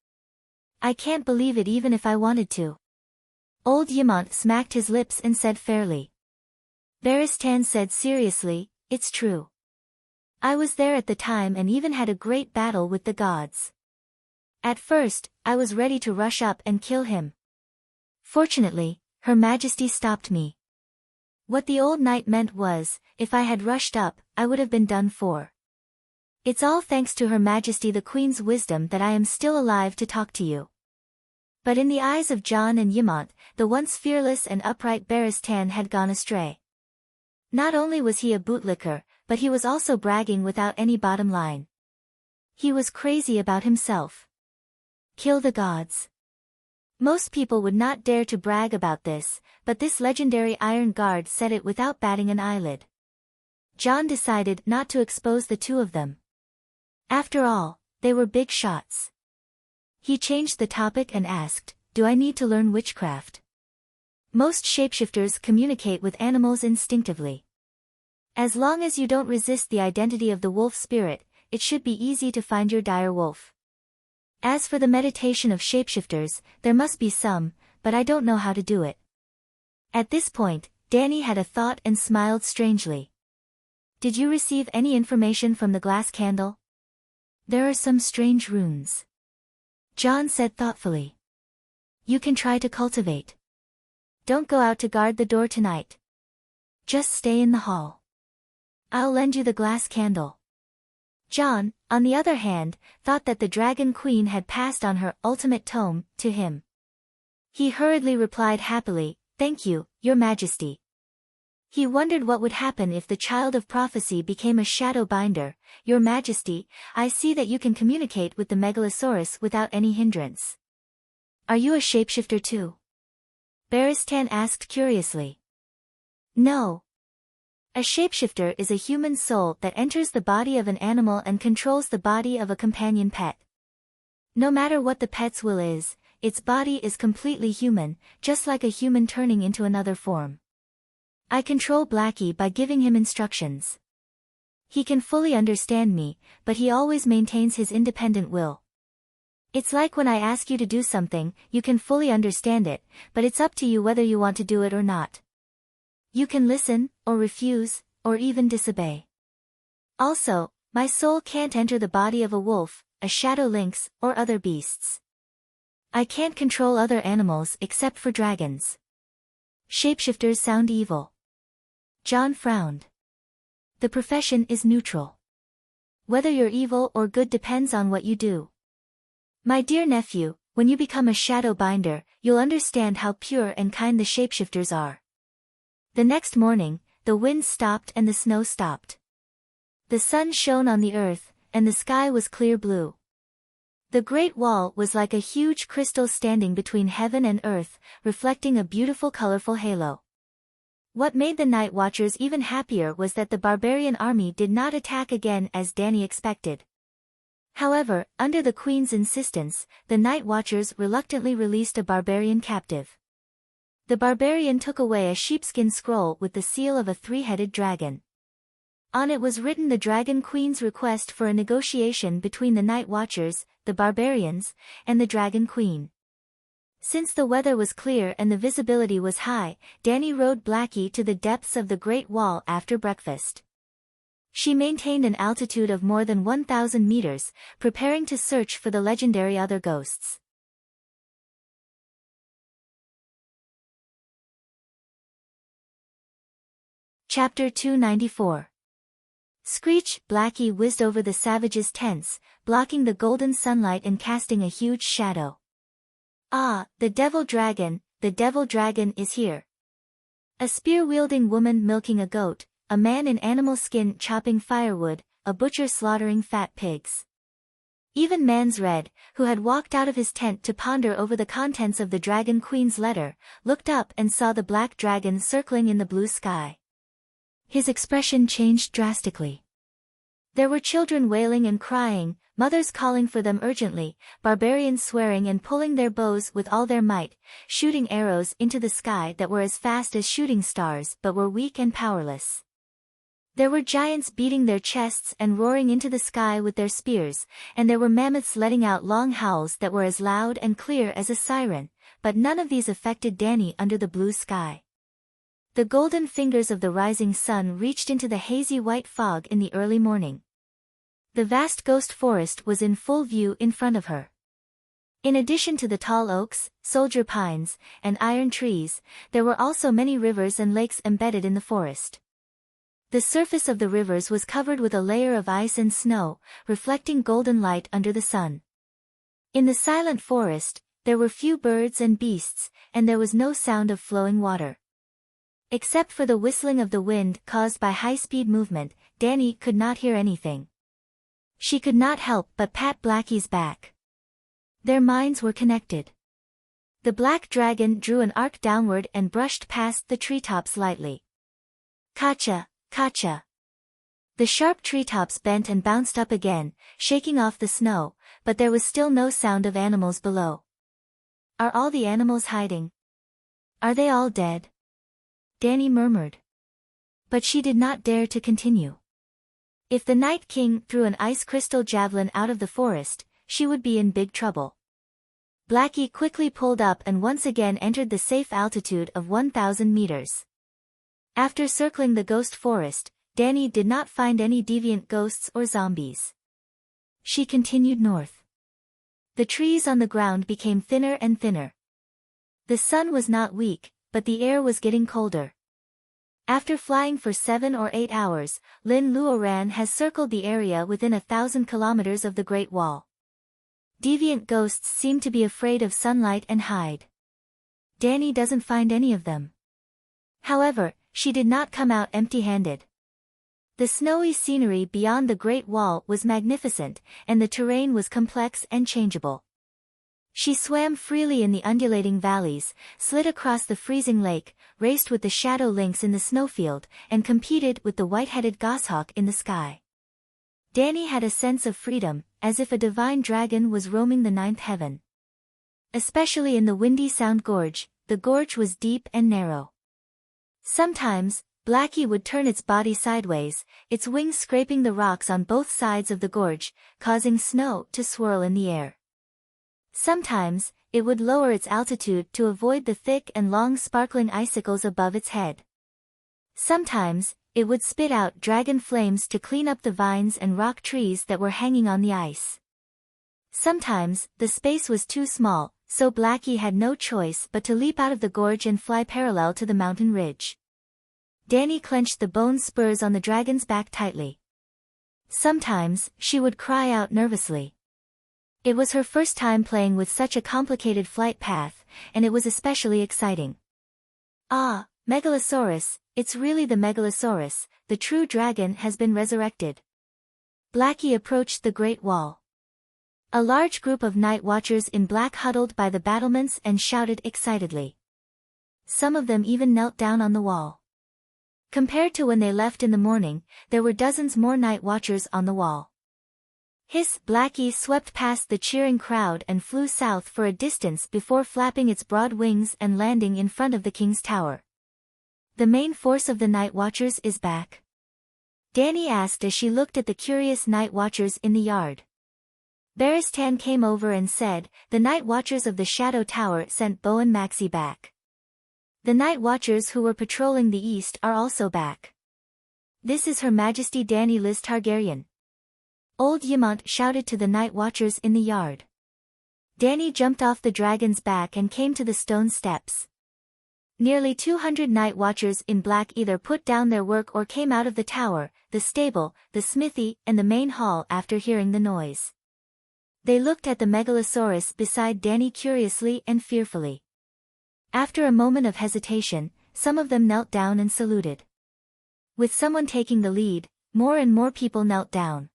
I can't believe it even if I wanted to." Old Yamant smacked his lips and said fairly. Beristan said seriously, "It's true. I was there at the time and even had a great battle with the gods. At first, I was ready to rush up and kill him. Fortunately, Her Majesty stopped me." What the old knight meant was, if I had rushed up, I would have been done for. "It's all thanks to Her Majesty the Queen's wisdom that I am still alive to talk to you." But in the eyes of John and Yamant, the once fearless and upright Beristan had gone astray. Not only was he a bootlicker, but he was also bragging without any bottom line. He was crazy about himself. Kill the gods. Most people would not dare to brag about this, but this legendary Iron Guard said it without batting an eyelid. John decided not to expose the two of them. After all, they were big shots. He changed the topic and asked, "Do I need to learn witchcraft?" "Most shapeshifters communicate with animals instinctively. As long as you don't resist the identity of the wolf spirit, it should be easy to find your dire wolf. As for the meditation of shapeshifters, there must be some, but I don't know how to do it." At this point, Danny had a thought and smiled strangely. "Did you receive any information from the glass candle?" "There are some strange runes," John said thoughtfully. "You can try to cultivate. Don't go out to guard the door tonight. Just stay in the hall. I'll lend you the glass candle." John, on the other hand, thought that the Dragon Queen had passed on her ultimate tome to him. He hurriedly replied happily, "Thank you, Your Majesty." He wondered what would happen if the child of prophecy became a shadow binder. "Your Majesty, I see that you can communicate with the Megalosaurus without any hindrance. Are you a shapeshifter too?" Beristan asked curiously. "No. A shapeshifter is a human soul that enters the body of an animal and controls the body of a companion pet. No matter what the pet's will is, its body is completely human, just like a human turning into another form. I control Blackie by giving him instructions. He can fully understand me, but he always maintains his independent will. It's like when I ask you to do something, you can fully understand it, but it's up to you whether you want to do it or not. You can listen, or refuse, or even disobey. Also, My soul can't enter the body of a wolf, a shadow lynx, or other beasts. I can't control other animals except for dragons. Shapeshifters sound evil. John frowned. The profession is neutral. Whether you're evil or good depends on what you do. My dear nephew, when you become a shadow binder, you'll understand how pure and kind the shapeshifters are. The next morning, the wind stopped and the snow stopped. The sun shone on the earth, and the sky was clear blue. The Great Wall was like a huge crystal standing between heaven and earth, reflecting a beautiful colorful halo. What made the Night Watchers even happier was that the barbarian army did not attack again as Dany expected. However, under the Queen's insistence, the Night Watchers reluctantly released a barbarian captive. The barbarian took away a sheepskin scroll with the seal of a three-headed dragon. On it was written the Dragon Queen's request for a negotiation between the Night Watchers, the barbarians, and the Dragon Queen. Since the weather was clear and the visibility was high, Dany rode Blackie to the depths of the Great Wall after breakfast. She maintained an altitude of more than 1,000 meters, preparing to search for the legendary other ghosts. Chapter 294. Screech, Blackie whizzed over the savages' tents, blocking the golden sunlight and casting a huge shadow. Ah, the devil dragon is here. A spear-wielding woman milking a goat, a man in animal skin chopping firewood, a butcher slaughtering fat pigs. Even Mans Red, who had walked out of his tent to ponder over the contents of the Dragon Queen's letter, looked up and saw the black dragon circling in the blue sky. His expression changed drastically. There were children wailing and crying, mothers calling for them urgently, barbarians swearing and pulling their bows with all their might, shooting arrows into the sky that were as fast as shooting stars but were weak and powerless. There were giants beating their chests and roaring into the sky with their spears, and there were mammoths letting out long howls that were as loud and clear as a siren, but none of these affected Dany under the blue sky. The golden fingers of the rising sun reached into the hazy white fog in the early morning. The vast ghost forest was in full view in front of her. In addition to the tall oaks, soldier pines, and iron trees, there were also many rivers and lakes embedded in the forest. The surface of the rivers was covered with a layer of ice and snow, reflecting golden light under the sun. In the silent forest, there were few birds and beasts, and there was no sound of flowing water. Except for the whistling of the wind caused by high-speed movement, Dany could not hear anything. She could not help but pat Blackie's back. Their minds were connected. The black dragon drew an arc downward and brushed past the treetops lightly. Kacha, kacha. The sharp treetops bent and bounced up again, shaking off the snow, but there was still no sound of animals below. Are all the animals hiding? Are they all dead? Dany murmured. But she did not dare to continue. If the Night King threw an ice crystal javelin out of the forest, she would be in big trouble. Blackie quickly pulled up and once again entered the safe altitude of 1,000 meters. After circling the ghost forest, Dany did not find any deviant ghosts or zombies. She continued north. The trees on the ground became thinner and thinner. The sun was not weak, but the air was getting colder. After flying for 7 or 8 hours, Lin Luoran has circled the area within 1,000 kilometers of the Great Wall. Deviant ghosts seem to be afraid of sunlight and hide. Dany doesn't find any of them. However, she did not come out empty-handed. The snowy scenery beyond the Great Wall was magnificent, and the terrain was complex and changeable. She swam freely in the undulating valleys, slid across the freezing lake, raced with the shadow lynx in the snowfield, and competed with the white-headed goshawk in the sky. Dany had a sense of freedom, as if a divine dragon was roaming the ninth heaven. Especially in the Windy Sound Gorge, the gorge was deep and narrow. Sometimes, Blackie would turn its body sideways, its wings scraping the rocks on both sides of the gorge, causing snow to swirl in the air. Sometimes, it would lower its altitude to avoid the thick and long sparkling icicles above its head. Sometimes, it would spit out dragon flames to clean up the vines and rock trees that were hanging on the ice. Sometimes, the space was too small, so Blackie had no choice but to leap out of the gorge and fly parallel to the mountain ridge. Danny clenched the bone spurs on the dragon's back tightly. Sometimes, she would cry out nervously. It was her first time playing with such a complicated flight path, and it was especially exciting. Ah, Megalosaurus, it's really the Megalosaurus, the true dragon has been resurrected. Blackie approached the Great Wall. A large group of night watchers in black huddled by the battlements and shouted excitedly. Some of them even knelt down on the wall. Compared to when they left in the morning, there were dozens more night watchers on the wall. Hiss! Blackie swept past the cheering crowd and flew south for a distance before flapping its broad wings and landing in front of the king's tower. The main force of the night watchers is back? Danny asked as she looked at the curious night watchers in the yard. Beristan came over and said, the night watchers of the Shadow Tower sent Bo and Maxie back. The night watchers who were patrolling the east are also back. This is Her Majesty Danny Liz Targaryen. Old Ymont shouted to the night watchers in the yard. Danny jumped off the dragon's back and came to the stone steps. Nearly 200 night watchers in black either put down their work or came out of the tower, the stable, the smithy, and the main hall after hearing the noise. They looked at the Megalosaurus beside Danny curiously and fearfully. After a moment of hesitation, some of them knelt down and saluted. With someone taking the lead, more and more people knelt down.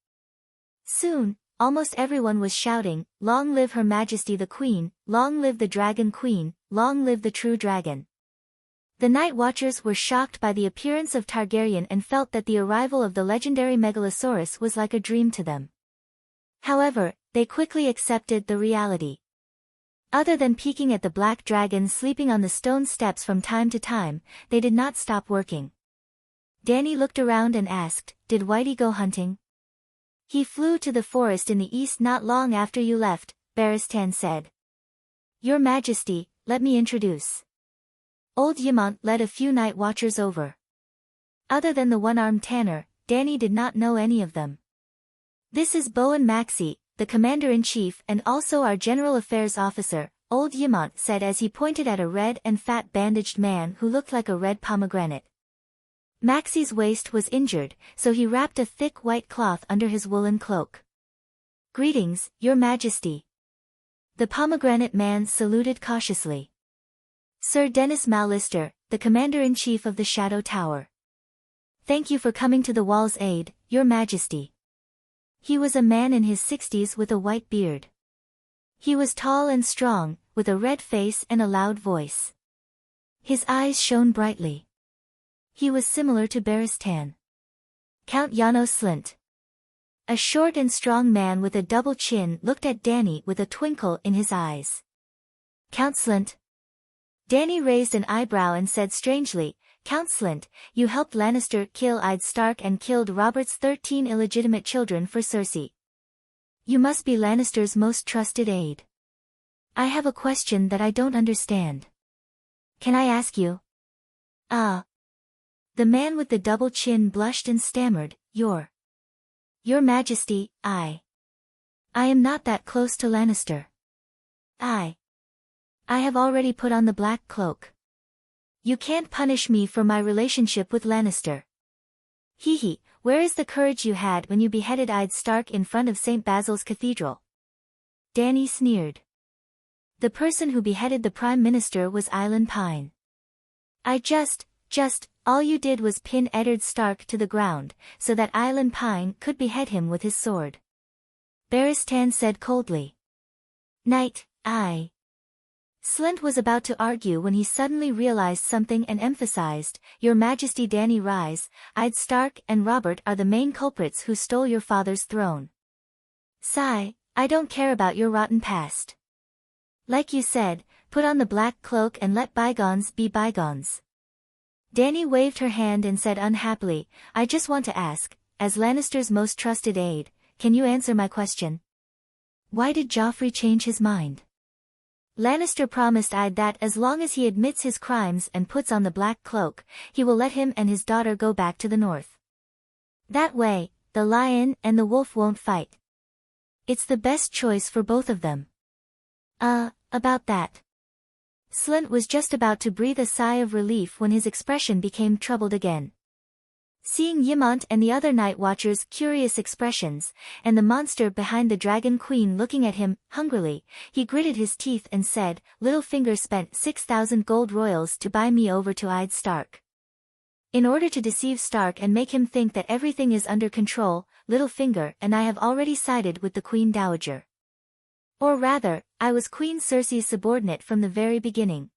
Soon, almost everyone was shouting, "Long live Her Majesty the Queen, long live the Dragon Queen, long live the true dragon." The night watchers were shocked by the appearance of Targaryen and felt that the arrival of the legendary Megalosaurus was like a dream to them. However, they quickly accepted the reality. Other than peeking at the black dragon sleeping on the stone steps from time to time, they did not stop working. Danny looked around and asked, "Did Whitey go hunting?" "He flew to the forest in the east not long after you left," Beristan said. "Your Majesty, let me introduce." Old Ymont led a few night watchers over. Other than the one-armed tanner, Danny did not know any of them. "This is Bo and Maxie, the Commander-in-Chief and also our General Affairs Officer," Old Ymont said as he pointed at a red and fat bandaged man who looked like a red pomegranate. Maxie's waist was injured, so he wrapped a thick white cloth under his woolen cloak. "Greetings, Your Majesty." The pomegranate man saluted cautiously. "Sir Dennis Mallister, the Commander-in-Chief of the Shadow Tower. Thank you for coming to the wall's aid, Your Majesty." He was a man in his 60s with a white beard. He was tall and strong, with a red face and a loud voice. His eyes shone brightly. He was similar to Beristan. Count Janos Slint. A short and strong man with a double chin looked at Danny with a twinkle in his eyes. "Count Slint?" Danny raised an eyebrow and said strangely, "Count Slint, you helped Lannister kill Ed Stark and killed Robert's 13 illegitimate children for Cersei. You must be Lannister's most trusted aide. I have a question that I don't understand. Can I ask you?" "Ah." The man with the double chin blushed and stammered, Your Majesty, I am not that close to Lannister. I have already put on the black cloak. You can't punish me for my relationship with Lannister. Hee, where is the courage you had when you beheaded Ed Stark in front of St. Basil's Cathedral?" Danny sneered. The person who beheaded the Prime Minister was Eilen Pine. "I just, all you did was pin Eddard Stark to the ground, so that Eilen Pine could behead him with his sword," Beristan said coldly. "Knight, Slint was about to argue when he suddenly realized something and emphasized, "Your Majesty Danny Rise, Ed Stark and Robert are the main culprits who stole your father's throne. Sigh, I don't care about your rotten past. Like you said, put on the black cloak and let bygones be bygones." Danny waved her hand and said unhappily, "I just want to ask, as Lannister's most trusted aide, can you answer my question? Why did Joffrey change his mind?" Lannister promised Ide that as long as he admits his crimes and puts on the black cloak, he will let him and his daughter go back to the north. That way, the lion and the wolf won't fight. It's the best choice for both of them. About that. Slint was just about to breathe a sigh of relief when his expression became troubled again. Seeing Ymont and the other Night Watchers' curious expressions, and the monster behind the Dragon Queen looking at him, hungrily, he gritted his teeth and said, "Littlefinger spent 6,000 gold royals to buy me over to Ide Stark. In order to deceive Stark and make him think that everything is under control, Littlefinger and I have already sided with the Queen Dowager. Or rather, I was Queen Cersei's subordinate from the very beginning.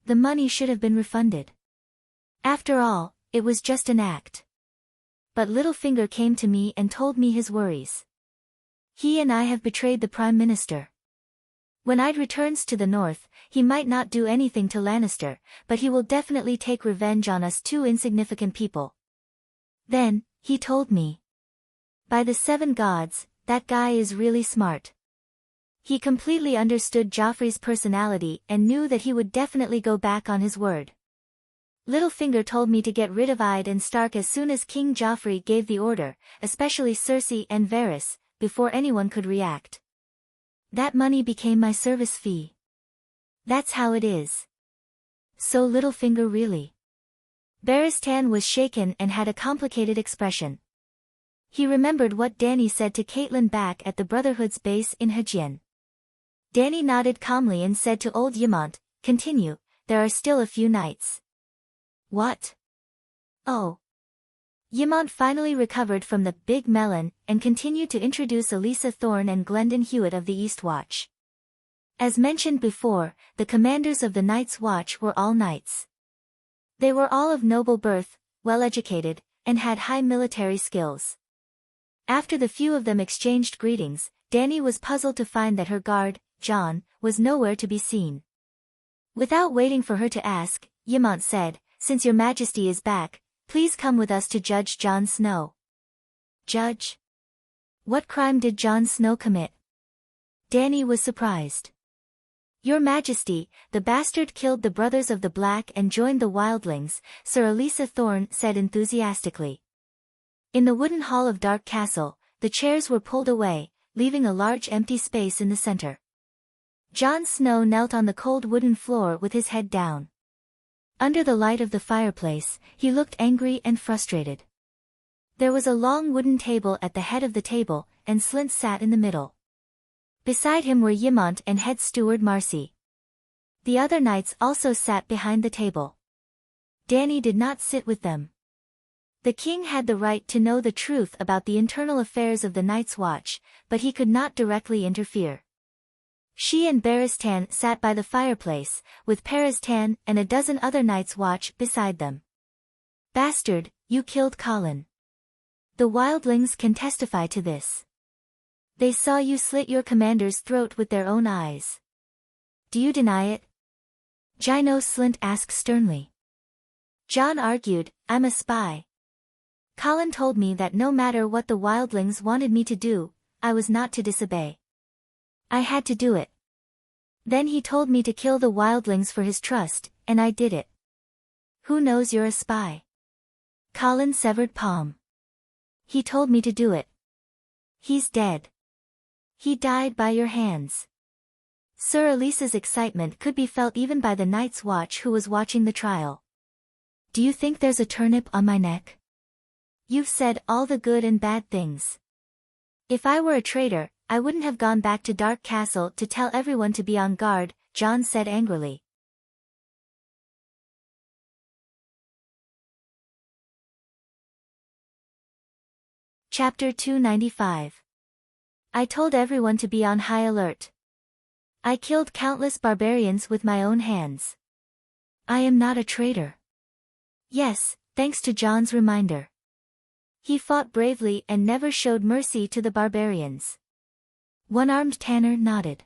The money should have been refunded. After all, it was just an act. But Littlefinger came to me and told me his worries. He and I have betrayed the Prime Minister. When Ide returns to the north, he might not do anything to Lannister, but he will definitely take revenge on us two insignificant people." Then, he told me. "By the 7 gods, that guy is really smart. He completely understood Joffrey's personality and knew that he would definitely go back on his word. Littlefinger told me to get rid of Ide and Stark as soon as King Joffrey gave the order, especially Cersei and Varys, before anyone could react. That money became my service fee. That's how it is." "So Littlefinger really?" Barristan was shaken and had a complicated expression. He remembered what Dany said to Catelyn back at the Brotherhood's base in Hajin. Dany nodded calmly and said to old Ymont, "Continue, there are still a few nights." "What?" "Oh." Ymont finally recovered from the big melon and continued to introduce Elisa Thorne and Glendon Hewitt of the East Watch. As mentioned before, the commanders of the Night's Watch were all knights. They were all of noble birth, well-educated, and had high military skills. After the few of them exchanged greetings, Dany was puzzled to find that her guard, Jon, was nowhere to be seen. Without waiting for her to ask, Ymont said, "Since your majesty is back, please come with us to Judge Jon Snow." "Judge? What crime did Jon Snow commit?" Dany was surprised. "Your Majesty, the bastard killed the brothers of the Black and joined the Wildlings," Sir Elisa Thorne said enthusiastically. In the wooden hall of Dark Castle, the chairs were pulled away, leaving a large empty space in the center. Jon Snow knelt on the cold wooden floor with his head down. Under the light of the fireplace, he looked angry and frustrated. There was a long wooden table at the head of the table, and Slint sat in the middle. Beside him were Ymont and head steward Marcy. The other knights also sat behind the table. Dany did not sit with them. The king had the right to know the truth about the internal affairs of the Night's Watch, but he could not directly interfere. She and Barristan sat by the fireplace, with Peristan and a dozen other Night's Watch beside them. "Bastard, you killed Colin. The Wildlings can testify to this. They saw you slit your commander's throat with their own eyes. Do you deny it?" Gino Slint asked sternly. Jon argued, "I'm a spy. Colin told me that no matter what the Wildlings wanted me to do, I was not to disobey. I had to do it. Then he told me to kill the Wildlings for his trust, and I did it." "Who knows you're a spy?" Colin severed palm. "He told me to do it. He's dead. He died by your hands." Sir Elisa's excitement could be felt even by the Night's Watch who was watching the trial. "Do you think there's a turnip on my neck? You've said all the good and bad things. If I were a traitor, I wouldn't have gone back to Dark Castle to tell everyone to be on guard," Jon said angrily. Chapter 295. I told everyone to be on high alert. I killed countless barbarians with my own hands. I am not a traitor. Yes, thanks to Jon's reminder. He fought bravely and never showed mercy to the barbarians. One-armed Tanner nodded.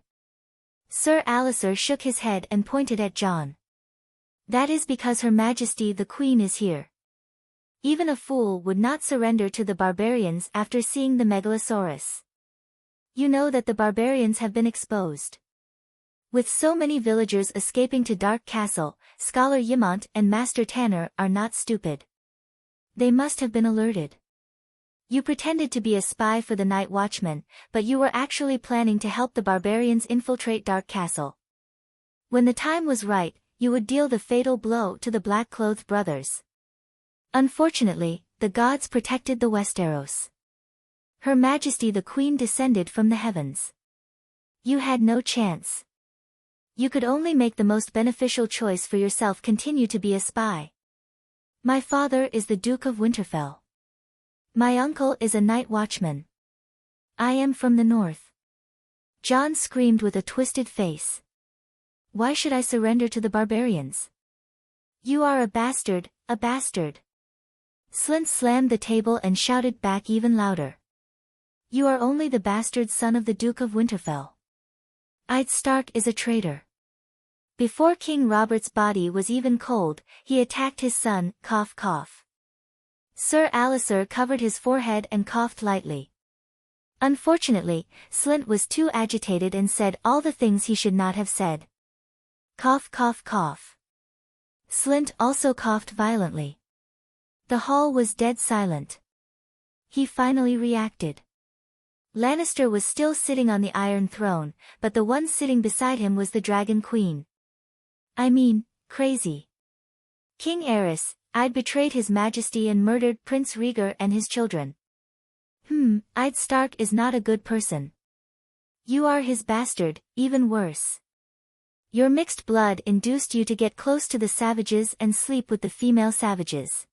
Sir Alliser shook his head and pointed at Jon. "That is because Her Majesty the Queen is here. Even a fool would not surrender to the barbarians after seeing the Megalosaurus. You know that the barbarians have been exposed. With so many villagers escaping to Dark Castle, Scholar Yimont and Master Tanner are not stupid. They must have been alerted. You pretended to be a spy for the Night Watchman, but you were actually planning to help the barbarians infiltrate Dark Castle. When the time was right, you would deal the fatal blow to the black-clothed brothers. Unfortunately, the gods protected the Westeros. Her Majesty the Queen descended from the heavens. You had no chance. You could only make the most beneficial choice for yourself: continue to be a spy. My father is the Duke of Winterfell. My uncle is a night watchman. I am from the north. Jon screamed with a twisted face. Why should I surrender to the barbarians? You are a bastard, a bastard. Slynt slammed the table and shouted back even louder. You are only the bastard son of the Duke of Winterfell. Eddard Stark is a traitor. Before King Robert's body was even cold, he attacked his son, cough cough. Sir Alliser covered his forehead and coughed lightly. Unfortunately, Slynt was too agitated and said all the things he should not have said. Cough cough cough. Slynt also coughed violently. The hall was dead silent. He finally reacted. Lannister was still sitting on the Iron Throne, but the one sitting beside him was the Dragon Queen. I mean, crazy. King Aerys, I'd betrayed his majesty and murdered Prince Rhaegar and his children. Eddard Stark is not a good person. You are his bastard, even worse. Your mixed blood induced you to get close to the savages and sleep with the female savages.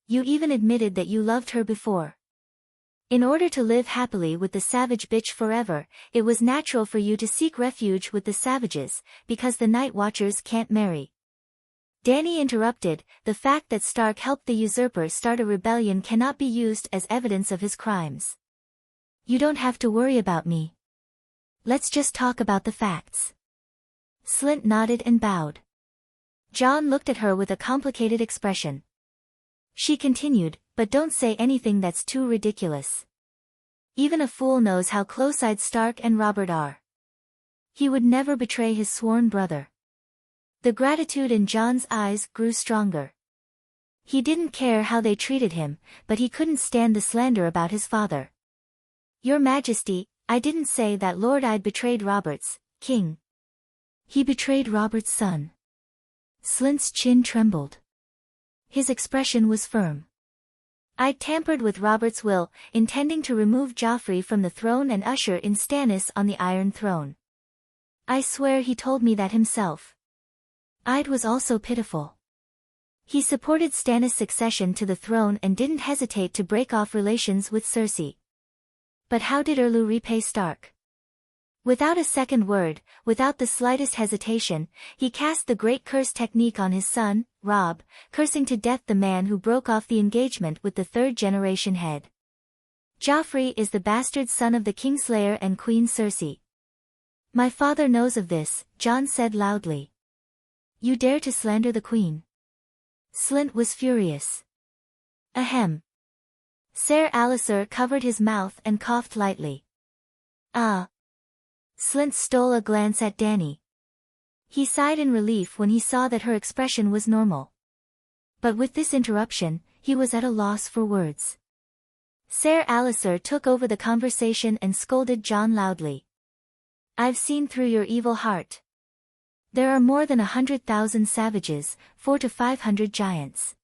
You even admitted that you loved her before. In order to live happily with the savage bitch forever, it was natural for you to seek refuge with the savages, because the Night Watchers can't marry. Dany interrupted, the fact that Stark helped the usurper start a rebellion cannot be used as evidence of his crimes. You don't have to worry about me. Let's just talk about the facts. Slynt nodded and bowed. Jon looked at her with a complicated expression. She continued, but don't say anything that's too ridiculous. Even a fool knows how close-eyed Stark and Robert are. He would never betray his sworn brother. The gratitude in Jon's eyes grew stronger. He didn't care how they treated him, but he couldn't stand the slander about his father. Your Majesty, I didn't say that Lord I'd betrayed Robert's king. He betrayed Robert's son. Slynt's chin trembled. His expression was firm. I tampered with Robert's will, intending to remove Joffrey from the throne and usher in Stannis on the Iron Throne. I swear he told me that himself. Eddard was also pitiful. He supported Stannis' succession to the throne and didn't hesitate to break off relations with Cersei. But how did Erlu repay Stark? Without a second word, without the slightest hesitation, he cast the Great Curse technique on his son, Robb, cursing to death the man who broke off the engagement with the third-generation head. Joffrey is the bastard son of the Kingslayer and Queen Cersei. My father knows of this, Jon said loudly. You dare to slander the Queen? Slynt was furious. Ahem. Ser Alliser covered his mouth and coughed lightly. Slynt stole a glance at Dany. He sighed in relief when he saw that her expression was normal. But with this interruption, he was at a loss for words. Ser Alliser took over the conversation and scolded Jon loudly. I've seen through your evil heart. There are more than 100,000 savages, 400 to 500 giants.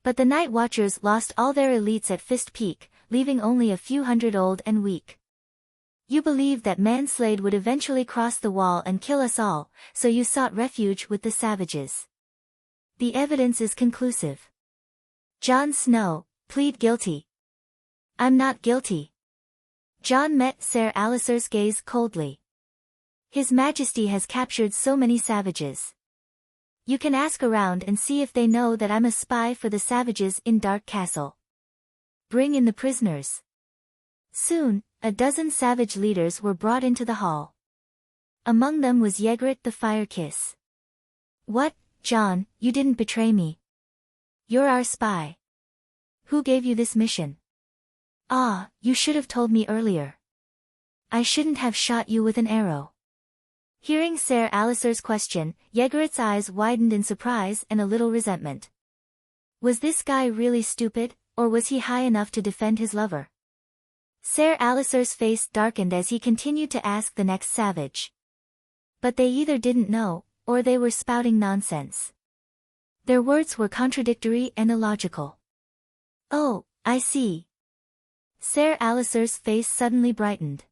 But the Night Watchers lost all their elites at Fist Peak, leaving only a few hundred old and weak. You believed that Manslade would eventually cross the wall and kill us all, so you sought refuge with the savages. The evidence is conclusive. Jon Snow, plead guilty. I'm not guilty. Jon met Ser Alliser's gaze coldly. His Majesty has captured so many savages. You can ask around and see if they know that I'm a spy for the savages in Dark Castle. Bring in the prisoners. Soon, a dozen savage leaders were brought into the hall. Among them was Ygritte the Firekiss. What, Jon, you didn't betray me. You're our spy. Who gave you this mission? You should have told me earlier. I shouldn't have shot you with an arrow. Hearing Ser Alicer's question, Yegaret's eyes widened in surprise and a little resentment. Was this guy really stupid, or was he high enough to defend his lover? Ser Alicer's face darkened as he continued to ask the next savage. But they either didn't know, or they were spouting nonsense. Their words were contradictory and illogical. Oh, I see. Ser Alicer's face suddenly brightened.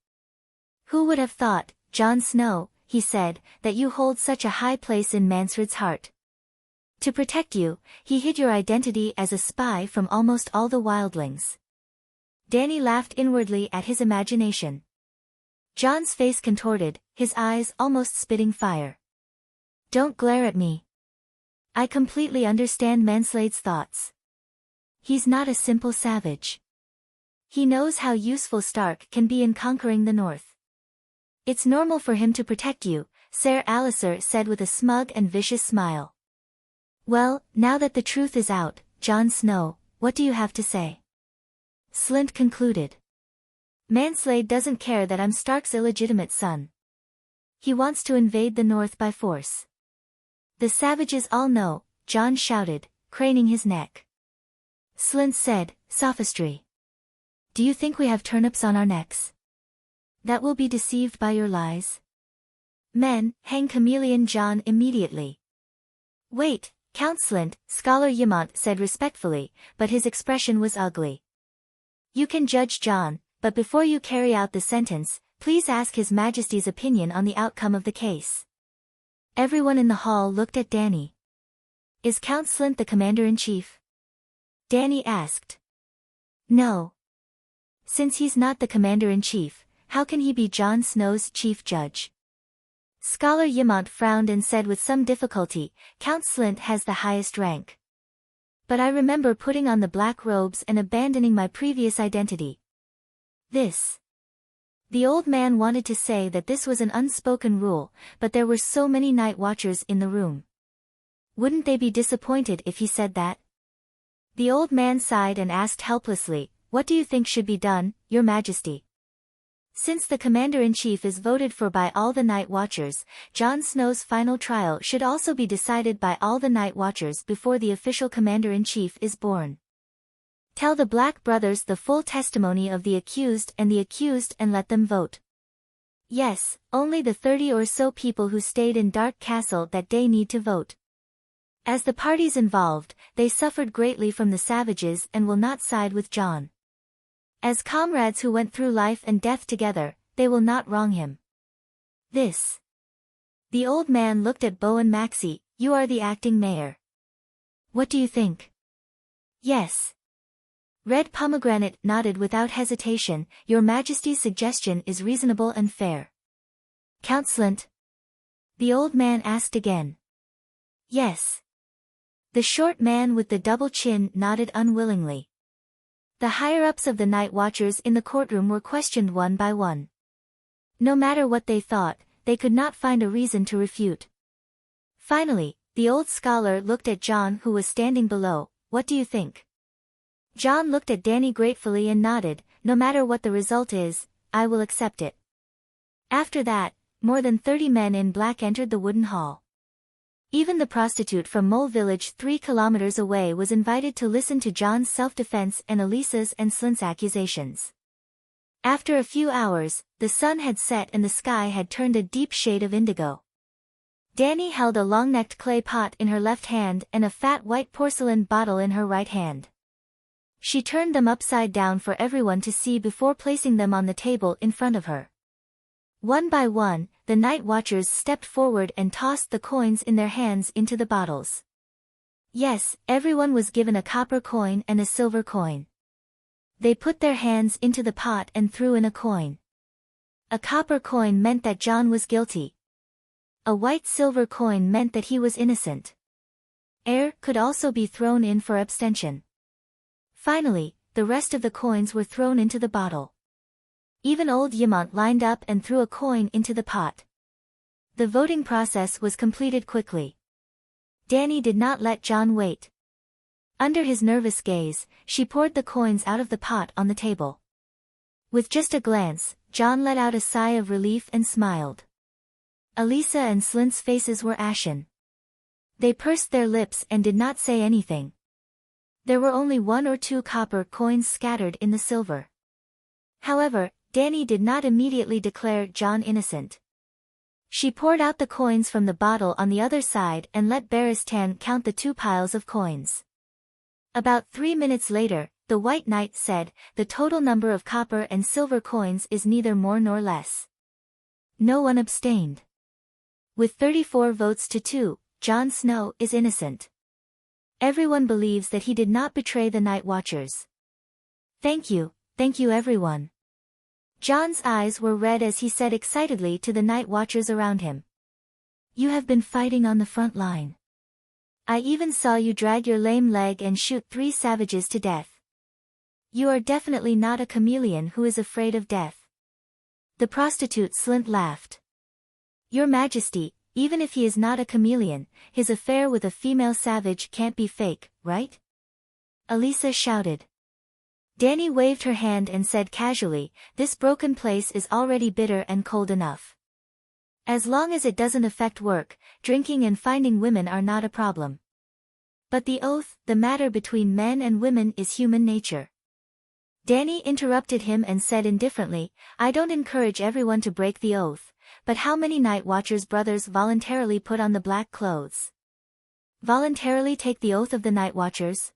Who would have thought, Jon Snow, he said, that you hold such a high place in Mansred's heart. To protect you, he hid your identity as a spy from almost all the wildlings. Dany laughed inwardly at his imagination. Jon's face contorted, his eyes almost spitting fire. Don't glare at me. I completely understand Manslade's thoughts. He's not a simple savage. He knows how useful Stark can be in conquering the North. It's normal for him to protect you, Ser Alicer said with a smug and vicious smile. Well, now that the truth is out, Jon Snow, what do you have to say? Slynt concluded. Manslade doesn't care that I'm Stark's illegitimate son. He wants to invade the North by force. The savages all know, Jon shouted, craning his neck. Slynt said, sophistry. Do you think we have turnips on our necks? That we'll be deceived by your lies? Men, hang Chameleon Jon immediately. Wait, Count Slynt, Scholar Ymont said respectfully, but his expression was ugly. You can judge Jon, but before you carry out the sentence, please ask His Majesty's opinion on the outcome of the case. Everyone in the hall looked at Dany. Is Count Slynt the commander-in-chief? Dany asked. No. Since he's not the commander-in-chief, how can he be Jon Snow's chief judge? Scholar Ymont frowned and said with some difficulty, Count Slynt has the highest rank. But I remember putting on the black robes and abandoning my previous identity. The old man wanted to say that this was an unspoken rule, but there were so many night watchers in the room. Wouldn't they be disappointed if he said that? The old man sighed and asked helplessly, what do you think should be done, Your Majesty? Since the commander-in-chief is voted for by all the night watchers, Jon Snow's final trial should also be decided by all the night watchers before the official commander-in-chief is born. Tell the Black Brothers the full testimony of the accused and let them vote. Yes, only the 30 or so people who stayed in Dark Castle that day need to vote. As the parties involved, they suffered greatly from the savages and will not side with Jon. As comrades who went through life and death together, they will not wrong him. The old man looked at Bowen Maxey, you are the acting mayor. What do you think? Yes. Red Pomegranate nodded without hesitation, Your Majesty's suggestion is reasonable and fair. Count Slynt? The old man asked again. Yes. The short man with the double chin nodded unwillingly. The higher-ups of the night watchers in the courtroom were questioned one by one. No matter what they thought, they could not find a reason to refute. Finally, the old scholar looked at Jon who was standing below, what do you think? Jon looked at Dany gratefully and nodded, no matter what the result is, I will accept it. After that, more than 30 men in black entered the wooden hall. Even the prostitute from Mole Village 3 kilometers away was invited to listen to Jon's self-defense and Elisa's and Slynt's accusations. After a few hours, the sun had set and the sky had turned a deep shade of indigo. Dany held a long-necked clay pot in her left hand and a fat white porcelain bottle in her right hand. She turned them upside down for everyone to see before placing them on the table in front of her. One by one, the night watchers stepped forward and tossed the coins in their hands into the bottles. Yes, everyone was given a copper coin and a silver coin. They put their hands into the pot and threw in a coin. A copper coin meant that Jon was guilty. A white silver coin meant that he was innocent. Air could also be thrown in for abstention. Finally, the rest of the coins were thrown into the bottle. Even old Ymont lined up and threw a coin into the pot. The voting process was completed quickly. Dany did not let Jon wait. Under his nervous gaze, she poured the coins out of the pot on the table. With just a glance, Jon let out a sigh of relief and smiled. Elisa and Slint's faces were ashen. They pursed their lips and did not say anything. There were only 1 or 2 copper coins scattered in the silver. However, Dani did not immediately declare John innocent. She poured out the coins from the bottle on the other side and let Baristan count the 2 piles of coins. About 3 minutes later, the White Knight said, "The total number of copper and silver coins is neither more nor less." No one abstained. With 34 votes to 2, Jon Snow is innocent. Everyone believes that he did not betray the Night Watchers. Thank you everyone." Jon's eyes were red as he said excitedly to the Night Watchers around him. "You have been fighting on the front line. I even saw you drag your lame leg and shoot 3 savages to death. You are definitely not a chameleon who is afraid of death." The prostitute Slint laughed. "Your Majesty, even if he is not a chameleon, his affair with a female savage can't be fake, right?" Elisa shouted. Dani waved her hand and said casually, "This broken place is already bitter and cold enough. As long as it doesn't affect work, drinking and finding women are not a problem. But the oath, the matter between men and women is human nature." Dani interrupted him and said indifferently, "I don't encourage everyone to break the oath, but how many Night Watchers' brothers voluntarily put on the black clothes? Voluntarily take the oath of the Night Watchers?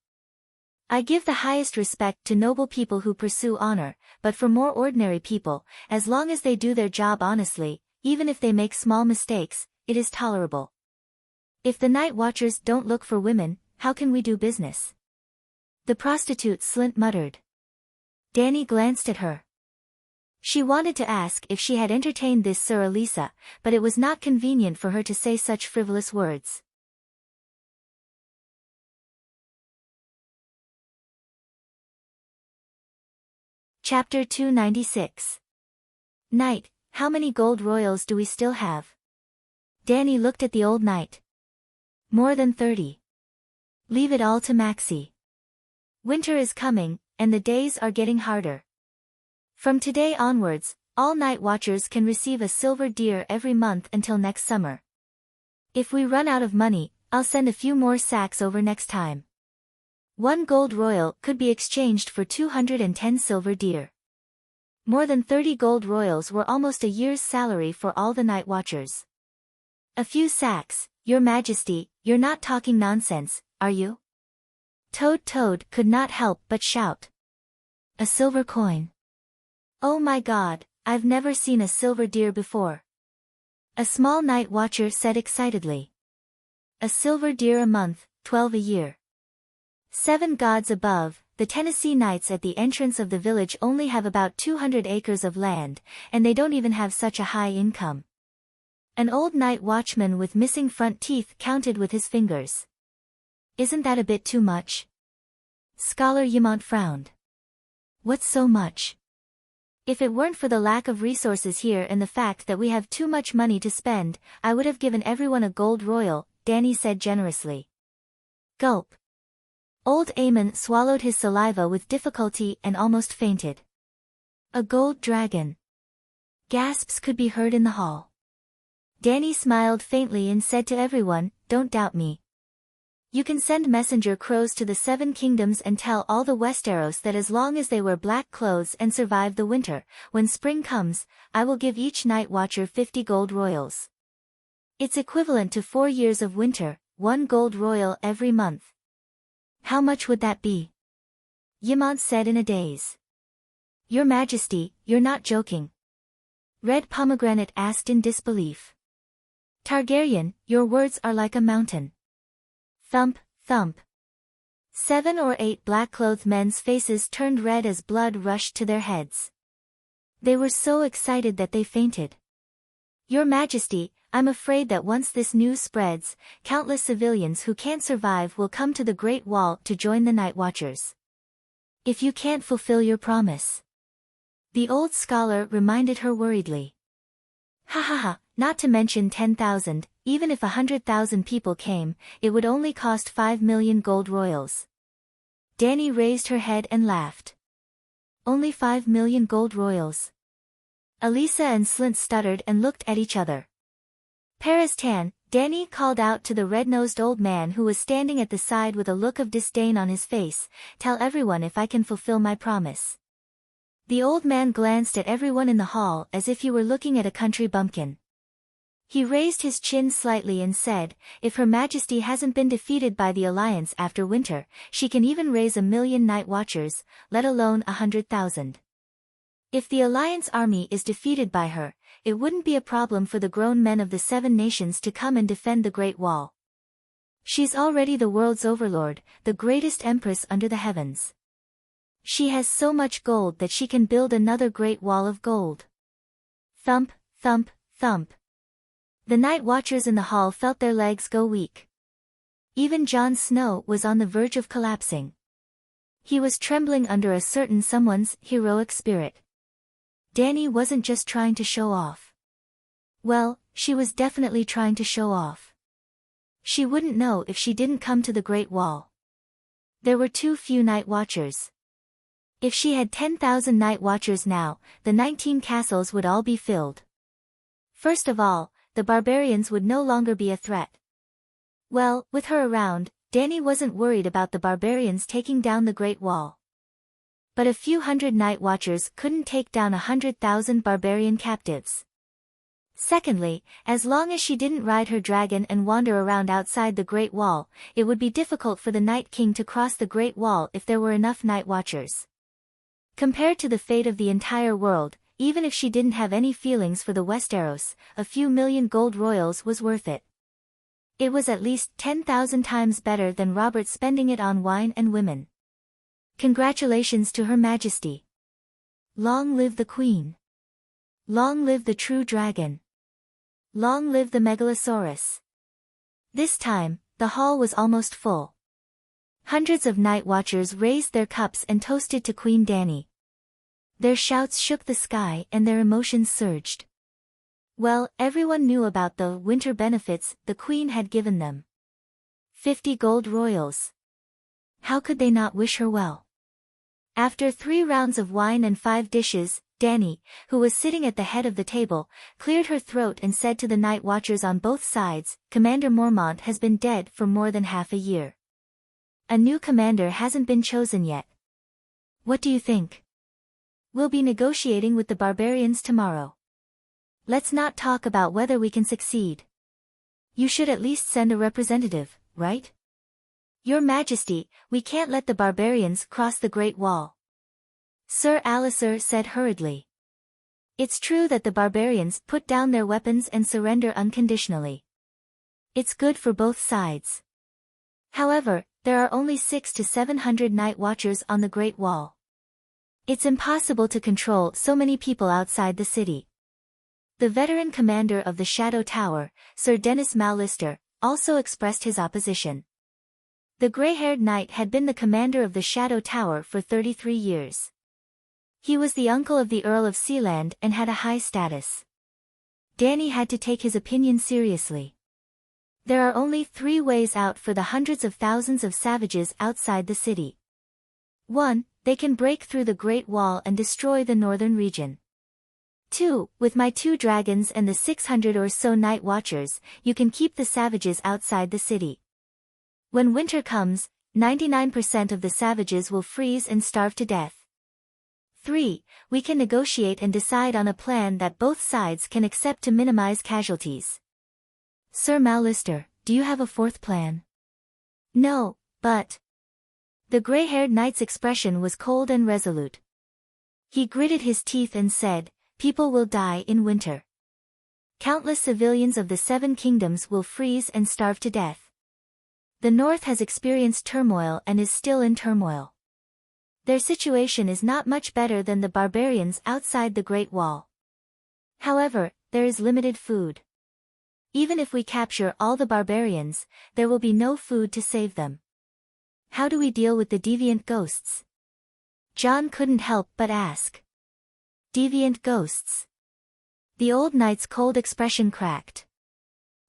I give the highest respect to noble people who pursue honor, but for more ordinary people, as long as they do their job honestly, even if they make small mistakes, it is tolerable. If the Night Watchers don't look for women, how can we do business?" The prostitute Slint muttered. Dani glanced at her. She wanted to ask if she had entertained this Sir Elisa, but it was not convenient for her to say such frivolous words. Chapter 296. Knight, how many gold royals do we still have? Dani looked at the old knight. More than 30. Leave it all to Maxie. Winter is coming, and the days are getting harder. From today onwards, all Night Watchers can receive a silver deer every month until next summer. If we run out of money, I'll send a few more sacks over next time. 1 gold royal could be exchanged for 210 silver deer. More than 30 gold royals were almost a year's salary for all the Night Watchers. A few sacks, Your Majesty, you're not talking nonsense, are you? Toad could not help but shout. A silver coin. Oh my God, I've never seen a silver deer before. A small Night Watcher said excitedly. A silver deer a month, 12 a year. 7 gods above, the Tennessee Knights at the entrance of the village only have about 200 acres of land, and they don't even have such a high income. An old night watchman with missing front teeth counted with his fingers. Isn't that a bit too much? Scholar Yamont frowned. What's so much? If it weren't for the lack of resources here and the fact that we have too much money to spend, I would have given everyone a gold royal, Dani said generously. Gulp. Old Aemon swallowed his saliva with difficulty and almost fainted. A gold dragon. Gasps could be heard in the hall. Dani smiled faintly and said to everyone, "Don't doubt me. You can send messenger crows to the 7 kingdoms and tell all the Westeros that as long as they wear black clothes and survive the winter, when spring comes, I will give each Night Watcher 50 gold royals. It's equivalent to 4 years of winter, 1 gold royal every month." How much would that be? Yamont said in a daze. Your Majesty, you're not joking. Red Pomegranate asked in disbelief. Targaryen, your words are like a mountain. Thump, thump. 7 or 8 black-clothed men's faces turned red as blood rushed to their heads. They were so excited that they fainted. Your Majesty, I'm afraid that once this news spreads, countless civilians who can't survive will come to the Great Wall to join the Night Watchers. If you can't fulfill your promise. The old scholar reminded her worriedly. Ha ha ha, not to mention 10,000, even if 100,000 people came, it would only cost 5 million gold royals. Dani raised her head and laughed. Only 5 million gold royals. Elisa and Slint stuttered and looked at each other. Paris-tan, Danny called out to the red-nosed old man who was standing at the side with a look of disdain on his face, "Tell everyone if I can fulfill my promise." The old man glanced at everyone in the hall as if he were looking at a country bumpkin. He raised his chin slightly and said, "If Her Majesty hasn't been defeated by the Alliance after winter, she can even raise 1,000,000 night watchers, let alone 100,000. If the Alliance army is defeated by her, it wouldn't be a problem for the grown men of the 7 nations to come and defend the Great Wall. She's already the world's overlord, the greatest empress under the heavens. She has so much gold that she can build another Great Wall of gold." Thump, thump, thump. The night watchers in the hall felt their legs go weak. Even Jon Snow was on the verge of collapsing. He was trembling under a certain someone's heroic spirit. Danny wasn't just trying to show off. Well, she was definitely trying to show off. She wouldn't know if she didn't come to the Great Wall. There were too few night watchers. If she had 10,000 night watchers now, the 19 castles would all be filled. First of all, the barbarians would no longer be a threat. Well, with her around, Danny wasn't worried about the barbarians taking down the Great Wall. But a few hundred night watchers couldn't take down 100,000 barbarian captives. Secondly, as long as she didn't ride her dragon and wander around outside the Great Wall, it would be difficult for the Night King to cross the Great Wall if there were enough night watchers. Compared to the fate of the entire world, even if she didn't have any feelings for the Westeros, a few million gold royals was worth it. It was at least 10,000 times better than Robert spending it on wine and women. Congratulations to Her Majesty. Long live the Queen. Long live the true dragon. Long live the Megalosaurus. This time, the hall was almost full. Hundreds of night watchers raised their cups and toasted to Queen Danny. Their shouts shook the sky and their emotions surged. Well, everyone knew about the winter benefits the Queen had given them. 50 gold royals. How could they not wish her well? After 3 rounds of wine and 5 dishes, Danny, who was sitting at the head of the table, cleared her throat and said to the night watchers on both sides, "Commander Mormont has been dead for more than half a year. A new commander hasn't been chosen yet. What do you think? We'll be negotiating with the barbarians tomorrow. Let's not talk about whether we can succeed. You should at least send a representative, right? Your Majesty, we can't let the barbarians cross the Great Wall." Sir Alliser said hurriedly. "It's true that the barbarians put down their weapons and surrender unconditionally. It's good for both sides. However, there are only 600 to 700 night watchers on the Great Wall. It's impossible to control so many people outside the city." The veteran commander of the Shadow Tower, Sir Dennis Mallister, also expressed his opposition. The gray-haired knight had been the commander of the Shadow Tower for 33 years. He was the uncle of the Earl of Sealand and had a high status. Danny had to take his opinion seriously. There are only 3 ways out for the hundreds of thousands of savages outside the city. 1. They can break through the Great Wall and destroy the northern region. 2. With my 2 dragons and the 600 or so night watchers, you can keep the savages outside the city. When winter comes, 99% of the savages will freeze and starve to death. 3. We can negotiate and decide on a plan that both sides can accept to minimize casualties. Sir Mallister, do you have a 4th plan? No, but... The gray-haired knight's expression was cold and resolute. He gritted his teeth and said, "People will die in winter. Countless civilians of the 7 kingdoms will freeze and starve to death. The North has experienced turmoil and is still in turmoil. Their situation is not much better than the barbarians outside the Great Wall. However, there is limited food. Even if we capture all the barbarians, there will be no food to save them. How do we deal with the deviant ghosts?" Jon couldn't help but ask. Deviant ghosts. The old knight's cold expression cracked.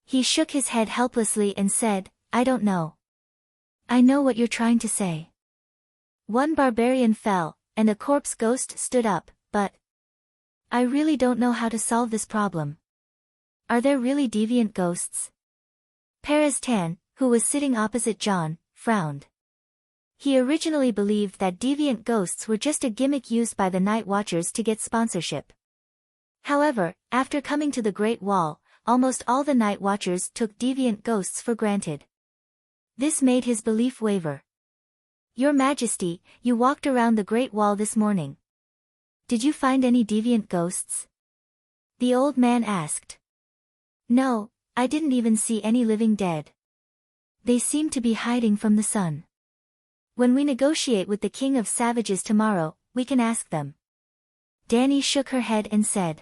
He shook his head helplessly and said, "I don't know." "I know what you're trying to say." One barbarian fell, and a corpse ghost stood up, but I really don't know how to solve this problem. Are there really deviant ghosts? Perez Tan, who was sitting opposite John, frowned. He originally believed that deviant ghosts were just a gimmick used by the Night Watchers to get sponsorship. However, after coming to the Great Wall, almost all the Night Watchers took deviant ghosts for granted. This made his belief waver. Your Majesty, you walked around the Great Wall this morning. Did you find any deviant ghosts? The old man asked. No, I didn't even see any living dead. They seem to be hiding from the sun. When we negotiate with the King of Savages tomorrow, we can ask them. Dany shook her head and said.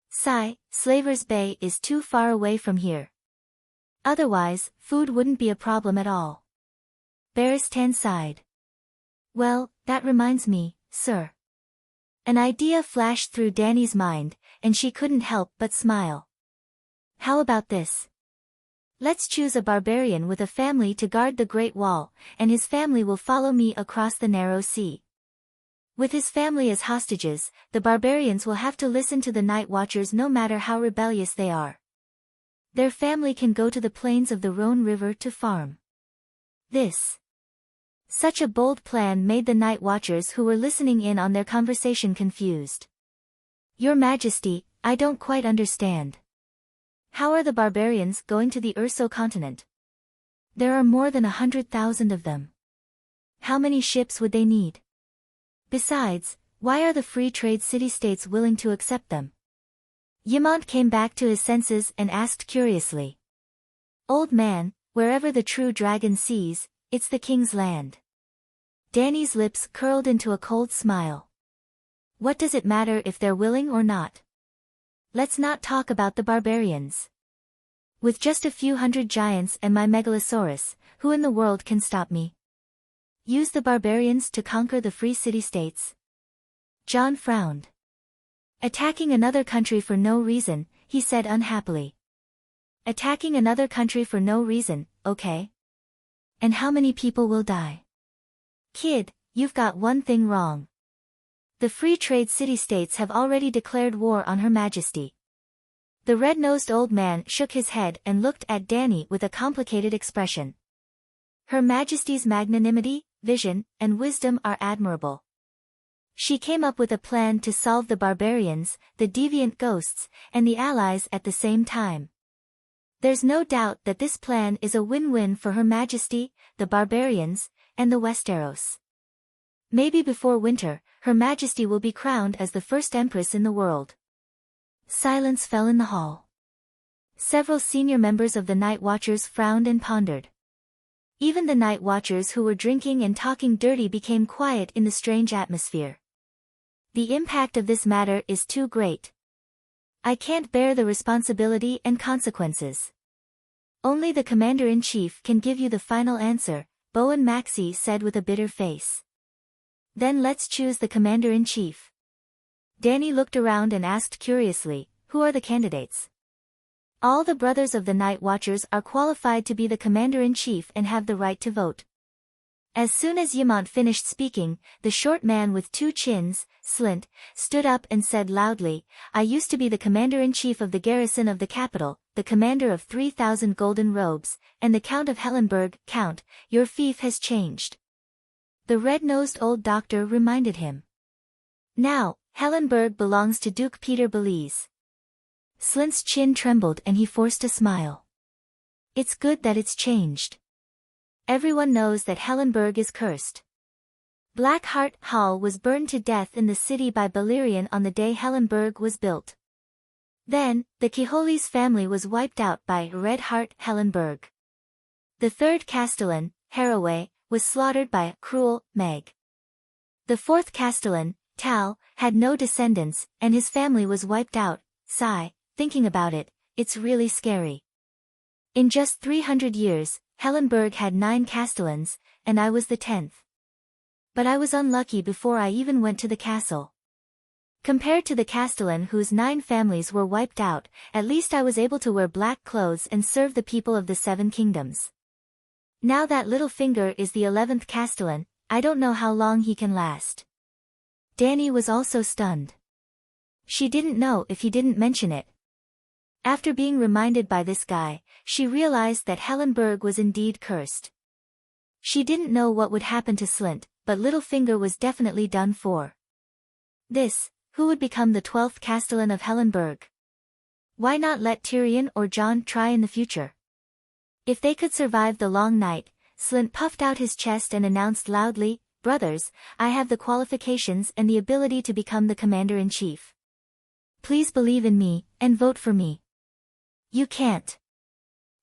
Sigh, Slaver's Bay is too far away from here. Otherwise, food wouldn't be a problem at all. Barristan sighed. Well, that reminds me, sir. An idea flashed through Dany's mind, and she couldn't help but smile. How about this? Let's choose a barbarian with a family to guard the Great Wall, and his family will follow me across the narrow sea. With his family as hostages, the barbarians will have to listen to the Night Watchers no matter how rebellious they are. Their family can go to the plains of the Rhone River to farm. Such a bold plan made the Night Watchers who were listening in on their conversation confused. Your Majesty, I don't quite understand. How are the barbarians going to the Urso continent? There are more than 100,000 of them. How many ships would they need? Besides, why are the free trade city-states willing to accept them? Ymont came back to his senses and asked curiously. Old man, wherever the true dragon sees, it's the king's land. Dany's lips curled into a cold smile. What does it matter if they're willing or not? Let's not talk about the barbarians. With just a few hundred giants and my megalosaurus, who in the world can stop me? Use the barbarians to conquer the free city-states? John frowned. Attacking another country for no reason, he said unhappily. Attacking another country for no reason, okay? And how many people will die? Kid, you've got one thing wrong. The free trade city-states have already declared war on Her Majesty. The red-nosed old man shook his head and looked at Dany with a complicated expression. Her Majesty's magnanimity, vision, and wisdom are admirable. She came up with a plan to solve the barbarians, the deviant ghosts, and the allies at the same time. There's no doubt that this plan is a win-win for Her Majesty, the barbarians, and the Westeros. Maybe before winter, Her Majesty will be crowned as the first empress in the world. Silence fell in the hall. Several senior members of the Night Watchers frowned and pondered. Even the Night Watchers who were drinking and talking dirty became quiet in the strange atmosphere. The impact of this matter is too great. I can't bear the responsibility and consequences. Only the Commander-in-Chief can give you the final answer, Bowen Maxey said with a bitter face. Then let's choose the Commander-in-Chief. Dany looked around and asked curiously, who are the candidates? All the brothers of the Night Watchers are qualified to be the Commander-in-Chief and have the right to vote. As soon as Ymont finished speaking, the short man with two chins, Slint, stood up and said loudly, I used to be the Commander-in-Chief of the garrison of the capital, the commander of 3,000 golden robes, and the Count of Hellenberg. Count, your fief has changed. The red-nosed old doctor reminded him. Now, Hellenberg belongs to Duke Peter Belize. Slint's chin trembled and he forced a smile. It's good that it's changed. Everyone knows that Hellenberg is cursed. Blackheart Hall was burned to death in the city by Balerion on the day Hellenberg was built. Then, the Keholis family was wiped out by Redheart Hellenberg. The third Castellan, Haraway, was slaughtered by Cruel Meg. The fourth Castellan, Tal, had no descendants, and his family was wiped out. Sigh, thinking about it, it's really scary. In just 300 years, Hellenberg had 9 Castellans, and I was the 10th. But I was unlucky before I even went to the castle. Compared to the Castellan whose 9 families were wiped out, at least I was able to wear black clothes and serve the people of the 7 kingdoms. Now that Littlefinger is the 11th Castellan, I don't know how long he can last. Dany was also stunned. She didn't know if he didn't mention it. After being reminded by this guy, she realized that Helenburg was indeed cursed. She didn't know what would happen to Slint, but Littlefinger was definitely done for. Who would become the 12th Castellan of Helenburg? Why not let Tyrion or Jon try in the future? If they could survive the long night, Slint puffed out his chest and announced loudly, "Brothers, I have the qualifications and the ability to become the commander-in-chief. Please believe in me, and vote for me." "You can't."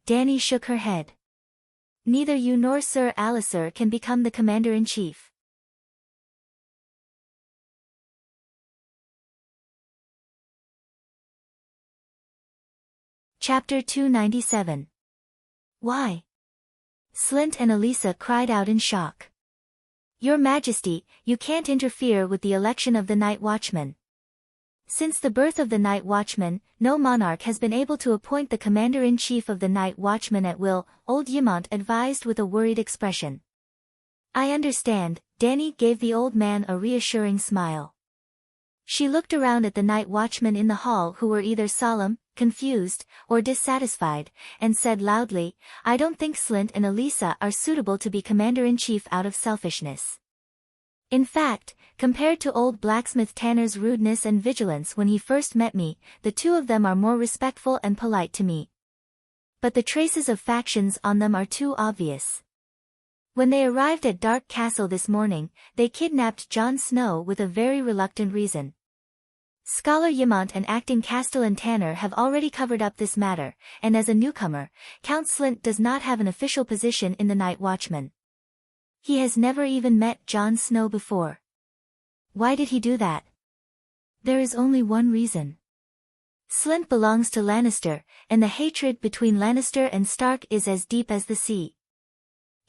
Dany shook her head. "Neither you nor Sir Alliser can become the commander-in-chief." Chapter 297. Why? Slint and Elisa cried out in shock. "Your Majesty, you can't interfere with the election of the Night Watchman. Since the birth of the Night Watchman, no monarch has been able to appoint the commander-in-chief of the Night Watchman at will," old Ymont advised with a worried expression. "I understand," Dany gave the old man a reassuring smile. She looked around at the night watchmen in the hall who were either solemn, confused, or dissatisfied, and said loudly, "I don't think Slint and Elisa are suitable to be commander-in-chief out of selfishness. In fact, compared to old blacksmith Tanner's rudeness and vigilance when he first met me, the two of them are more respectful and polite to me. But the traces of factions on them are too obvious. When they arrived at Dark Castle this morning, they kidnapped Jon Snow with a very reluctant reason. Scholar Ymont and acting Castellan Tanner have already covered up this matter, and as a newcomer, Count Slint does not have an official position in the Night Watchman. He has never even met Jon Snow before. Why did he do that? There is only one reason. Slint belongs to Lannister, and the hatred between Lannister and Stark is as deep as the sea.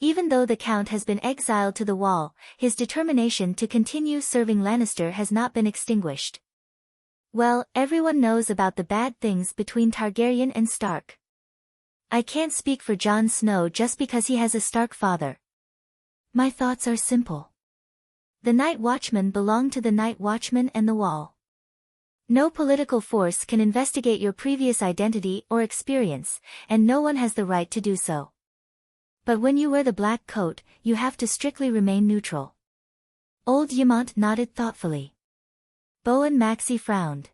Even though the Count has been exiled to the Wall, his determination to continue serving Lannister has not been extinguished. Well, everyone knows about the bad things between Targaryen and Stark. I can't speak for Jon Snow just because he has a Stark father. My thoughts are simple. The Night Watchmen belong to the Night Watchman and the Wall. No political force can investigate your previous identity or experience, and no one has the right to do so. But when you wear the black coat, you have to strictly remain neutral. Old Ymont nodded thoughtfully. Bowen Maxey frowned.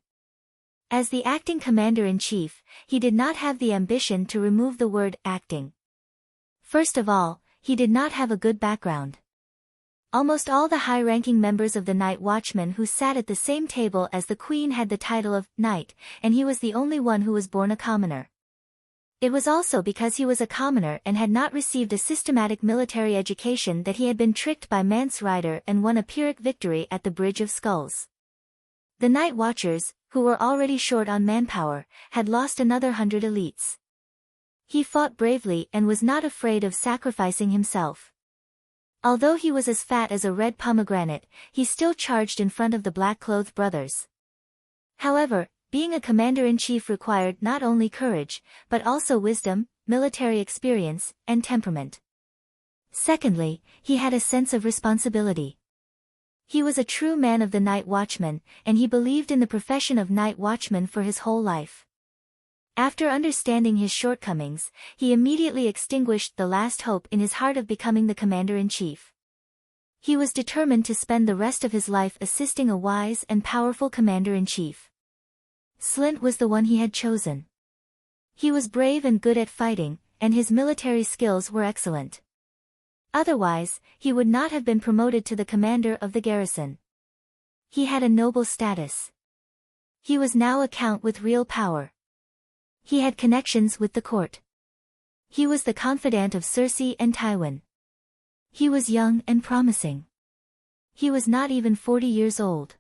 As the acting commander-in-chief, he did not have the ambition to remove the word acting. First of all, he did not have a good background. Almost all the high-ranking members of the Night Watchmen who sat at the same table as the Queen had the title of Knight, and he was the only one who was born a commoner. It was also because he was a commoner and had not received a systematic military education that he had been tricked by Mance Rayder and won a Pyrrhic victory at the Bridge of Skulls. The Night Watchers, who were already short on manpower, had lost another 100 elites. He fought bravely and was not afraid of sacrificing himself. Although he was as fat as a red pomegranate, he still charged in front of the black-clothed brothers. However, being a commander-in-chief required not only courage, but also wisdom, military experience, and temperament. Secondly, he had a sense of responsibility. He was a true man of the Night Watchman, and he believed in the profession of Night Watchman for his whole life. After understanding his shortcomings, he immediately extinguished the last hope in his heart of becoming the commander-in-chief. He was determined to spend the rest of his life assisting a wise and powerful commander-in-chief. Slint was the one he had chosen. He was brave and good at fighting, and his military skills were excellent. Otherwise, he would not have been promoted to the commander of the garrison. He had a noble status. He was now a count with real power. He had connections with the court. He was the confidant of Cersei and Tywin. He was young and promising. He was not even 40 years old.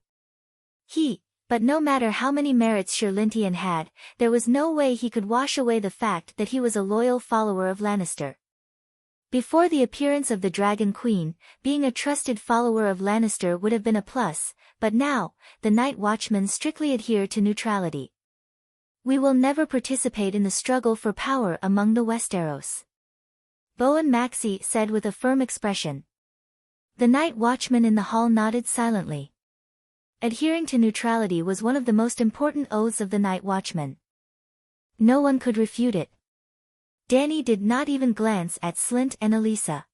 But no matter how many merits Sir Lyntion had, there was no way he could wash away the fact that he was a loyal follower of Lannister. Before the appearance of the Dragon Queen, being a trusted follower of Lannister would have been a plus, but now, the Night Watchmen strictly adhere to neutrality. We will never participate in the struggle for power among the Westeros. Bowen Maxey said with a firm expression. The Night Watchman in the hall nodded silently. Adhering to neutrality was one of the most important oaths of the Night Watchman. No one could refute it. Dany did not even glance at Slynt and Elisa.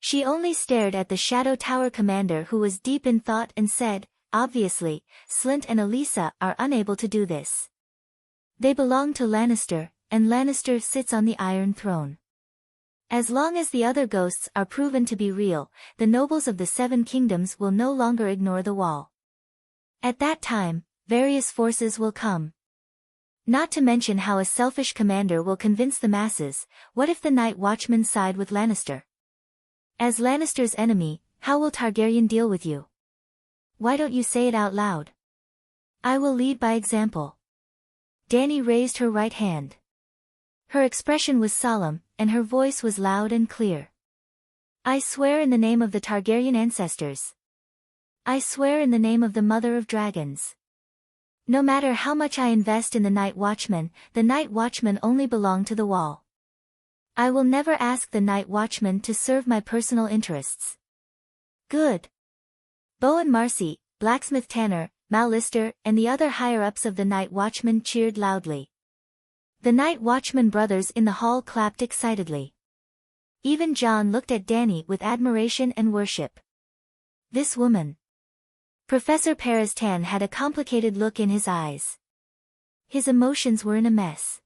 She only stared at the Shadow Tower commander, who was deep in thought, and said, "Obviously, Slynt and Elisa are unable to do this. They belong to Lannister, and Lannister sits on the Iron Throne. As long as the other ghosts are proven to be real, the nobles of the Seven Kingdoms will no longer ignore the Wall. At that time, various forces will come. Not to mention how a selfish commander will convince the masses. What if the Night Watchmen side with Lannister? As Lannister's enemy, how will Targaryen deal with you? Why don't you say it out loud? I will lead by example." Dany raised her right hand. Her expression was solemn, and her voice was loud and clear. "I swear in the name of the Targaryen ancestors. I swear in the name of the Mother of Dragons. No matter how much I invest in the Night Watchmen only belong to the Wall. I will never ask the Night Watchmen to serve my personal interests." "Good." Bowen Marcy, Blacksmith Tanner, Mal Lister, and the other higher-ups of the Night Watchmen cheered loudly. The Night Watchman brothers in the hall clapped excitedly. Even Jon looked at Dany with admiration and worship. This woman. Professor Peristan had a complicated look in his eyes. His emotions were in a mess.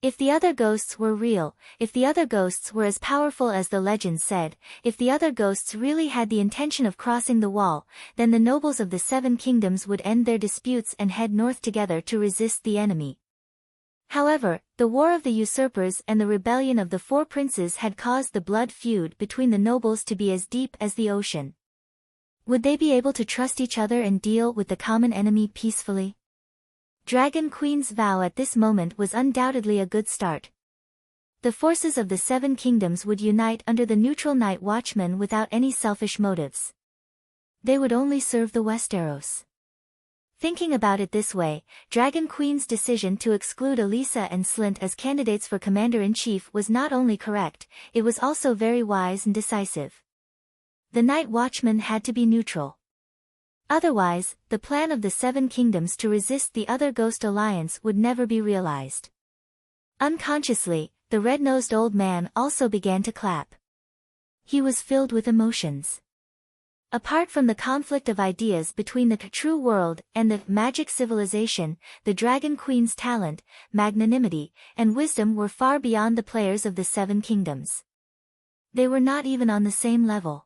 If the other ghosts were real, if the other ghosts were as powerful as the legends said, if the other ghosts really had the intention of crossing the Wall, then the nobles of the Seven Kingdoms would end their disputes and head north together to resist the enemy. However, the War of the Usurpers and the rebellion of the Four Princes had caused the blood feud between the nobles to be as deep as the ocean. Would they be able to trust each other and deal with the common enemy peacefully? Dragon Queen's vow at this moment was undoubtedly a good start. The forces of the Seven Kingdoms would unite under the neutral Night Watchmen without any selfish motives. They would only serve the Westeros. Thinking about it this way, Dragon Queen's decision to exclude Elisa and Slynt as candidates for Commander-in-Chief was not only correct, it was also very wise and decisive. The Night Watchmen had to be neutral. Otherwise, the plan of the Seven Kingdoms to resist the other Ghost Alliance would never be realized. Unconsciously, the red-nosed old man also began to clap. He was filled with emotions. Apart from the conflict of ideas between the true world and the magic civilization, the Dragon Queen's talent, magnanimity, and wisdom were far beyond the players of the Seven Kingdoms. They were not even on the same level.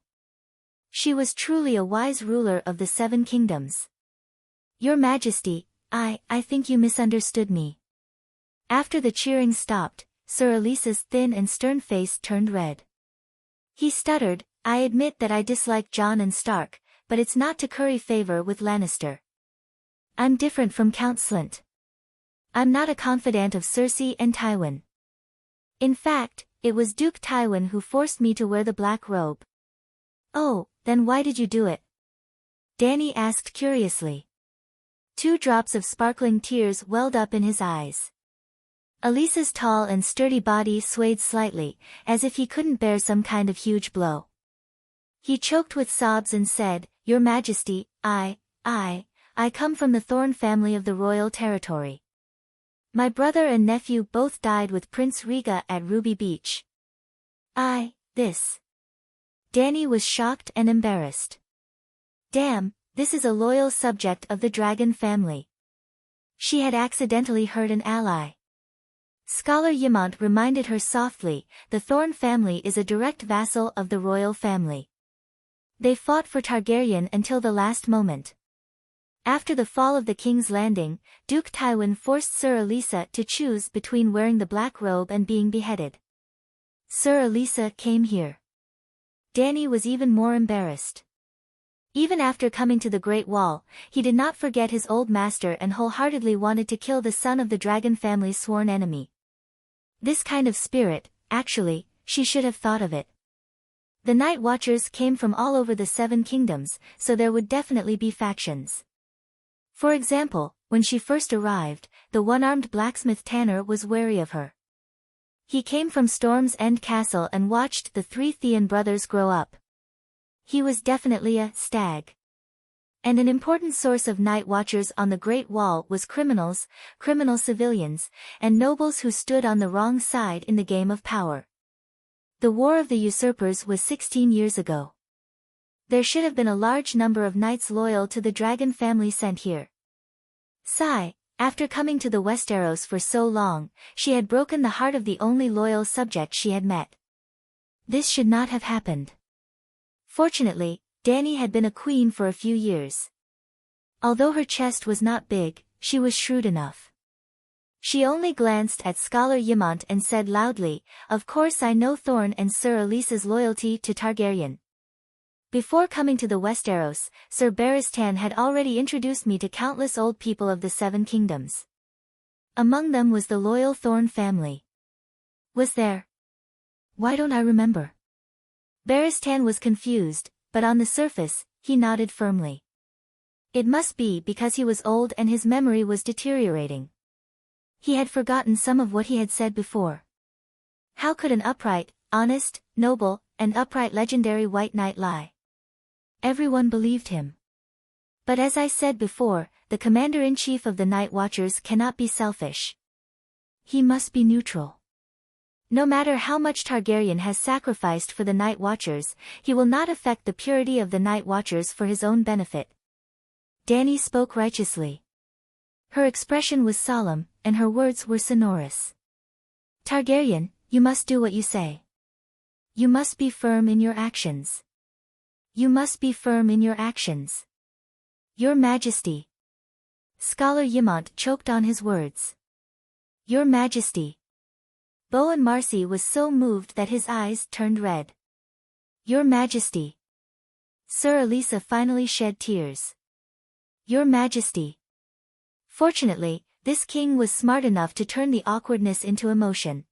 She was truly a wise ruler of the Seven Kingdoms. "Your Majesty, I think you misunderstood me." After the cheering stopped, Sir Elisa's thin and stern face turned red. He stuttered, "I admit that I dislike Jon and Stark, but it's not to curry favor with Lannister. I'm different from Count Slynt. I'm not a confidant of Cersei and Tywin. In fact, it was Duke Tywin who forced me to wear the black robe." "Oh, then why did you do it?" Dany asked curiously. 2 drops of sparkling tears welled up in his eyes. Elisa's tall and sturdy body swayed slightly, as if he couldn't bear some kind of huge blow. He choked with sobs and said, "Your Majesty, I come from the Thorne family of the royal territory. My brother and nephew both died with Prince Rhaega at Ruby Beach. Dany was shocked and embarrassed. Damn, this is a loyal subject of the dragon family. She had accidentally hurt an ally. Scholar Ymont reminded her softly, the Thorne family is a direct vassal of the royal family. They fought for Targaryen until the last moment. After the fall of the King's Landing, Duke Tywin forced Sir Elisa to choose between wearing the black robe and being beheaded. Sir Elisa came here." Dany was even more embarrassed. Even after coming to the Great Wall, he did not forget his old master and wholeheartedly wanted to kill the son of the dragon family's sworn enemy. This kind of spirit, actually, she should have thought of it. The Night Watchers came from all over the Seven Kingdoms, so there would definitely be factions. For example, when she first arrived, the one-armed blacksmith Tanner was wary of her. He came from Storm's End Castle and watched the 3 Theon brothers grow up. He was definitely a stag. And an important source of night watchers on the Great Wall was criminals, criminal civilians, and nobles who stood on the wrong side in the game of power. The War of the Usurpers was 16 years ago. There should have been a large number of knights loyal to the dragon family sent here. Sigh, after coming to the Westeros for so long, she had broken the heart of the only loyal subject she had met. This should not have happened. Fortunately, Dany had been a queen for a few years. Although her chest was not big, she was shrewd enough. She only glanced at Scholar Ymont and said loudly, "Of course I know Thorne and Sir Elisa's loyalty to Targaryen. Before coming to the Westeros, Sir Barristan had already introduced me to countless old people of the Seven Kingdoms. Among them was the loyal Thorne family." "Was there? Why don't I remember?" Barristan was confused, but on the surface, he nodded firmly. It must be because he was old and his memory was deteriorating. He had forgotten some of what he had said before. How could an upright, honest, noble, and upright legendary White Knight lie? Everyone believed him. But as I said before, the commander-in-chief of the Night Watchers cannot be selfish. He must be neutral. No matter how much Targaryen has sacrificed for the Night Watchers, he will not affect the purity of the Night Watchers for his own benefit. Dany spoke righteously. Her expression was solemn, and her words were sonorous. "Targaryen, you must do what you say. You must be firm in your actions. You must be firm in your actions. Your Majesty." Scholar Ymont choked on his words. "Your Majesty." Bowen Marcy was so moved that his eyes turned red. "Your Majesty." Sir Elisa finally shed tears. "Your Majesty." Fortunately, this king was smart enough to turn the awkwardness into emotion.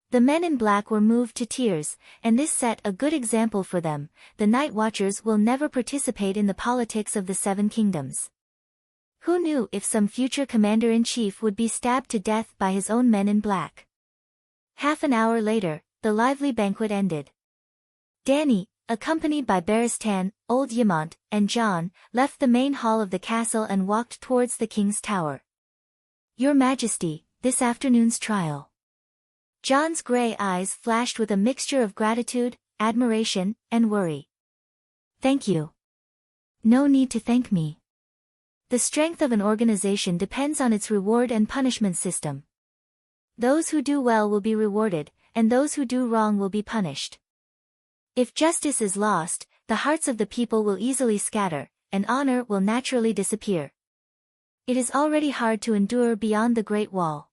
The men in black were moved to tears, and this set a good example for them. The Night Watchers will never participate in the politics of the Seven Kingdoms. Who knew if some future commander-in-chief would be stabbed to death by his own men in black? Half an hour later, the lively banquet ended. Dany, accompanied by Barristan, Old Ymont, and Jon, left the main hall of the castle and walked towards the king's tower. "Your Majesty, this afternoon's trial." Jon's grey eyes flashed with a mixture of gratitude, admiration, and worry. "Thank you. No need to thank me. The strength of an organization depends on its reward and punishment system. Those who do well will be rewarded, and those who do wrong will be punished. If justice is lost, the hearts of the people will easily scatter, and honor will naturally disappear. It is already hard to endure beyond the Great Wall.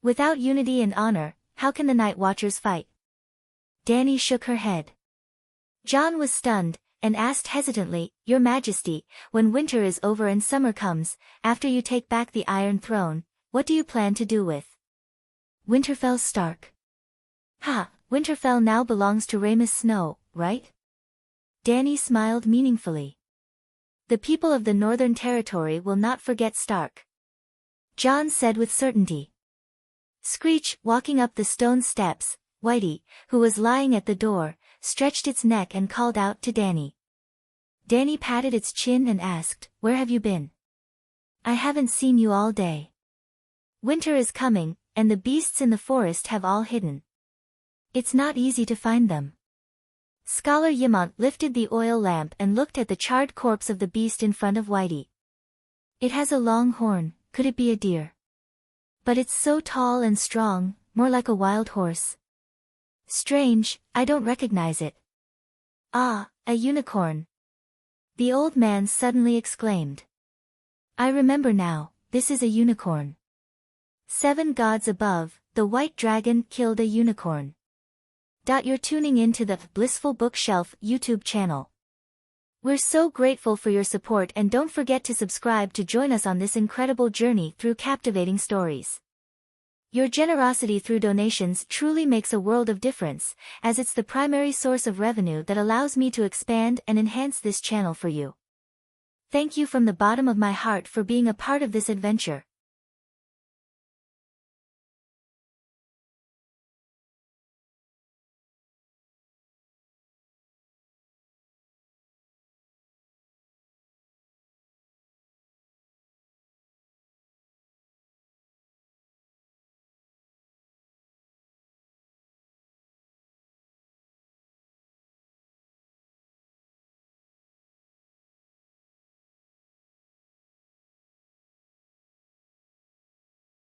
Without unity and honor, how can the Night Watchers fight?" Dany shook her head. Jon was stunned, and asked hesitantly, "Your Majesty, when winter is over and summer comes, after you take back the Iron Throne, what do you plan to do with Winterfell Stark?" "Ha, Winterfell now belongs to Rhaenys Snow, right?" Dany smiled meaningfully. "The people of the Northern Territory will not forget Stark," Jon said with certainty. Screech, walking up the stone steps, Whitey, who was lying at the door, stretched its neck and called out to Dany. Dany patted its chin and asked, "Where have you been? I haven't seen you all day." "Winter is coming, and the beasts in the forest have all hidden. It's not easy to find them." Scholar Ymont lifted the oil lamp and looked at the charred corpse of the beast in front of Whitey. "It has a long horn, could it be a deer? But it's so tall and strong, more like a wild horse. Strange, I don't recognize it." "Ah, a unicorn!" the old man suddenly exclaimed. "I remember now, this is a unicorn. 7 gods above, the white dragon killed a unicorn." You're tuning in to the Blissful Bookshelf YouTube channel. We're so grateful for your support, and don't forget to subscribe to join us on this incredible journey through captivating stories. Your generosity through donations truly makes a world of difference, as it's the primary source of revenue that allows me to expand and enhance this channel for you. Thank you from the bottom of my heart for being a part of this adventure.